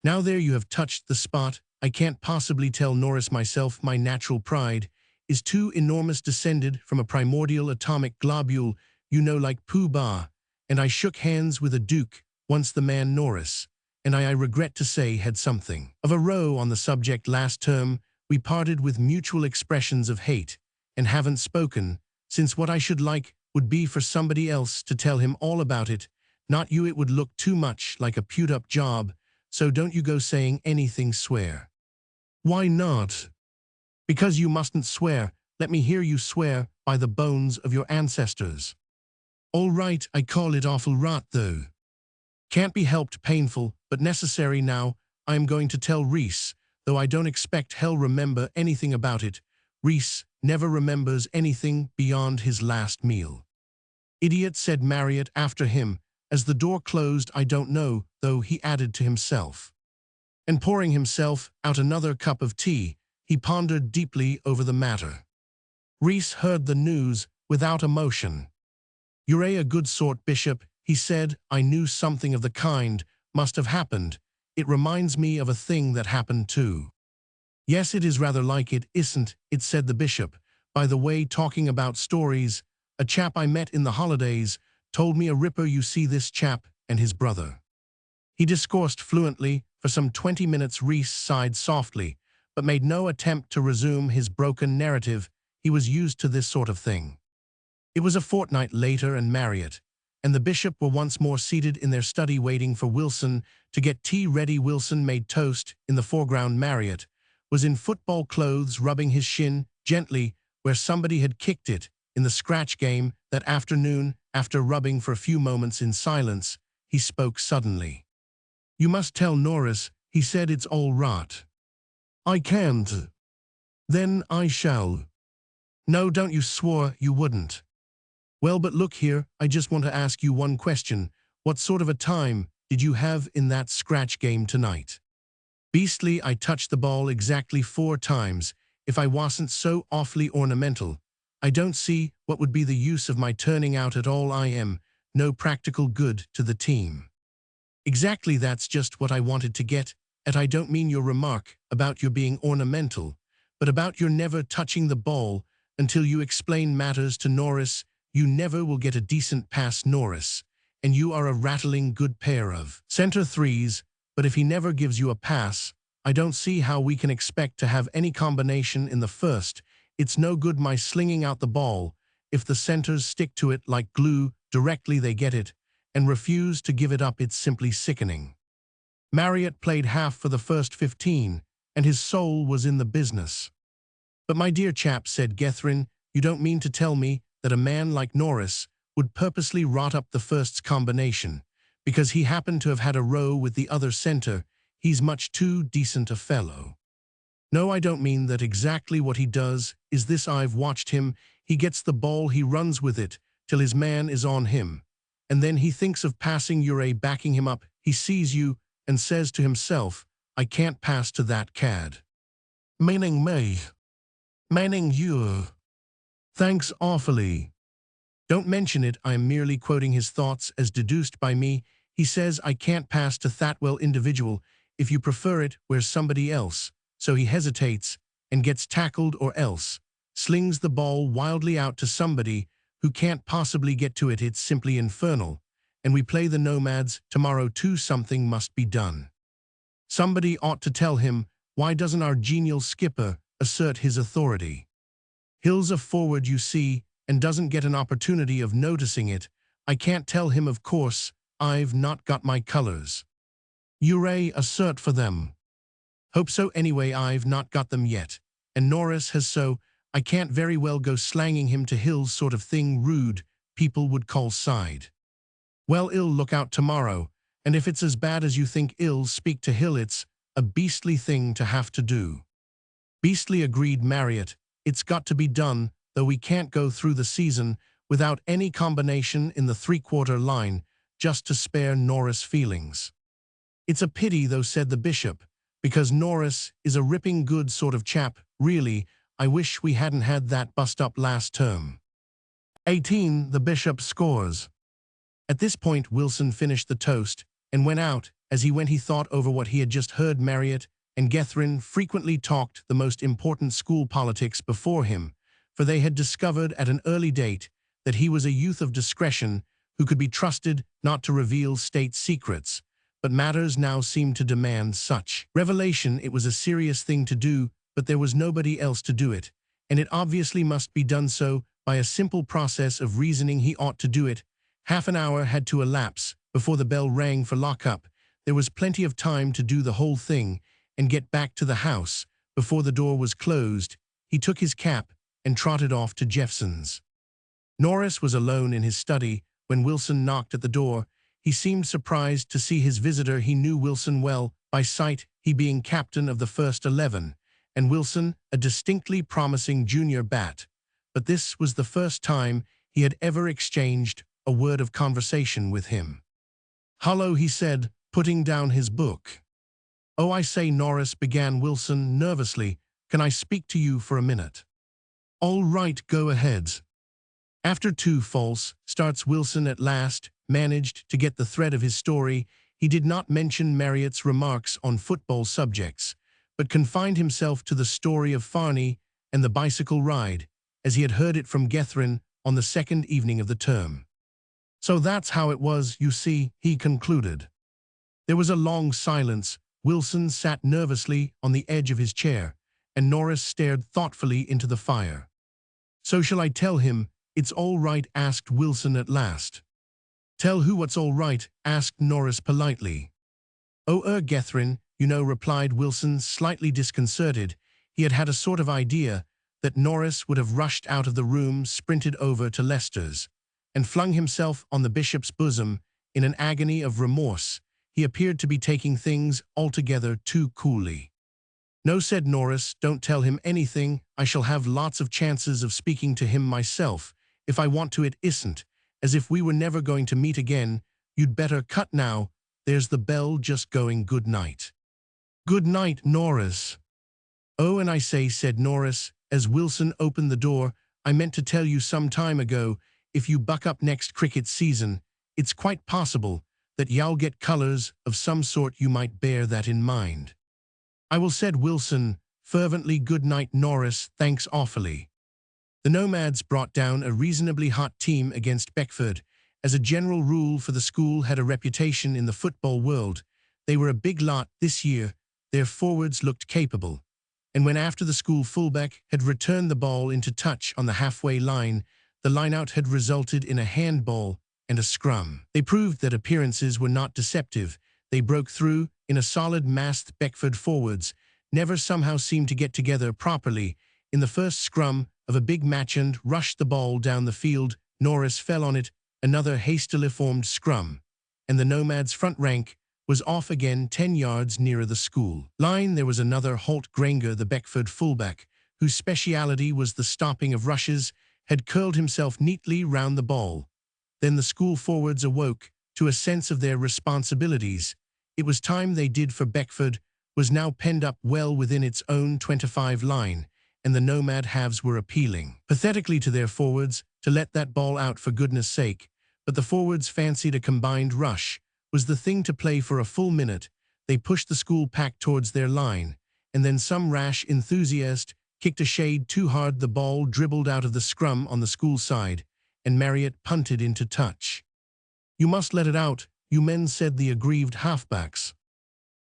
Now there you have touched the spot. I can't possibly tell Norris myself, my natural pride is too enormous, descended from a primordial atomic globule, you know, like Pooh-Bah, and I shook hands with a duke, once the man Norris, and I regret to say had something of a row on the subject last term. We parted with mutual expressions of hate, and haven't spoken, since what I should like would be for somebody else to tell him all about it, not you. It would look too much like a put-up job, so don't you go saying anything, swear. Why not? Because you mustn't swear. Let me hear you swear by the bones of your ancestors. All right, I call it awful rot, though. Can't be helped, painful, but necessary. Now, I am going to tell Reese, though I don't expect he'll remember anything about it. Reese never remembers anything beyond his last meal. Idiot, said Marriott after him, as the door closed. I don't know, though, he added to himself. And pouring himself out another cup of tea, he pondered deeply over the matter. Reese heard the news without emotion. You're a good sort, Bishop, he said. I knew something of the kind must have happened. It reminds me of a thing that happened too. Yes, it is rather like it, isn't it, said the bishop. By the way, talking about stories, a chap I met in the holidays told me a ripper. You see, this chap and his brother. He discoursed fluently for some 20 minutes. Reese sighed softly, but made no attempt to resume his broken narrative. He was used to this sort of thing. It was a fortnight later, and Marriott and the bishop were once more seated in their study waiting for Wilson to get tea ready. Wilson made toast in the foreground. Marriott was in football clothes, rubbing his shin gently where somebody had kicked it in the scratch game that afternoon. After rubbing for a few moments in silence, he spoke suddenly. You must tell Norris, he said. It's all rot. I can't. Then I shall. No, don't, you swore you wouldn't. Well, but look here, I just want to ask you one question. What sort of a time did you have in that scratch game tonight? Beastly. I touched the ball exactly 4 times. If I wasn't so awfully ornamental, I don't see what would be the use of my turning out at all. I am no practical good to the team. Exactly, that's just what I wanted to get at. I don't mean your remark about your being ornamental, but about your never touching the ball until you explain matters to Norris. You never will get a decent pass, Norris, and you are a rattling good pair of center threes, but if he never gives you a pass, I don't see how we can expect to have any combination in the first. It's no good my slinging out the ball if the centers stick to it like glue directly they get it and refuse to give it up. It's simply sickening. Marriott played half for the first 15, and his soul was in the business. But my dear chap, said Gethrin, you don't mean to tell me that a man like Norris would purposely rot up the first's combination because he happened to have had a row with the other center. He's much too decent a fellow. No, I don't mean that. Exactly what he does is this. I've watched him. He gets the ball, he runs with it till his man is on him, and then he thinks of passing. You're backing him up. He sees you and says to himself, I can't pass to that cad. Meaning me. Meaning you. Thanks awfully. Don't mention it. I am merely quoting his thoughts as deduced by me. He says I can't pass to that well individual. If you prefer it, where's somebody else? So he hesitates and gets tackled, or else slings the ball wildly out to somebody who can't possibly get to it. It's simply infernal. And we play the Nomads tomorrow too. Something must be done. Somebody ought to tell him Why doesn't our genial skipper assert his authority? Hill's a forward, you see, and doesn't get an opportunity of noticing it. I can't tell him, of course. I've not got my colors. You'll assert for them. Hope so anyway, I've not got them yet. And Norris has, so I can't very well go slanging him to Hill's sort of thing. Rude, people would call side. Well, I'll look out tomorrow, and if it's as bad as you think, I'll speak to Hill. It's a beastly thing to have to do. Beastly, agreed Marriott. It's got to be done, though we can't go through the season without any combination in the three-quarter line, just to spare Norris feelings. It's a pity, though, said the bishop, because Norris is a ripping good sort of chap. Really, I wish we hadn't had that bust up last term. 18. The bishop scores. At this point, Wilson finished the toast and went out. As he went, he thought over what he had just heard. Marriott and Gethryn frequently talked the most important school politics before him, for they had discovered at an early date that he was a youth of discretion who could be trusted not to reveal state secrets, but matters now seemed to demand such revelation. It was a serious thing to do, but there was nobody else to do it, and it obviously must be done so by a simple process of reasoning. He ought to do it. Half an hour had to elapse before the bell rang for lockup. There was plenty of time to do the whole thing and get back to the house before the door was closed. He took his cap and trotted off to Jeffson's. Norris was alone in his study when Wilson knocked at the door. He seemed surprised to see his visitor. He knew Wilson well by sight, he being captain of the first 11, and Wilson a distinctly promising junior bat. But this was the first time he had ever exchanged a word of conversation with him. "Hello," he said, putting down his book. "Oh, I say, Norris," began Wilson nervously. "Can I speak to you for a minute?" "All right, go ahead." After 2 false starts, Wilson at last managed to get the thread of his story. He did not mention Marriott's remarks on football subjects, but confined himself to the story of Farney and the bicycle ride, as he had heard it from Gethryn on the second evening of the term. "So that's how it was, you see," he concluded. There was a long silence. Wilson sat nervously on the edge of his chair, and Norris stared thoughtfully into the fire. "So shall I tell him it's all right?" asked Wilson at last. "Tell who what's all right?" asked Norris politely. "Oh, Gethryn, you know," replied Wilson, slightly disconcerted. He had had a sort of idea that Norris would have rushed out of the room, sprinted over to Lester's, and flung himself on the bishop's bosom in an agony of remorse. He appeared to be taking things altogether too coolly. "No," said Norris, "don't tell him anything. I shall have lots of chances of speaking to him myself, if I want to. It isn't as if we were never going to meet again. You'd better cut now. There's the bell just going. Good night." "Good night, Norris." "Oh, and I say," said Norris, as Wilson opened the door, "I meant to tell you some time ago, if you buck up next cricket season, it's quite possible that y'all get colors of some sort. You might bear that in mind." "I will," said Wilson fervently. "Good night, Norris. Thanks awfully." The Nomads brought down a reasonably hot team against Beckford. As a general rule, for the school had a reputation in the football world. They were a big lot this year. Their forwards looked capable. And when, after the school fullback had returned the ball into touch on the halfway line, the lineout had resulted in a handball and a scrum, they proved that appearances were not deceptive. They broke through in a solid mass. Beckford forwards never somehow seemed to get together properly. In the first scrum of a big match and rushed the ball down the field. Norris fell on it. Another hastily formed scrum, and the Nomads' front rank was off again 10 yards nearer the school line. There was another Holt Granger, the Beckford fullback, whose speciality was the stopping of rushes, had curled himself neatly round the ball. Then the school forwards awoke to a sense of their responsibilities. It was time they did, for Beckford was now penned up well within its own 25 line, and the Nomad halves were appealing pathetically to their forwards to let that ball out for goodness sake. But the forwards fancied a combined rush was the thing to play for a full minute. They pushed the school pack towards their line, and then some rash enthusiast kicked a shade too hard. The ball dribbled out of the scrum on the school side, and Marriott punted into touch. "You must let it out, you men," said the aggrieved halfbacks.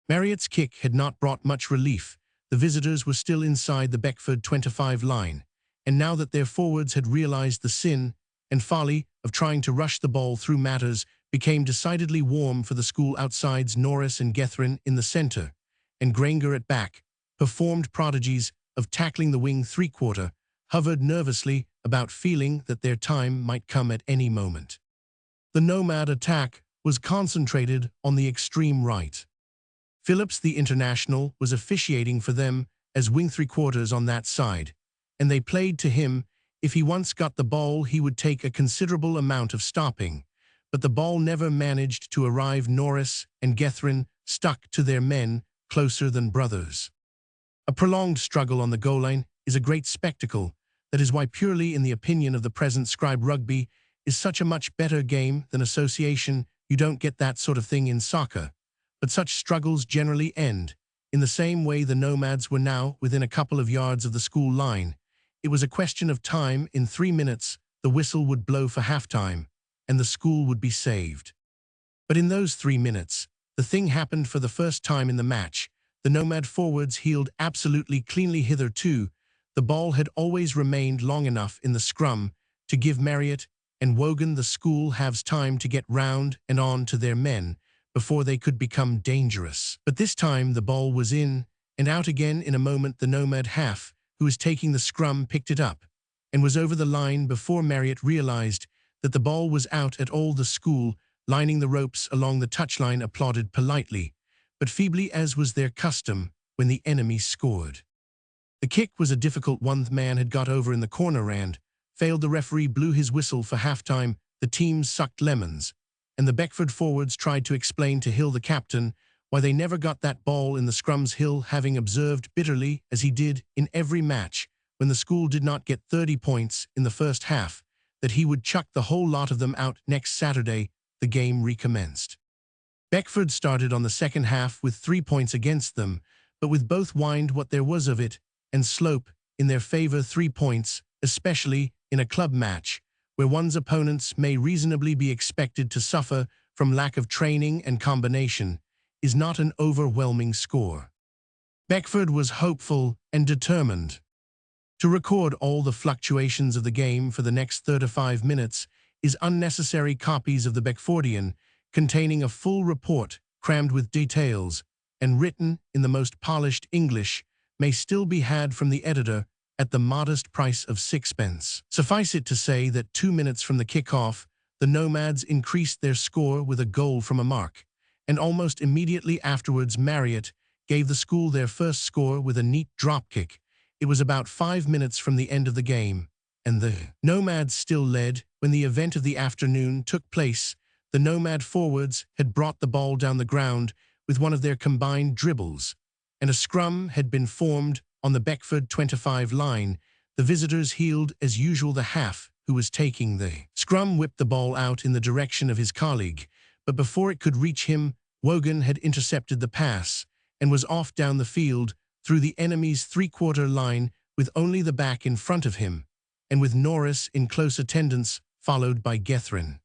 Marriott's kick had not brought much relief. the visitors were still inside the Beckford 25 line, and now that their forwards had realized the sin and folly of trying to rush the ball through matters became decidedly warm for the school outsides. Norris and Gethrin in the center, and Granger at back, performed prodigies of tackling the wing three-quarter, hovered nervously about feeling that their time might come at any moment. The nomad attack was concentrated on the extreme right. Phillips the international was officiating for them as wing three-quarters on that side, and they played to him. If he once got the ball, he would take a considerable amount of stopping, but the ball never managed to arrive. Norris and Gethrin stuck to their men closer than brothers. A prolonged struggle on the goal line is a great spectacle. That is why, purely in the opinion of the present scribe, rugby is such a much better game than association. You don't get that sort of thing in soccer, but such struggles generally end. In the same way, the nomads were now within a couple of yards of the school line. It was a question of time. In 3 minutes, the whistle would blow for halftime, and the school would be saved. But in those 3 minutes, the thing happened for the first time in the match. The nomad forwards heeled absolutely cleanly. Hitherto, the ball had always remained long enough in the scrum to give Marriott and Wogan, the school halves, time to get round and on to their men before they could become dangerous. But this time the ball was in and out again in a moment. The nomad half, who was taking the scrum, picked it up and was over the line before Marriott realized that the ball was out at all. The school, lining the ropes along the touchline, applauded politely, but feebly, as was their custom when the enemy scored. The kick was a difficult one. The man had got over in the corner and failed. The referee blew his whistle for halftime. The teams sucked lemons, and the Beckford forwards tried to explain to Hill, the captain, why they never got that ball in the scrums. Hill, having observed bitterly, as he did in every match when the school did not get 30 points in the first half, that he would chuck the whole lot of them out next Saturday, the game recommenced. Beckford started on the second half with 3 points against them, but with both wind what there was of it and slope in their favor. 3 points, especially in a club match, where one's opponents may reasonably be expected to suffer from lack of training and combination, is not an overwhelming score. Beckford was hopeful and determined to record all the fluctuations of the game for the next 35 minutes. Is unnecessary. Copies of the Beckfordian, containing a full report crammed with details and written in the most polished English, may still be had from the editor at the modest price of 6 pence. Suffice it to say that 2 minutes from the kick-off, the nomads increased their score with a goal from a mark, and almost immediately afterwards Marriott gave the school their first score with a neat drop kick. It was about 5 minutes from the end of the game, and the nomads still led when the event of the afternoon took place. The nomad forwards had brought the ball down the ground with one of their combined dribbles, and a scrum had been formed on the Beckford 25 line. The visitors heeled as usual. The half, who was taking the scrum, whipped the ball out in the direction of his colleague, but before it could reach him, Wogan had intercepted the pass and was off down the field through the enemy's three-quarter line with only the back in front of him, and with Norris in close attendance, followed by Gethrin.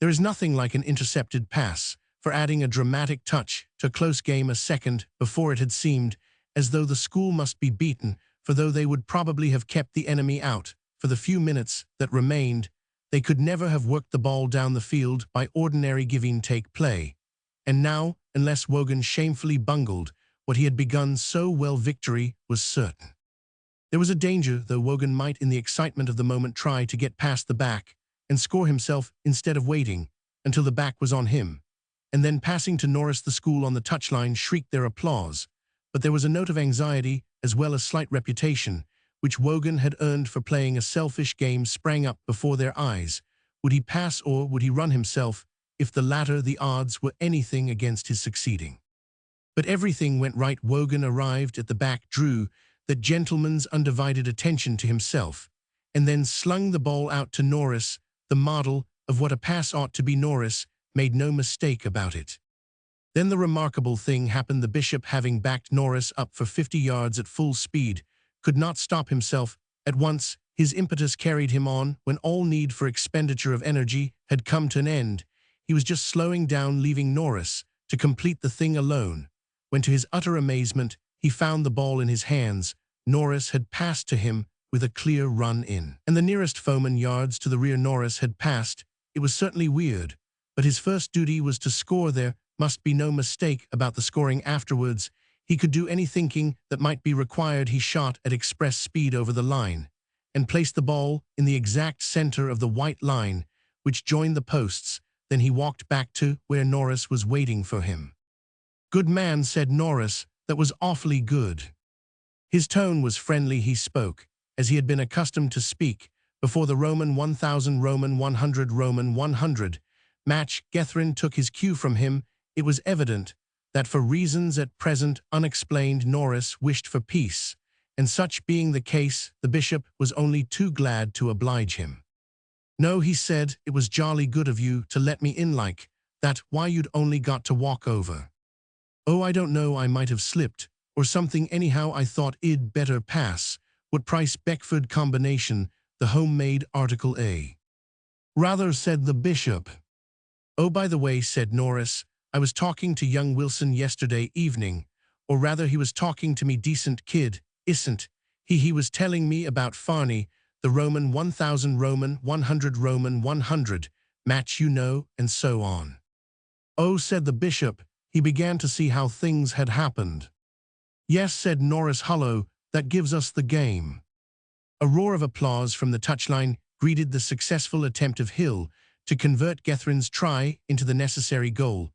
There is nothing like an intercepted pass for adding a dramatic touch to a close game. A second before it had seemed as though the school must be beaten, for though they would probably have kept the enemy out for the few minutes that remained, they could never have worked the ball down the field by ordinary give-and-take play. And now, unless Wogan shamefully bungled what he had begun so well, victory was certain. There was a danger, though Wogan might in the excitement of the moment try to get past the back and score himself instead of waiting until the back was on him, and then passing to Norris. The school on the touchline shrieked their applause, but there was a note of anxiety as well as slight reputation, which Wogan had earned for playing a selfish game, sprang up before their eyes. Would he pass or would he run himself? If the latter, the odds were anything against his succeeding. But everything went right. Wogan arrived at the back, drew that gentleman's undivided attention to himself, and then slung the ball out to Norris, the model of what a pass ought to be. Norris made no mistake about it. Then the remarkable thing happened. The bishop, having backed Norris up for 50 yards at full speed, could not stop himself. At once, his impetus carried him on when all need for expenditure of energy had come to an end. He was just slowing down, leaving Norris to complete the thing alone, when to his utter amazement, he found the ball in his hands, Norris had passed to him with a clear run in. And the nearest foeman yards to the rear Norris had passed. It was certainly weird, but his first duty was to score. There must be no mistake about the scoring afterwards. He could do any thinking that might be required. He shot at express speed over the line and placed the ball in the exact center of the white line, which joined the posts. Then he walked back to where Norris was waiting for him. "Good man," said Norris. "That was awfully good." His tone was friendly. He spoke as he had been accustomed to speak before the Roman 1000, Roman 100, Roman 100 match. Gethrin took his cue from him. It was evident that for reasons at present unexplained, Norris wished for peace, and such being the case, the bishop was only too glad to oblige him. "No," he said, "it was jolly good of you to let me in like that. Why, you'd only got to walk over." "Oh, I don't know, I might have slipped or something. Anyhow, I thought it'd better pass. What price Beckford combination, the homemade Article A?" "Rather," said the bishop. "Oh, by the way," said Norris, "I was talking to young Wilson yesterday evening, or rather he was talking to me. Decent kid, isn't he? He was telling me about Farney, the Roman 1000, Roman 100, Roman 100 match, you know, and so on." "Oh," said the bishop. He began to see how things had happened. "Yes," said Norris. "Hullo, that gives us the game." A roar of applause from the touchline greeted the successful attempt of Hill to convert Gethrin's try into the necessary goal.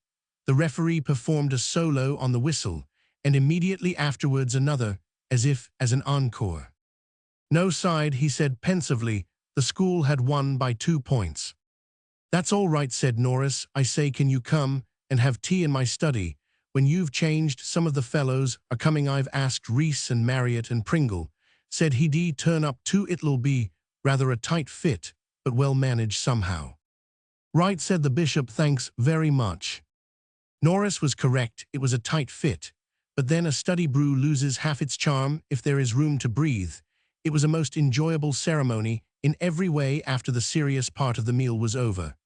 The referee performed a solo on the whistle, and immediately afterwards another, as if as an encore. "No side," he said pensively. "The school had won by 2 points. "That's all right," said Norris. "I say, can you come and have tea in my study when you've changed? Some of the fellows are coming. I've asked Reese and Marriott and Pringle. Said he'd turn up too. It'll be rather a tight fit, but well managed somehow." "Right," said the bishop. "Thanks very much." Norris was correct. It was a tight fit. But then a study brew loses half its charm if there is room to breathe. It was a most enjoyable ceremony in every way after the serious part of the meal was over,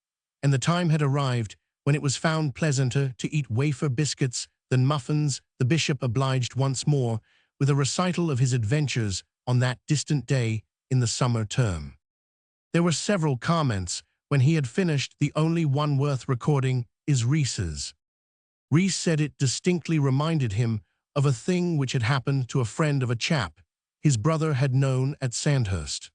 and the time had arrived when it was found pleasanter to eat wafer biscuits than muffins. The bishop obliged once more with a recital of his adventures on that distant day in the summer term. There were several comments. When he had finished, the only one worth recording is Reese's. Reese said it distinctly reminded him of a thing which had happened to a friend of a chap his brother had known at Sandhurst.